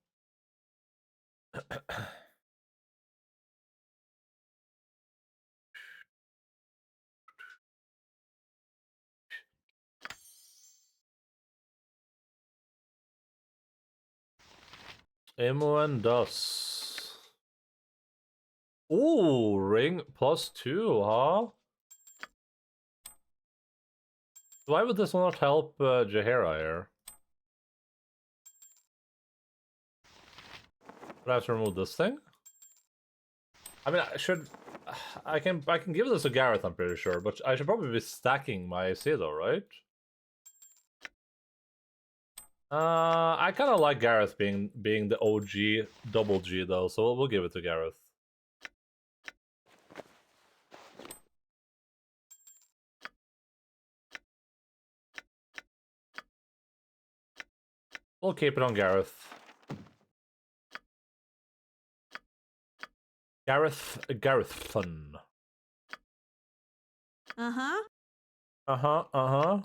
Emo and Dust. Ooh, ring +2, huh? Why would this not help Jaheira here? Would I have to remove this thing? I mean, I can give this to Gareth, I'm pretty sure, but I should probably be stacking my AC though, right? I kind of like Gareth being the OG double G though, so we'll give it to Gareth. We'll keep it on Gareth. Gareth fun. Uh-huh. Uh-huh.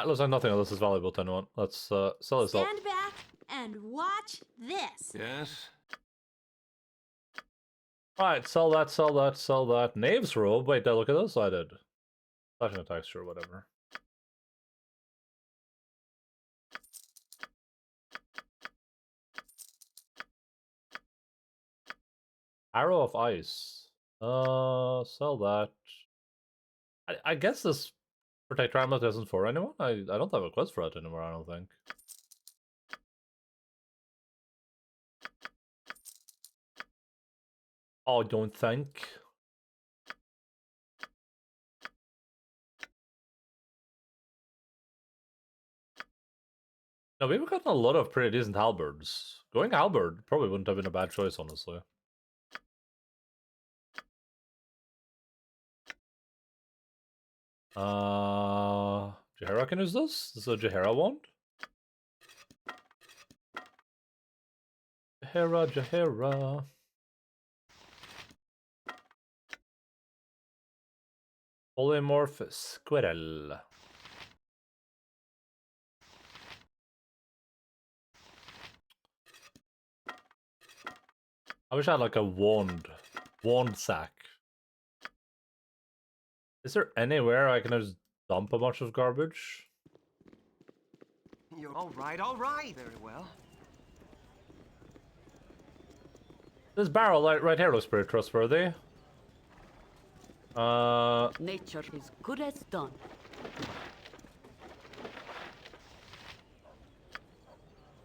Looks like nothing of this is valuable to anyone. Let's sell this up. Stand back and watch this. Yes? Alright, sell that. Knave's robe. Wait, did I look at this? I did. Slashing attacks, sure, whatever. Arrow of Ice. Sell that. I guess this Protect Amulet isn't for anyone? I don't have a quest for that anymore, I don't think. I don't think. No, we've gotten a lot of pretty decent halberds. Going halberd probably wouldn't have been a bad choice, honestly. Jaheira can use this? This is a Jaheira wand? Jaheira. Polymorph Squirrel. I wish I had like a wand sack. Is there anywhere I can just dump a bunch of garbage? You're all right. Very well. This barrel right here looks pretty trustworthy. Nature is good as done.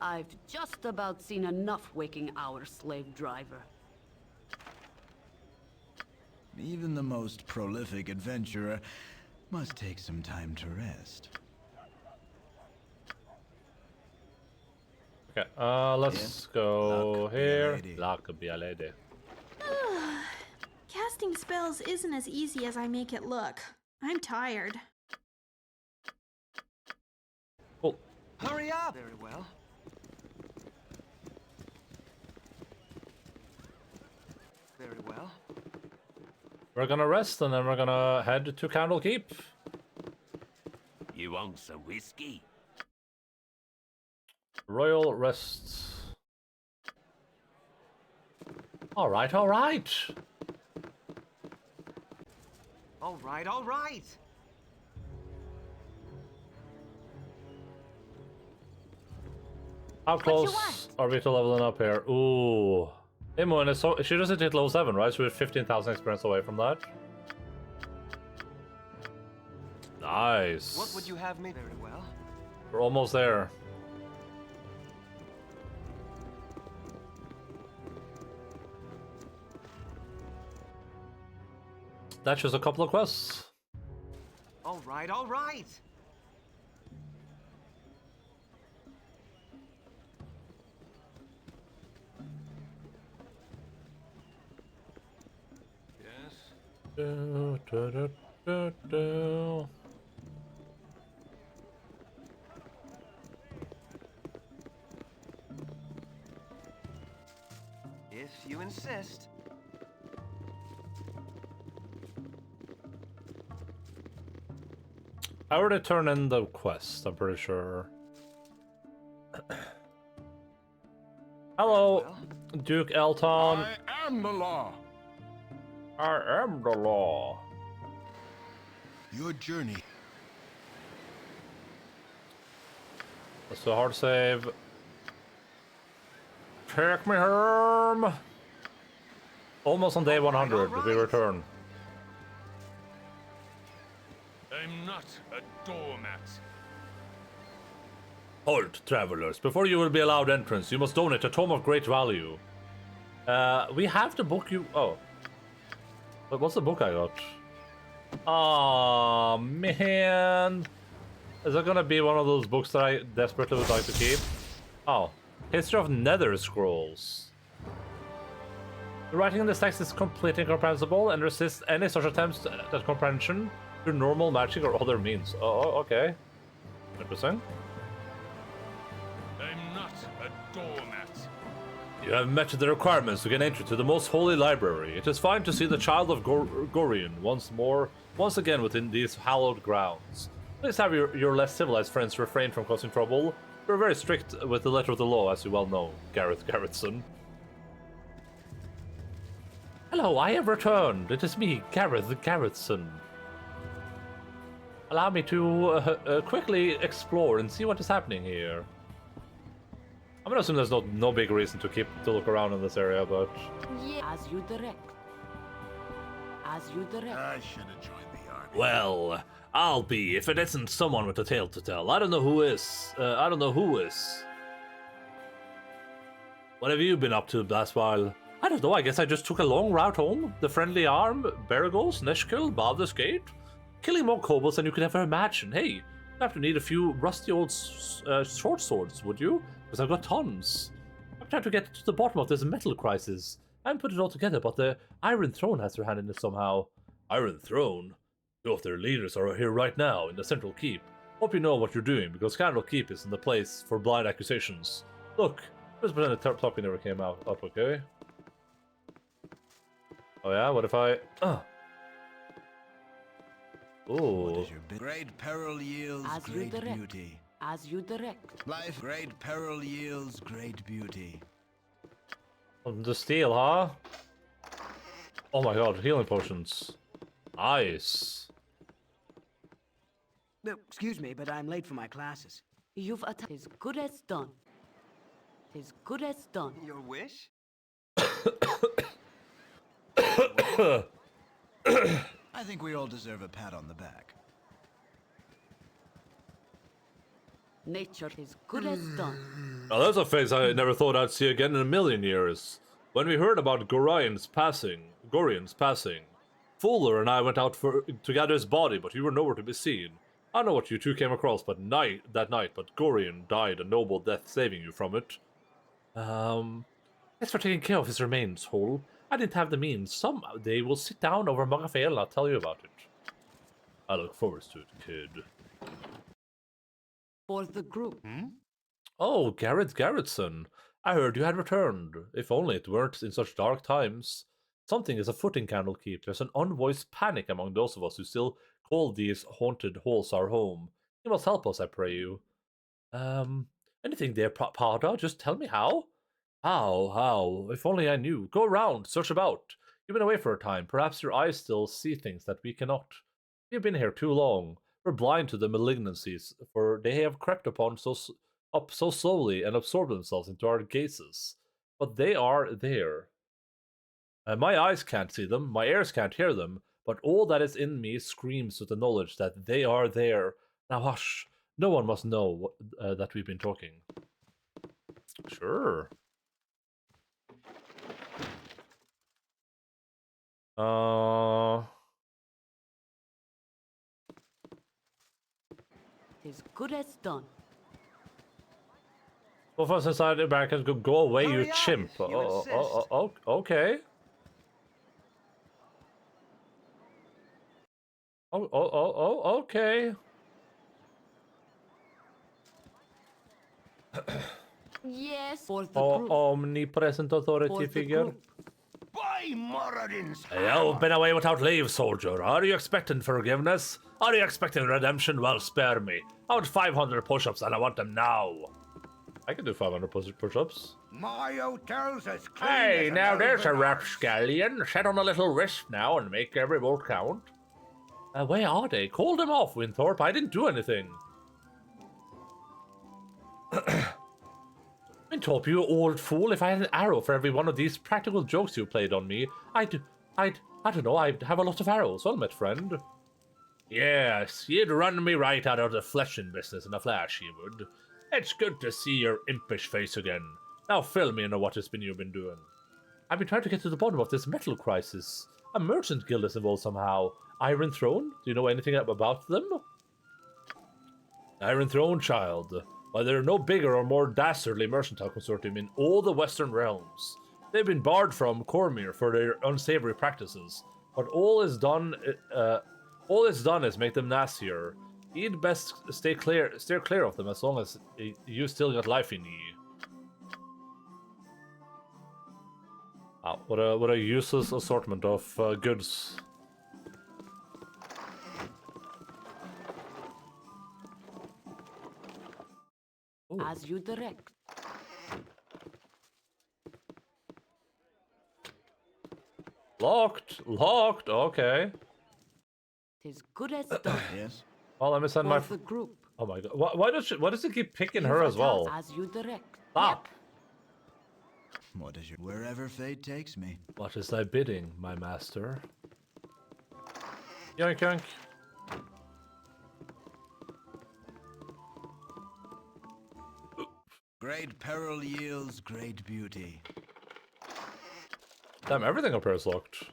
I've just about seen enough waking our slave driver. Even the most prolific adventurer must take some time to rest. Okay, let's go here. Luck be a lady. Casting spells isn't as easy as I make it look. I'm tired. Oh. Hurry up! Very well. Very well. We're gonna rest and then we're gonna head to Candle Keep. You want some whiskey? Royal Rest. Alright, alright. All right. How close are we to leveling up here? Ooh. Imoen is so she doesn't hit level 7, right? So we're 15,000 experience away from that. Nice. What would you have me? Very well. We're almost there. That's just a couple of quests. All right. Yes. Do. If you insist. I already turned in the quest, I'm pretty sure. Hello, Duke Elton. I am the law. I am the law. Your journey. That's a hard save. Take me home. Almost on day 100, we return. I'm not a doormat. Halt, travelers. Before you will be allowed entrance, you must donate a tome of great value. We have the book you... Oh. But what's the book I got? Aw, man. Is that gonna be one of those books that I desperately would like to keep? Oh. History of Nether Scrolls. The writing in this text is completely incomprehensible and resists any such attempts at comprehension through normal magic or other means. Oh, okay. Interesting. I'm not a doormat. You have met the requirements to gain entry to the most holy library. It is fine to see the child of Gorion once again within these hallowed grounds. Please have your less civilized friends refrain from causing trouble. We're very strict with the letter of the law, as you well know, Gareth Garrettson. Hello, I have returned. It is me, Gareth Garrettson. Allow me to quickly explore and see what is happening here. I'm gonna assume there's no big reason to look around in this area, but... Yeah. As you direct. As you direct. I should have joined the army. Well, I'll be if it isn't someone with a tale to tell. I don't know who is. What have you been up to the last while? I don't know, I guess I just took a long route home. The Friendly Arm, Beragos, Neshkil, Baldur's Gate. Killing more kobolds than you could ever imagine. Hey, you have to need a few rusty old short swords, would you? Because I've got tons. I'm trying to get to the bottom of this metal crisis. I haven't put it all together, but the Iron Throne has their hand in it somehow. Iron Throne? Two of their leaders are here right now, in the Central Keep. Hope you know what you're doing, because Candle Keep isn't the place for blind accusations. Look, let's pretend the topic never came up, okay? Oh yeah, what if I... Ooh. Great peril yields great beauty. As you direct. Life, great peril yields great beauty. The steel, huh? Oh my god, healing potions. Nice. No, excuse me, but I'm late for my classes. You've attacked. As good as done. As good as done. Your wish? I think we all deserve a pat on the back. Nature is good as done. Now that's a face I never thought I'd see again in a million years. When we heard about Gorian's passing, Fuller and I went out to gather his body, but you were nowhere to be seen. I know what you two came across that night, but Gorian died a noble death saving you from it. Thanks for taking care of his remains, Hole. I didn't have the means. Someday we'll sit down over mug of ale and I'll tell you about it. I look forward to it, kid. For the group. Oh, Garrett Garrettson. I heard you had returned. If only it weren't in such dark times. Something is afoot in Candlekeep. There's an unvoiced panic among those of us who still call these haunted halls our home. You must help us, I pray you. Anything there, Pada? Just tell me how? How? If only I knew. Go around, search about. You've been away for a time. Perhaps your eyes still see things that we cannot. You've been here too long. We're blind to the malignancies, for they have crept up so slowly and absorbed themselves into our gazes. But they are there. My eyes can't see them, my ears can't hear them, but all that is in me screams with the knowledge that they are there. Now hush, no one must know that we've been talking. Sure. As good as done. Well, first inside the Americans, go away, you chimp. Okay. Okay. Yes, for the group. Omnipresent authority figure. By Moradin's You've been away without leave, soldier. Are you expecting forgiveness? Are you expecting redemption? Well, spare me. I want 500 push-ups and I want them now. I can do 500 push-ups. My hotel's as clean Hey, as now an there's a elephant rapscallion. Set on a little wrist now and make every vote count. Where are they? Call them off, Winthorpe. I didn't do anything. Winthorpe, you old fool. If I had an arrow for every one of these practical jokes you played on me, I don't know, I'd have a lot of arrows, well met, friend. Yes, you'd run me right out of the fleshing business in a flash, you would. It's good to see your impish face again. Now fill me in on what you've been doing. I've been trying to get to the bottom of this metal crisis. A merchant guild is involved somehow. Iron Throne? Do you know anything about them? Iron Throne, child. Why, there are no bigger or more dastardly mercantile consortium in all the Western realms. They've been barred from Cormyr for their unsavory practices, but all is done is make them nastier. You'd best steer clear of them as long as you still got life in you. Wow, what a useless assortment of goods. Ooh. As you direct. Locked, okay. As good as done. Yes. Well, let me send my the group. Oh my god! Why does it keep picking her as well? As you direct. Stop! What is your wherever fate takes me? What is thy bidding, my master? Yoink yoink. Great peril yields great beauty. Damn, everything up here is locked.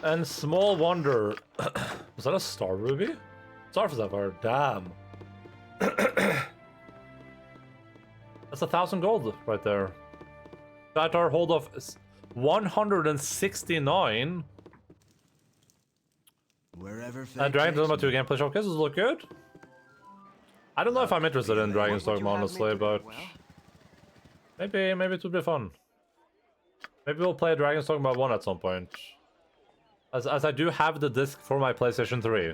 And small wonder, was that a star ruby? Star for Sapphire, damn. That's 1,000 gold right there. That our hold of 169. Wherever fate Dragon's Dogma takes 2 gameplay showcases look good. I don't know if I'm interested in Dragon's Dogma, honestly, but maybe it would be fun. Maybe we'll play Dragon's Dogma 1 at some point. As I do have the disc for my PlayStation 3.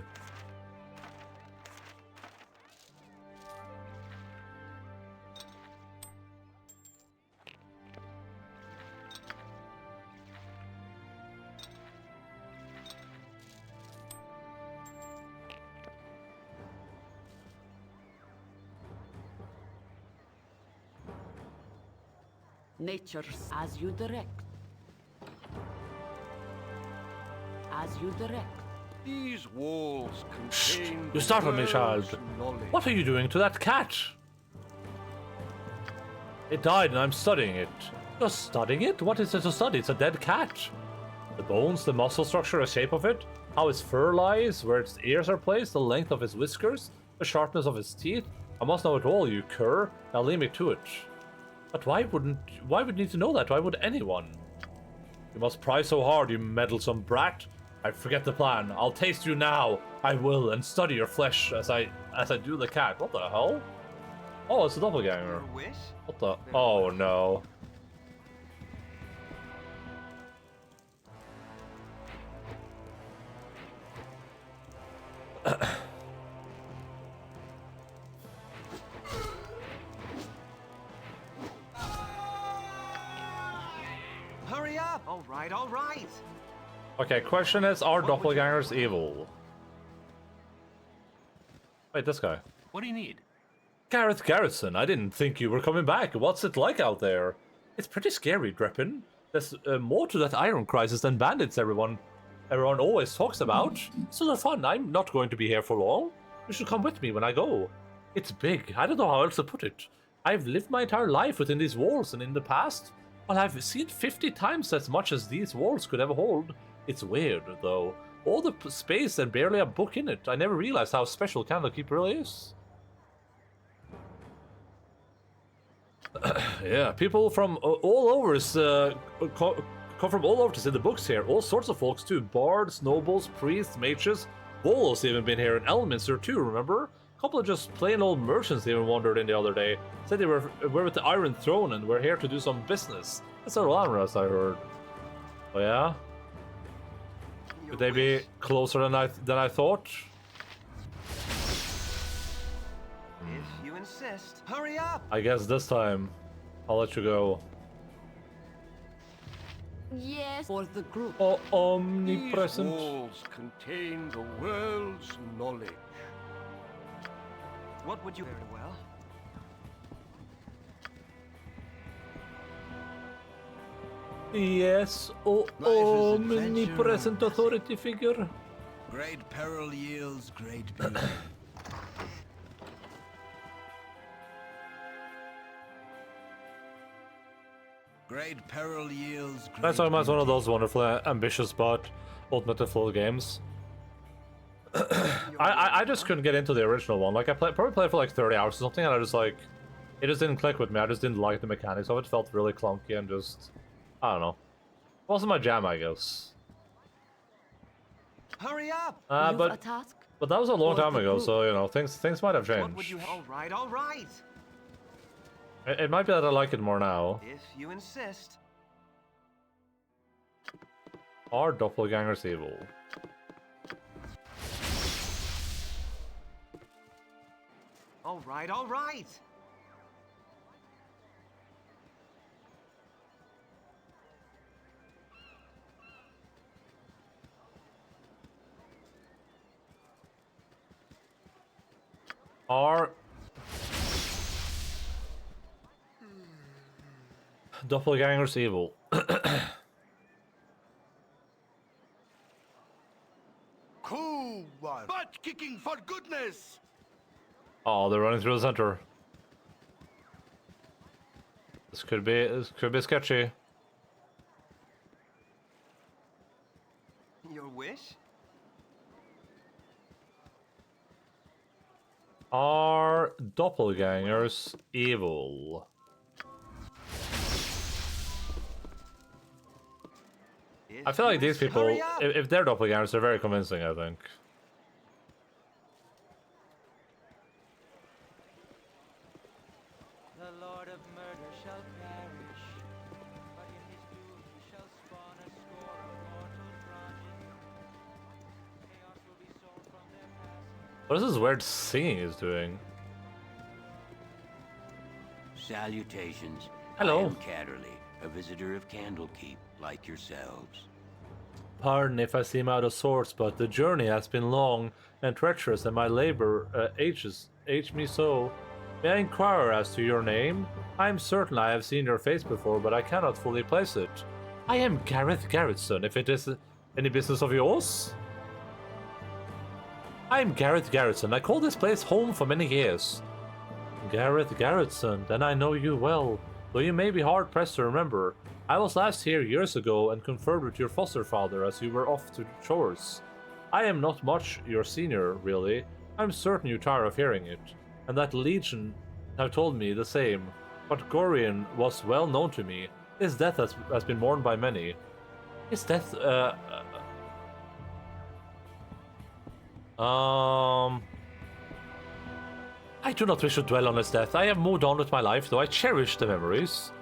Nature's as you direct. As you direct. These walls contain You startled me, child. knowledge. What are you doing to that cat? It died and I'm studying it. You're studying it? What is there to study? It's a dead cat. The bones, the muscle structure, the shape of it, how its fur lies, where its ears are placed, the length of its whiskers, the sharpness of its teeth. I must know it all, you cur. Now leave me to it. But why would you need to know that? Why would anyone? You must pry so hard, you meddlesome brat. I forget the plan. I'll taste you now. I will, and study your flesh as I do the cat. What the hell? Oh, it's a doppelganger. What the? Oh no. Hurry up! All right, all right. Okay, question is, are doppelgangers evil? Wait, this guy. What do you need? Gareth Garrison, I didn't think you were coming back. What's it like out there? It's pretty scary, Dreppin. There's more to that iron crisis than bandits everyone always talks about. It's a lot of fun. I'm not going to be here for long. You should come with me when I go. It's big. I don't know how else to put it. I've lived my entire life within these walls, and in the past, well, I've seen 50 times as much as these walls could ever hold. It's weird, though. All the space and barely a book in it. I never realized how special Candlekeep really is. Yeah, people from all over come from all over to see the books here. All sorts of folks too. Bards, nobles, priests, mages. Bolos even been here, and Elminster too, remember? A couple of just plain old merchants even wandered in the other day. Said they were with the Iron Throne and were here to do some business. That's a glamorous, I heard. Oh yeah? Could they be closer than I thought? If you insist, hurry up! I guess this time, I'll let you go. Yes, for the group. Oh, omnipresent. These walls contain the world's knowledge. What would you very well? Yes, oh, omnipresent authority figure. Great peril yields great beauty. Great peril yields great That's almost one of those wonderful, ambitious but ultimately full games. I just couldn't get into the original one. Like, I probably played for like 30 hours or something, and I just like... It just didn't click with me. I just didn't like the mechanics of it. It felt really clunky and just... I don't know. It wasn't my jam, I guess. Hurry up! But that was a long time ago, so, you know, things might have changed. What would you... All right, all right. It might be that I like it more now. If you insist. Are doppelgangers evil? All right, all right. Are doppelgangers evil? Cool one. Butt kicking for goodness. Oh, they're running through the center. This could be sketchy. Your wish? Are doppelgangers evil? I feel like these people, if they're doppelgangers, they're very convincing, I think. The Lord of Murder shall perish, but in his doom he shall spawn a score of mortal What is this weird singing he's doing? Salutations. Hello. I am Catterley, a visitor of Candlekeep, like yourselves. Pardon if I seem out of sorts, but the journey has been long and treacherous, and my labor age me so. May I inquire as to your name? I am certain I have seen your face before, but I cannot fully place it. I am Gareth Garrettson, if it is any business of yours. I am Gareth Garrettson. I call this place home for many years. Gareth Garrettson, then I know you well, though you may be hard-pressed to remember. I was last here years ago and conferred with your foster father as you were off to the shores. I am not much your senior, really. I'm certain you tire of hearing it, and that Legion have told me the same. But Gorion was well known to me. His death has been mourned by many. His death, I do not wish to dwell on his death. I have moved on with my life, though I cherish the memories.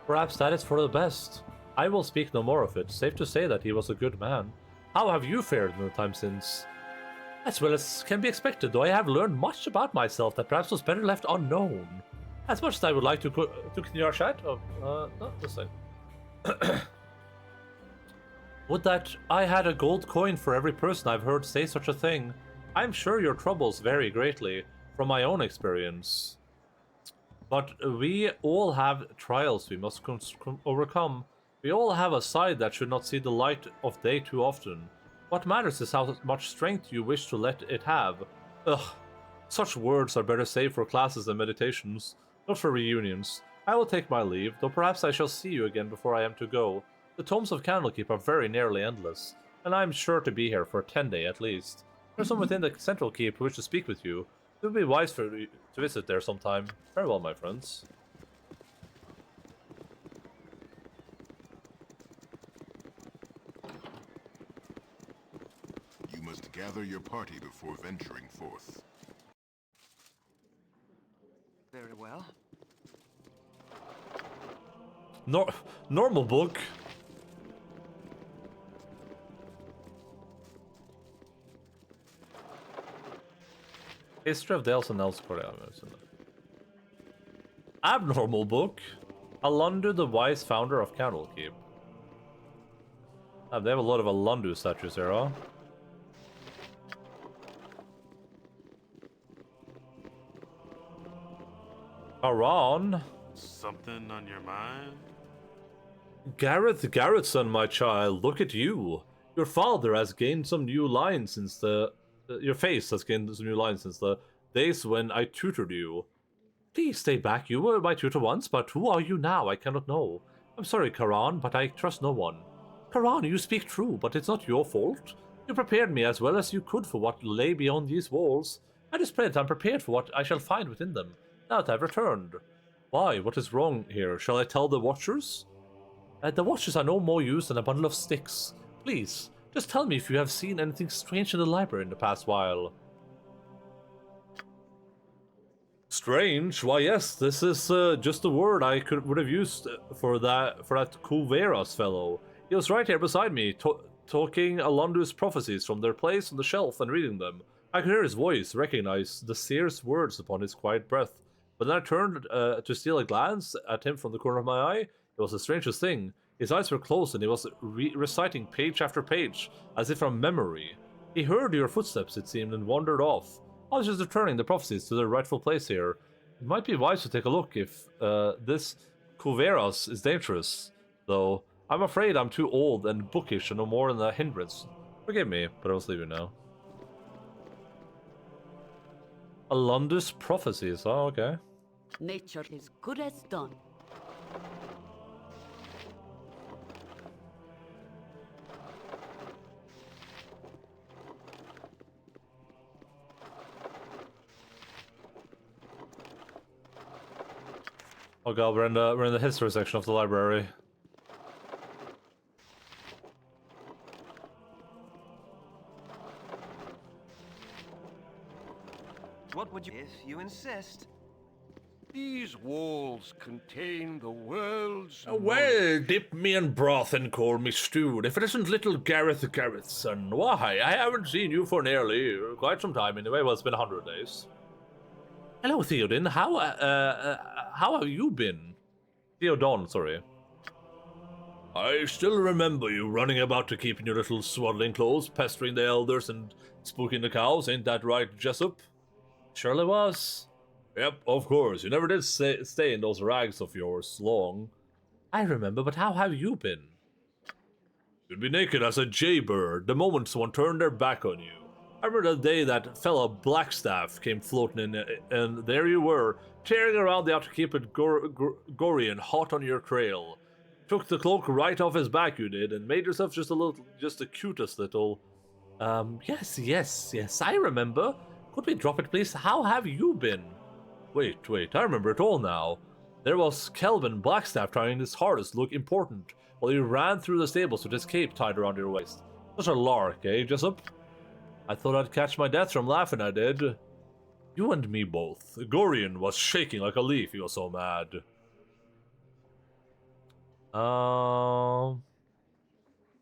Perhaps that is for the best. I will speak no more of it. Safe to say that he was a good man. How have you fared in the time since? As well as can be expected, though I have learned much about myself that perhaps was better left unknown. As much as I would like to continue our chat, no, this thing. Would that I had a gold coin for every person I've heard say such a thing. I'm sure your troubles vary greatly, from my own experience. But we all have trials we must overcome. We all have a side that should not see the light of day too often. What matters is how much strength you wish to let it have. Ugh, such words are better saved for classes and meditations, not for reunions. I will take my leave, though perhaps I shall see you again before I am to go. The tomes of Candlekeep are very nearly endless, and I am sure to be here for 10 days at least. There's some within the central keep who wish to speak with you. It would be wise for you to visit there sometime. Very well, my friends. You must gather your party before venturing forth. Very well. Normal book. History of Dales and Elscourt. Abnormal book. Alundu the Wise, founder of Candlekeep. They have a lot of Alundu statues here, huh? Aran. Something on your mind? Gareth Garrettson, my child, look at you. Your father has gained some new lines since the... your face has gained some new lines since the days when I tutored you. Please stay back. You were my tutor once, but who are you now? I cannot know. I'm sorry, Karan, but I trust no one. Karan, you speak true, but it's not your fault. You prepared me as well as you could for what lay beyond these walls. At this point, I'm prepared for what I shall find within them, now that I've returned. Why? What is wrong here? Shall I tell the Watchers? The Watchers are no more use than a bundle of sticks. Please, just tell me if you have seen anything strange in the library in the past while. Strange? Why, yes, this is just the word I would have used for that Kuveras fellow. He was right here beside me, talking Alundu's prophecies from their place on the shelf and reading them. I could hear his voice, recognize the seer's words upon his quiet breath. But then I turned to steal a glance at him from the corner of my eye. It was the strangest thing. His eyes were closed and he was reciting page after page, as if from memory. He heard your footsteps, it seemed, and wandered off. I was just returning the prophecies to their rightful place here. It might be wise to take a look if this Kuveras is dangerous, though I'm afraid I'm too old and bookish and no more than a hindrance. Forgive me, but I was leaving now. Alundu's prophecies, oh okay. Nature is good as done. Oh god, we're in the history section of the library. What would you... If you insist. These walls contain the world's Well, dip me in broth and call me stewed. If it isn't little Gareth Garethson, why, I haven't seen you for nearly quite some time anyway. Well, it's been 100 days. Hello, Theoden. How have you been? Theodon, sorry. I still remember you running about to keep in your little swaddling clothes, pestering the elders and spooking the cows. Ain't that right, Jessup? Surely was. Yep, of course. You never did stay in those rags of yours long. I remember, but how have you been? You'd be naked as a jaybird the moment someone turned their back on you. I remember the day that fella Blackstaff came floating in, and there you were, tearing around the outer keep with Gorian hot on your trail. Took the cloak right off his back, you did, and made yourself just the cutest little... Yes, I remember. Could we drop it, please? How have you been? Wait, I remember it all now. There was Kelvin Blackstaff trying his hardest to look important, while you ran through the stables with his cape tied around your waist. Such a lark, eh, Jessup? I thought I'd catch my death from laughing, I did. You and me both. Gorian was shaking like a leaf, he was so mad.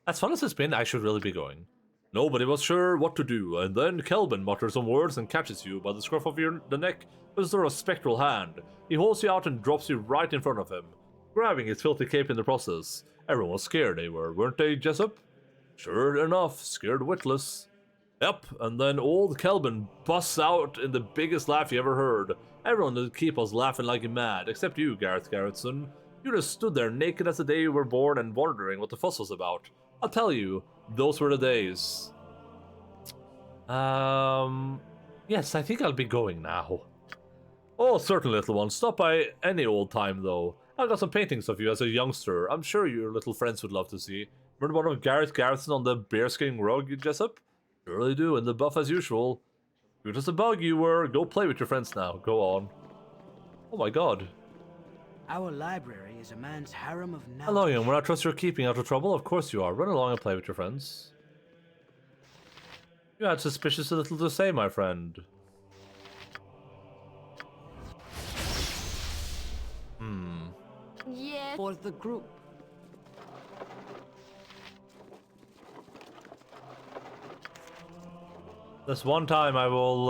As fun as it's been, I should really be going. Nobody was sure what to do, and then Kelvin mutters some words and catches you by the scruff of the neck with a sort of spectral hand. He holds you out and drops you right in front of him, grabbing his filthy cape in the process. Everyone was scared, they were, weren't they, Jessup? Sure enough, scared witless. Yep, and then old Kelvin busts out in the biggest laugh you ever heard. Everyone in the keep was laughing like mad, except you, Gareth Garrettson. You just stood there naked as the day you were born and wondering what the fuss was about. I'll tell you, those were the days. Yes, I think I'll be going now. Oh, certainly, little one. Stop by any old time, though. I got some paintings of you as a youngster. I'm sure your little friends would love to see. Remember one of Gareth Garrison on the bearskin rug, Jessup? Surely do, and the buff as usual. You're just a bug, you were. Go play with your friends now. Go on. Oh my god. Our library is a man's harem of knowledge. Hello, young one. I trust you're keeping out of trouble. Of course you are. Run along and play with your friends. You had suspicious little to say, my friend. Yeah. For the group. This one time I will,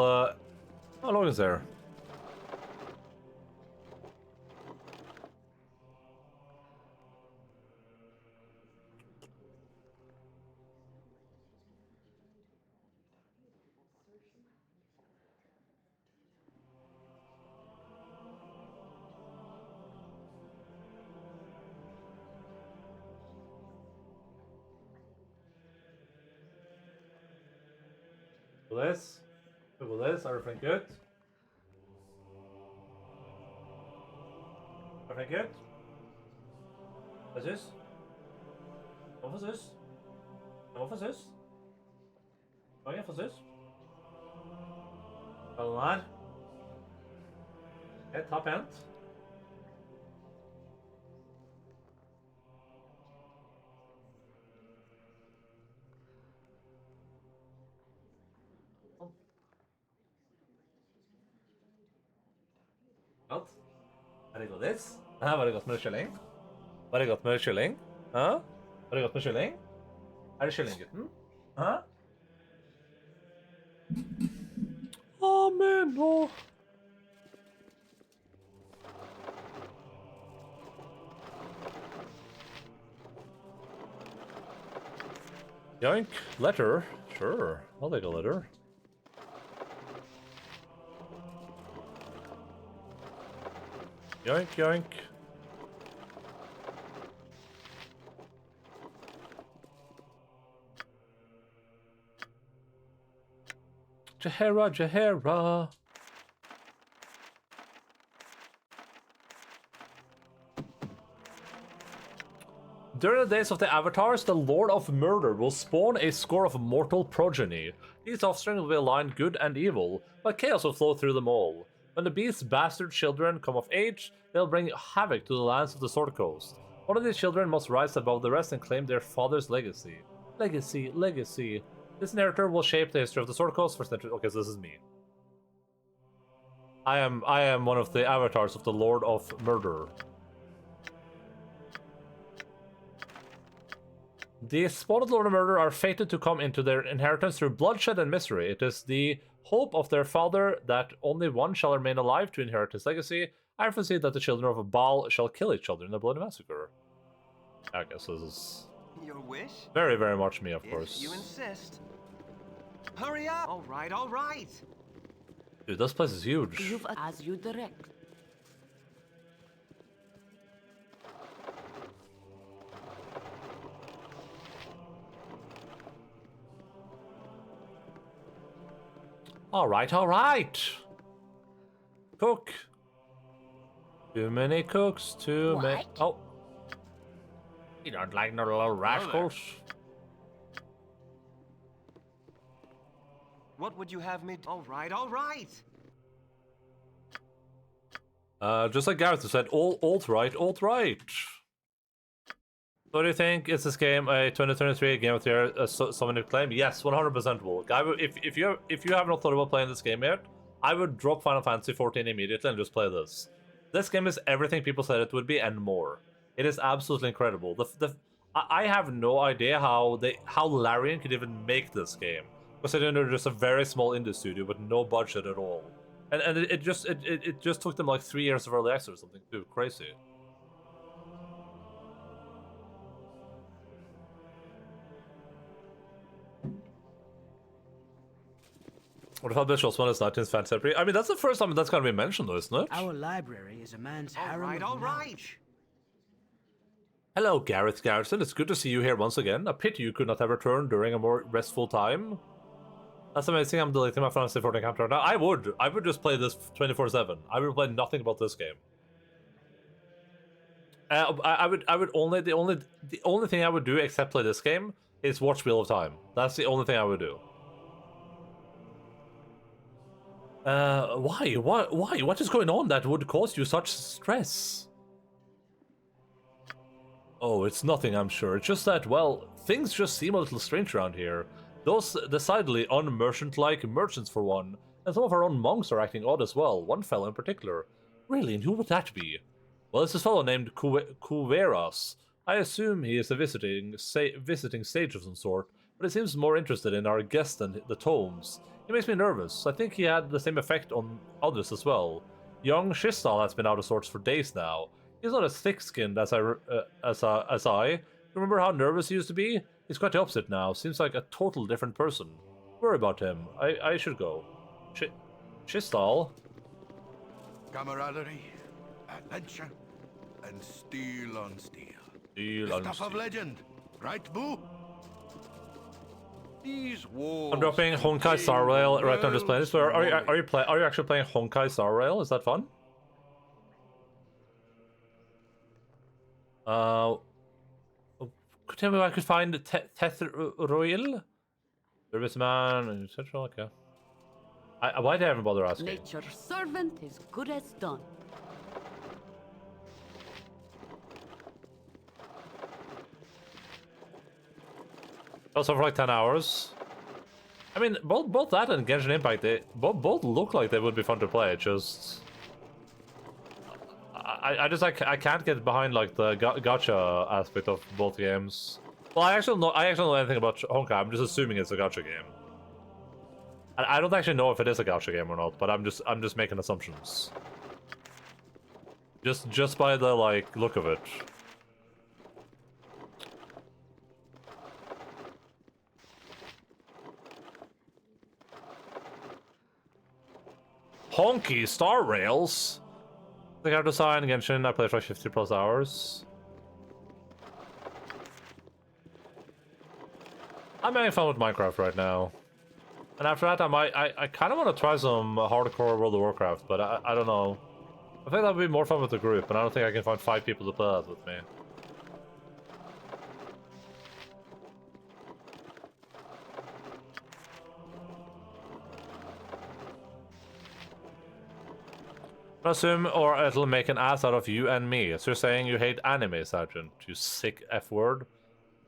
how long is there? This, everything good? Everything good? What's this? What was this? What was this? Going for this? Hold on. Okay, top end. Godt. Er det godt this? Var det godt med kylling? Var det godt med kylling? Var det godt med kylling? Er det kyllinggutten? Amen, nå. Yoink, letter. Sure, I'll take a letter. Yoink, yoink. Jahera, Jahera. During the days of the Avatars, the Lord of Murder will spawn a score of mortal progeny. These offspring will be aligned good and evil, but chaos will flow through them all. When the beast's bastard children come of age, they'll bring havoc to the lands of the Sword Coast. One of these children must rise above the rest and claim their father's legacy. Legacy. This narrator will shape the history of the Sword Coast for centuries. Okay, so this is me. I am one of the avatars of the Lord of Murder. The spotted Lord of Murder are fated to come into their inheritance through bloodshed and misery. It is the hope of their father that only one shall remain alive to inherit his legacy. I foresee that the children of Baal shall kill each other in a bloody massacre. I guess this is Your wish? very, very much me, of course. If you insist. Hurry up! All right, all right. Dude, this place is huge. You've as you direct. All right, all right. Cook. Too many cooks, too many. Oh. You don't like no little rascals? What would you have me do? All right, all right. Just like Gareth said, alt-right, alt-right. So do you think is this game a 2023 Game of the Year someone would claim? Yes, 100% will. Guy, if you have not thought about playing this game yet, I would drop Final Fantasy 14 immediately and just play this. This game is everything people said it would be and more. It is absolutely incredible. I have no idea how Larian could even make this game, considering they're just a very small indie studio with no budget at all, and it just took them like 3 years of early access or something too crazy. What if Bishop's one is 19th century? I mean, that's the first time that's going to be mentioned, though, isn't it? Our library is a man's harem of knowledge. Hello, Gareth Garrison. It's good to see you here once again. A pity you could not have returned during a more restful time. That's amazing. I'm deleting my Final Fantasy 14 account right now. I would just play this 24/7. I would play nothing about this game. The only thing I would do except play this game is watch Wheel of Time. That's the only thing I would do. Why? What is going on that would cause you such stress? Oh, it's nothing, I'm sure. It's just that, well, things just seem a little strange around here. Those decidedly un-merchant-like merchants, for one, and some of our own monks are acting odd as well, one fellow in particular. Really, and who would that be? Well, it's this fellow named Kuveras. I assume he is a visiting sage of some sort, but he seems more interested in our guest than the tomes. He makes me nervous. I think he had the same effect on others as well. Young Shistal has been out of sorts for days now. He's not as thick-skinned as I. Remember how nervous he used to be? He's quite the opposite now. Seems like a total different person. Worry about him. I should go. Shistal? Camaraderie, adventure, and steel on steel. Steel The on stuff steel. of legend, right, Boo? These walls. I'm dropping Honkai Star Rail right now. Just playing this. Are you actually playing Honkai Star Rail? Is that fun? Could tell me where I could find Tethril? Serviceman, etc. Okay. Why did I even bother asking? Nature's servant is good as done. Also for like 10 hours. I mean, both that and Genshin Impact, they both look like they would be fun to play. Just I can't get behind like the gacha aspect of both games. Well, I actually don't know anything about Honkai. I'm just assuming it's a gacha game. I don't actually know if it is a gacha game or not, but I'm just making assumptions. Just by the like look of it. Honky Star Rails. The character design Genshin. I played for like 50 plus hours. I'm having fun with Minecraft right now, and after that, I kind of want to try some hardcore World of Warcraft, but I don't know. I think that would be more fun with the group, and I don't think I can find 5 people to play that with me. Assume, or it'll make an ass out of you and me. So you're saying you hate anime, Sergeant? You sick F word.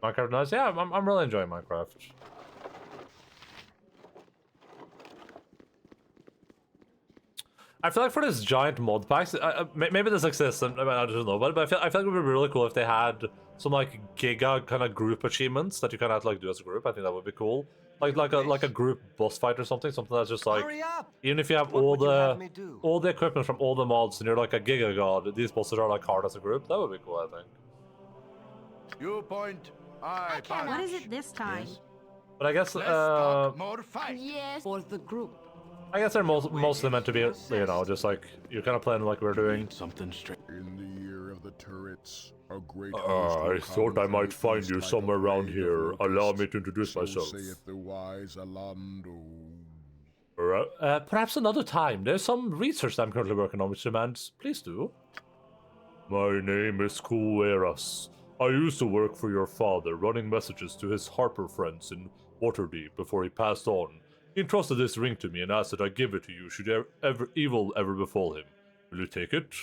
Minecraft nice? Yeah, I'm really enjoying Minecraft. I feel like for this giant mod packs, maybe this exists, and I don't know, but I feel like it would be really cool if they had some like giga kind of group achievements that you kind of have to like do as a group. I think that would be cool. Like a group boss fight or something that's just like, even if you have all the equipment from all the mods and you're like a giga god, these bosses are like hard as a group. That would be cool, I think. You point, I punch. What is it this time? Yes. But I guess More fight. Yes, for the group. I guess they're mostly meant to be, you know, just like you're kind of playing like we're doing. Something straight. In the year of the turrets, a great I thought I might find you somewhere around here. Allow me to introduce myself. Saith the wise Alando. Perhaps another time. There's some research that I'm currently working on which demands. Please do. My name is Kueras. I used to work for your father, running messages to his Harper friends in Waterdeep before he passed on. He entrusted this ring to me and asked that I give it to you should evil ever befall him. Will you take it?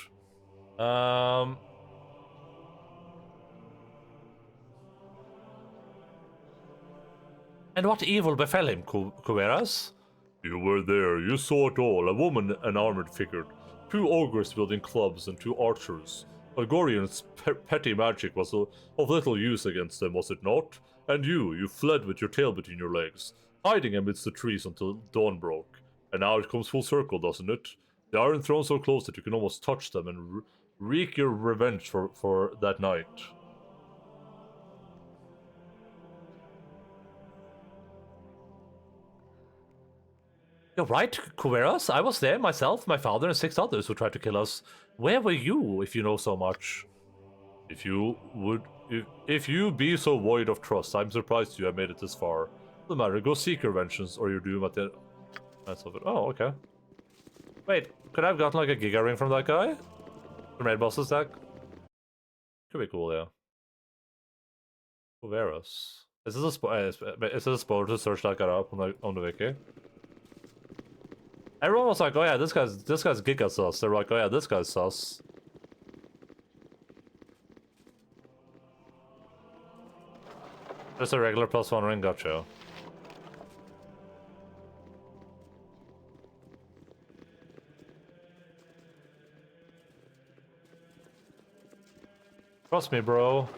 And what evil befell him, Kueras? You were there, you saw it all. A woman, an armored figure, 2 ogres wielding clubs, and 2 archers. Algorian's petty magic was of little use against them, was it not? And you fled with your tail between your legs, hiding amidst the trees until dawn broke. And now it comes full circle, doesn't it? The Iron Throne so close that you can almost touch them and wreak your revenge for that night. You're right, Kueras. I was there myself, my father, and 6 others who tried to kill us. Where were you, if you know so much? If you be so void of trust, I'm surprised you have made it this far. No matter, go seek your vengeance, or your doom at the end of it. Oh, okay. Wait, could I have gotten like a Giga Ring from that guy? From Red Boss's deck? Could be cool, yeah. Kueras. Is this a spoiler to search that guy up on the wiki? Everyone was like, oh yeah, this guy's Giga sus. They're like, oh yeah, this guy's sus. Just a regular +1 ring, gotcha. Trust me, bro.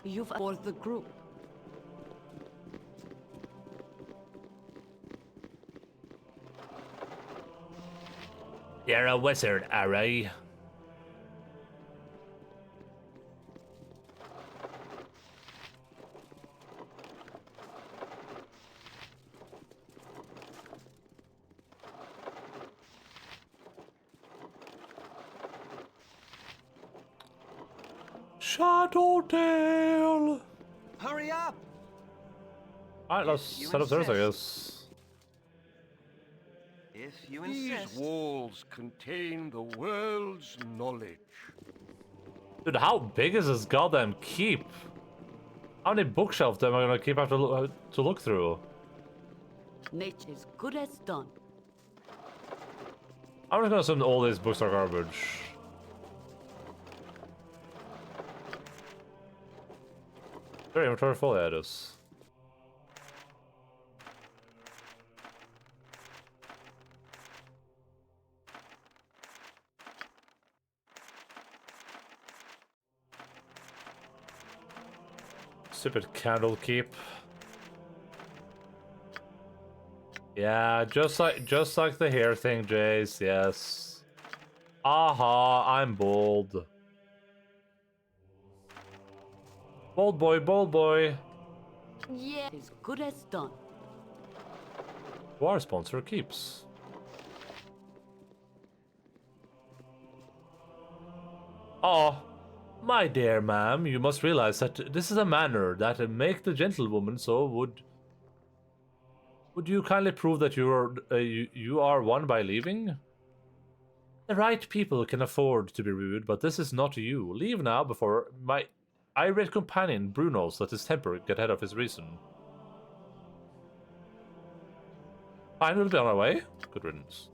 You've for the group. You're a wizard, Ari. Shadowtail! Hurry up! Alright, let's set up theirs, I guess. If you These insist. walls contain the world's knowledge. Dude, how big is this goddamn keep? How many bookshelves am I gonna keep have to look through? Nature's good as done. I'm just gonna assume all these books are garbage. Very inventory full, yeah, it is. Stupid candle keep. Yeah, just like the hair thing, Jace. Yes. Aha, I'm bold. Bold boy, bold boy. Yeah, as good as done. Who our sponsor keeps. Oh. My dear ma'am, you must realize that this is a manner that make the gentlewoman so would you kindly prove that you are one by leaving? The right people can afford to be rude, but this is not you. Leave now before my irate companion Bruno's let his temper get ahead of his reason. Fine, we'll be on our way. Good riddance.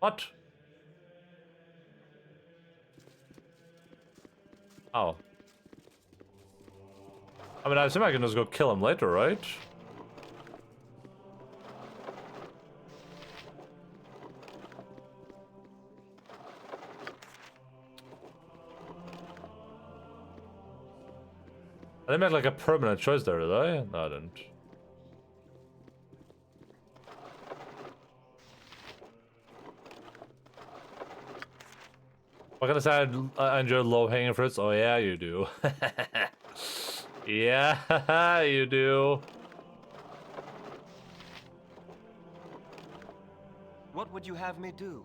What? Oh. I mean, I assume I can just go kill him later, right? They made like a permanent choice there, did they? No, I didn't. What can I say? I enjoy low-hanging fruits. Oh yeah, you do. Yeah, you do. What would you have me do?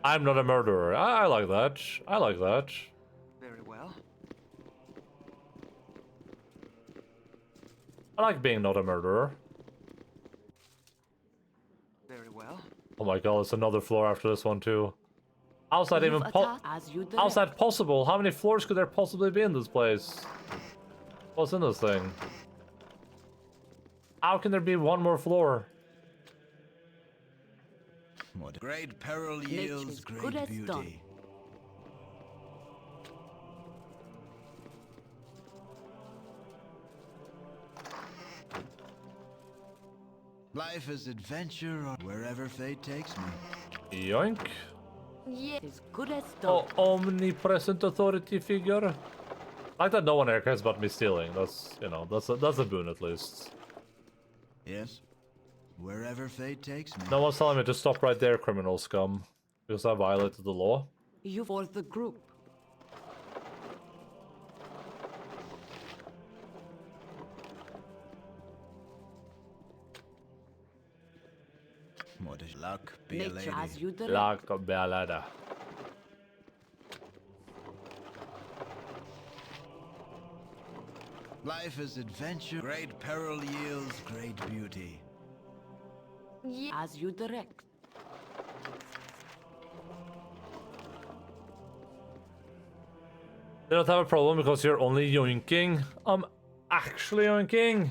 I'm not a murderer. I like that. I like that. Very well. I like being not a murderer. Very well. Oh my god, it's another floor after this one too. How's that even how's that possible? How many floors could there possibly be in this place? What's in this thing? How can there be one more floor? What great peril yields great beauty. Life is adventure wherever fate takes me. Yoink. Yes, as good as done. Oh, omnipresent authority figure. I like that no one here cares about me stealing. That's, you know, that's a boon at least. Yes. Wherever fate takes me. No one's telling me to stop right there, criminal scum. Because I violated the law. You for the group. What is luck be a Nature lady? has you direct. Luck be a lady. Life is adventure. Great peril yields great beauty. As you direct. They don't have a problem because you're only yoinking. I'm actually yoinking.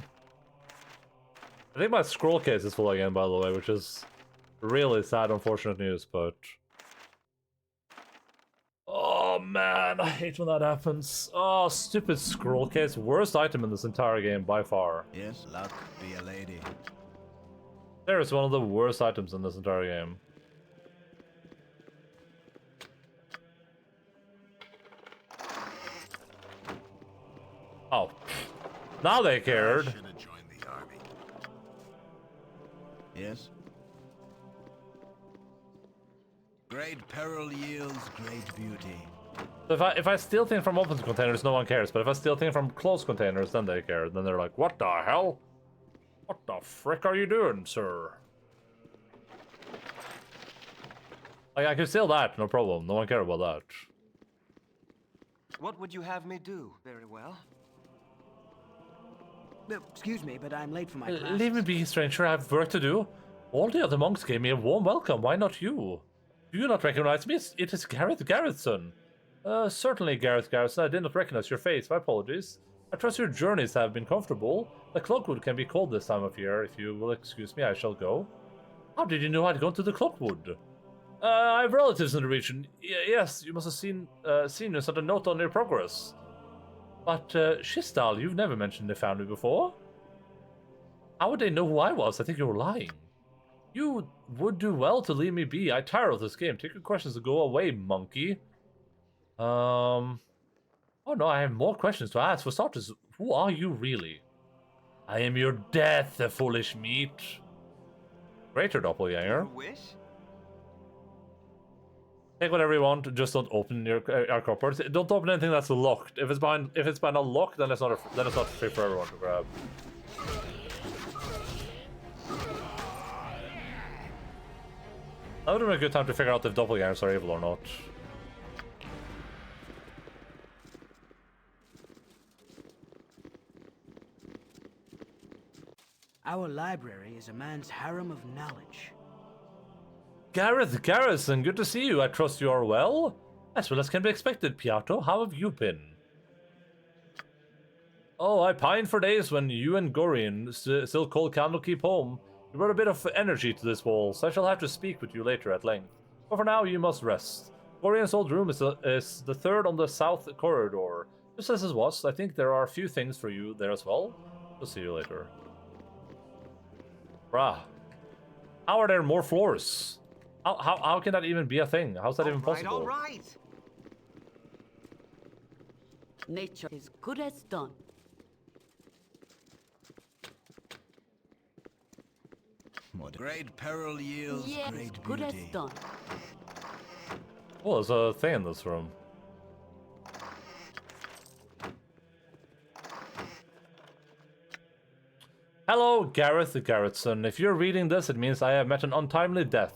I think my scroll case is full again, by the way, which is really sad, unfortunate news, but... Oh man, I hate when that happens. Oh, stupid scroll case. Worst item in this entire game, by far. Yes, luck be a lady. There is one of the worst items in this entire game. Oh. Now they cared. Yes. Great peril yields great beauty. So if I steal things from open containers, no one cares. But if I steal things from closed containers, then they care. Then they're like, what the hell? What the frick are you doing, sir? Like, I could steal that, no problem. No one cares about that. What would you have me do? Very well. Excuse me, but I'm late for my class. Leave me be, stranger. I have work to do. All the other monks gave me a warm welcome. Why not you? Do you not recognize me? It is Gareth Garrettson. Certainly, Gareth Garrettson. I did not recognize your face. My apologies. I trust your journeys have been comfortable. The Cloakwood can be cold this time of year. If you will excuse me, I shall go. How did you know I'd gone to the Cloakwood? I have relatives in the region. Yes, you must have seen you sent a note on your progress. But, Shistal, you've never mentioned the family before? How would they know who I was? I think you were lying. You would do well to leave me be. I tire of this game. Take your questions and go away, monkey. Oh no, I have more questions to ask. For starters, who are you really? I am your death, foolish meat. Greater doppelganger. Wish? Take whatever you want, just don't open your cupboards. Don't open anything that's locked. If it's behind a lock, then it's not free for everyone to grab. That would have been a good time to figure out if doppelgangers are evil or not. Our library is a man's harem of knowledge. Gareth Garrison, good to see you. I trust you are well? As well as can be expected, Piatto. How have you been? Oh, I pined for days when you and Gorian still called Candlekeep home. You brought a bit of energy to this wall, so I shall have to speak with you later at length. But for now, you must rest. Gorian's old room is the third on the south corridor. Just as it was, I think there are a few things for you there as well. We'll see you later. Bruh. How are there more floors? How can that even be a thing? How's that even possible? All right. Nature is good as done. Great peril yields Yes, great good as beauty. done. Oh, there's a thing in this room. Hello, Gareth Garrettson. If you're reading this, it means I have met an untimely death.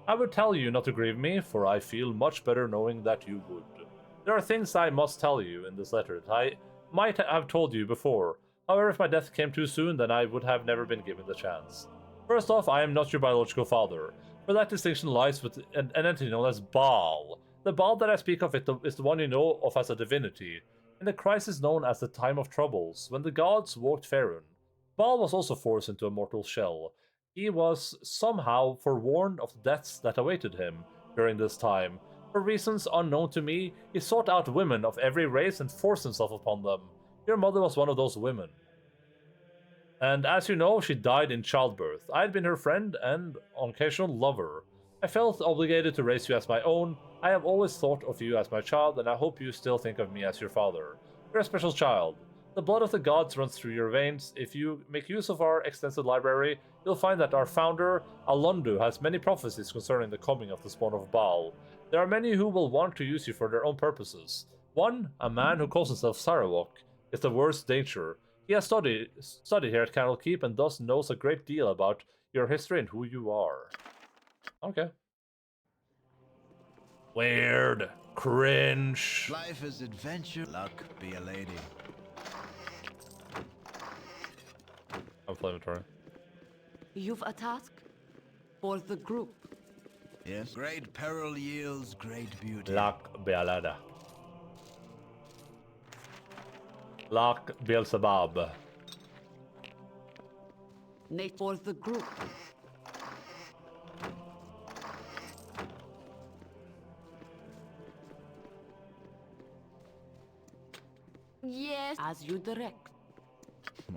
I would tell you not to grieve me, for I feel much better knowing that you would. There are things I must tell you in this letter that I might have told you before. However, if my death came too soon, then I would have never been given the chance. First off, I am not your biological father, for that distinction lies with an entity known as Baal. The Baal that I speak of is the one you know of as a divinity. In the crisis known as the Time of Troubles, when the gods walked Faerun, Baal was also forced into a mortal shell. He was somehow forewarned of the deaths that awaited him during this time. For reasons unknown to me, he sought out women of every race and forced himself upon them. Your mother was one of those women. And as you know, she died in childbirth. I had been her friend and occasional lover. I felt obligated to raise you as my own. I have always thought of you as my child, and I hope you still think of me as your father. You're a special child. The blood of the gods runs through your veins. If you make use of our extensive library, you'll find that our founder, Alundu, has many prophecies concerning the coming of the spawn of Baal. There are many who will want to use you for their own purposes. One, a man who calls himself Sarawak, is the worst danger. He has studied here at Candlekeep and thus knows a great deal about your history and who you are. Okay. Weird. Cringe. Life is adventure. Luck be a lady. Inflammatory. You've a task for the group. Yes. Great peril yields great beauty. Lak Bealada. Lak Beelzebub. Nate for the group. Yes, as you direct.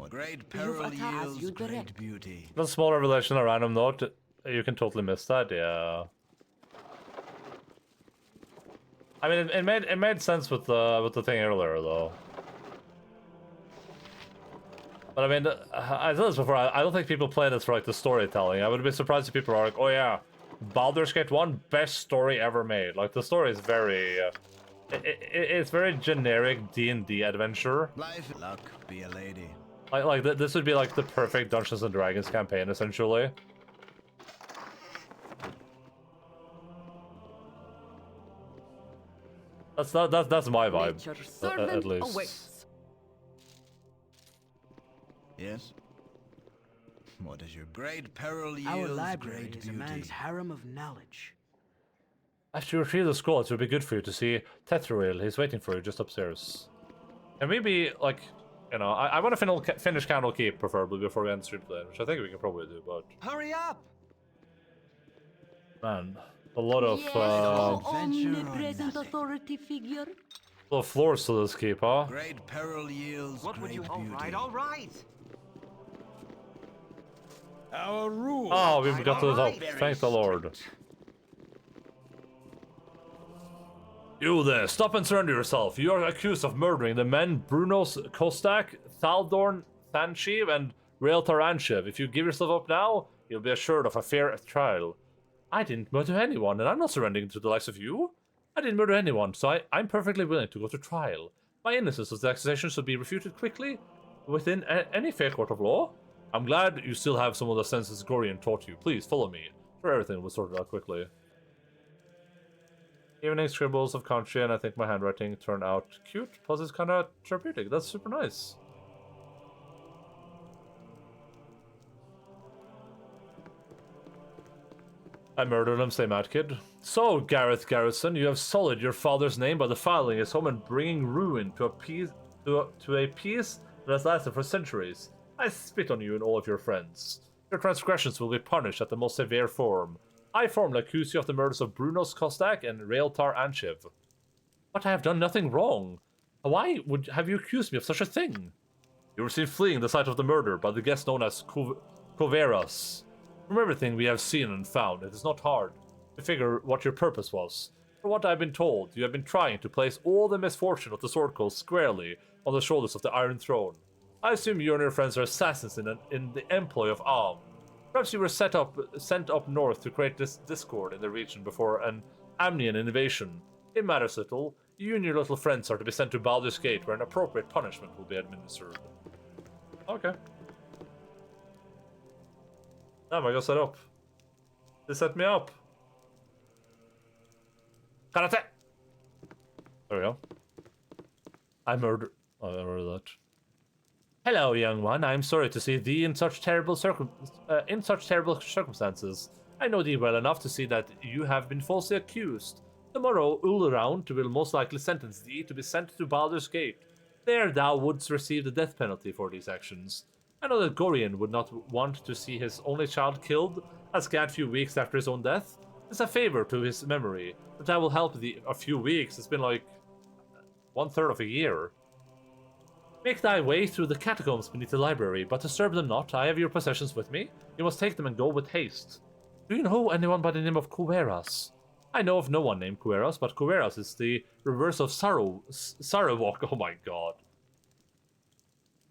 Great peril as you yields great direct. beauty. A small revelation, a random note. You can totally miss that, yeah. I mean, it made sense with the thing earlier, though. But I mean, I said this before. I don't think people play this for like the storytelling. I would be surprised if people are like, "Oh yeah, Baldur's Gate 1, best story ever made." Like the story is very, it's very generic D&D adventure. Life luck be a lady. Like this would be like the perfect Dungeons and Dragons campaign, essentially. That's my vibe, at least. Awaits. Yes. What is your great peril yields Our library great is a beauty. man's harem of knowledge. After you retrieve the scroll, it would be good for you to see Tethril. He's waiting for you just upstairs. And maybe, like, you know, I want to finish Candlekeep, preferably, before we end stream play, which I think we can probably do, but... Hurry up! Man, a lot of, Omnipresent authority figure. a lot of floors to this keep, huh? Great peril yields What would great you? beauty. All right. Our rule. Oh, we've got to the top. Thank the Lord. You there, stop and surrender yourself. You are accused of murdering the men Brunos Kostak, Thaldorn Thanshiv, and Rael Taranshiv. If you give yourself up now, you'll be assured of a fair trial. I didn't murder anyone, and I'm not surrendering to the likes of you. I didn't murder anyone, so I'm perfectly willing to go to trial. My innocence of the accusation should be refuted quickly, within any fair court of law. I'm glad you still have some of the senses Gorian taught you. Please, follow me. For everything was sorted out quickly. Evening scribbles of Conchi, and I think my handwriting turned out cute, plus it's kind of therapeutic. That's super nice. I murdered him, say Mad Kid. So, Gareth Garrison, you have sullied your father's name by defiling his home and bringing ruin to a peace that has lasted for centuries. I spit on you and all of your friends. Your transgressions will be punished at the most severe form. I formally accuse you of the murders of Brunos Kostak and Raeltar Anshiv. But I have done nothing wrong. Why would have you accused me of such a thing? You were seen fleeing the site of the murder by the guest known as Coveras. From everything we have seen and found, it is not hard to figure what your purpose was. From what I have been told, you have been trying to place all the misfortune of the Sword Coast squarely on the shoulders of the Iron Throne. I assume you and your friends are assassins in the employ of Am. Perhaps you were sent up north to create this discord in the region before an Amnian invasion. It matters little. You and your little friends are to be sent to Baldur's Gate, where an appropriate punishment will be administered. Okay. Damn, I got set up. They set me up. Karate! There we go. I murdered that. Hello, young one. I am sorry to see thee in such terrible circumstances. I know thee well enough to see that you have been falsely accused. Tomorrow, Ulround will most likely sentence thee to be sent to Baldur's Gate. There thou wouldst receive the death penalty for these actions. I know that Gorion would not want to see his only child killed a scant few weeks after his own death. It's a favor to his memory, but I will help thee. A few weeks, it's been like 1/3 of a year. Make thy way through the catacombs beneath the library, but disturb them not. I have your possessions with me. You must take them and go with haste. Do you know anyone by the name of Cueras? I know of no one named Cueras, but Cueras is the reverse of Sarawak. Oh my god.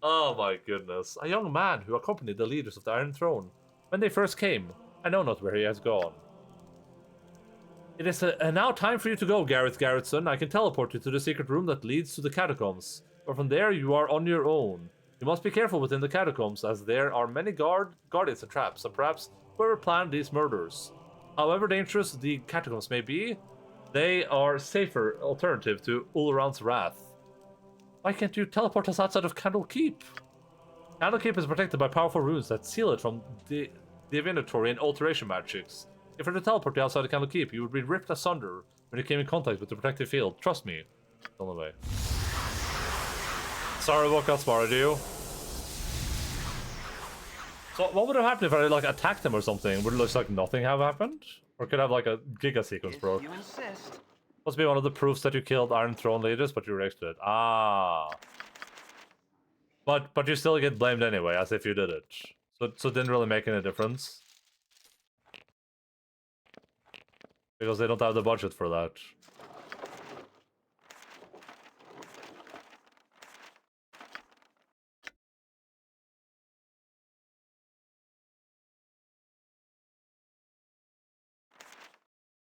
Oh my goodness. A young man who accompanied the leaders of the Iron Throne when they first came. I know not where he has gone. It is now time for you to go, Gareth Garrettson. I can teleport you to the secret room that leads to the catacombs. But from there, you are on your own. You must be careful within the catacombs, as there are many guardians and traps, and perhaps whoever planned these murders. However dangerous the catacombs may be, they are a safer alternative to Ulround's wrath. Why can't you teleport us outside of Candlekeep? Candlekeep is protected by powerful runes that seal it from divinatory and alteration magics. If you were to teleport you outside of Candlekeep, you would be ripped asunder when you came in contact with the protective field. Trust me. On the way. Sorry, what got smarter, you? So what would have happened if I like attacked him or something? Would it look like nothing have happened? Or could I have like a giga sequence broke? You insist. Must be one of the proofs that you killed Iron Throne leaders, but you reacted it. Ah. But you still get blamed anyway, as if you did it. So it didn't really make any difference. Because they don't have the budget for that.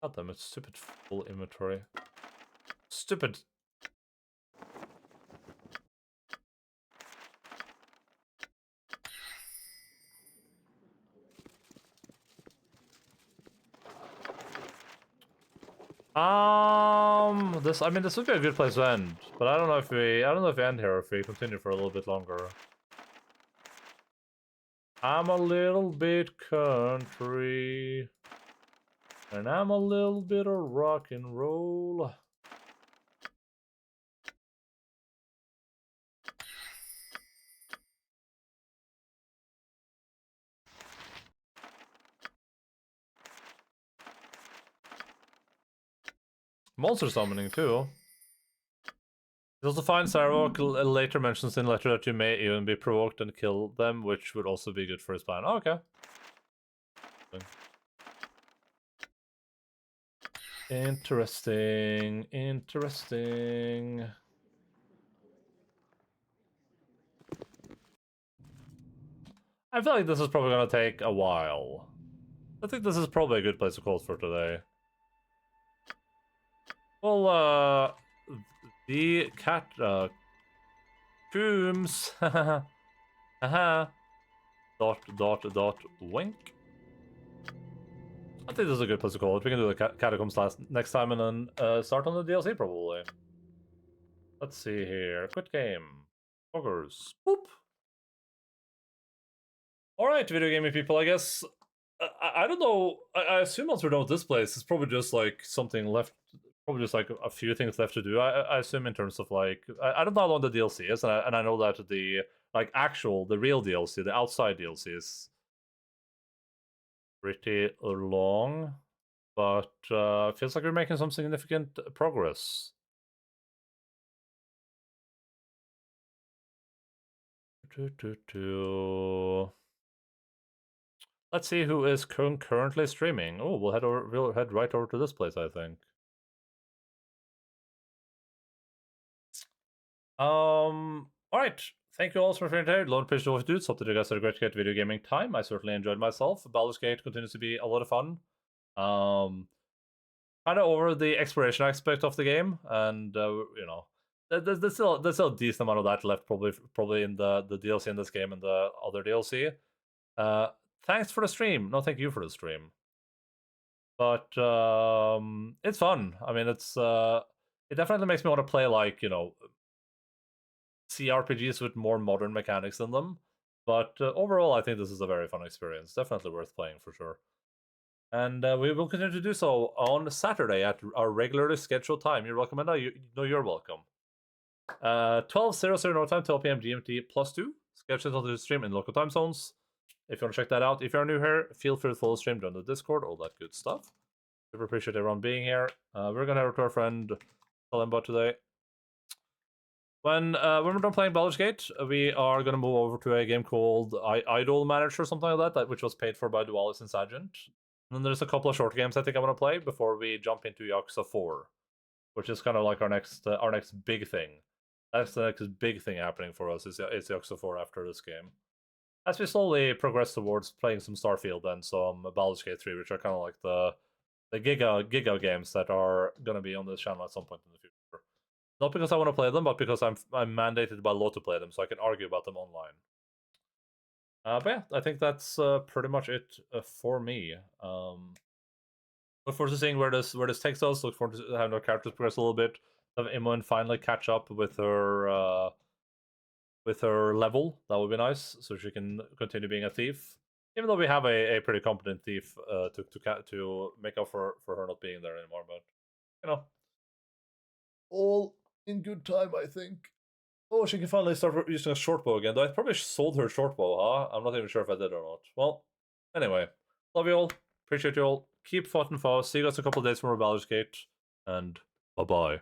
God damn it, stupid full inventory. Stupid. This would be a good place to end, but I don't know if we end here or if we continue for a little bit longer. I'm a little bit country, and I'm a little bit of rock and roll. Monster summoning too. You also find Sarawak later mentions in letter that you may even be provoked and kill them, which would also be good for his plan. Oh, okay. Interesting. Interesting. I feel like this is probably gonna take a while. I think this is probably a good place to call it for today. Well, the cat, Coombs, haha, dot, wink. I think this is a good place to call it. We can do the catacombs next time and then start on the DLC probably. Let's see here. Quit game. Poggers. Boop. Alright, video gaming people, I guess. I don't know. I assume once we're done with this place, it's probably just like something left. Probably just like a few things left to do. I assume in terms of like I don't know how long the DLC is, and I know that the real DLC, the outside DLC is pretty long, but feels like we're making some significant progress. Let's see who is currently streaming. Oh, we'll head right over to this place, I think. All right. Thank you all for being here. Lone Pitch Wolf Dudes. Hope that you guys had a great video gaming time. I certainly enjoyed myself. Baldur's Gate continues to be a lot of fun. Kind of over the exploration aspect of the game, and you know, there's still a decent amount of that left, probably in the DLC in this game and the other DLC. Thanks for the stream. No, thank you for the stream. But it's fun. I mean, it definitely makes me want to play, like, you know, CRPGs with more modern mechanics in them. But overall, I think this is a very fun experience. Definitely worth playing for sure. And we will continue to do so on Saturday at our regularly scheduled time. You're welcome, Enda. You're welcome. 12:00 North time, 12 p.m. GMT +2. Scheduled to stream in local time zones. If you want to check that out, if you're new here, feel free to follow the stream, join the Discord, all that good stuff. Super appreciate everyone being here. We're gonna head to our friend Salemba today. When we're done playing Baldur's Gate, we are gonna move over to a game called Idol Manager or something like that, which was paid for by Dualis and Sagent. And then there's a couple of short games I think I want to play before we jump into Yakuza 4, which is kind of like our next big thing. That's the next big thing happening for us is Yakuza 4 after this game. As we slowly progress towards playing some Starfield and some Baldur's Gate 3, which are kind of like the Giga games that are going to be on this channel at some point in the future. Not because I want to play them, but because I'm mandated by law to play them, so I can argue about them online. But yeah, I think that's pretty much it for me. Look forward to seeing where this takes us. Look forward to having our characters progress a little bit. Have Imoen finally catch up with her level. That would be nice, so she can continue being a thief. Even though we have a pretty competent thief to make up for her not being there anymore, but you know, all in good time, I think. Oh, she can finally start using a short bow again. Though I probably sold her short bow, huh? I'm not even sure if I did or not. Well, anyway, love you all. Appreciate you all. Keep fighting fast. See you guys in a couple of days from Baldur's Gate, and bye bye.